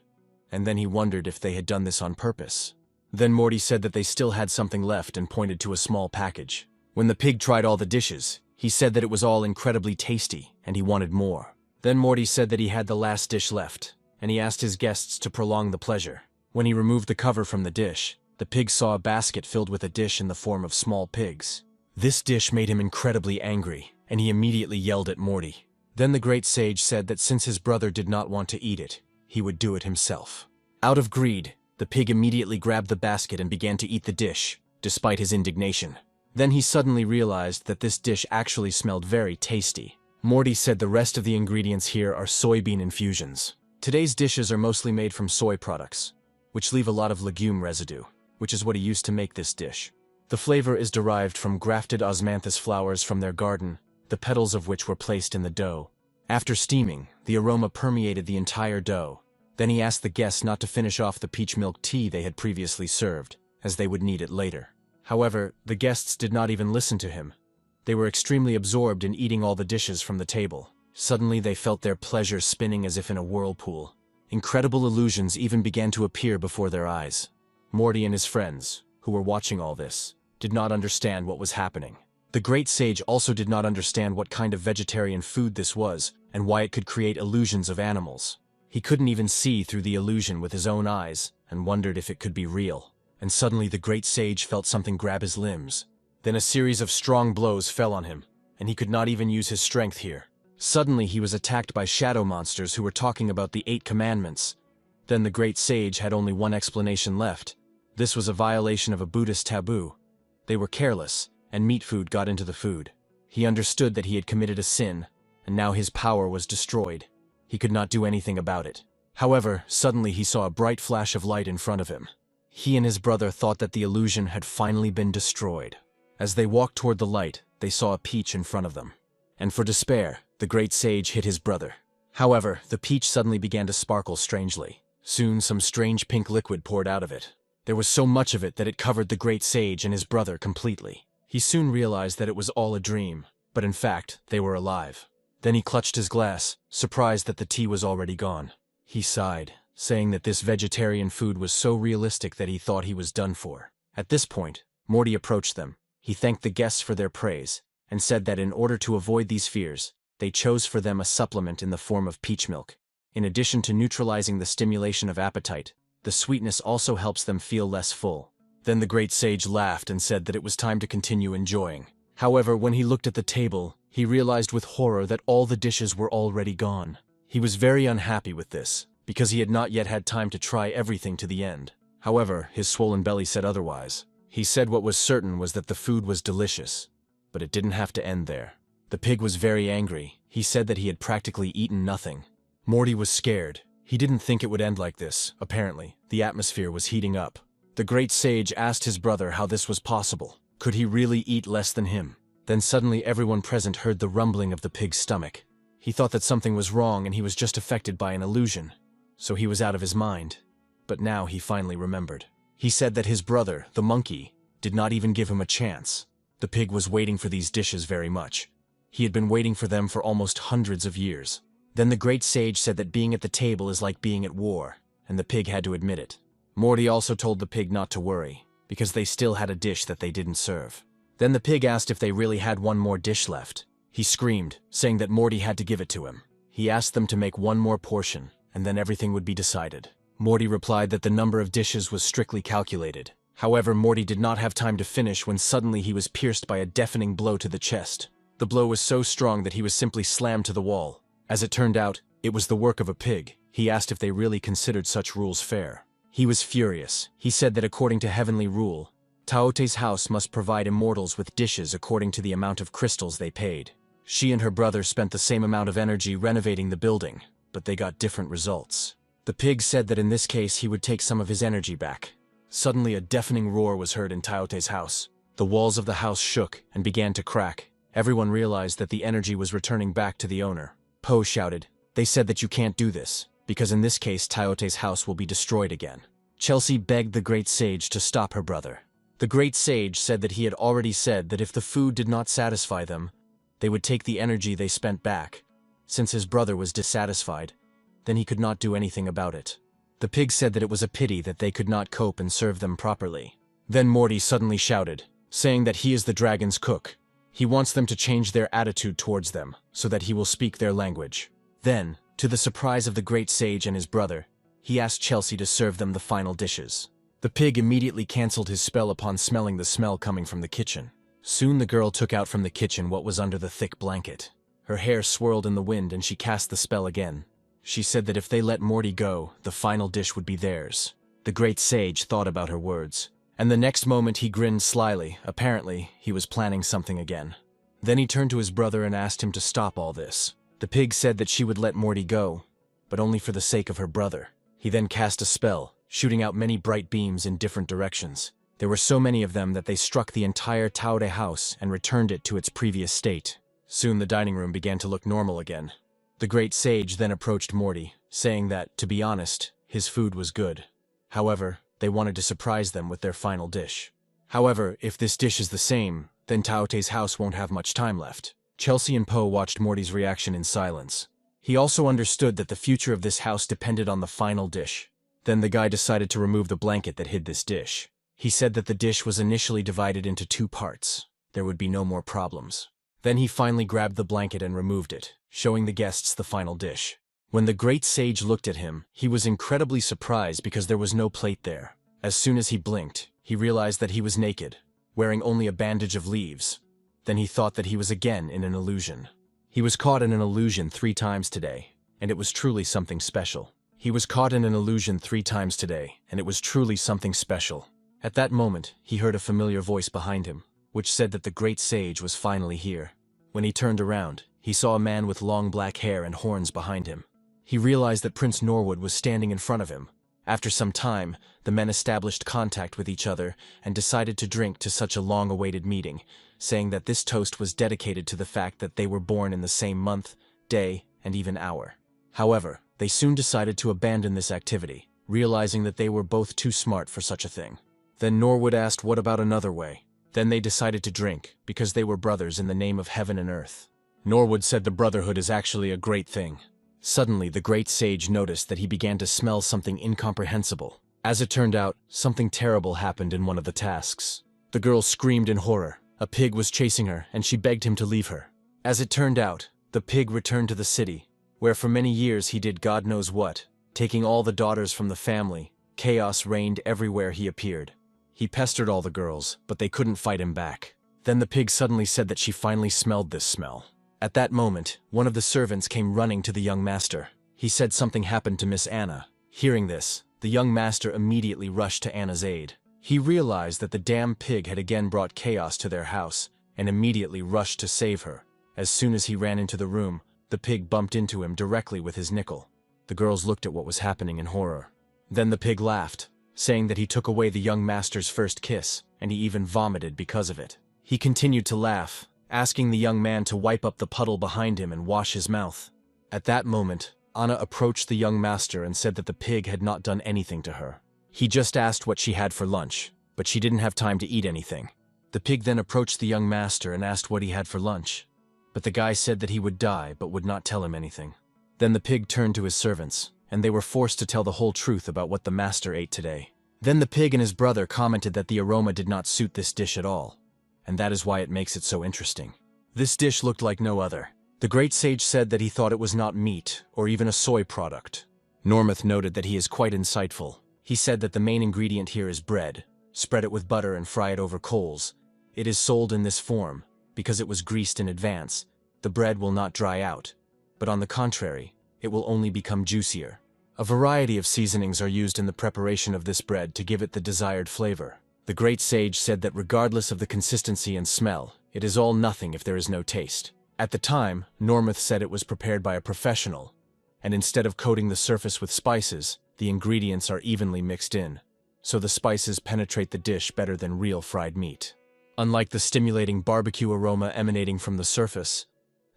[SPEAKER 1] and then he wondered if they had done this on purpose. Then Morty said that they still had something left and pointed to a small package. When the pig tried all the dishes, he said that it was all incredibly tasty, and he wanted more. Then Morty said that he had the last dish left, and he asked his guests to prolong the pleasure. When he removed the cover from the dish, the pig saw a basket filled with a dish in the form of small pigs. This dish made him incredibly angry, and he immediately yelled at Morty. Then the great sage said that since his brother did not want to eat it, he would do it himself. Out of greed, the pig immediately grabbed the basket and began to eat the dish, despite his indignation. Then he suddenly realized that this dish actually smelled very tasty. Morty said the rest of the ingredients here are soybean infusions. Today's dishes are mostly made from soy products, which leave a lot of legume residue, which is what he used to make this dish. The flavor is derived from grafted osmanthus flowers from their garden, the petals of which were placed in the dough. After steaming, the aroma permeated the entire dough. Then he asked the guests not to finish off the peach milk tea they had previously served, as they would need it later. However, the guests did not even listen to him. They were extremely absorbed in eating all the dishes from the table. Suddenly they felt their pleasure spinning as if in a whirlpool. Incredible illusions even began to appear before their eyes. Morty and his friends, who were watching all this, did not understand what was happening. The great sage also did not understand what kind of vegetarian food this was and why it could create illusions of animals. He couldn't even see through the illusion with his own eyes and wondered if it could be real. And suddenly the great sage felt something grab his limbs. Then a series of strong blows fell on him, and he could not even use his strength here. Suddenly he was attacked by shadow monsters who were talking about the 8 commandments. Then the great sage had only one explanation left. This was a violation of a Buddhist taboo. They were careless, and meat food got into the food. He understood that he had committed a sin, and now his power was destroyed. He could not do anything about it. However, suddenly he saw a bright flash of light in front of him. He and his brother thought that the illusion had finally been destroyed. As they walked toward the light, they saw a peach in front of them. And for despair, the great sage hit his brother. However, the peach suddenly began to sparkle strangely. Soon some strange pink liquid poured out of it. There was so much of it that it covered the great sage and his brother completely. He soon realized that it was all a dream, but in fact, they were alive. Then he clutched his glass, surprised that the tea was already gone. He sighed, saying that this vegetarian food was so realistic that he thought he was done for. At this point, Morty approached them. He thanked the guests for their praise, and said that in order to avoid these fears, they chose for them a supplement in the form of peach milk. In addition to neutralizing the stimulation of appetite, the sweetness also helps them feel less full. Then the great sage laughed and said that it was time to continue enjoying. However, when he looked at the table, he realized with horror that all the dishes were already gone. He was very unhappy with this, because he had not yet had time to try everything to the end. However, his swollen belly said otherwise. He said what was certain was that the food was delicious, but it didn't have to end there. The pig was very angry. He said that he had practically eaten nothing. Morty was scared. He didn't think it would end like this. Apparently, the atmosphere was heating up. The great sage asked his brother how this was possible. Could he really eat less than him? Then suddenly everyone present heard the rumbling of the pig's stomach. He thought that something was wrong and he was just affected by an illusion. So he was out of his mind. But now he finally remembered. He said that his brother, the monkey, did not even give him a chance. The pig was waiting for these dishes very much. He had been waiting for them for almost hundreds of years. Then the great sage said that being at the table is like being at war, and the pig had to admit it. Morty also told the pig not to worry, because they still had a dish that they didn't serve. Then the pig asked if they really had one more dish left. He screamed, saying that Morty had to give it to him. He asked them to make one more portion, and then everything would be decided. Morty replied that the number of dishes was strictly calculated. However, Morty did not have time to finish when suddenly he was pierced by a deafening blow to the chest. The blow was so strong that he was simply slammed to the wall. As it turned out, it was the work of a pig. He asked if they really considered such rules fair. He was furious. He said that according to heavenly rule, Taote's house must provide immortals with dishes according to the amount of crystals they paid. She and her brother spent the same amount of energy renovating the building, but they got different results. The pig said that in this case he would take some of his energy back. Suddenly a deafening roar was heard in Taote's house. The walls of the house shook and began to crack. Everyone realized that the energy was returning back to the owner. Po shouted, "They said that you can't do this, because in this case Taote's house will be destroyed again." Chelsea begged the great sage to stop her brother. The great sage said that he had already said that if the food did not satisfy them, they would take the energy they spent back. since his brother was dissatisfied, then he could not do anything about it. The pig said that it was a pity that they could not cope and serve them properly. Then Morty suddenly shouted, saying that he is the dragon's cook. He wants them to change their attitude towards them, so that he will speak their language. Then, to the surprise of the great sage and his brother, he asked Chelsea to serve them the final dishes. The pig immediately cancelled his spell upon smelling the smell coming from the kitchen. Soon the girl took out from the kitchen what was under the thick blanket. Her hair swirled in the wind and she cast the spell again. She said that if they let Morty go, the final dish would be theirs. The great sage thought about her words, and the next moment he grinned slyly. Apparently, he was planning something again. Then he turned to his brother and asked him to stop all this. The pig said that she would let Morty go, but only for the sake of her brother. He then cast a spell, shooting out many bright beams in different directions. There were so many of them that they struck the entire Taude house and returned it to its previous state. Soon the dining room began to look normal again. The great sage then approached Morty, saying that, to be honest, his food was good. However, they wanted to surprise them with their final dish. However, if this dish is the same, then Taute's house won't have much time left. Chelsea and Poe watched Morty's reaction in silence. He also understood that the future of this house depended on the final dish. Then the guy decided to remove the blanket that hid this dish. He said that the dish was initially divided into 2 parts. There would be no more problems. Then he finally grabbed the blanket and removed it, showing the guests the final dish. When the great sage looked at him, he was incredibly surprised because there was no plate there. As soon as he blinked, he realized that he was naked, wearing only a bandage of leaves. Then he thought that he was again in an illusion. He was caught in an illusion 3 times today, and it was truly something special. He was caught in an illusion 3 times today, and it was truly something special. At that moment, he heard a familiar voice behind him, which said that the great sage was finally here. When he turned around, he saw a man with long black hair and horns behind him. He realized that Prince Norwood was standing in front of him. After some time, the men established contact with each other and decided to drink to such a long-awaited meeting, saying that this toast was dedicated to the fact that they were born in the same month, day, and even hour. However, they soon decided to abandon this activity, realizing that they were both too smart for such a thing. Then Norwood asked what about another way. Then they decided to drink, because they were brothers in the name of heaven and earth. Norwood said the brotherhood is actually a great thing. Suddenly, the great sage noticed that he began to smell something incomprehensible. As it turned out, something terrible happened in one of the tasks. The girl screamed in horror. A pig was chasing her, and she begged him to leave her. As it turned out, the pig returned to the city, where for many years he did God knows what, taking all the daughters from the family. Chaos reigned everywhere he appeared. He pestered all the girls, but they couldn't fight him back. Then the pig suddenly said that she finally smelled this smell. At that moment, one of the servants came running to the young master. He said something happened to Miss Anna. Hearing this, the young master immediately rushed to Anna's aid. He realized that the damn pig had again brought chaos to their house, and immediately rushed to save her. As soon as he ran into the room, the pig bumped into him directly with his nickel. The girls looked at what was happening in horror. Then the pig laughed, saying that he took away the young master's first kiss, and he even vomited because of it. He continued to laugh, asking the young man to wipe up the puddle behind him and wash his mouth. At that moment, Anna approached the young master and said that the pig had not done anything to her. He just asked what she had for lunch, but she didn't have time to eat anything. The pig then approached the young master and asked what he had for lunch, but the guy said that he would die but would not tell him anything. Then the pig turned to his servants, and they were forced to tell the whole truth about what the master ate today. Then the pig and his brother commented that the aroma did not suit this dish at all, and that is why it makes it so interesting. This dish looked like no other. The great sage said that he thought it was not meat or even a soy product. Normuth noted that he is quite insightful. He said that the main ingredient here is bread. Spread it with butter and fry it over coals. It is sold in this form because it was greased in advance. The bread will not dry out, but on the contrary, it will only become juicier. A variety of seasonings are used in the preparation of this bread to give it the desired flavor. The great sage said that regardless of the consistency and smell, it is all nothing if there is no taste. At the time, Normuth said it was prepared by a professional, and instead of coating the surface with spices, the ingredients are evenly mixed in, so the spices penetrate the dish better than real fried meat. Unlike the stimulating barbecue aroma emanating from the surface,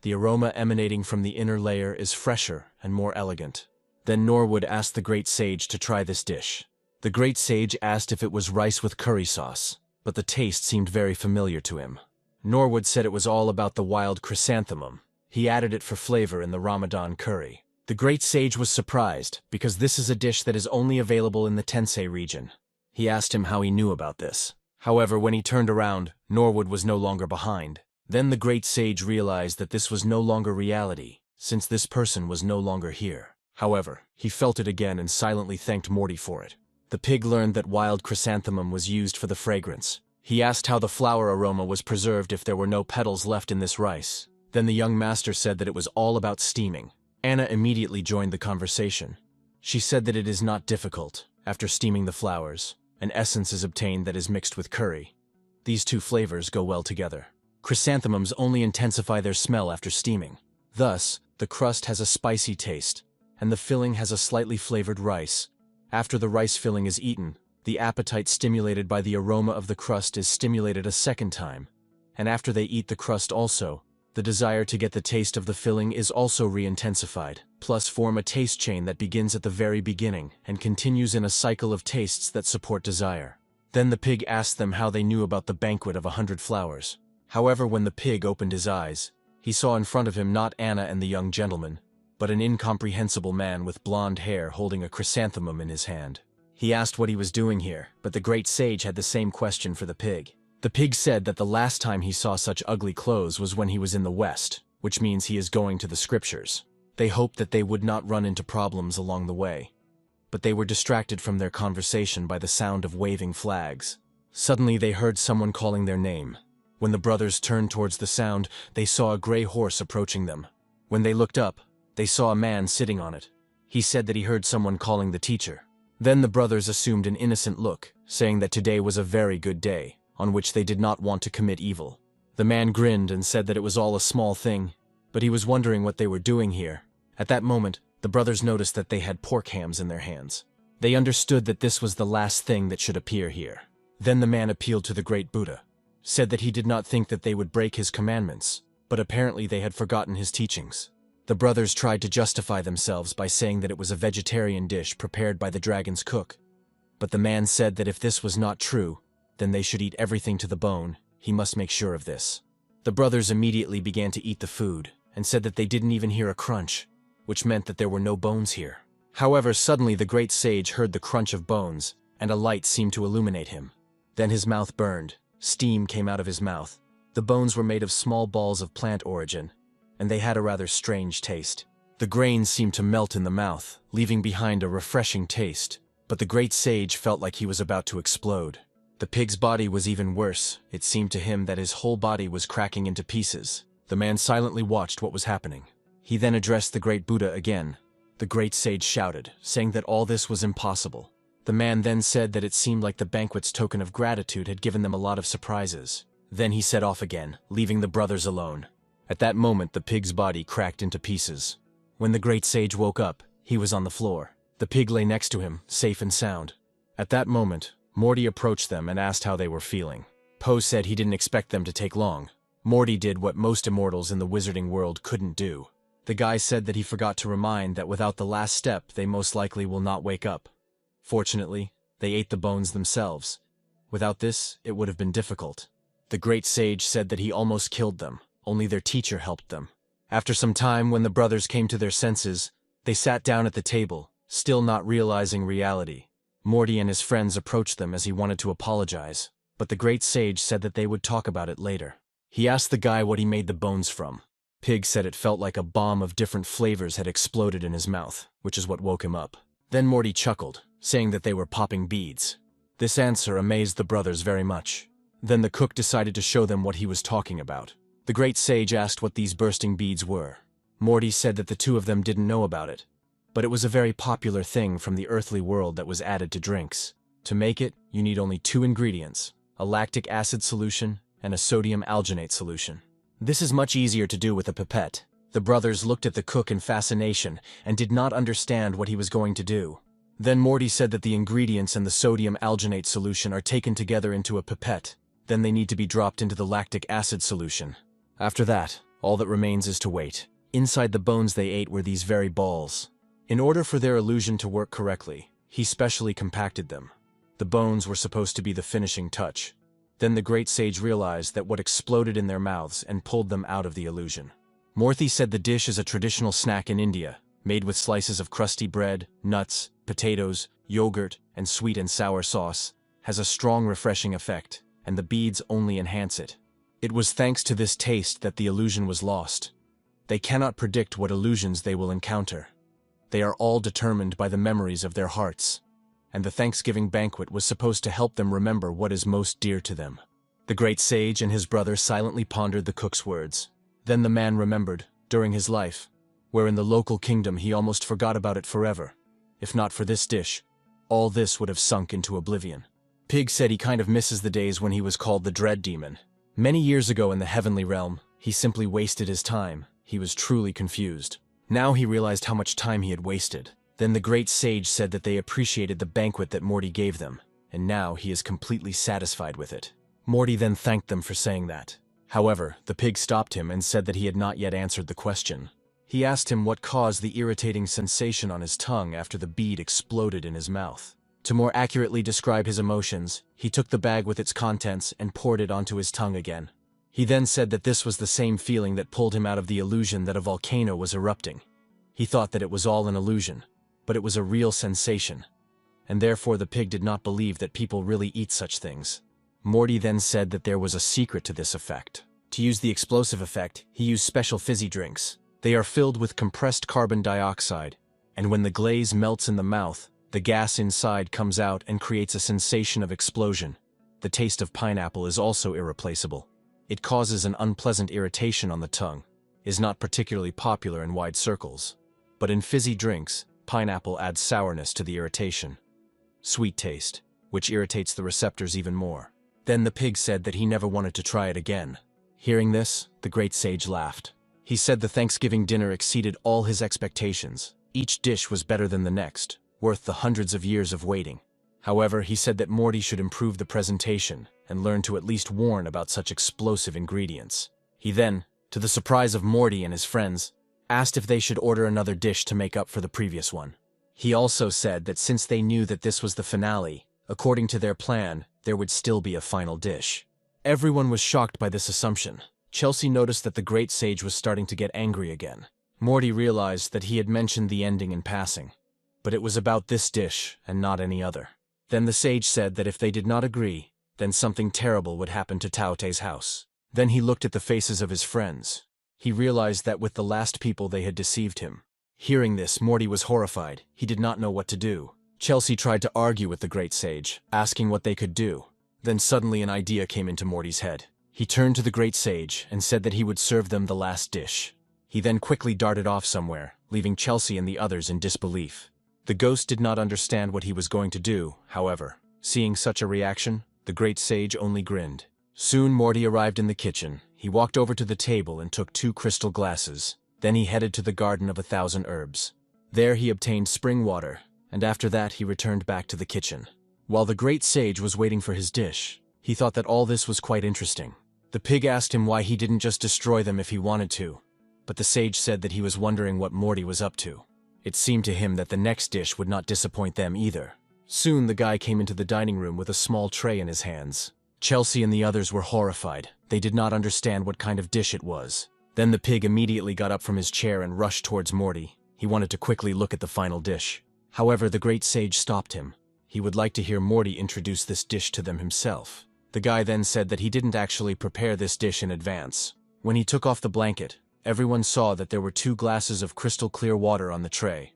[SPEAKER 1] the aroma emanating from the inner layer is fresher and more elegant. Then Norwood asked the great sage to try this dish. The great sage asked if it was rice with curry sauce, but the taste seemed very familiar to him. Norwood said it was all about the wild chrysanthemum, He added it for flavor in the Ramadan curry. The great sage was surprised, because this is a dish that is only available in the Tensei region. He asked him how he knew about this. However, when he turned around, Norwood was no longer behind. Then the great sage realized that this was no longer reality, since this person was no longer here. However, he felt it again and silently thanked Morty for it. The pig learned that wild chrysanthemum was used for the fragrance. He asked how the flower aroma was preserved if there were no petals left in this rice. Then the young master said that it was all about steaming. Anna immediately joined the conversation. She said that it is not difficult. After steaming the flowers, an essence is obtained that is mixed with curry. These two flavors go well together. Chrysanthemums only intensify their smell after steaming. Thus, the crust has a spicy taste, and the filling has a slightly flavored rice. After the rice filling is eaten, the appetite stimulated by the aroma of the crust is stimulated a second time. And after they eat the crust also, the desire to get the taste of the filling is also re-intensified, plus form a taste chain that begins at the very beginning and continues in a cycle of tastes that support desire. Then the pig asked them how they knew about the banquet of 100 flowers. However, when the pig opened his eyes, he saw in front of him not Anna and the young gentleman, but an incomprehensible man with blonde hair holding a chrysanthemum in his hand. He asked what he was doing here, but the great sage had the same question for the pig. The pig said that the last time he saw such ugly clothes was when he was in the West, which means he is going to the scriptures. They hoped that they would not run into problems along the way. But they were distracted from their conversation by the sound of waving flags. Suddenly they heard someone calling their name. When the brothers turned towards the sound, they saw a gray horse approaching them. When they looked up, they saw a man sitting on it. He said that he heard someone calling the teacher. Then the brothers assumed an innocent look, saying that today was a very good day, on which they did not want to commit evil. The man grinned and said that it was all a small thing, but he was wondering what they were doing here. At that moment, the brothers noticed that they had pork hams in their hands. They understood that this was the last thing that should appear here. Then the man appealed to the great Buddha, said that he did not think that they would break his commandments, but apparently they had forgotten his teachings. The brothers tried to justify themselves by saying that it was a vegetarian dish prepared by the dragon's cook. But the man said that if this was not true, then they should eat everything to the bone. He must make sure of this. The brothers immediately began to eat the food, and said that they didn't even hear a crunch, which meant that there were no bones here. However, suddenly the great sage heard the crunch of bones, and a light seemed to illuminate him. Then his mouth burned. Steam came out of his mouth. The bones were made of small balls of plant origin, and they had a rather strange taste. The grains seemed to melt in the mouth, leaving behind a refreshing taste, but the great sage felt like he was about to explode. The pig's body was even worse. It seemed to him that his whole body was cracking into pieces. The man silently watched what was happening. He then addressed the great Buddha again. The great sage shouted, saying that all this was impossible. The man then said that it seemed like the banquet's token of gratitude had given them a lot of surprises. Then he set off again, leaving the brothers alone. At that moment, the pig's body cracked into pieces. When the great sage woke up, he was on the floor. The pig lay next to him, safe and sound. At that moment, Morty approached them and asked how they were feeling. Poe said he didn't expect them to take long. Morty did what most immortals in the wizarding world couldn't do. The guy said that he forgot to remind that without the last step, they most likely will not wake up. Fortunately, they ate the bones themselves. Without this, it would have been difficult. The great sage said that he almost killed them. Only their teacher helped them. After some time, when the brothers came to their senses, they sat down at the table, still not realizing reality. Morty and his friends approached them as he wanted to apologize, but the great sage said that they would talk about it later. He asked the guy what he made the bones from. Pig said it felt like a bomb of different flavors had exploded in his mouth, which is what woke him up. Then Morty chuckled, saying that they were popping beads. This answer amazed the brothers very much. Then the cook decided to show them what he was talking about. The great sage asked what these bursting beads were. Morty said that the two of them didn't know about it, but it was a very popular thing from the earthly world that was added to drinks. To make it, you need only 2 ingredients, a lactic acid solution and a sodium alginate solution. This is much easier to do with a pipette. The brothers looked at the cook in fascination and did not understand what he was going to do. Then Morty said that the ingredients and the sodium alginate solution are taken together into a pipette. Then they need to be dropped into the lactic acid solution. After that, all that remains is to wait. Inside the bones they ate were these very balls. In order for their illusion to work correctly, he specially compacted them. The bones were supposed to be the finishing touch. Then the great sage realized that what exploded in their mouths and pulled them out of the illusion. Morthy said the dish is a traditional snack in India, made with slices of crusty bread, nuts, potatoes, yogurt, and sweet and sour sauce, has a strong refreshing effect, and the beads only enhance it. It was thanks to this taste that the illusion was lost. They cannot predict what illusions they will encounter. They are all determined by the memories of their hearts, and the Thanksgiving banquet was supposed to help them remember what is most dear to them. The great sage and his brother silently pondered the cook's words. Then the man remembered, during his life, where in the local kingdom he almost forgot about it forever. If not for this dish, all this would have sunk into oblivion. Pig said he kind of misses the days when he was called the Dread Demon. Many years ago in the heavenly realm, he simply wasted his time. He was truly confused. Now he realized how much time he had wasted. Then the great sage said that they appreciated the banquet that Morty gave them, and now he is completely satisfied with it. Morty then thanked them for saying that. However, the pig stopped him and said that he had not yet answered the question. He asked him what caused the irritating sensation on his tongue after the bead exploded in his mouth. To more accurately describe his emotions, he took the bag with its contents and poured it onto his tongue again. He then said that this was the same feeling that pulled him out of the illusion that a volcano was erupting. He thought that it was all an illusion, but it was a real sensation, and therefore the pig did not believe that people really eat such things. Morty then said that there was a secret to this effect. To use the explosive effect, he used special fizzy drinks. They are filled with compressed carbon dioxide, and when the glaze melts in the mouth, the gas inside comes out and creates a sensation of explosion. The taste of pineapple is also irreplaceable. It causes an unpleasant irritation on the tongue, is not particularly popular in wide circles. But in fizzy drinks, pineapple adds sourness to the irritation. Sweet taste, which irritates the receptors even more. Then the pig said that he never wanted to try it again. Hearing this, the great sage laughed. He said the Thanksgiving dinner exceeded all his expectations. Each dish was better than the next, worth the hundreds of years of waiting. However, he said that Morty should improve the presentation and learn to at least warn about such explosive ingredients. He then, to the surprise of Morty and his friends, asked if they should order another dish to make up for the previous one. He also said that since they knew that this was the finale, according to their plan, there would still be a final dish. Everyone was shocked by this assumption. Chelsea noticed that the great sage was starting to get angry again. Morty realized that he had mentioned the ending in passing, but it was about this dish and not any other. Then the sage said that if they did not agree, then something terrible would happen to Taote's house. Then he looked at the faces of his friends. He realized that with the last people they had deceived him. Hearing this, Morty was horrified. He did not know what to do. Chelsea tried to argue with the great sage, asking what they could do. Then suddenly an idea came into Morty's head. He turned to the great sage and said that he would serve them the last dish. He then quickly darted off somewhere, leaving Chelsea and the others in disbelief. The ghost did not understand what he was going to do, however. Seeing such a reaction, the great sage only grinned. Soon Morty arrived in the kitchen. He walked over to the table and took 2 crystal glasses. Then he headed to the Garden of 1,000 Herbs. There he obtained spring water, and after that he returned back to the kitchen. While the great sage was waiting for his dish, he thought that all this was quite interesting. The pig asked him why he didn't just destroy them if he wanted to, but the sage said that he was wondering what Morty was up to. It seemed to him that the next dish would not disappoint them either. Soon the guy came into the dining room with a small tray in his hands. Chelsea and the others were horrified. They did not understand what kind of dish it was. Then the pig immediately got up from his chair and rushed towards Morty. He wanted to quickly look at the final dish. However, the great sage stopped him. He would like to hear Morty introduce this dish to them himself. The guy then said that he didn't actually prepare this dish in advance. When he took off the blanket, everyone saw that there were 2 glasses of crystal clear water on the tray.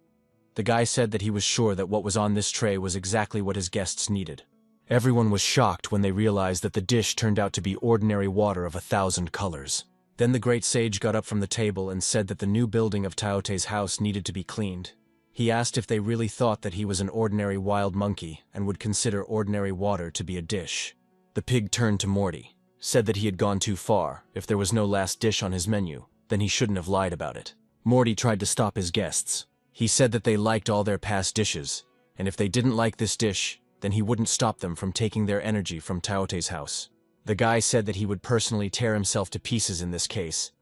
[SPEAKER 1] The guy said that he was sure that what was on this tray was exactly what his guests needed. Everyone was shocked when they realized that the dish turned out to be ordinary water of 1,000 colors. Then the great sage got up from the table and said that the new building of Taote's house needed to be cleaned. He asked if they really thought that he was an ordinary wild monkey and would consider ordinary water to be a dish. The pig turned to Morty, said that he had gone too far. If there was no last dish on his menu, then he shouldn't have lied about it. Morty tried to stop his guests. He said that they liked all their past dishes, and if they didn't like this dish, then he wouldn't stop them from taking their energy from Taote's house. The guy said that he would personally tear himself to pieces in this case,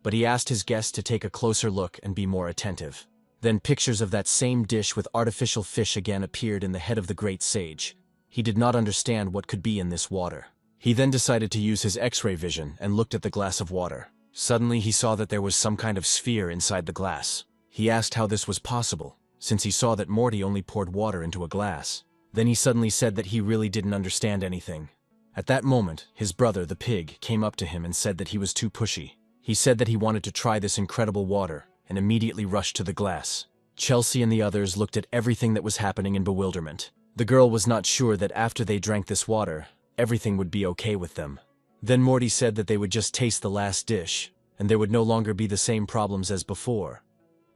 [SPEAKER 1] but he asked his guests to take a closer look and be more attentive. Then pictures of that same dish with artificial fish again appeared in the head of the great sage. He did not understand what could be in this water. He then decided to use his X-ray vision and looked at the glass of water. Suddenly he saw that there was some kind of sphere inside the glass. He asked how this was possible, since he saw that Morty only poured water into a glass. Then he suddenly said that he really didn't understand anything. At that moment, his brother, the pig, came up to him and said that he was too pushy. He said that he wanted to try this incredible water, and immediately rushed to the glass. Chelsea and the others looked at everything that was happening in bewilderment. The girl was not sure that after they drank this water, everything would be okay with them. Then Morty said that they would just taste the last dish, and there would no longer be the same problems as before.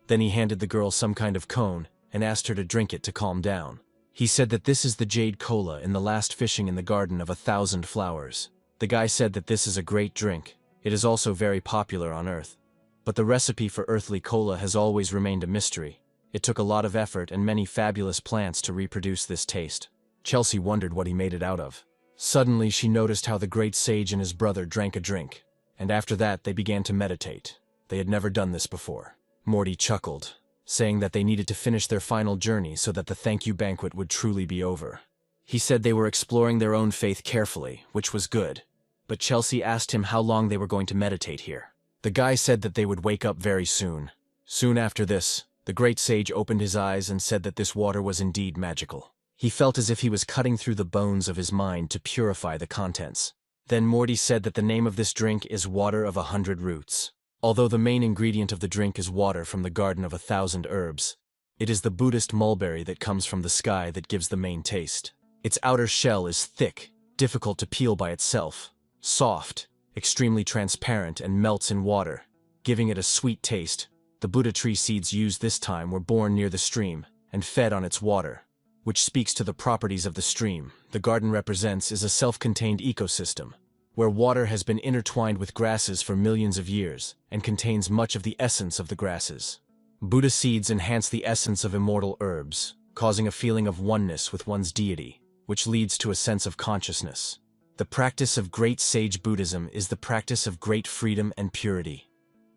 [SPEAKER 1] Then he handed the girl some kind of cone, and asked her to drink it to calm down. He said that this is the jade cola in the last fishing in the garden of 1,000 flowers. The guy said that this is a great drink. It is also very popular on Earth. But the recipe for earthly cola has always remained a mystery. It took a lot of effort and many fabulous plants to reproduce this taste. Chelsea wondered what he made it out of. Suddenly she noticed how the great sage and his brother drank a drink, and after that they began to meditate. They had never done this before. Morty chuckled, saying that they needed to finish their final journey so that the thank you banquet would truly be over. He said they were exploring their own faith carefully, which was good. But Chelsea asked him how long they were going to meditate here. The guy said that they would wake up very soon. Soon after this, the great sage opened his eyes and said that this water was indeed magical. He felt as if he was cutting through the bones of his mind to purify the contents. Then Morty said that the name of this drink is water of 100 roots. Although the main ingredient of the drink is water from the garden of 1,000 herbs, it is the Buddhist mulberry that comes from the sky that gives the main taste. Its outer shell is thick, difficult to peel by itself, soft, extremely transparent, and melts in water, giving it a sweet taste. The Buddha tree seeds used this time were born near the stream and fed on its water, which speaks to the properties of the stream. The garden represents is a self-contained ecosystem, where water has been intertwined with grasses for millions of years and contains much of the essence of the grasses. Buddha seeds enhance the essence of immortal herbs, causing a feeling of oneness with one's deity, which leads to a sense of consciousness. The practice of great sage Buddhism is the practice of great freedom and purity,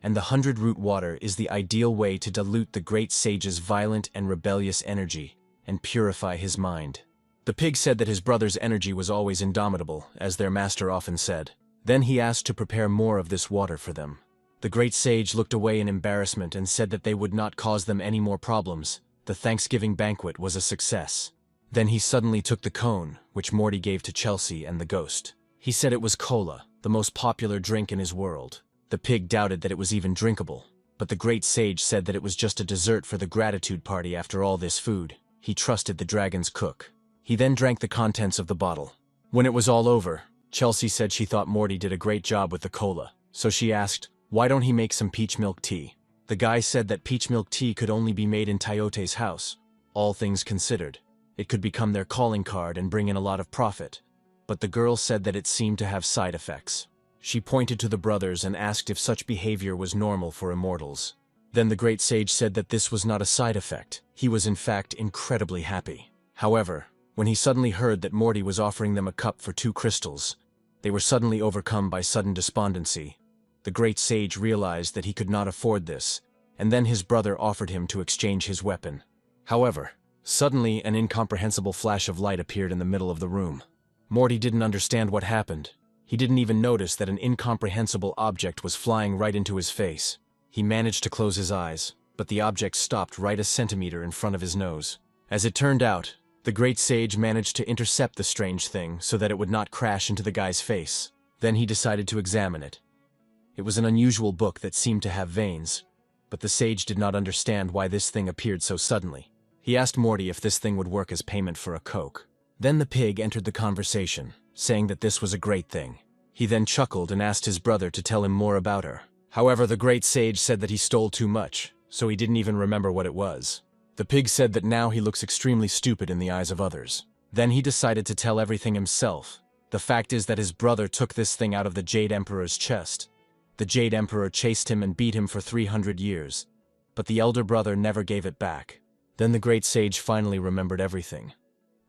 [SPEAKER 1] and the 100-root water is the ideal way to dilute the great sage's violent and rebellious energy and purify his mind. The pig said that his brother's energy was always indomitable, as their master often said. Then he asked to prepare more of this water for them. The great sage looked away in embarrassment and said that they would not cause them any more problems. The Thanksgiving banquet was a success. Then he suddenly took the cone, which Morty gave to Chelsea and the ghost. He said it was cola, the most popular drink in his world. The pig doubted that it was even drinkable, but the great sage said that it was just a dessert for the gratitude party after all this food. He trusted the dragon's cook. He then drank the contents of the bottle. When it was all over, Chelsea said she thought Morty did a great job with the cola, so she asked, why don't he make some peach milk tea? The guy said that peach milk tea could only be made in Tyote's house. All things considered, it could become their calling card and bring in a lot of profit. But the girl said that it seemed to have side effects. She pointed to the brothers and asked if such behavior was normal for immortals. Then the great sage said that this was not a side effect. He was in fact incredibly happy. However, when he suddenly heard that Morty was offering them a cup for 2 crystals, they were suddenly overcome by sudden despondency. The great sage realized that he could not afford this, and then his brother offered him to exchange his weapon. However, suddenly an incomprehensible flash of light appeared in the middle of the room. Morty didn't understand what happened. He didn't even notice that an incomprehensible object was flying right into his face. He managed to close his eyes, but the object stopped right a centimeter in front of his nose. As it turned out, the great sage managed to intercept the strange thing so that it would not crash into the guy's face. Then he decided to examine it. It was an unusual book that seemed to have veins, but the sage did not understand why this thing appeared so suddenly. He asked Morty if this thing would work as payment for a Coke. Then the pig entered the conversation, saying that this was a great thing. He then chuckled and asked his brother to tell him more about her. However, the great sage said that he stole too much, so he didn't even remember what it was. The pig said that now he looks extremely stupid in the eyes of others. Then he decided to tell everything himself. The fact is that his brother took this thing out of the Jade Emperor's chest. The Jade Emperor chased him and beat him for 300 years, but the elder brother never gave it back. Then the great sage finally remembered everything.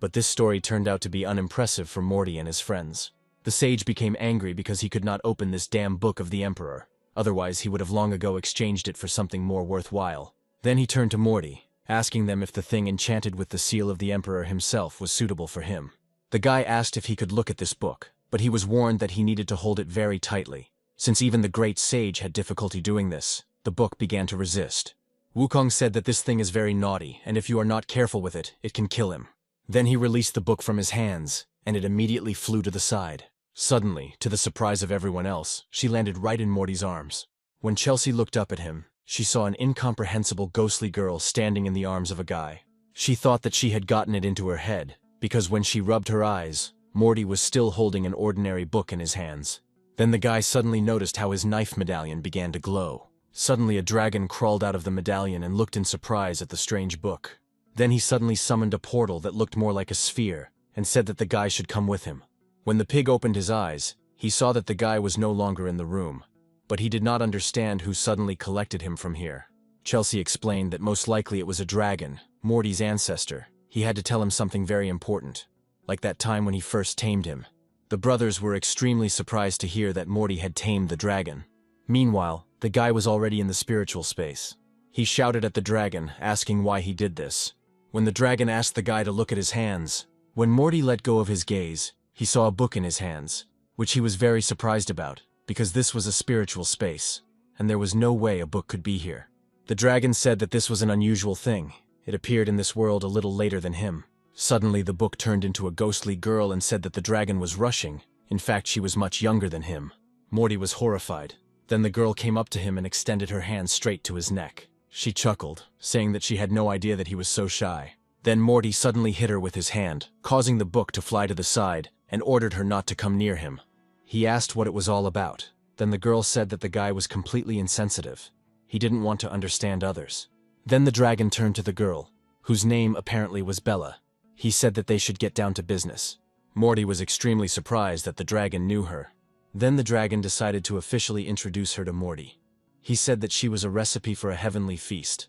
[SPEAKER 1] But this story turned out to be unimpressive for Morty and his friends. The sage became angry because he could not open this damn book of the Emperor. Otherwise, he would have long ago exchanged it for something more worthwhile. Then he turned to Morty, asking them if the thing enchanted with the seal of the Emperor himself was suitable for him. The guy asked if he could look at this book, but he was warned that he needed to hold it very tightly, Since even the great sage had difficulty doing this, the book began to resist. Wukong said that this thing is very naughty, and if you are not careful with it, it can kill him. Then he released the book from his hands, and it immediately flew to the side. Suddenly, to the surprise of everyone else, she landed right in Morty's arms. When Chelsea looked up at him, she saw an incomprehensible ghostly girl standing in the arms of a guy. She thought that she had gotten it into her head, because when she rubbed her eyes, Morty was still holding an ordinary book in his hands. Then the guy suddenly noticed how his knife medallion began to glow. Suddenly a dragon crawled out of the medallion and looked in surprise at the strange book. Then he suddenly summoned a portal that looked more like a sphere, and said that the guy should come with him. When the pig opened his eyes, he saw that the guy was no longer in the room, but he did not understand who suddenly collected him from here. Chelsea explained that most likely it was a dragon, Morty's ancestor. He had to tell him something very important, like that time when he first tamed him. The brothers were extremely surprised to hear that Morty had tamed the dragon. Meanwhile, the guy was already in the spiritual space. He shouted at the dragon, asking why he did this. When the dragon asked the guy to look at his hands, when Morty let go of his gaze, he saw a book in his hands, which he was very surprised about, because this was a spiritual space, and there was no way a book could be here. The dragon said that this was an unusual thing. It appeared in this world a little later than him. Suddenly the book turned into a ghostly girl and said that the dragon was rushing. In fact, she was much younger than him. Morty was horrified. Then the girl came up to him and extended her hand straight to his neck. She chuckled, saying that she had no idea that he was so shy. Then Morty suddenly hit her with his hand, causing the book to fly to the side, and ordered her not to come near him. He asked what it was all about. Then the girl said that the guy was completely insensitive. He didn't want to understand others. Then the dragon turned to the girl, whose name apparently was Bella. He said that they should get down to business. Morty was extremely surprised that the dragon knew her. Then the dragon decided to officially introduce her to Morty. He said that she was a recipe for a heavenly feast,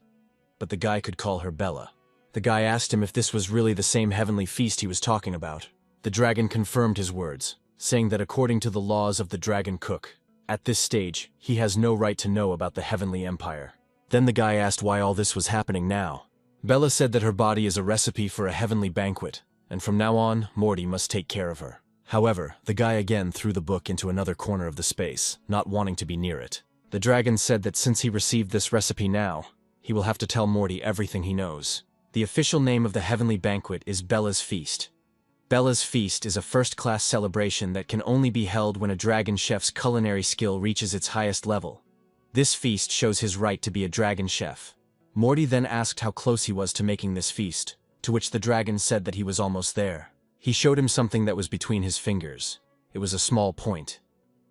[SPEAKER 1] but the guy could call her Bella. The guy asked him if this was really the same heavenly feast he was talking about. The dragon confirmed his words, saying that according to the laws of the dragon cook, at this stage, he has no right to know about the heavenly empire. Then the guy asked why all this was happening now. Bella said that her body is a recipe for a heavenly banquet, and from now on, Morty must take care of her. However, the guy again threw the book into another corner of the space, not wanting to be near it. The dragon said that since he received this recipe now, he will have to tell Morty everything he knows. The official name of the heavenly banquet is Bella's Feast. Bella's Feast is a first-class celebration that can only be held when a dragon chef's culinary skill reaches its highest level. This feast shows his right to be a dragon chef. Morty then asked how close he was to making this feast, to which the dragon said that he was almost there. He showed him something that was between his fingers. It was a small point,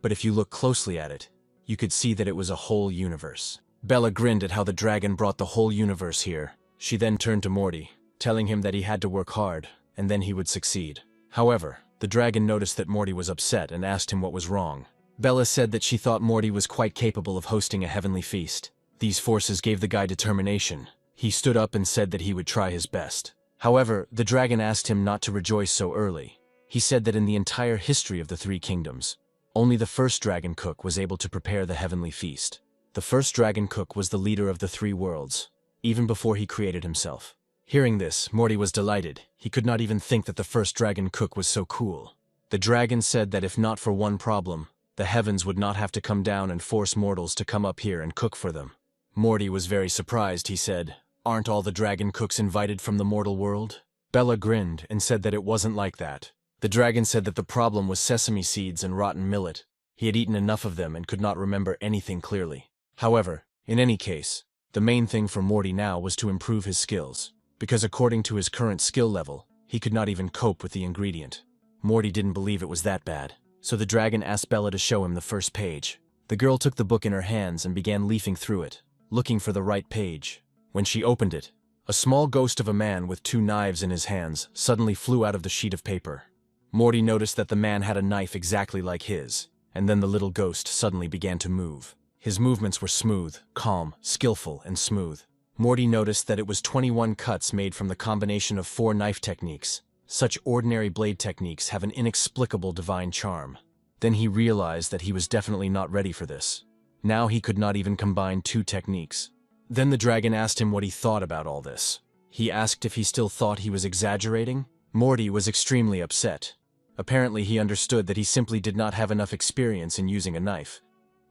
[SPEAKER 1] but if you look closely at it, you could see that it was a whole universe. Bella grinned at how the dragon brought the whole universe here. She then turned to Morty, telling him that he had to work hard, and then he would succeed. However, the dragon noticed that Morty was upset and asked him what was wrong. Bella said that she thought Morty was quite capable of hosting a heavenly feast. These forces gave the guy determination. He stood up and said that he would try his best. However, the dragon asked him not to rejoice so early. He said that in the entire history of the Three Kingdoms, only the first dragon cook was able to prepare the heavenly feast. The first dragon cook was the leader of the three worlds, even before he created himself. Hearing this, Morty was delighted. He could not even think that the first dragon cook was so cool. The dragon said that if not for one problem, the heavens would not have to come down and force mortals to come up here and cook for them. Morty was very surprised. He said, "Aren't all the dragon cooks invited from the mortal world?" Bella grinned and said that it wasn't like that. The dragon said that the problem was sesame seeds and rotten millet. He had eaten enough of them and could not remember anything clearly. However, in any case, the main thing for Morty now was to improve his skills, because according to his current skill level, he could not even cope with the ingredient. Morty didn't believe it was that bad, so the dragon asked Bella to show him the first page. The girl took the book in her hands and began leafing through it, looking for the right page. When she opened it, a small ghost of a man with 2 knives in his hands suddenly flew out of the sheet of paper. Morty noticed that the man had a knife exactly like his, and then the little ghost suddenly began to move. His movements were smooth, calm, skillful, and smooth. Morty noticed that it was 21 cuts made from the combination of 4 knife techniques. Such ordinary blade techniques have an inexplicable divine charm. Then he realized that he was definitely not ready for this. Now he could not even combine 2 techniques. Then the dragon asked him what he thought about all this. He asked if he still thought he was exaggerating. Morty was extremely upset. Apparently he understood that he simply did not have enough experience in using a knife.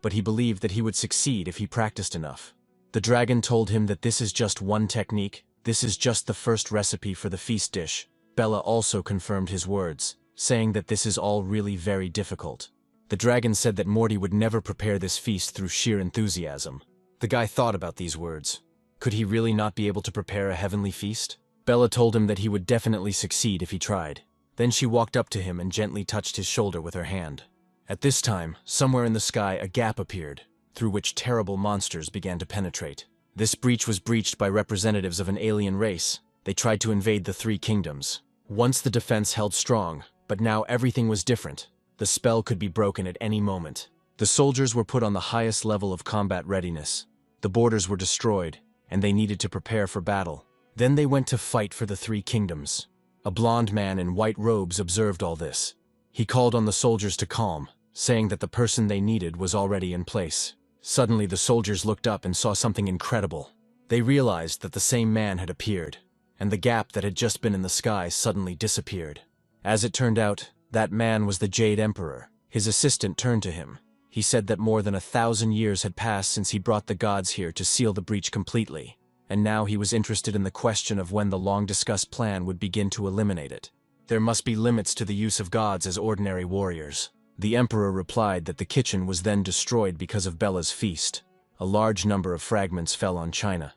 [SPEAKER 1] but he believed that he would succeed if he practiced enough. The dragon told him that this is just one technique, this is just the first recipe for the feast dish. Bella also confirmed his words, saying that this is all really very difficult. The dragon said that Morty would never prepare this feast through sheer enthusiasm. The guy thought about these words. Could he really not be able to prepare a heavenly feast? Bella told him that he would definitely succeed if he tried. Then she walked up to him and gently touched his shoulder with her hand. At this time, somewhere in the sky a gap appeared, through which terrible monsters began to penetrate. This breach was breached by representatives of an alien race. They tried to invade the three kingdoms. Once the defense held strong, but now everything was different. The spell could be broken at any moment. The soldiers were put on the highest level of combat readiness. The borders were destroyed, and they needed to prepare for battle. Then they went to fight for the three kingdoms. A blond man in white robes observed all this. He called on the soldiers to calm, saying that the person they needed was already in place. Suddenly the soldiers looked up and saw something incredible. They realized that the same man had appeared, and the gap that had just been in the sky suddenly disappeared. As it turned out, that man was the Jade Emperor. His assistant turned to him. He said that more than 1,000 years had passed since he brought the gods here to seal the breach completely, and now he was interested in the question of when the long-discussed plan would begin to eliminate it. There must be limits to the use of gods as ordinary warriors. The Emperor replied that the kitchen was then destroyed because of Bella's feast. A large number of fragments fell on China.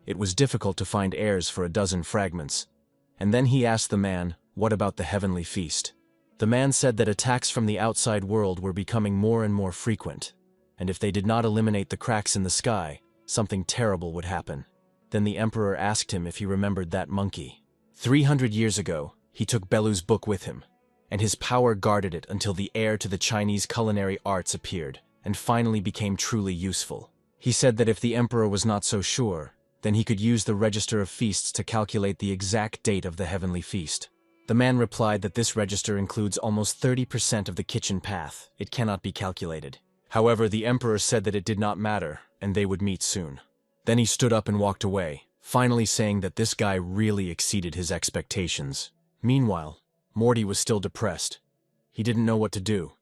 [SPEAKER 1] It was difficult to find heirs for a dozen fragments. And then he asked the man, what about the heavenly feast? The man said that attacks from the outside world were becoming more and more frequent, and if they did not eliminate the cracks in the sky, something terrible would happen. Then the Emperor asked him if he remembered that monkey. 300 years ago, he took Belu's book with him, and his power guarded it until the heir to the Chinese culinary arts appeared, and finally became truly useful. He said that if the Emperor was not so sure, then he could use the register of feasts to calculate the exact date of the heavenly feast. The man replied that this register includes almost 30% of the kitchen path. It cannot be calculated. However, the Emperor said that it did not matter, and they would meet soon. Then he stood up and walked away, finally saying that this guy really exceeded his expectations. Meanwhile, Morty was still depressed. He didn't know what to do.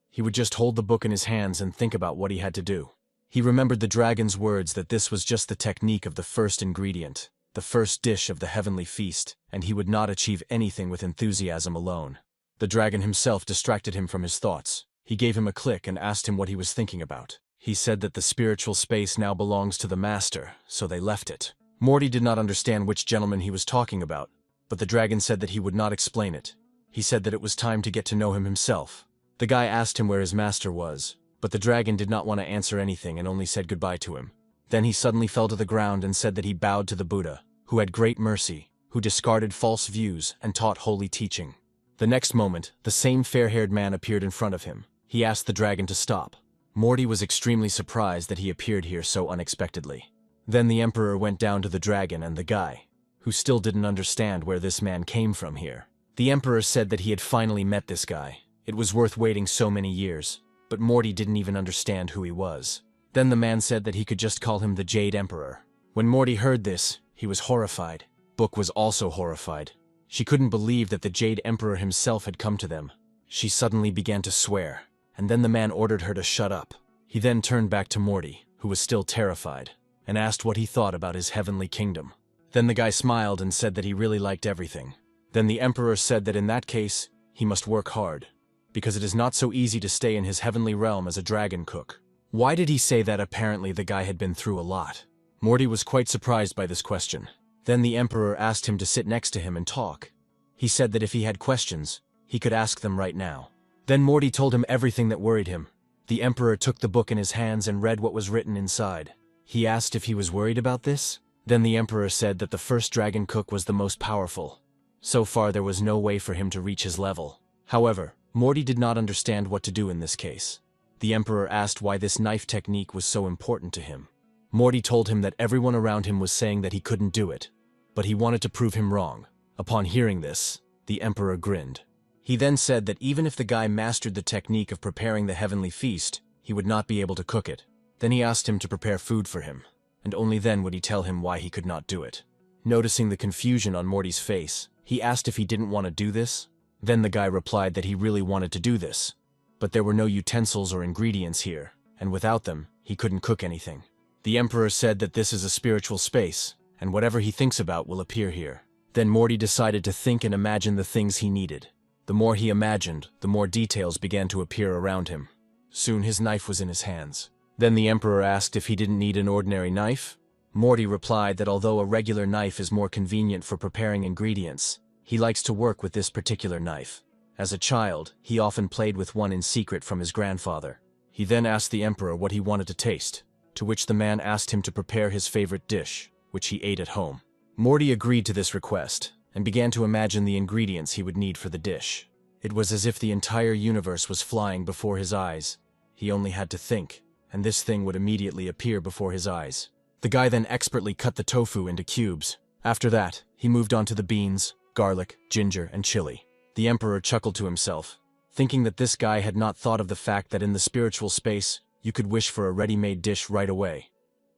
[SPEAKER 1] He would just hold the book in his hands and think about what he had to do. He remembered the dragon's words that this was just the technique of the first ingredient, the first dish of the heavenly feast, and he would not achieve anything with enthusiasm alone. The dragon himself distracted him from his thoughts. He gave him a click and asked him what he was thinking about. He said that the spiritual space now belongs to the master, so they left it. Morty did not understand which gentleman he was talking about, but the dragon said that he would not explain it. He said that it was time to get to know him himself. The guy asked him where his master was, but the dragon did not want to answer anything and only said goodbye to him. Then he suddenly fell to the ground and said that he bowed to the Buddha, who had great mercy, who discarded false views and taught holy teaching. The next moment, the same fair-haired man appeared in front of him. He asked the dragon to stop. Morty was extremely surprised that he appeared here so unexpectedly. Then the Emperor went down to the dragon and the guy, who still didn't understand where this man came from here. The Emperor said that he had finally met this guy. It was worth waiting so many years, but Morty didn't even understand who he was. Then the man said that he could just call him the Jade Emperor. When Morty heard this, he was horrified. Book was also horrified. She couldn't believe that the Jade Emperor himself had come to them. She suddenly began to swear, and then the man ordered her to shut up. He then turned back to Morty, who was still terrified, and asked what he thought about his heavenly kingdom. Then the guy smiled and said that he really liked everything. Then the Emperor said that in that case, he must work hard, because it is not so easy to stay in his heavenly realm as a dragon cook. Why did he say that? Apparently the guy had been through a lot. Morty was quite surprised by this question. Then the Emperor asked him to sit next to him and talk. He said that if he had questions, he could ask them right now. Then Morty told him everything that worried him. The Emperor took the book in his hands and read what was written inside. He asked if he was worried about this. Then the Emperor said that the first dragon cook was the most powerful. So far there was no way for him to reach his level. However, Morty did not understand what to do in this case. The Emperor asked why this knife technique was so important to him. Morty told him that everyone around him was saying that he couldn't do it, but he wanted to prove him wrong. Upon hearing this, the Emperor grinned. He then said that even if the guy mastered the technique of preparing the heavenly feast, he would not be able to cook it. Then he asked him to prepare food for him, and only then would he tell him why he could not do it. Noticing the confusion on Morty's face, he asked if he didn't want to do this. Then the guy replied that he really wanted to do this, but there were no utensils or ingredients here, and without them, he couldn't cook anything. The Emperor said that this is a spiritual space, and whatever he thinks about will appear here. Then Morty decided to think and imagine the things he needed. The more he imagined, the more details began to appear around him. Soon his knife was in his hands. Then the Emperor asked if he didn't need an ordinary knife. Morty replied that although a regular knife is more convenient for preparing ingredients, he likes to work with this particular knife. As a child, he often played with one in secret from his grandfather. He then asked the Emperor what he wanted to taste, to which the man asked him to prepare his favorite dish, which he ate at home. Morty agreed to this request, and began to imagine the ingredients he would need for the dish. It was as if the entire universe was flying before his eyes. He only had to think, and this thing would immediately appear before his eyes. The guy then expertly cut the tofu into cubes. After that, he moved on to the beans, garlic, ginger, and chili. The Emperor chuckled to himself, thinking that this guy had not thought of the fact that in the spiritual space, you could wish for a ready-made dish right away.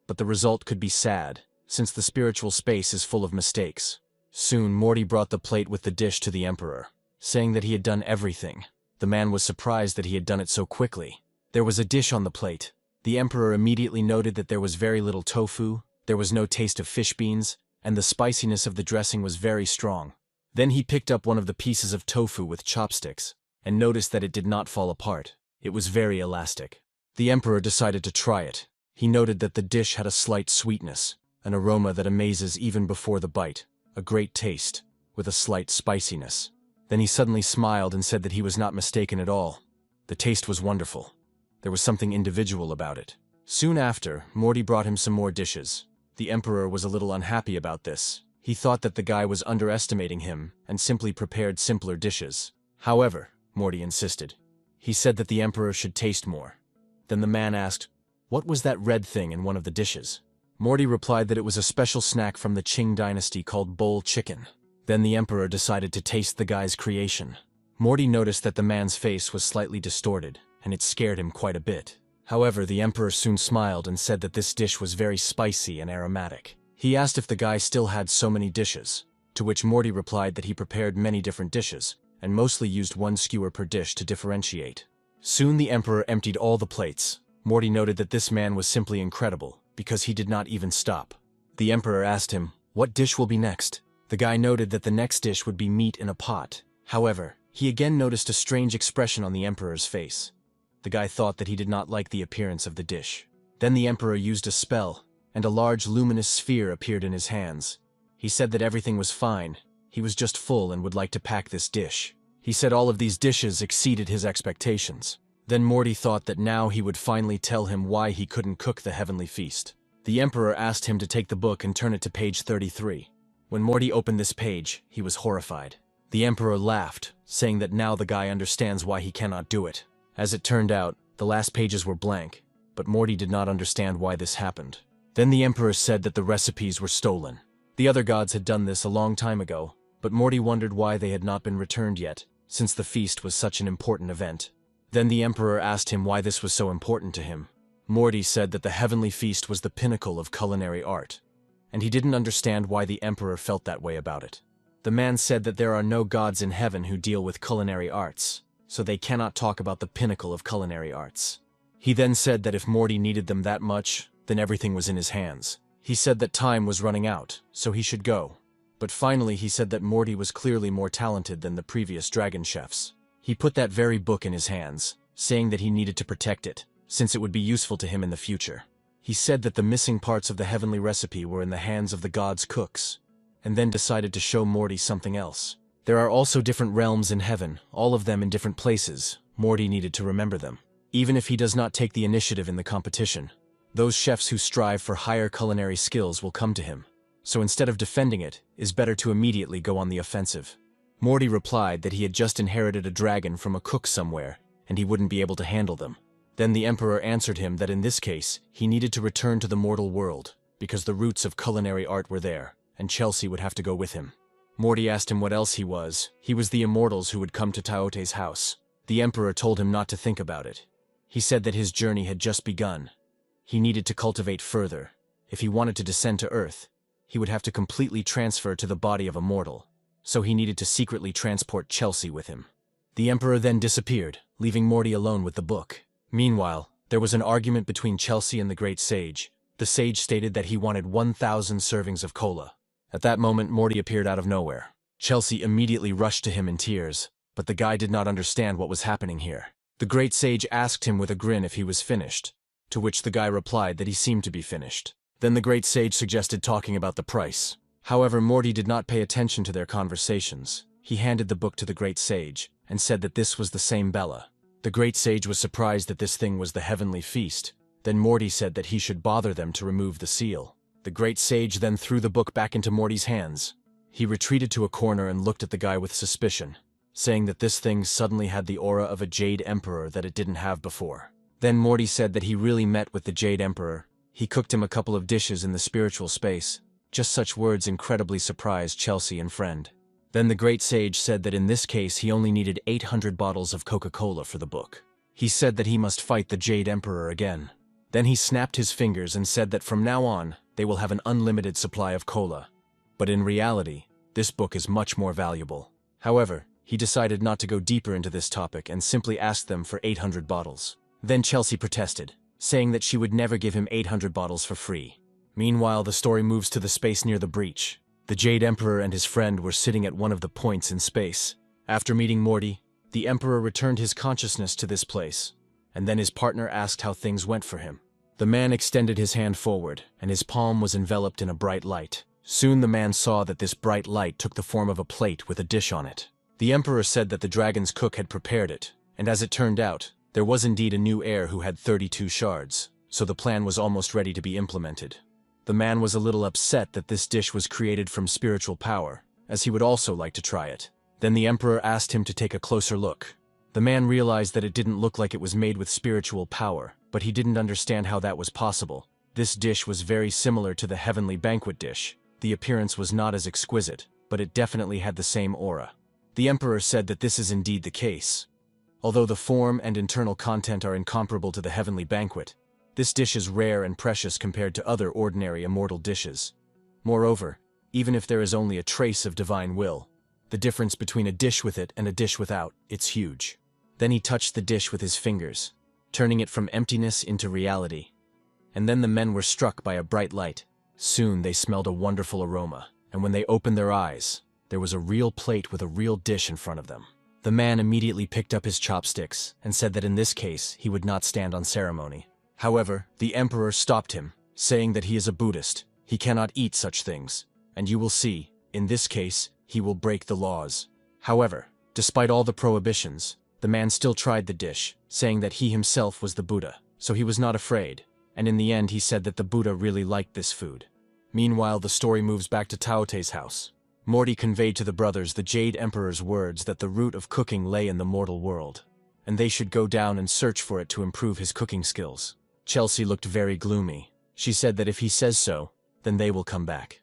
[SPEAKER 1] But the result could be sad, since the spiritual space is full of mistakes. Soon, Morty brought the plate with the dish to the Emperor, saying that he had done everything. The man was surprised that he had done it so quickly. There was a dish on the plate. The Emperor immediately noted that there was very little tofu, there was no taste of fish beans, and the spiciness of the dressing was very strong. Then he picked up one of the pieces of tofu with chopsticks, and noticed that it did not fall apart. It was very elastic. The Emperor decided to try it. He noted that the dish had a slight sweetness, an aroma that amazes even before the bite, a great taste, with a slight spiciness. Then he suddenly smiled and said that he was not mistaken at all. The taste was wonderful. There was something individual about it. Soon after, Morty brought him some more dishes. The Emperor was a little unhappy about this. He thought that the guy was underestimating him and simply prepared simpler dishes. However, Morty insisted. He said that the Emperor should taste more. Then the man asked, "What was that red thing in one of the dishes?" Morty replied that it was a special snack from the Qing dynasty called bowl chicken. Then the Emperor decided to taste the guy's creation. Morty noticed that the man's face was slightly distorted, and it scared him quite a bit. However, the Emperor soon smiled and said that this dish was very spicy and aromatic. He asked if the guy still had so many dishes, to which Morty replied that he prepared many different dishes, and mostly used one skewer per dish to differentiate. Soon the Emperor emptied all the plates. Morty noted that this man was simply incredible, because he did not even stop. The Emperor asked him, "What dish will be next?" The guy noted that the next dish would be meat in a pot. However, he again noticed a strange expression on the Emperor's face. The guy thought that he did not like the appearance of the dish. Then the Emperor used a spell, and a large luminous sphere appeared in his hands. He said that everything was fine, he was just full and would like to pack this dish. He said all of these dishes exceeded his expectations. Then Morty thought that now he would finally tell him why he couldn't cook the heavenly feast. The Emperor asked him to take the book and turn it to page 33. When Morty opened this page, he was horrified. The Emperor laughed, saying that now the guy understands why he cannot do it. As it turned out, the last pages were blank, but Morty did not understand why this happened. Then the Emperor said that the recipes were stolen. The other gods had done this a long time ago, but Morty wondered why they had not been returned yet, since the feast was such an important event. Then the Emperor asked him why this was so important to him. Morty said that the heavenly feast was the pinnacle of culinary art, and he didn't understand why the Emperor felt that way about it. The man said that there are no gods in heaven who deal with culinary arts, so they cannot talk about the pinnacle of culinary arts. He then said that if Morty needed them that much, then everything was in his hands. He said that time was running out, so he should go. But finally he said that Morty was clearly more talented than the previous dragon chefs. He put that very book in his hands, saying that he needed to protect it, since it would be useful to him in the future. He said that the missing parts of the heavenly recipe were in the hands of the gods' cooks, and then decided to show Morty something else. There are also different realms in heaven, all of them in different places. Morty needed to remember them. Even if he does not take the initiative in the competition, those chefs who strive for higher culinary skills will come to him. So instead of defending it, it's better to immediately go on the offensive. Morty replied that he had just inherited a dragon from a cook somewhere, and he wouldn't be able to handle them. Then the Emperor answered him that in this case, he needed to return to the mortal world, because the roots of culinary art were there, and Chelsea would have to go with him. Morty asked him what else he was. He was the immortals who would come to Taote's house. The Emperor told him not to think about it. He said that his journey had just begun. He needed to cultivate further. If he wanted to descend to Earth, he would have to completely transfer to the body of a mortal, so he needed to secretly transport Chelsea with him. The Emperor then disappeared, leaving Morty alone with the book. Meanwhile, There was an argument between Chelsea and the great sage. The sage stated that he wanted 1,000 servings of cola. At that moment, Morty appeared out of nowhere. Chelsea immediately rushed to him in tears, but the guy did not understand what was happening here. The great sage asked him with a grin if he was finished, to which the guy replied that he seemed to be finished. Then the great sage suggested talking about the price. However, Morty did not pay attention to their conversations. He handed the book to the great sage and said that this was the same Bella. The great sage was surprised that this thing was the heavenly feast. Then Morty said that he should bother them to remove the seal. The great sage then threw the book back into Morty's hands. He retreated to a corner and looked at the guy with suspicion, saying that this thing suddenly had the aura of a Jade Emperor that it didn't have before. Then Morty said that he really met with the Jade Emperor. He cooked him a couple of dishes in the spiritual space. Just such words incredibly surprised Chelsea and friend. Then the great sage said that in this case he only needed 800 bottles of Coca-Cola for the book. He said that he must fight the Jade Emperor again. Then he snapped his fingers and said that from now on, they will have an unlimited supply of cola. But in reality, this book is much more valuable. However, he decided not to go deeper into this topic and simply asked them for 800 bottles. Then Chelsea protested, saying that she would never give him 800 bottles for free. Meanwhile, the story moves to the space near the breach. The Jade Emperor and his friend were sitting at one of the points in space. After meeting Morty, the Emperor returned his consciousness to this place, and then his partner asked how things went for him. The man extended his hand forward, and his palm was enveloped in a bright light. Soon the man saw that this bright light took the form of a plate with a dish on it. The Emperor said that the dragon's cook had prepared it, and as it turned out, there was indeed a new heir who had 32 shards, so the plan was almost ready to be implemented. The man was a little upset that this dish was created from spiritual power, as he would also like to try it. Then the Emperor asked him to take a closer look. The man realized that it didn't look like it was made with spiritual power, but he didn't understand how that was possible. This dish was very similar to the heavenly banquet dish. The appearance was not as exquisite, but it definitely had the same aura. The Emperor said that this is indeed the case. Although the form and internal content are incomparable to the heavenly banquet, this dish is rare and precious compared to other ordinary immortal dishes. Moreover, even if there is only a trace of divine will, the difference between a dish with it and a dish without, it's huge. Then he touched the dish with his fingers, turning it from emptiness into reality. And then the men were struck by a bright light. Soon they smelled a wonderful aroma, and when they opened their eyes, there was a real plate with a real dish in front of them. The man immediately picked up his chopsticks and said that in this case he would not stand on ceremony. However, the Emperor stopped him, saying that he is a Buddhist, he cannot eat such things, and you will see, in this case, he will break the laws. However, despite all the prohibitions, the man still tried the dish, saying that he himself was the Buddha, so he was not afraid, and in the end he said that the Buddha really liked this food. Meanwhile, the story moves back to Taote's house. Morty conveyed to the brothers the Jade Emperor's words that the root of cooking lay in the mortal world, and they should go down and search for it to improve his cooking skills. Chelsea looked very gloomy. She said that if he says so, then they will come back.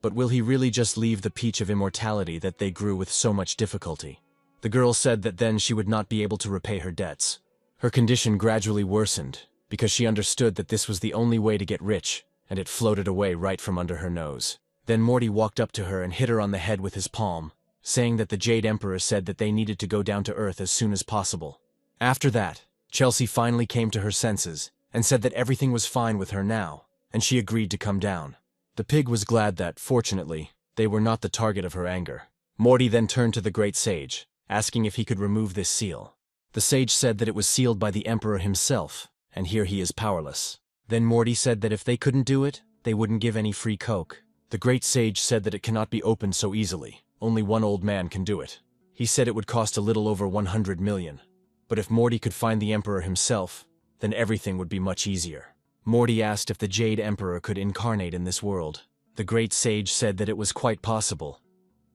[SPEAKER 1] But will he really just leave the peach of immortality that they grew with so much difficulty? The girl said that then she would not be able to repay her debts. Her condition gradually worsened, because she understood that this was the only way to get rich, and it floated away right from under her nose. Then Morty walked up to her and hit her on the head with his palm, saying that the Jade Emperor said that they needed to go down to Earth as soon as possible. After that, Chelsea finally came to her senses, and said that everything was fine with her now, and she agreed to come down. The pig was glad that, fortunately, they were not the target of her anger. Morty then turned to the great sage, asking if he could remove this seal. The sage said that it was sealed by the Emperor himself, and here he is powerless. Then Morty said that if they couldn't do it, they wouldn't give any free coke. The great sage said that it cannot be opened so easily. Only one old man can do it. He said it would cost a little over 100 million. But if Morty could find the Emperor himself, then everything would be much easier. Morty asked if the Jade Emperor could incarnate in this world. The great sage said that it was quite possible,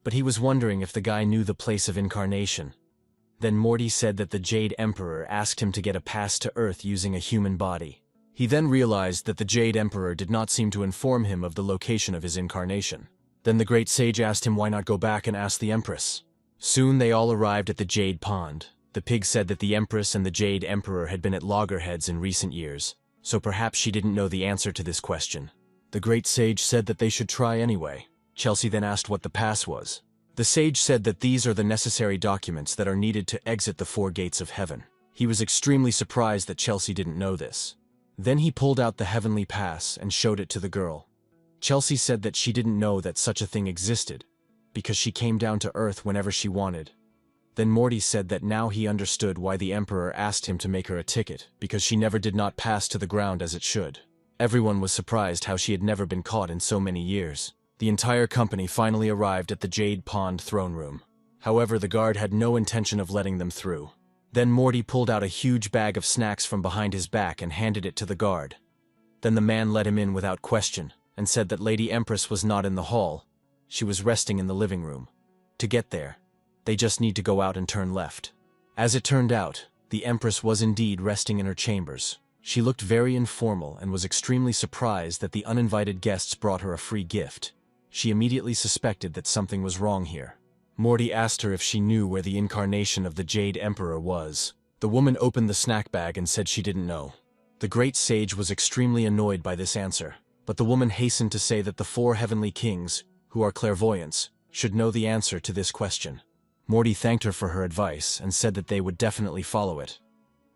[SPEAKER 1] but he was wondering if the guy knew the place of incarnation. Then Morty said that the Jade Emperor asked him to get a pass to Earth using a human body. He then realized that the Jade Emperor did not seem to inform him of the location of his incarnation. Then the great sage asked him why not go back and ask the Empress. Soon they all arrived at the Jade Pond. The pig said that the Empress and the Jade Emperor had been at loggerheads in recent years, so perhaps she didn't know the answer to this question. The great sage said that they should try anyway. Chelsea then asked what the pass was. The sage said that these are the necessary documents that are needed to exit the 4 gates of heaven. He was extremely surprised that Chelsea didn't know this. Then he pulled out the heavenly pass and showed it to the girl. Chelsea said that she didn't know that such a thing existed, because she came down to Earth whenever she wanted. Then Morty said that now he understood why the Emperor asked him to make her a ticket, because she never did not pass to the ground as it should. Everyone was surprised how she had never been caught in so many years. The entire company finally arrived at the Jade Pond throne room. However, the guard had no intention of letting them through. Then Morty pulled out a huge bag of snacks from behind his back and handed it to the guard. Then the man let him in without question, and said that Lady Empress was not in the hall. She was resting in the living room. To get there, they just need to go out and turn left. As it turned out, the Empress was indeed resting in her chambers. She looked very informal and was extremely surprised that the uninvited guests brought her a free gift. She immediately suspected that something was wrong here. Morty asked her if she knew where the incarnation of the Jade Emperor was. The woman opened the snack bag and said she didn't know. The great sage was extremely annoyed by this answer, but the woman hastened to say that the 4 heavenly kings, who are clairvoyants, should know the answer to this question. Morty thanked her for her advice and said that they would definitely follow it.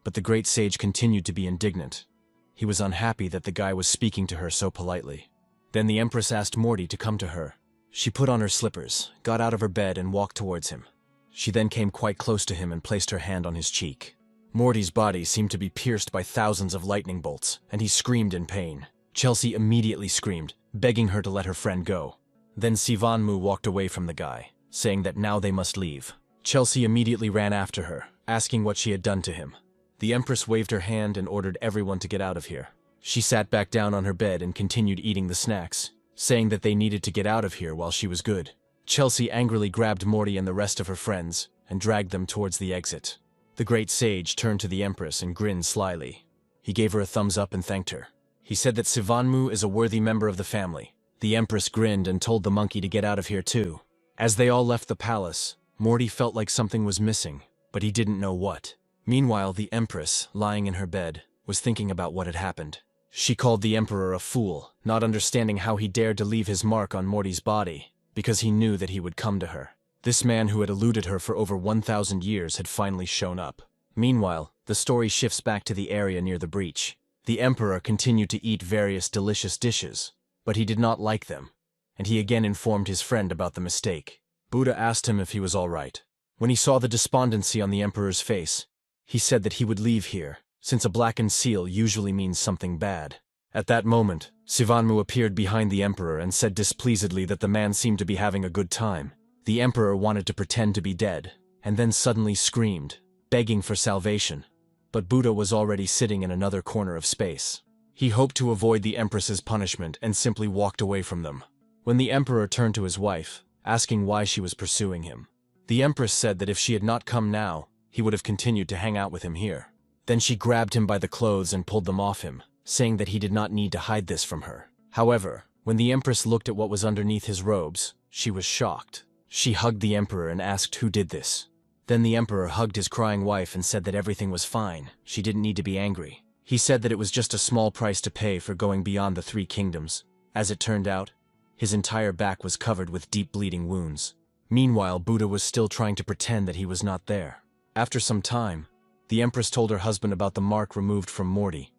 [SPEAKER 1] But the great sage continued to be indignant. He was unhappy that the guy was speaking to her so politely. Then the Empress asked Morty to come to her. She put on her slippers, got out of her bed and walked towards him. She then came quite close to him and placed her hand on his cheek. Morty's body seemed to be pierced by thousands of lightning bolts, and he screamed in pain. Chelsea immediately screamed, begging her to let her friend go. Then Sivanmu walked away from the guy, saying that now they must leave. Chelsea immediately ran after her, asking what she had done to him. The Empress waved her hand and ordered everyone to get out of here. She sat back down on her bed and continued eating the snacks, saying that they needed to get out of here while she was good. Chelsea angrily grabbed Morty and the rest of her friends and dragged them towards the exit. The great sage turned to the Empress and grinned slyly. He gave her a thumbs up and thanked her. He said that Sivanmu is a worthy member of the family. The Empress grinned and told the monkey to get out of here too. As they all left the palace, Morty felt like something was missing, but he didn't know what. Meanwhile, the Empress, lying in her bed, was thinking about what had happened. She called the Emperor a fool, not understanding how he dared to leave his mark on Morty's body, because he knew that he would come to her. This man who had eluded her for over 1,000 years had finally shown up. Meanwhile, the story shifts back to the area near the breach. The Emperor continued to eat various delicious dishes, but he did not like them, and he again informed his friend about the mistake. Buddha asked him if he was all right. When he saw the despondency on the Emperor's face, he said that he would leave here, since a blackened seal usually means something bad. At that moment, Sivanmu appeared behind the Emperor and said displeasedly that the man seemed to be having a good time. The Emperor wanted to pretend to be dead, and then suddenly screamed, begging for salvation. But Buddha was already sitting in another corner of space. He hoped to avoid the Empress's punishment and simply walked away from them. When the Emperor turned to his wife, asking why she was pursuing him, the Empress said that if she had not come now, he would have continued to hang out with him here. Then she grabbed him by the clothes and pulled them off him, saying that he did not need to hide this from her. However, when the Empress looked at what was underneath his robes, she was shocked. She hugged the Emperor and asked who did this. Then the Emperor hugged his crying wife and said that everything was fine, she didn't need to be angry. He said that it was just a small price to pay for going beyond the 3 kingdoms. As it turned out, his entire back was covered with deep bleeding wounds. Meanwhile, Buddha was still trying to pretend that he was not there. After some time, the Empress told her husband about the mark removed from Morty.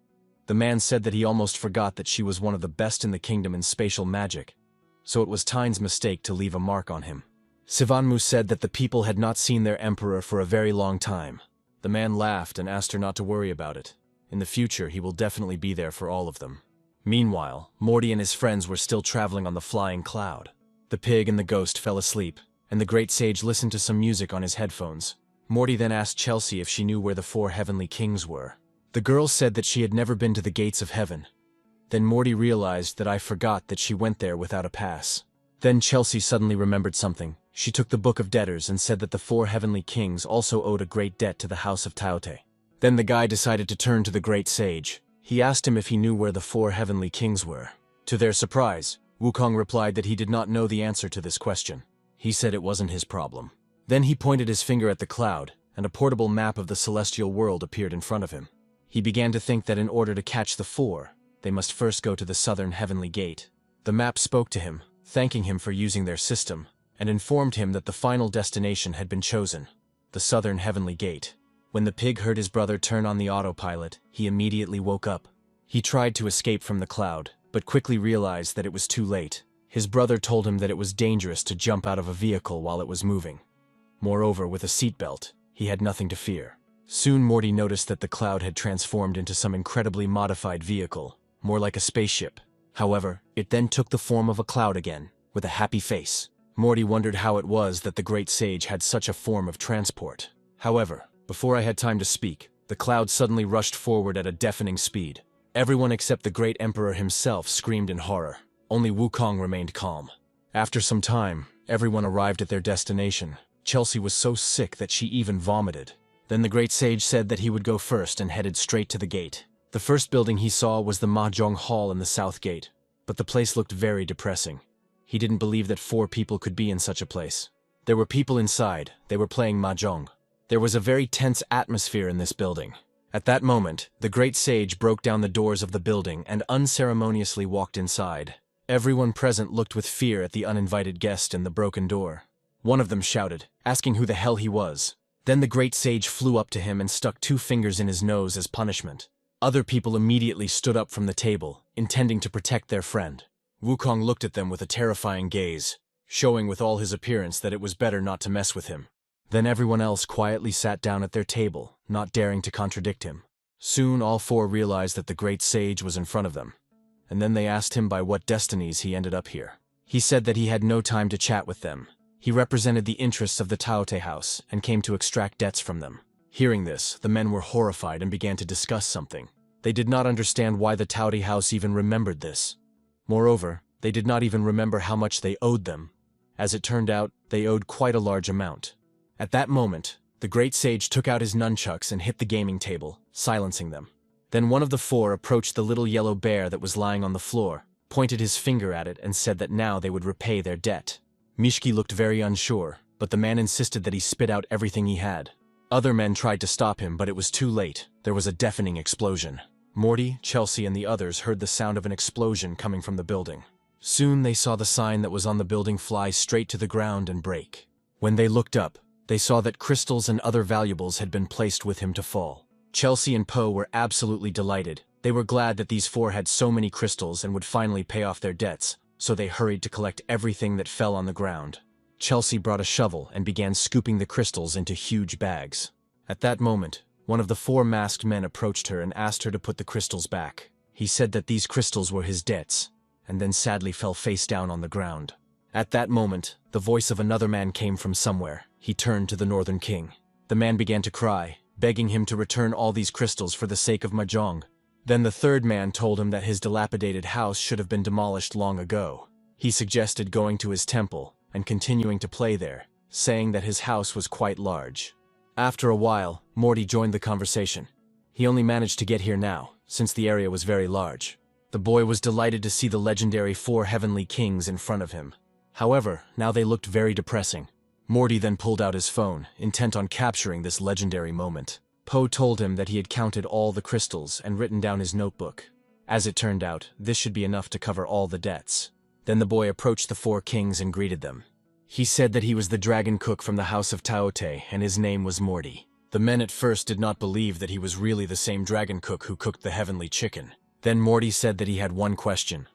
[SPEAKER 1] The man said that he almost forgot that she was one of the best in the kingdom in spatial magic, so it was Tyne's mistake to leave a mark on him. Sivanmu said that the people had not seen their emperor for a very long time. The man laughed and asked her not to worry about it. In the future, he will definitely be there for all of them. Meanwhile, Morty and his friends were still traveling on the flying cloud. The pig and the ghost fell asleep, and the great sage listened to some music on his headphones. Morty then asked Chelsea if she knew where the 4 heavenly kings were. The girl said that she had never been to the gates of heaven. Then Morty realized that I forgot that she went there without a pass. Then Chelsea suddenly remembered something. She took the book of debtors and said that the 4 heavenly kings also owed a great debt to the house of Taote. Then the guy decided to turn to the great sage. He asked him if he knew where the 4 heavenly kings were. To their surprise, Wukong replied that he did not know the answer to this question. He said it wasn't his problem. Then he pointed his finger at the cloud, and a portable map of the celestial world appeared in front of him. He began to think that in order to catch the 4, they must first go to the southern heavenly gate. The map spoke to him, thanking him for using their system, and informed him that the final destination had been chosen, the southern heavenly gate. When the pig heard his brother turn on the autopilot, he immediately woke up. He tried to escape from the cloud, but quickly realized that it was too late. His brother told him that it was dangerous to jump out of a vehicle while it was moving. Moreover, with a seatbelt, he had nothing to fear. Soon Morty noticed that the cloud had transformed into some incredibly modified vehicle, more like a spaceship. However, it then took the form of a cloud again, with a happy face. Morty wondered how it was that the great sage had such a form of transport. However, before I had time to speak, the cloud suddenly rushed forward at a deafening speed. Everyone except the great emperor himself screamed in horror. Only Wukong remained calm. After some time, everyone arrived at their destination. Chelsea was so sick that she even vomited. Then the great sage said that he would go first and headed straight to the gate. The first building he saw was the Mahjong Hall in the south gate, but the place looked very depressing. He didn't believe that 4 people could be in such a place. There were people inside. They were playing Mahjong. There was a very tense atmosphere in this building. At that moment, the great sage broke down the doors of the building and unceremoniously walked inside. Everyone present looked with fear at the uninvited guest in the broken door. One of them shouted, asking who the hell he was. Then the great sage flew up to him and stuck 2 fingers in his nose as punishment. Other people immediately stood up from the table, intending to protect their friend. Wukong looked at them with a terrifying gaze, showing with all his appearance that it was better not to mess with him. Then everyone else quietly sat down at their table, not daring to contradict him. Soon all 4 realized that the great sage was in front of them, and then they asked him by what destinies he ended up here. He said that he had no time to chat with them. He represented the interests of the Taote house and came to extract debts from them. Hearing this, the men were horrified and began to discuss something. They did not understand why the Taote house even remembered this. Moreover, they did not even remember how much they owed them. As it turned out, they owed quite a large amount. At that moment, the great sage took out his nunchucks and hit the gaming table, silencing them. Then one of the 4 approached the little yellow bear that was lying on the floor, pointed his finger at it and said that now they would repay their debt. Mishki looked very unsure, but the man insisted that he spit out everything he had. Other men tried to stop him, but it was too late. There was a deafening explosion. Morty, Chelsea, and the others heard the sound of an explosion coming from the building. Soon they saw the sign that was on the building fly straight to the ground and break. When they looked up, they saw that crystals and other valuables had been placed with him to fall. Chelsea and Poe were absolutely delighted. They were glad that these 4 had so many crystals and would finally pay off their debts, so they hurried to collect everything that fell on the ground. Chelsea brought a shovel and began scooping the crystals into huge bags. At that moment, one of the 4 masked men approached her and asked her to put the crystals back. He said that these crystals were his debts, and then sadly fell face down on the ground. At that moment, the voice of another man came from somewhere. He turned to the Northern King. The man began to cry, begging him to return all these crystals for the sake of Mahjong. Then the 3rd man told him that his dilapidated house should have been demolished long ago. He suggested going to his temple and continuing to play there, saying that his house was quite large. After a while, Morty joined the conversation. He only managed to get here now, since the area was very large. The boy was delighted to see the legendary 4 heavenly kings in front of him. However, now they looked very depressing. Morty then pulled out his phone, intent on capturing this legendary moment. Poe told him that he had counted all the crystals and written down his notebook. As it turned out, this should be enough to cover all the debts. Then the boy approached the 4 kings and greeted them. He said that he was the dragon cook from the house of Taote and his name was Morty. The men at first did not believe that he was really the same dragon cook who cooked the heavenly chicken. Then Morty said that he had one question.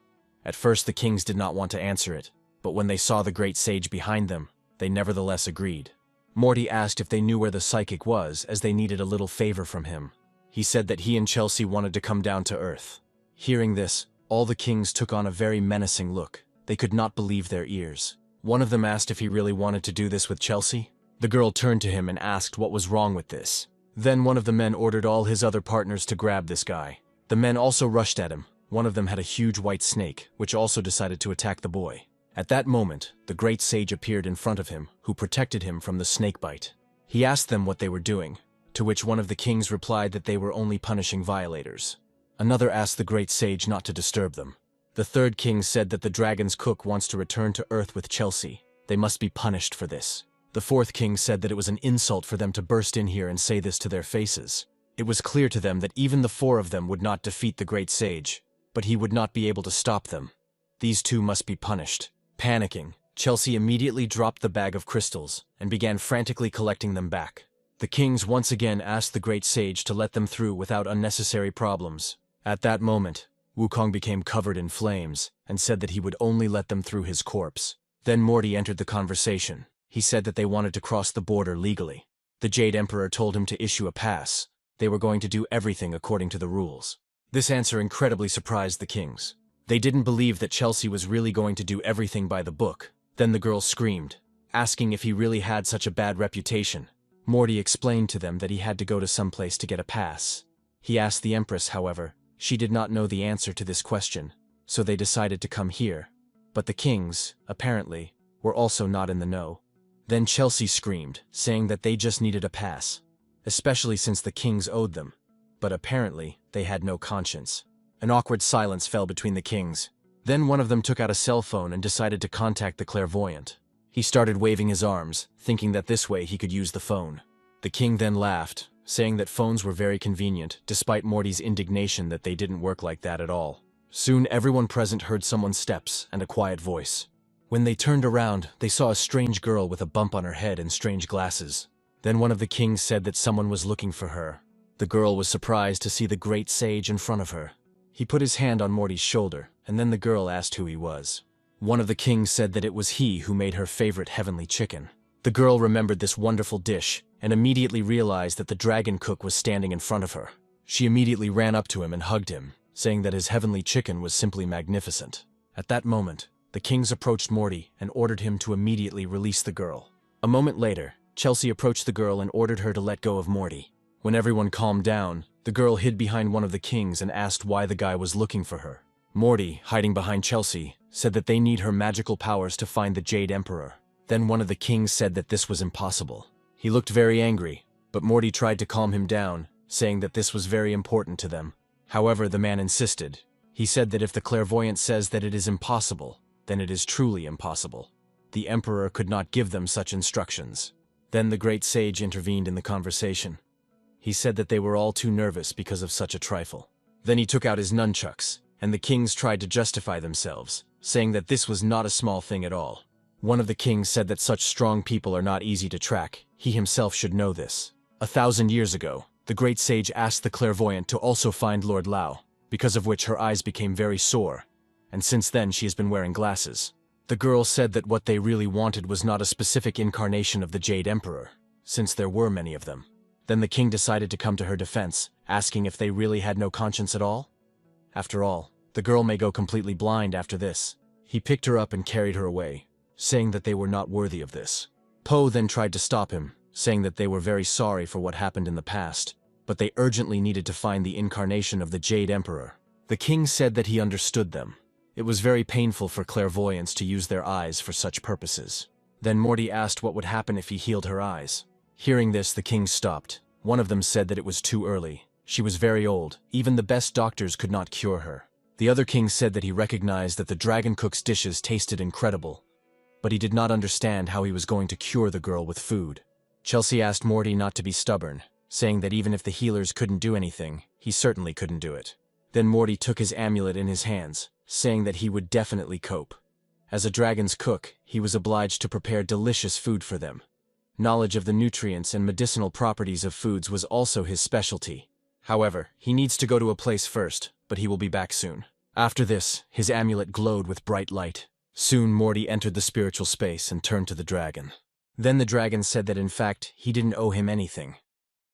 [SPEAKER 1] At first the kings did not want to answer it, but when they saw the great sage behind them, they nevertheless agreed. Morty asked if they knew where the psychic was, as they needed a little favor from him. He said that he and Chelsea wanted to come down to Earth. Hearing this, all the kings took on a very menacing look. They could not believe their ears. One of them asked if he really wanted to do this with Chelsea. The girl turned to him and asked what was wrong with this. Then one of the men ordered all his other partners to grab this guy. The men also rushed at him. One of them had a huge white snake, which also decided to attack the boy. At that moment, the great sage appeared in front of him, who protected him from the snake bite. He asked them what they were doing, to which one of the kings replied that they were only punishing violators. Another asked the great sage not to disturb them. The 3rd king said that the dragon's cook wants to return to Earth with Chelsea. They must be punished for this. The 4th king said that it was an insult for them to burst in here and say this to their faces. It was clear to them that even the 4 of them would not defeat the great sage, but he would not be able to stop them. These 2 must be punished. Panicking, Chelsea immediately dropped the bag of crystals and began frantically collecting them back. The kings once again asked the great sage to let them through without unnecessary problems. At that moment, Wukong became covered in flames and said that he would only let them through his corpse. Then Morty entered the conversation. He said that they wanted to cross the border legally. The Jade Emperor told him to issue a pass. They were going to do everything according to the rules. This answer incredibly surprised the kings. They didn't believe that Chelsea was really going to do everything by the book. Then the girl screamed, asking if he really had such a bad reputation. Morty explained to them that he had to go to some place to get a pass. He asked the Empress, however. She did not know the answer to this question, so they decided to come here. But the kings, apparently, were also not in the know. Then Chelsea screamed, saying that they just needed a pass, especially since the kings owed them. But apparently, they had no conscience. An awkward silence fell between the kings. Then one of them took out a cell phone and decided to contact the clairvoyant. He started waving his arms, thinking that this way he could use the phone. The king then laughed, saying that phones were very convenient, despite Morty's indignation that they didn't work like that at all. Soon everyone present heard someone's steps and a quiet voice. When they turned around, they saw a strange girl with a bump on her head and strange glasses. Then one of the kings said that someone was looking for her. The girl was surprised to see the great sage in front of her. He put his hand on Morty's shoulder, and then the girl asked who he was. One of the kings said that it was he who made her favorite heavenly chicken. The girl remembered this wonderful dish and immediately realized that the dragon cook was standing in front of her. She immediately ran up to him and hugged him, saying that his heavenly chicken was simply magnificent. At that moment, the kings approached Morty and ordered him to immediately release the girl. A moment later, Chelsea approached the girl and ordered her to let go of Morty. When everyone calmed down, the girl hid behind one of the kings and asked why the guy was looking for her. Morty, hiding behind Chelsea, said that they need her magical powers to find the Jade Emperor. Then one of the kings said that this was impossible. He looked very angry, but Morty tried to calm him down, saying that this was very important to them. However, the man insisted. He said that if the clairvoyant says that it is impossible, then it is truly impossible. The Emperor could not give them such instructions. Then the great sage intervened in the conversation. He said that they were all too nervous because of such a trifle. Then he took out his nunchucks, and the kings tried to justify themselves, saying that this was not a small thing at all. One of the kings said that such strong people are not easy to track. He himself should know this. 1,000 years ago, the great sage asked the clairvoyant to also find Lord Lao, because of which her eyes became very sore, and since then she has been wearing glasses. The girl said that what they really wanted was not a specific incarnation of the Jade Emperor, since there were many of them. Then the king decided to come to her defense, asking if they really had no conscience at all. After all, the girl may go completely blind after this. He picked her up and carried her away, saying that they were not worthy of this. Poe then tried to stop him, saying that they were very sorry for what happened in the past, but they urgently needed to find the incarnation of the Jade Emperor. The king said that he understood them. It was very painful for clairvoyants to use their eyes for such purposes. Then Morty asked what would happen if he healed her eyes. Hearing this, the king stopped. One of them said that it was too early. She was very old. Even the best doctors could not cure her. The other king said that he recognized that the dragon cook's dishes tasted incredible, but he did not understand how he was going to cure the girl with food. Chelsea asked Morty not to be stubborn, saying that even if the healers couldn't do anything, he certainly couldn't do it. Then Morty took his amulet in his hands, saying that he would definitely cope. As a dragon's cook, he was obliged to prepare delicious food for them. Knowledge of the nutrients and medicinal properties of foods was also his specialty. However, he needs to go to a place first, but he will be back soon. After this, his amulet glowed with bright light. Soon Morty entered the spiritual space and turned to the dragon. Then the dragon said that in fact, he didn't owe him anything.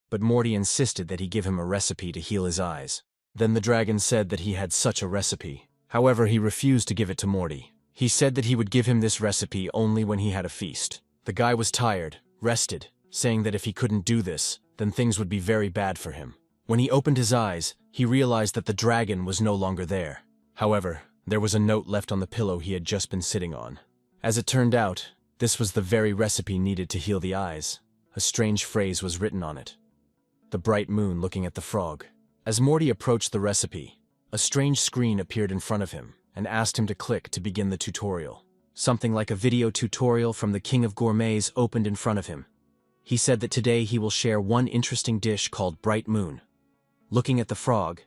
[SPEAKER 1] But Morty insisted that he give him a recipe to heal his eyes. Then the dragon said that he had such a recipe. However, he refused to give it to Morty. He said that he would give him this recipe only when he had a feast. The guy was tired, rested, saying that if he couldn't do this, then things would be very bad for him. When he opened his eyes, he realized that the dragon was no longer there. However, there was a note left on the pillow he had just been sitting on. As it turned out, this was the very recipe needed to heal the eyes. A strange phrase was written on it. The bright moon looking at the frog. As Morty approached the recipe, a strange screen appeared in front of him and asked him to click to begin the tutorial. Something like a video tutorial from the King of Gourmets opened in front of him. He said that today he will share one interesting dish called Bright Moon. Looking at the frog,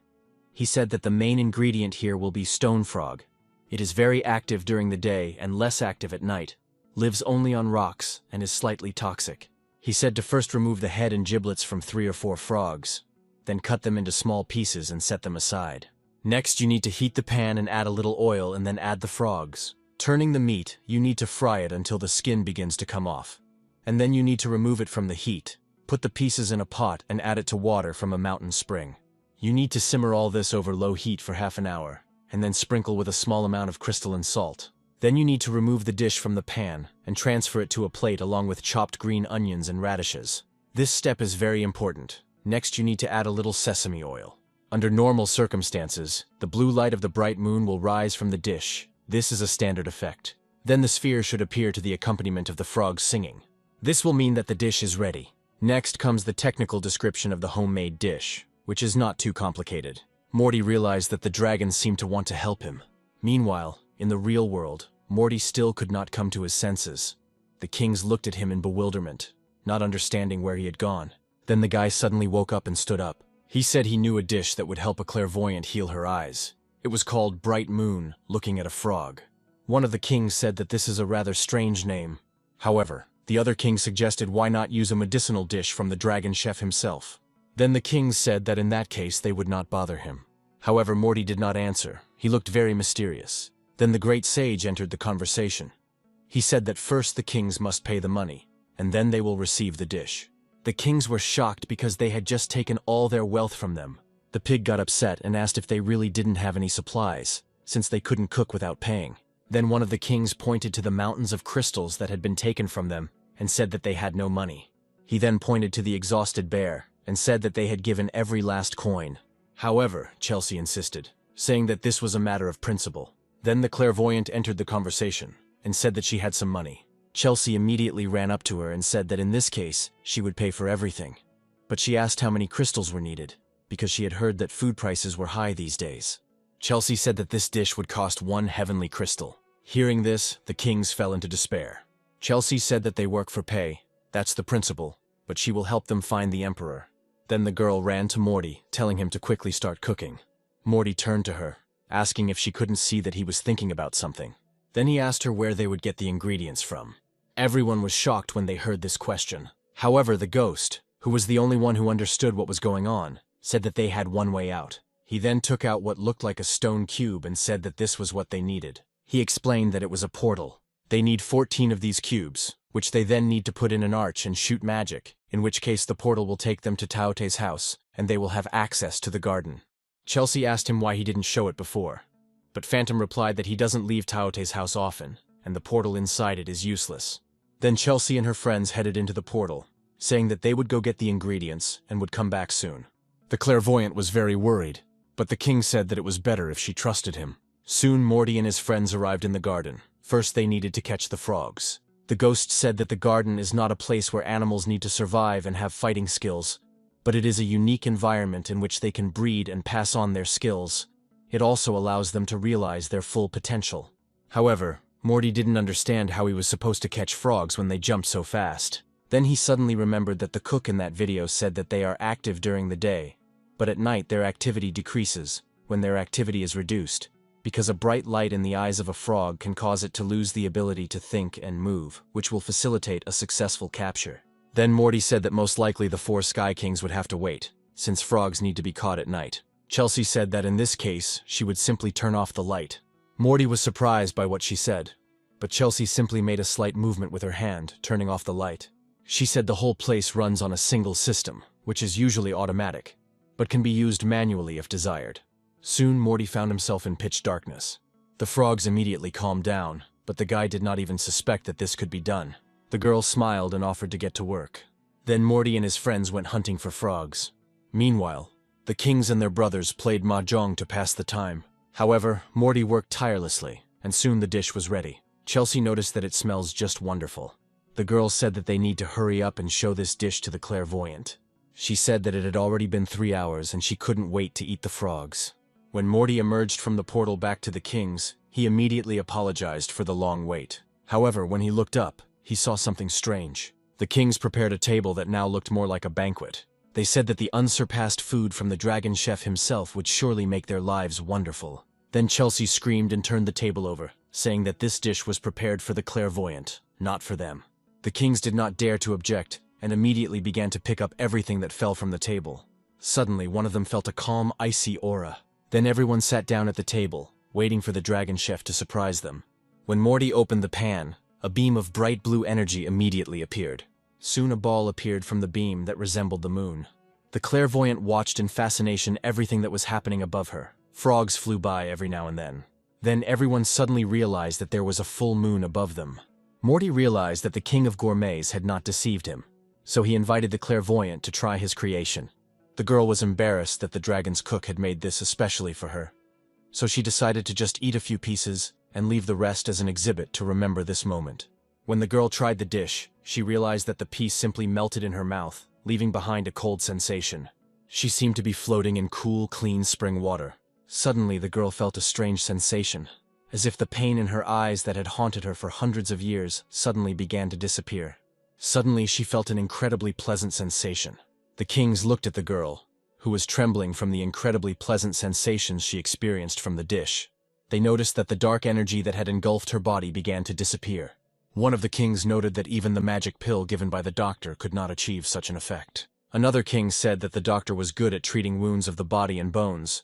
[SPEAKER 1] he said that the main ingredient here will be stone frog. It is very active during the day and less active at night, lives only on rocks, and is slightly toxic. He said to first remove the head and giblets from 3 or 4 frogs, then cut them into small pieces and set them aside. Next, you need to heat the pan and add a little oil and then add the frogs. Turning the meat, you need to fry it until the skin begins to come off. And then you need to remove it from the heat. Put the pieces in a pot and add it to water from a mountain spring. You need to simmer all this over low heat for half an hour, and then sprinkle with a small amount of crystalline salt. Then you need to remove the dish from the pan and transfer it to a plate along with chopped green onions and radishes. This step is very important. Next, you need to add a little sesame oil. Under normal circumstances, the blue light of the bright moon will rise from the dish. This is a standard effect. Then the sphere should appear to the accompaniment of the frogs singing. This will mean that the dish is ready. Next comes the technical description of the homemade dish, which is not too complicated. Morty realized that the dragons seemed to want to help him. Meanwhile, in the real world, Morty still could not come to his senses. The kings looked at him in bewilderment, not understanding where he had gone. Then the guy suddenly woke up and stood up. He said he knew a dish that would help a clairvoyant heal her eyes. It was called Bright Moon Looking at a Frog. One of the kings said that this is a rather strange name. However, the other king suggested why not use a medicinal dish from the dragon chef himself. Then the kings said that in that case they would not bother him. However, Morty did not answer. He looked very mysterious. Then the great sage entered the conversation. He said that first the kings must pay the money, and then they will receive the dish. The kings were shocked because they had just taken all their wealth from them. The pig got upset and asked if they really didn't have any supplies, since they couldn't cook without paying. Then one of the kings pointed to the mountains of crystals that had been taken from them and said that they had no money. He then pointed to the exhausted bear and said that they had given every last coin. However, Chelsea insisted, saying that this was a matter of principle. Then the clairvoyant entered the conversation and said that she had some money. Chelsea immediately ran up to her and said that in this case, she would pay for everything. But she asked how many crystals were needed, because she had heard that food prices were high these days. Chelsea said that this dish would cost 1 heavenly crystal. Hearing this, the kings fell into despair. Chelsea said that they work for pay, that's the principle, but she will help them find the emperor. Then the girl ran to Morty, telling him to quickly start cooking. Morty turned to her, asking if she couldn't see that he was thinking about something. Then he asked her where they would get the ingredients from. Everyone was shocked when they heard this question. However, the ghost, who was the only one who understood what was going on, said that they had one way out. He then took out what looked like a stone cube and said that this was what they needed. He explained that it was a portal. They need 14 of these cubes, which they then need to put in an arch and shoot magic, in which case the portal will take them to Taote's house, and they will have access to the garden. Chelsea asked him why he didn't show it before. But Phantom replied that he doesn't leave Taote's house often, and the portal inside it is useless. Then Chelsea and her friends headed into the portal, saying that they would go get the ingredients and would come back soon. The clairvoyant was very worried, but the king said that it was better if she trusted him. Soon Morty and his friends arrived in the garden. First they needed to catch the frogs. The ghost said that the garden is not a place where animals need to survive and have fighting skills, but it is a unique environment in which they can breed and pass on their skills. It also allows them to realize their full potential. However, Morty didn't understand how he was supposed to catch frogs when they jumped so fast. Then he suddenly remembered that the cook in that video said that they are active during the day, but at night their activity decreases when their activity is reduced, because a bright light in the eyes of a frog can cause it to lose the ability to think and move, which will facilitate a successful capture. Then Morty said that most likely the 4 Sky Kings would have to wait, since frogs need to be caught at night. Chelsea said that in this case, she would simply turn off the light. Morty was surprised by what she said, but Chelsea simply made a slight movement with her hand, turning off the light. She said the whole place runs on a single system, which is usually automatic, but can be used manually if desired. Soon Morty found himself in pitch darkness. The frogs immediately calmed down, but the guy did not even suspect that this could be done. The girl smiled and offered to get to work. Then Morty and his friends went hunting for frogs. Meanwhile, the kings and their brothers played mahjong to pass the time. However, Morty worked tirelessly, and soon the dish was ready. Chelsea noticed that it smells just wonderful. The girls said that they need to hurry up and show this dish to the clairvoyant. She said that it had already been 3 hours and she couldn't wait to eat the frogs. When Morty emerged from the portal back to the kings, he immediately apologized for the long wait. However, when he looked up, he saw something strange. The kings prepared a table that now looked more like a banquet. They said that the unsurpassed food from the dragon chef himself would surely make their lives wonderful. Then Chelsea screamed and turned the table over, saying that this dish was prepared for the clairvoyant, not for them. The kings did not dare to object, and immediately began to pick up everything that fell from the table. Suddenly, one of them felt a calm, icy aura. Then everyone sat down at the table, waiting for the dragon chef to surprise them. When Morty opened the pan, a beam of bright blue energy immediately appeared. Soon a ball appeared from the beam that resembled the moon. The clairvoyant watched in fascination everything that was happening above her. Frogs flew by every now and then. Then everyone suddenly realized that there was a full moon above them. Morty realized that the king of gourmets had not deceived him, so he invited the clairvoyant to try his creation. The girl was embarrassed that the dragon's cook had made this especially for her, so she decided to just eat a few pieces and leave the rest as an exhibit to remember this moment. When the girl tried the dish, she realized that the piece simply melted in her mouth, leaving behind a cold sensation. She seemed to be floating in cool, clean spring water. Suddenly, the girl felt a strange sensation, as if the pain in her eyes that had haunted her for hundreds of years suddenly began to disappear. Suddenly, she felt an incredibly pleasant sensation. The kings looked at the girl, who was trembling from the incredibly pleasant sensations she experienced from the dish. They noticed that the dark energy that had engulfed her body began to disappear. One of the kings noted that even the magic pill given by the doctor could not achieve such an effect. Another king said that the doctor was good at treating wounds of the body and bones,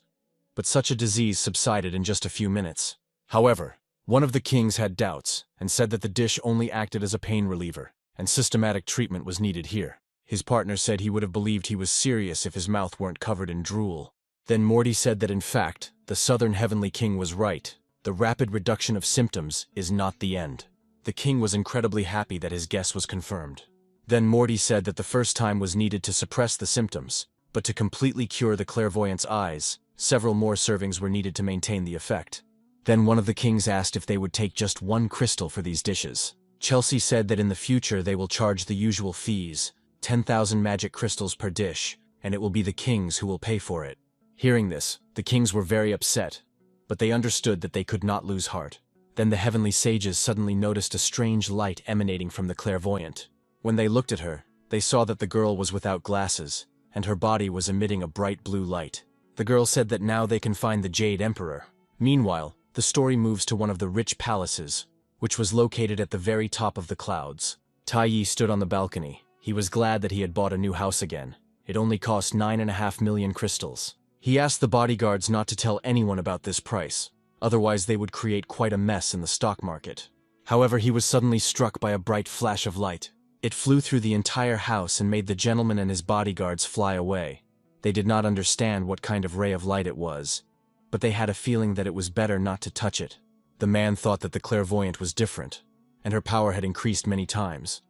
[SPEAKER 1] but such a disease subsided in just a few minutes. However, one of the kings had doubts and said that the dish only acted as a pain reliever, and systematic treatment was needed here. His partner said he would have believed he was serious if his mouth weren't covered in drool. Then Morty said that in fact, the Southern Heavenly King was right. The rapid reduction of symptoms is not the end. The king was incredibly happy that his guess was confirmed. Then Morty said that the first time was needed to suppress the symptoms, but to completely cure the clairvoyant's eyes, several more servings were needed to maintain the effect. Then one of the kings asked if they would take just one crystal for these dishes. Chelsea said that in the future they will charge the usual fees, 10,000 magic crystals per dish, and it will be the kings who will pay for it. Hearing this, the kings were very upset, but they understood that they could not lose heart. Then the heavenly sages suddenly noticed a strange light emanating from the clairvoyant. When they looked at her, they saw that the girl was without glasses, and her body was emitting a bright blue light. The girl said that now they can find the Jade Emperor. Meanwhile, the story moves to one of the rich palaces, which was located at the very top of the clouds. Tai Yi stood on the balcony. He was glad that he had bought a new house again. It only cost 9.5 million crystals. He asked the bodyguards not to tell anyone about this price, otherwise they would create quite a mess in the stock market. However, he was suddenly struck by a bright flash of light. It flew through the entire house and made the gentleman and his bodyguards fly away. They did not understand what kind of ray of light it was, but they had a feeling that it was better not to touch it. The man thought that the clairvoyant was different, and her power had increased many times,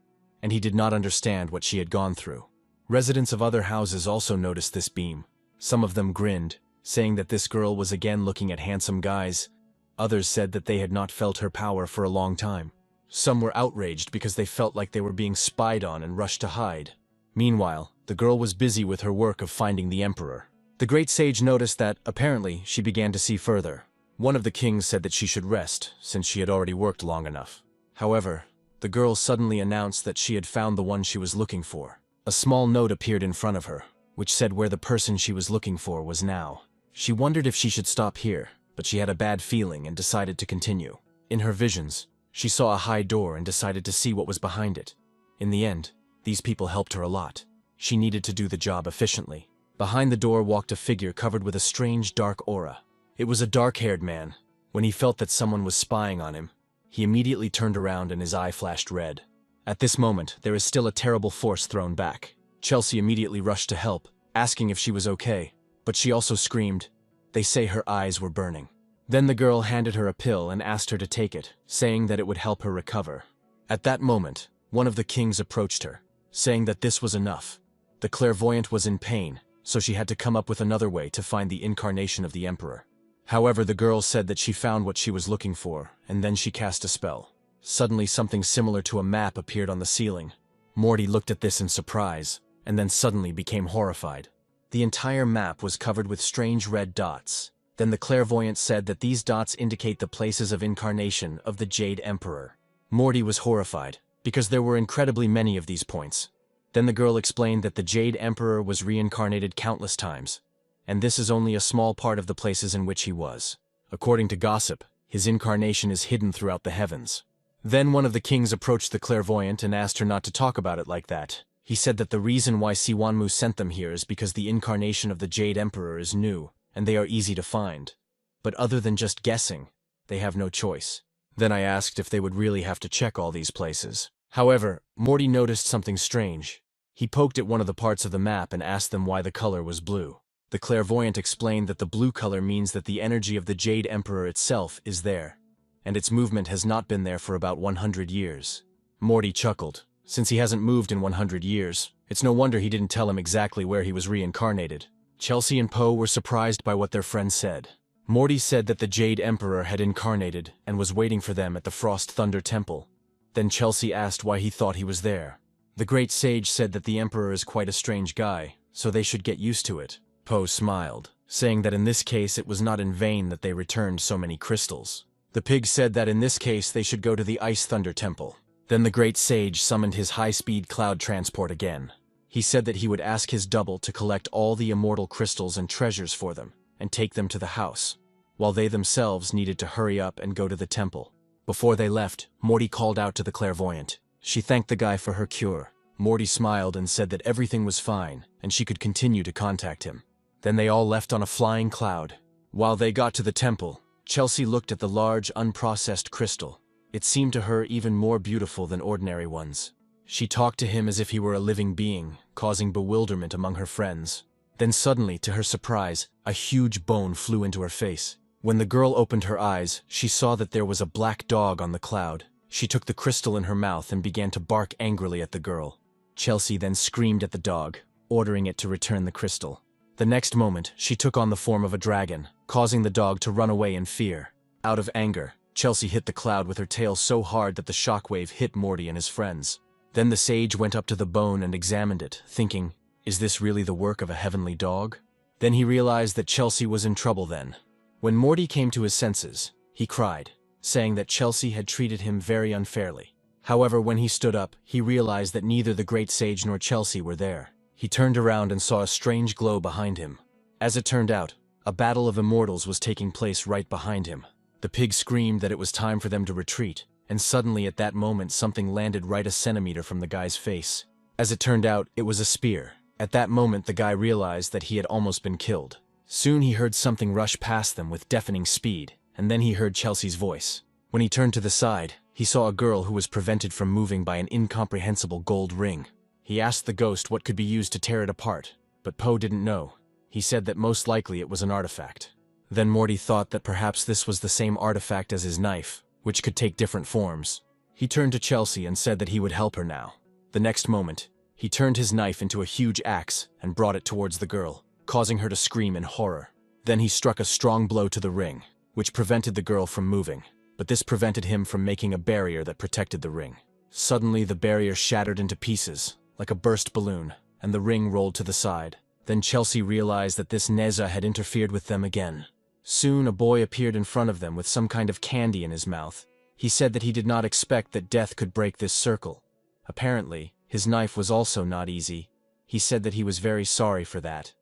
[SPEAKER 1] and he did not understand what she had gone through. Residents of other houses also noticed this beam. Some of them grinned, saying that this girl was again looking at handsome guys. Others said that they had not felt her power for a long time. Some were outraged because they felt like they were being spied on and rushed to hide. Meanwhile, the girl was busy with her work of finding the emperor. The great sage noticed that, apparently, she began to see further. One of the kings said that she should rest, since she had already worked long enough. However, the girl suddenly announced that she had found the one she was looking for. A small note appeared in front of her, which said where the person she was looking for was now. She wondered if she should stop here, but she had a bad feeling and decided to continue. In her visions, she saw a high door and decided to see what was behind it. In the end, these people helped her a lot. She needed to do the job efficiently. Behind the door walked a figure covered with a strange dark aura. It was a dark-haired man. When he felt that someone was spying on him, he immediately turned around and his eye flashed red. At this moment, there is still a terrible force thrown back. Chelsea immediately rushed to help, asking if she was okay, but she also screamed. They say her eyes were burning. Then the girl handed her a pill and asked her to take it, saying that it would help her recover. At that moment, one of the kings approached her, saying that this was enough. The clairvoyant was in pain, so she had to come up with another way to find the incarnation of the emperor. However, the girl said that she found what she was looking for, and then she cast a spell. Suddenly, something similar to a map appeared on the ceiling. Morty looked at this in surprise, and then suddenly became horrified. The entire map was covered with strange red dots. Then the clairvoyant said that these dots indicate the places of incarnation of the Jade Emperor. Morty was horrified, because there were incredibly many of these points. Then the girl explained that the Jade Emperor was reincarnated countless times, and this is only a small part of the places in which he was. According to gossip, his incarnation is hidden throughout the heavens. Then one of the kings approached the clairvoyant and asked her not to talk about it like that. He said that the reason why Siwanmu sent them here is because the incarnation of the Jade Emperor is new, and they are easy to find. But other than just guessing, they have no choice. Then I asked if they would really have to check all these places. However, Morty noticed something strange. He poked at one of the parts of the map and asked them why the color was blue. The clairvoyant explained that the blue color means that the energy of the Jade Emperor itself is there, and its movement has not been there for about 100 years. Morty chuckled. Since he hasn't moved in 100 years, it's no wonder he didn't tell him exactly where he was reincarnated. Chelsea and Poe were surprised by what their friend said. Morty said that the Jade Emperor had incarnated and was waiting for them at the Frost Thunder Temple. Then Chelsea asked why he thought he was there. The Great Sage said that the Emperor is quite a strange guy, so they should get used to it. Poe smiled, saying that in this case it was not in vain that they returned so many crystals. The pig said that in this case they should go to the Ice Thunder Temple. Then the Great Sage summoned his high-speed cloud transport again. He said that he would ask his double to collect all the immortal crystals and treasures for them, and take them to the house, while they themselves needed to hurry up and go to the temple. Before they left, Morty called out to the clairvoyant. She thanked the guy for her cure. Morty smiled and said that everything was fine, and she could continue to contact him. Then they all left on a flying cloud. While they got to the temple, Chelsea looked at the large, unprocessed crystal. It seemed to her even more beautiful than ordinary ones. She talked to him as if he were a living being, causing bewilderment among her friends. Then suddenly, to her surprise, a huge bone flew into her face. When the girl opened her eyes, she saw that there was a black dog on the cloud. She took the crystal in her mouth and began to bark angrily at the girl. Chelsea then screamed at the dog, ordering it to return the crystal. The next moment, she took on the form of a dragon, causing the dog to run away in fear. Out of anger, Chelsea hit the cloud with her tail so hard that the shockwave hit Morty and his friends. Then the sage went up to the bone and examined it, thinking, is this really the work of a heavenly dog? Then he realized that Chelsea was in trouble then. When Morty came to his senses, he cried, saying that Chelsea had treated him very unfairly. However, when he stood up, he realized that neither the Great Sage nor Chelsea were there. He turned around and saw a strange glow behind him. As it turned out, a battle of immortals was taking place right behind him. The pig screamed that it was time for them to retreat, and suddenly at that moment something landed right a centimeter from the guy's face. As it turned out, it was a spear. At that moment the guy realized that he had almost been killed. Soon he heard something rush past them with deafening speed, and then he heard Chelsea's voice. When he turned to the side, he saw a girl who was prevented from moving by an incomprehensible gold ring. He asked the ghost what could be used to tear it apart, but Poe didn't know. He said that most likely it was an artifact. Then Morty thought that perhaps this was the same artifact as his knife, which could take different forms. He turned to Chelsea and said that he would help her now. The next moment, he turned his knife into a huge axe and brought it towards the girl, causing her to scream in horror. Then he struck a strong blow to the ring, which prevented the girl from moving, but this prevented him from making a barrier that protected the ring. Suddenly the barrier shattered into pieces, like a burst balloon, and the ring rolled to the side. Then Chelsea realized that this Neza had interfered with them again. Soon a boy appeared in front of them with some kind of candy in his mouth. He said that he did not expect that death could break this circle. Apparently, his knife was also not easy. He said that he was very sorry for that.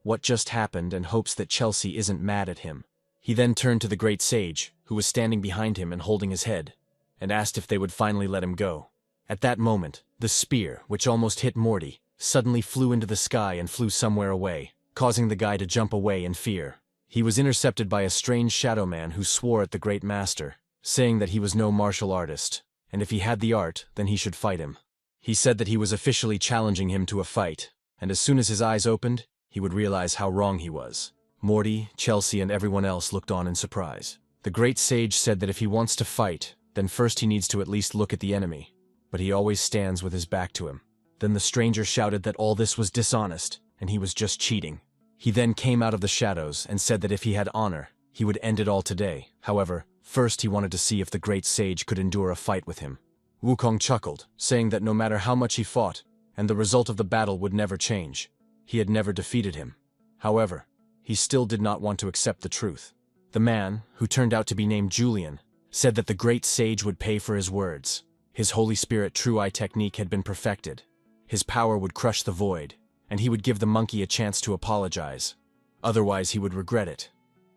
[SPEAKER 1] What just happened, and hopes that Chelsea isn't mad at him. He then turned to the Great Sage, who was standing behind him and holding his head, and asked if they would finally let him go. At that moment, the spear, which almost hit Morty, suddenly flew into the sky and flew somewhere away, causing the guy to jump away in fear. He was intercepted by a strange shadow man who swore at the Great Master, saying that he was no martial artist, and if he had the art, then he should fight him. He said that he was officially challenging him to a fight, and as soon as his eyes opened, he would realize how wrong he was. Morty, Chelsea, and everyone else looked on in surprise. The Great Sage said that if he wants to fight, then first he needs to at least look at the enemy, but he always stands with his back to him. Then the stranger shouted that all this was dishonest, and he was just cheating. He then came out of the shadows and said that if he had honor, he would end it all today. However, first he wanted to see if the Great Sage could endure a fight with him. Wukong chuckled, saying that no matter how much he fought, and the result of the battle would never change. He had never defeated him. However, he still did not want to accept the truth. The man, who turned out to be named Julian, said that the Great Sage would pay for his words. His Holy Spirit True Eye technique had been perfected. His power would crush the void, and he would give the monkey a chance to apologize. Otherwise he would regret it.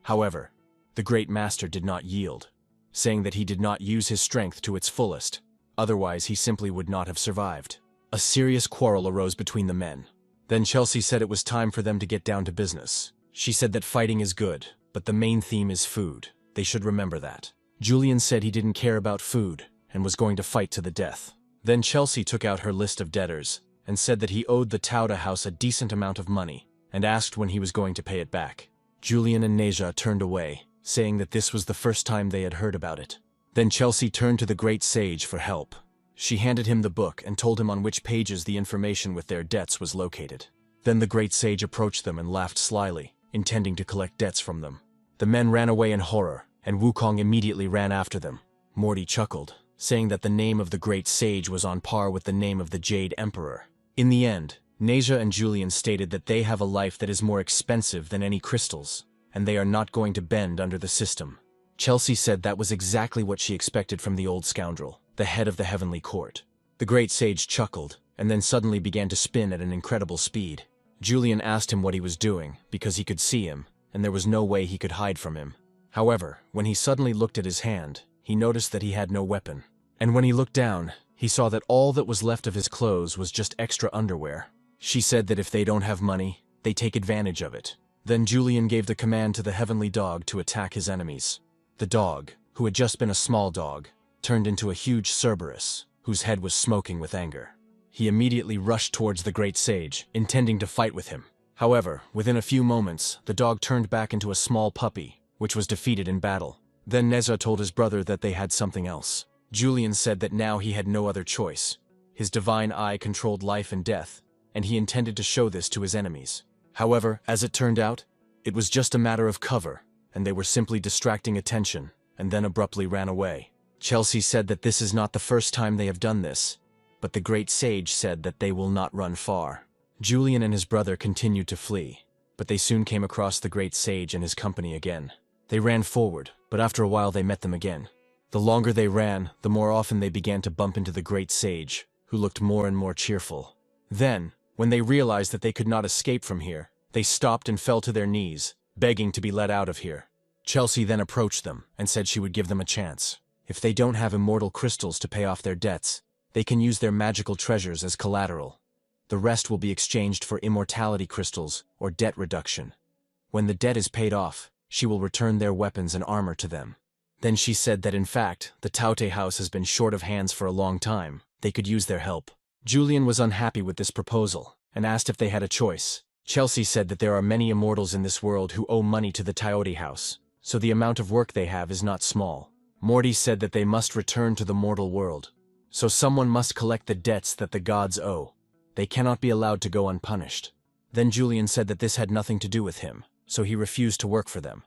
[SPEAKER 1] However, the Great Master did not yield, saying that he did not use his strength to its fullest. Otherwise he simply would not have survived. A serious quarrel arose between the men. Then Chelsea said it was time for them to get down to business. She said that fighting is good, but the main theme is food. They should remember that. Julian said he didn't care about food and was going to fight to the death. Then Chelsea took out her list of debtors and said that he owed the Tauta house a decent amount of money and asked when he was going to pay it back. Julian and Neja turned away, saying that this was the first time they had heard about it. Then Chelsea turned to the great sage for help. She handed him the book and told him on which pages the information with their debts was located. Then the great sage approached them and laughed slyly, intending to collect debts from them. The men ran away in horror, and Wukong immediately ran after them. Morty chuckled, saying that the name of the great sage was on par with the name of the Jade Emperor. In the end, Neja and Julian stated that they have a life that is more expensive than any crystals, and they are not going to bend under the system. Chelsea said that was exactly what she expected from the old scoundrel, the head of the heavenly court. The great sage chuckled, and then suddenly began to spin at an incredible speed. Julian asked him what he was doing, because he could see him, and there was no way he could hide from him. However, when he suddenly looked at his hand, he noticed that he had no weapon. And when he looked down, he saw that all that was left of his clothes was just extra underwear. She said that if they don't have money, they take advantage of it. Then Julian gave the command to the heavenly dog to attack his enemies. The dog, who had just been a small dog, turned into a huge Cerberus, whose head was smoking with anger. He immediately rushed towards the great sage, intending to fight with him. However, within a few moments, the dog turned back into a small puppy, which was defeated in battle. Then Neja told his brother that they had something else. Julian said that now he had no other choice. His divine eye controlled life and death, and he intended to show this to his enemies. However, as it turned out, it was just a matter of cover, and they were simply distracting attention, and then abruptly ran away. Chelsea said that this is not the first time they have done this, but the great sage said that they will not run far. Julian and his brother continued to flee, but they soon came across the great sage and his company again. They ran forward, but after a while they met them again. The longer they ran, the more often they began to bump into the great sage, who looked more and more cheerful. Then, when they realized that they could not escape from here, they stopped and fell to their knees, begging to be let out of here. Chelsea then approached them and said she would give them a chance. If they don't have immortal crystals to pay off their debts, they can use their magical treasures as collateral. The rest will be exchanged for immortality crystals or debt reduction. When the debt is paid off, she will return their weapons and armor to them. Then she said that in fact, the Taute house has been short of hands for a long time. They could use their help. Julian was unhappy with this proposal and asked if they had a choice. Chelsea said that there are many immortals in this world who owe money to the Taute house, so the amount of work they have is not small. Morty said that they must return to the mortal world, so someone must collect the debts that the gods owe. They cannot be allowed to go unpunished. Then Julian said that this had nothing to do with him, so he refused to work for them.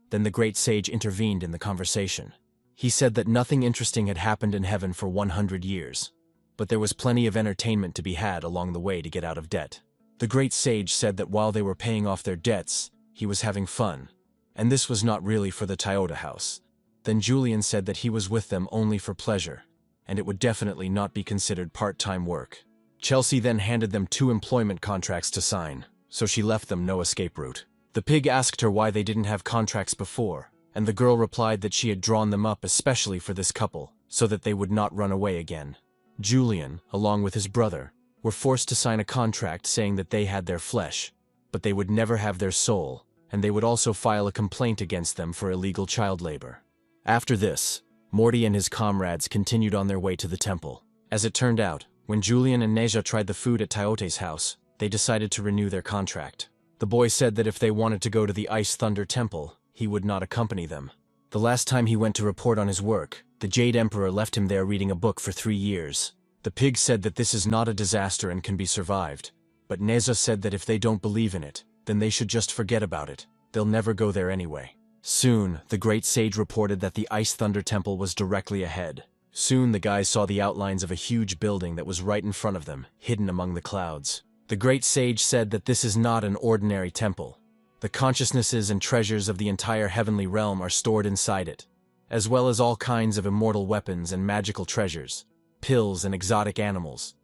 [SPEAKER 1] Then the great sage intervened in the conversation. He said that nothing interesting had happened in heaven for 100 years, but there was plenty of entertainment to be had along the way to get out of debt. The great sage said that while they were paying off their debts, he was having fun, and this was not really for the Taute house. Then Julian said that he was with them only for pleasure, and it would definitely not be considered part-time work. Chelsea then handed them 2 employment contracts to sign, so she left them no escape route. The pig asked her why they didn't have contracts before, and the girl replied that she had drawn them up especially for this couple, so that they would not run away again. Julian, along with his brother, were forced to sign a contract saying that they had their flesh, but they would never have their soul, and they would also file a complaint against them for illegal child labor. After this, Morty and his comrades continued on their way to the temple. As it turned out, when Julian and Neja tried the food at Taute's house, they decided to renew their contract. The boy said that if they wanted to go to the Ice Thunder Temple, he would not accompany them. The last time he went to report on his work, the Jade Emperor left him there reading a book for 3 years. The pig said that this is not a disaster and can be survived, but Neja said that if they don't believe in it, then they should just forget about it. They'll never go there anyway. Soon, the great sage reported that the Ice Thunder Temple was directly ahead. Soon the guys saw the outlines of a huge building that was right in front of them, hidden among the clouds. The great sage said that this is not an ordinary temple. The consciousnesses and treasures of the entire heavenly realm are stored inside it, as well as all kinds of immortal weapons and magical treasures, pills and exotic animals.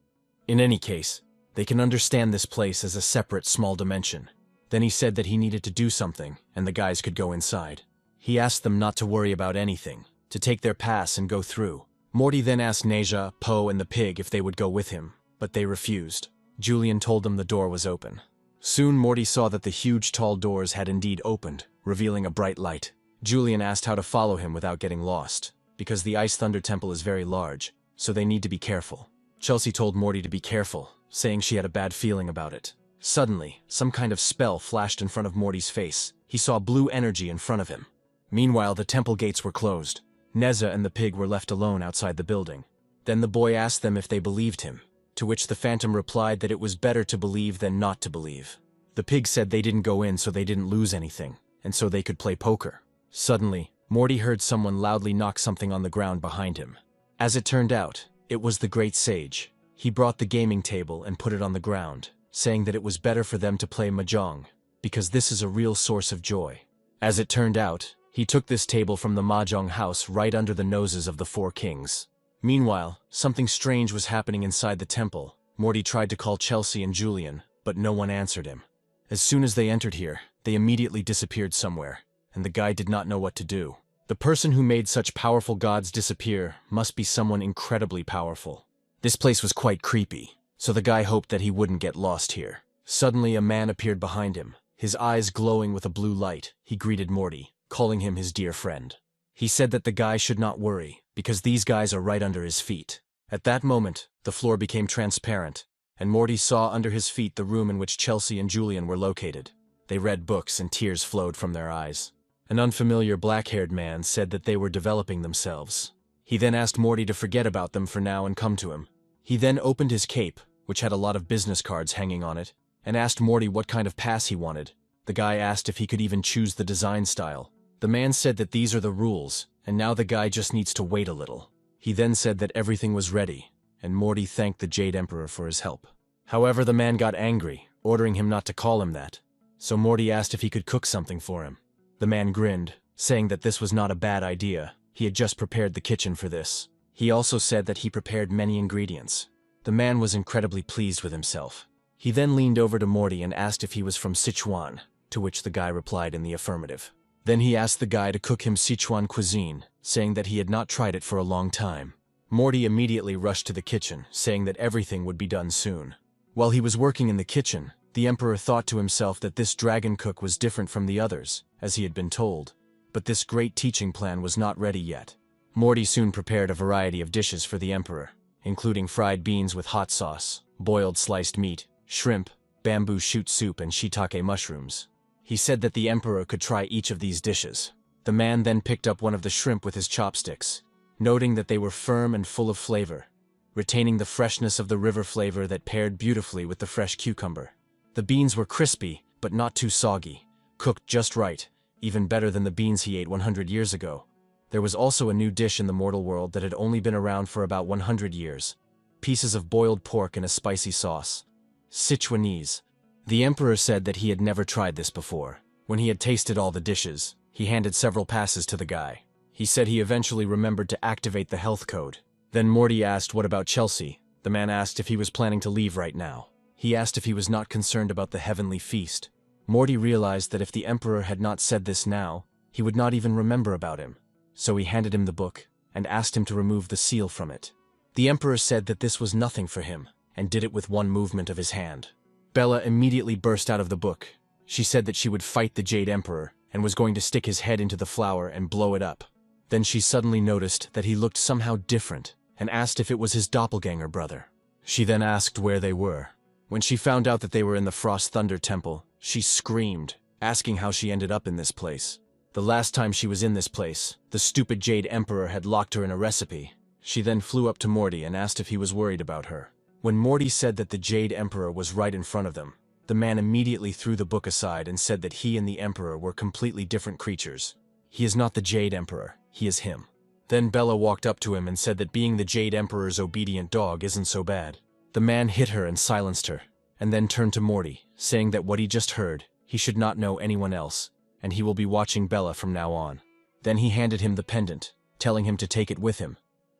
[SPEAKER 1] In any case, they can understand this place as a separate small dimension. Then he said that he needed to do something, and the guys could go inside. He asked them not to worry about anything, to take their pass and go through. Morty then asked Neja, Poe, and the pig if they would go with him. but they refused. Julian told them the door was open. Soon Morty saw that the huge tall doors had indeed opened, revealing a bright light. Julian asked how to follow him without getting lost, because the Ice Thunder Temple is very large, so they need to be careful. Chelsea told Morty to be careful, saying she had a bad feeling about it. Suddenly, some kind of spell flashed in front of Morty's face. He saw blue energy in front of him. Meanwhile, the temple gates were closed. Neza and the pig were left alone outside the building. Then the boy asked them if they believed him, to which the phantom replied that it was better to believe than not to believe. The pig said they didn't go in so they didn't lose anything, and so they could play poker. Suddenly, Morty heard someone loudly knock something on the ground behind him. As it turned out, it was the great sage. He brought the gaming table and put it on the ground, saying that it was better for them to play mahjong, because this is a real source of joy. As it turned out, he took this table from the mahjong house right under the noses of the 4 kings. Meanwhile, something strange was happening inside the temple. Morty tried to call Chelsea and Julian, but no one answered him. As soon as they entered here, they immediately disappeared somewhere, and the guy did not know what to do. The person who made such powerful gods disappear must be someone incredibly powerful. This place was quite creepy, so the guy hoped that he wouldn't get lost here. Suddenly a man appeared behind him, his eyes glowing with a blue light. He greeted Morty, calling him his dear friend. He said that the guy should not worry, because these guys are right under his feet. At that moment, the floor became transparent, and Morty saw under his feet the room in which Chelsea and Julian were located. They read books and tears flowed from their eyes. An unfamiliar black-haired man said that they were developing themselves. He then asked Morty to forget about them for now and come to him. He then opened his cape, which had a lot of business cards hanging on it, and asked Morty what kind of pass he wanted. The guy asked if he could even choose the design style. The man said that these are the rules, and now the guy just needs to wait a little. He then said that everything was ready, and Morty thanked the Jade Emperor for his help. However, the man got angry, ordering him not to call him that. So Morty asked if he could cook something for him. The man grinned, saying that this was not a bad idea. He had just prepared the kitchen for this. He also said that he prepared many ingredients. The man was incredibly pleased with himself. He then leaned over to Morty and asked if he was from Sichuan, to which the guy replied in the affirmative. Then he asked the guy to cook him Sichuan cuisine, saying that he had not tried it for a long time. Morty immediately rushed to the kitchen, saying that everything would be done soon. While he was working in the kitchen, the Emperor thought to himself that this dragon cook was different from the others, as he had been told. But this great teaching plan was not ready yet. Morty soon prepared a variety of dishes for the Emperor, including fried beans with hot sauce, boiled sliced meat, shrimp, bamboo shoot soup, and shiitake mushrooms. He said that the Emperor could try each of these dishes. The man then picked up one of the shrimp with his chopsticks, noting that they were firm and full of flavor, retaining the freshness of the river flavor that paired beautifully with the fresh cucumber. The beans were crispy, but not too soggy, cooked just right, even better than the beans he ate 100 years ago. There was also a new dish in the mortal world that had only been around for about 100 years. Pieces of boiled pork in a spicy sauce. Sichuanese. The Emperor said that he had never tried this before. When he had tasted all the dishes, he handed several passes to the guy. He said he eventually remembered to activate the health code. Then Morty asked what about Chelsea. The man asked if he was planning to leave right now. He asked if he was not concerned about the heavenly feast. Morty realized that if the Emperor had not said this now, he would not even remember about him. So he handed him the book, and asked him to remove the seal from it. The Emperor said that this was nothing for him, and did it with one movement of his hand. Bella immediately burst out of the book. She said that she would fight the Jade Emperor, and was going to stick his head into the flour and blow it up. Then she suddenly noticed that he looked somehow different, and asked if it was his doppelganger brother. She then asked where they were. When she found out that they were in the Frost Thunder Temple, she screamed, asking how she ended up in this place. The last time she was in this place, the stupid Jade Emperor had locked her in a recipe. She then flew up to Morty and asked if he was worried about her. When Morty said that the Jade Emperor was right in front of them, the man immediately threw the book aside and said that he and the Emperor were completely different creatures. He is not the Jade Emperor, he is him. Then Bella walked up to him and said that being the Jade Emperor's obedient dog isn't so bad. The man hit her and silenced her, and then turned to Morty, saying that what he just heard, he should not know anyone else, and he will be watching Bella from now on. Then he handed him the pendant, telling him to take it with him,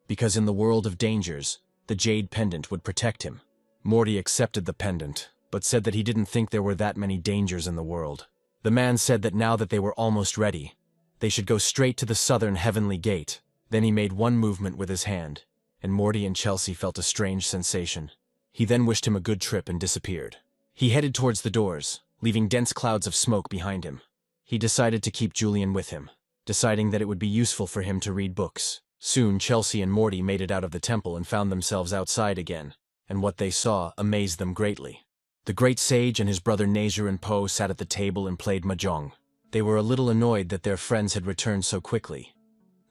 [SPEAKER 1] because in the world of dangers, the jade pendant would protect him. Morty accepted the pendant, but said that he didn't think there were that many dangers in the world. The man said that now that they were almost ready, they should go straight to the southern heavenly gate. Then he made one movement with his hand, and Morty and Chelsea felt a strange sensation. He then wished him a good trip and disappeared. He headed towards the doors, leaving dense clouds of smoke behind him. He decided to keep Julian with him, deciding that it would be useful for him to read books. Soon, Chelsea and Morty made it out of the temple and found themselves outside again, and what they saw amazed them greatly. The great sage and his brother Nazir and Po sat at the table and played mahjong. They were a little annoyed that their friends had returned so quickly.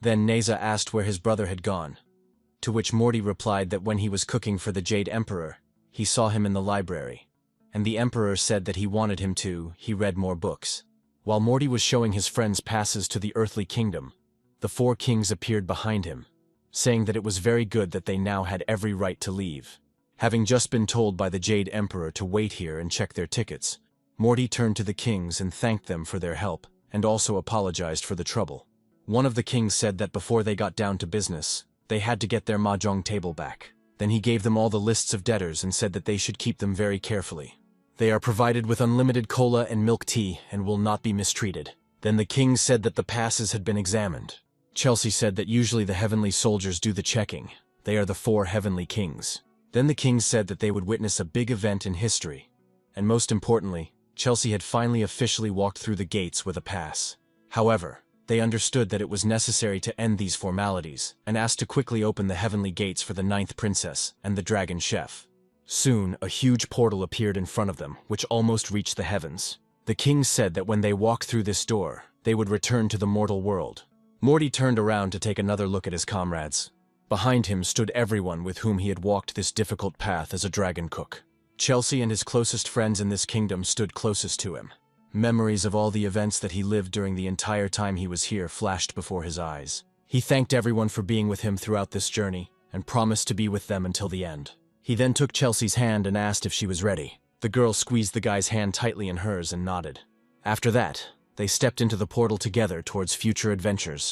[SPEAKER 1] Then Neza asked where his brother had gone, to which Morty replied that when he was cooking for the Jade Emperor, he saw him in the library, and the Emperor said that he wanted him to, he read more books. While Morty was showing his friends passes to the earthly kingdom, the 4 kings appeared behind him, saying that it was very good that they now had every right to leave. Having just been told by the Jade Emperor to wait here and check their tickets, Morty turned to the kings and thanked them for their help, and also apologized for the trouble. One of the kings said that before they got down to business, they had to get their mahjong table back. Then he gave them all the lists of debtors and said that they should keep them very carefully. They are provided with unlimited cola and milk tea and will not be mistreated. Then the king said that the passes had been examined. Chelsea said that usually the heavenly soldiers do the checking. They are the 4 heavenly kings. Then the kings said that they would witness a big event in history. And most importantly, Chelsea had finally officially walked through the gates with a pass. However, they understood that it was necessary to end these formalities, and asked to quickly open the heavenly gates for the 9th princess and the dragon chef. Soon, a huge portal appeared in front of them, which almost reached the heavens. The kings said that when they walked through this door, they would return to the mortal world. Morty turned around to take another look at his comrades. Behind him stood everyone with whom he had walked this difficult path as a dragon cook. Chelsea and his closest friends in this kingdom stood closest to him. Memories of all the events that he lived during the entire time he was here flashed before his eyes. He thanked everyone for being with him throughout this journey, and promised to be with them until the end. He then took Chelsea's hand and asked if she was ready. The girl squeezed the guy's hand tightly in hers and nodded. After that, they stepped into the portal together towards future adventures.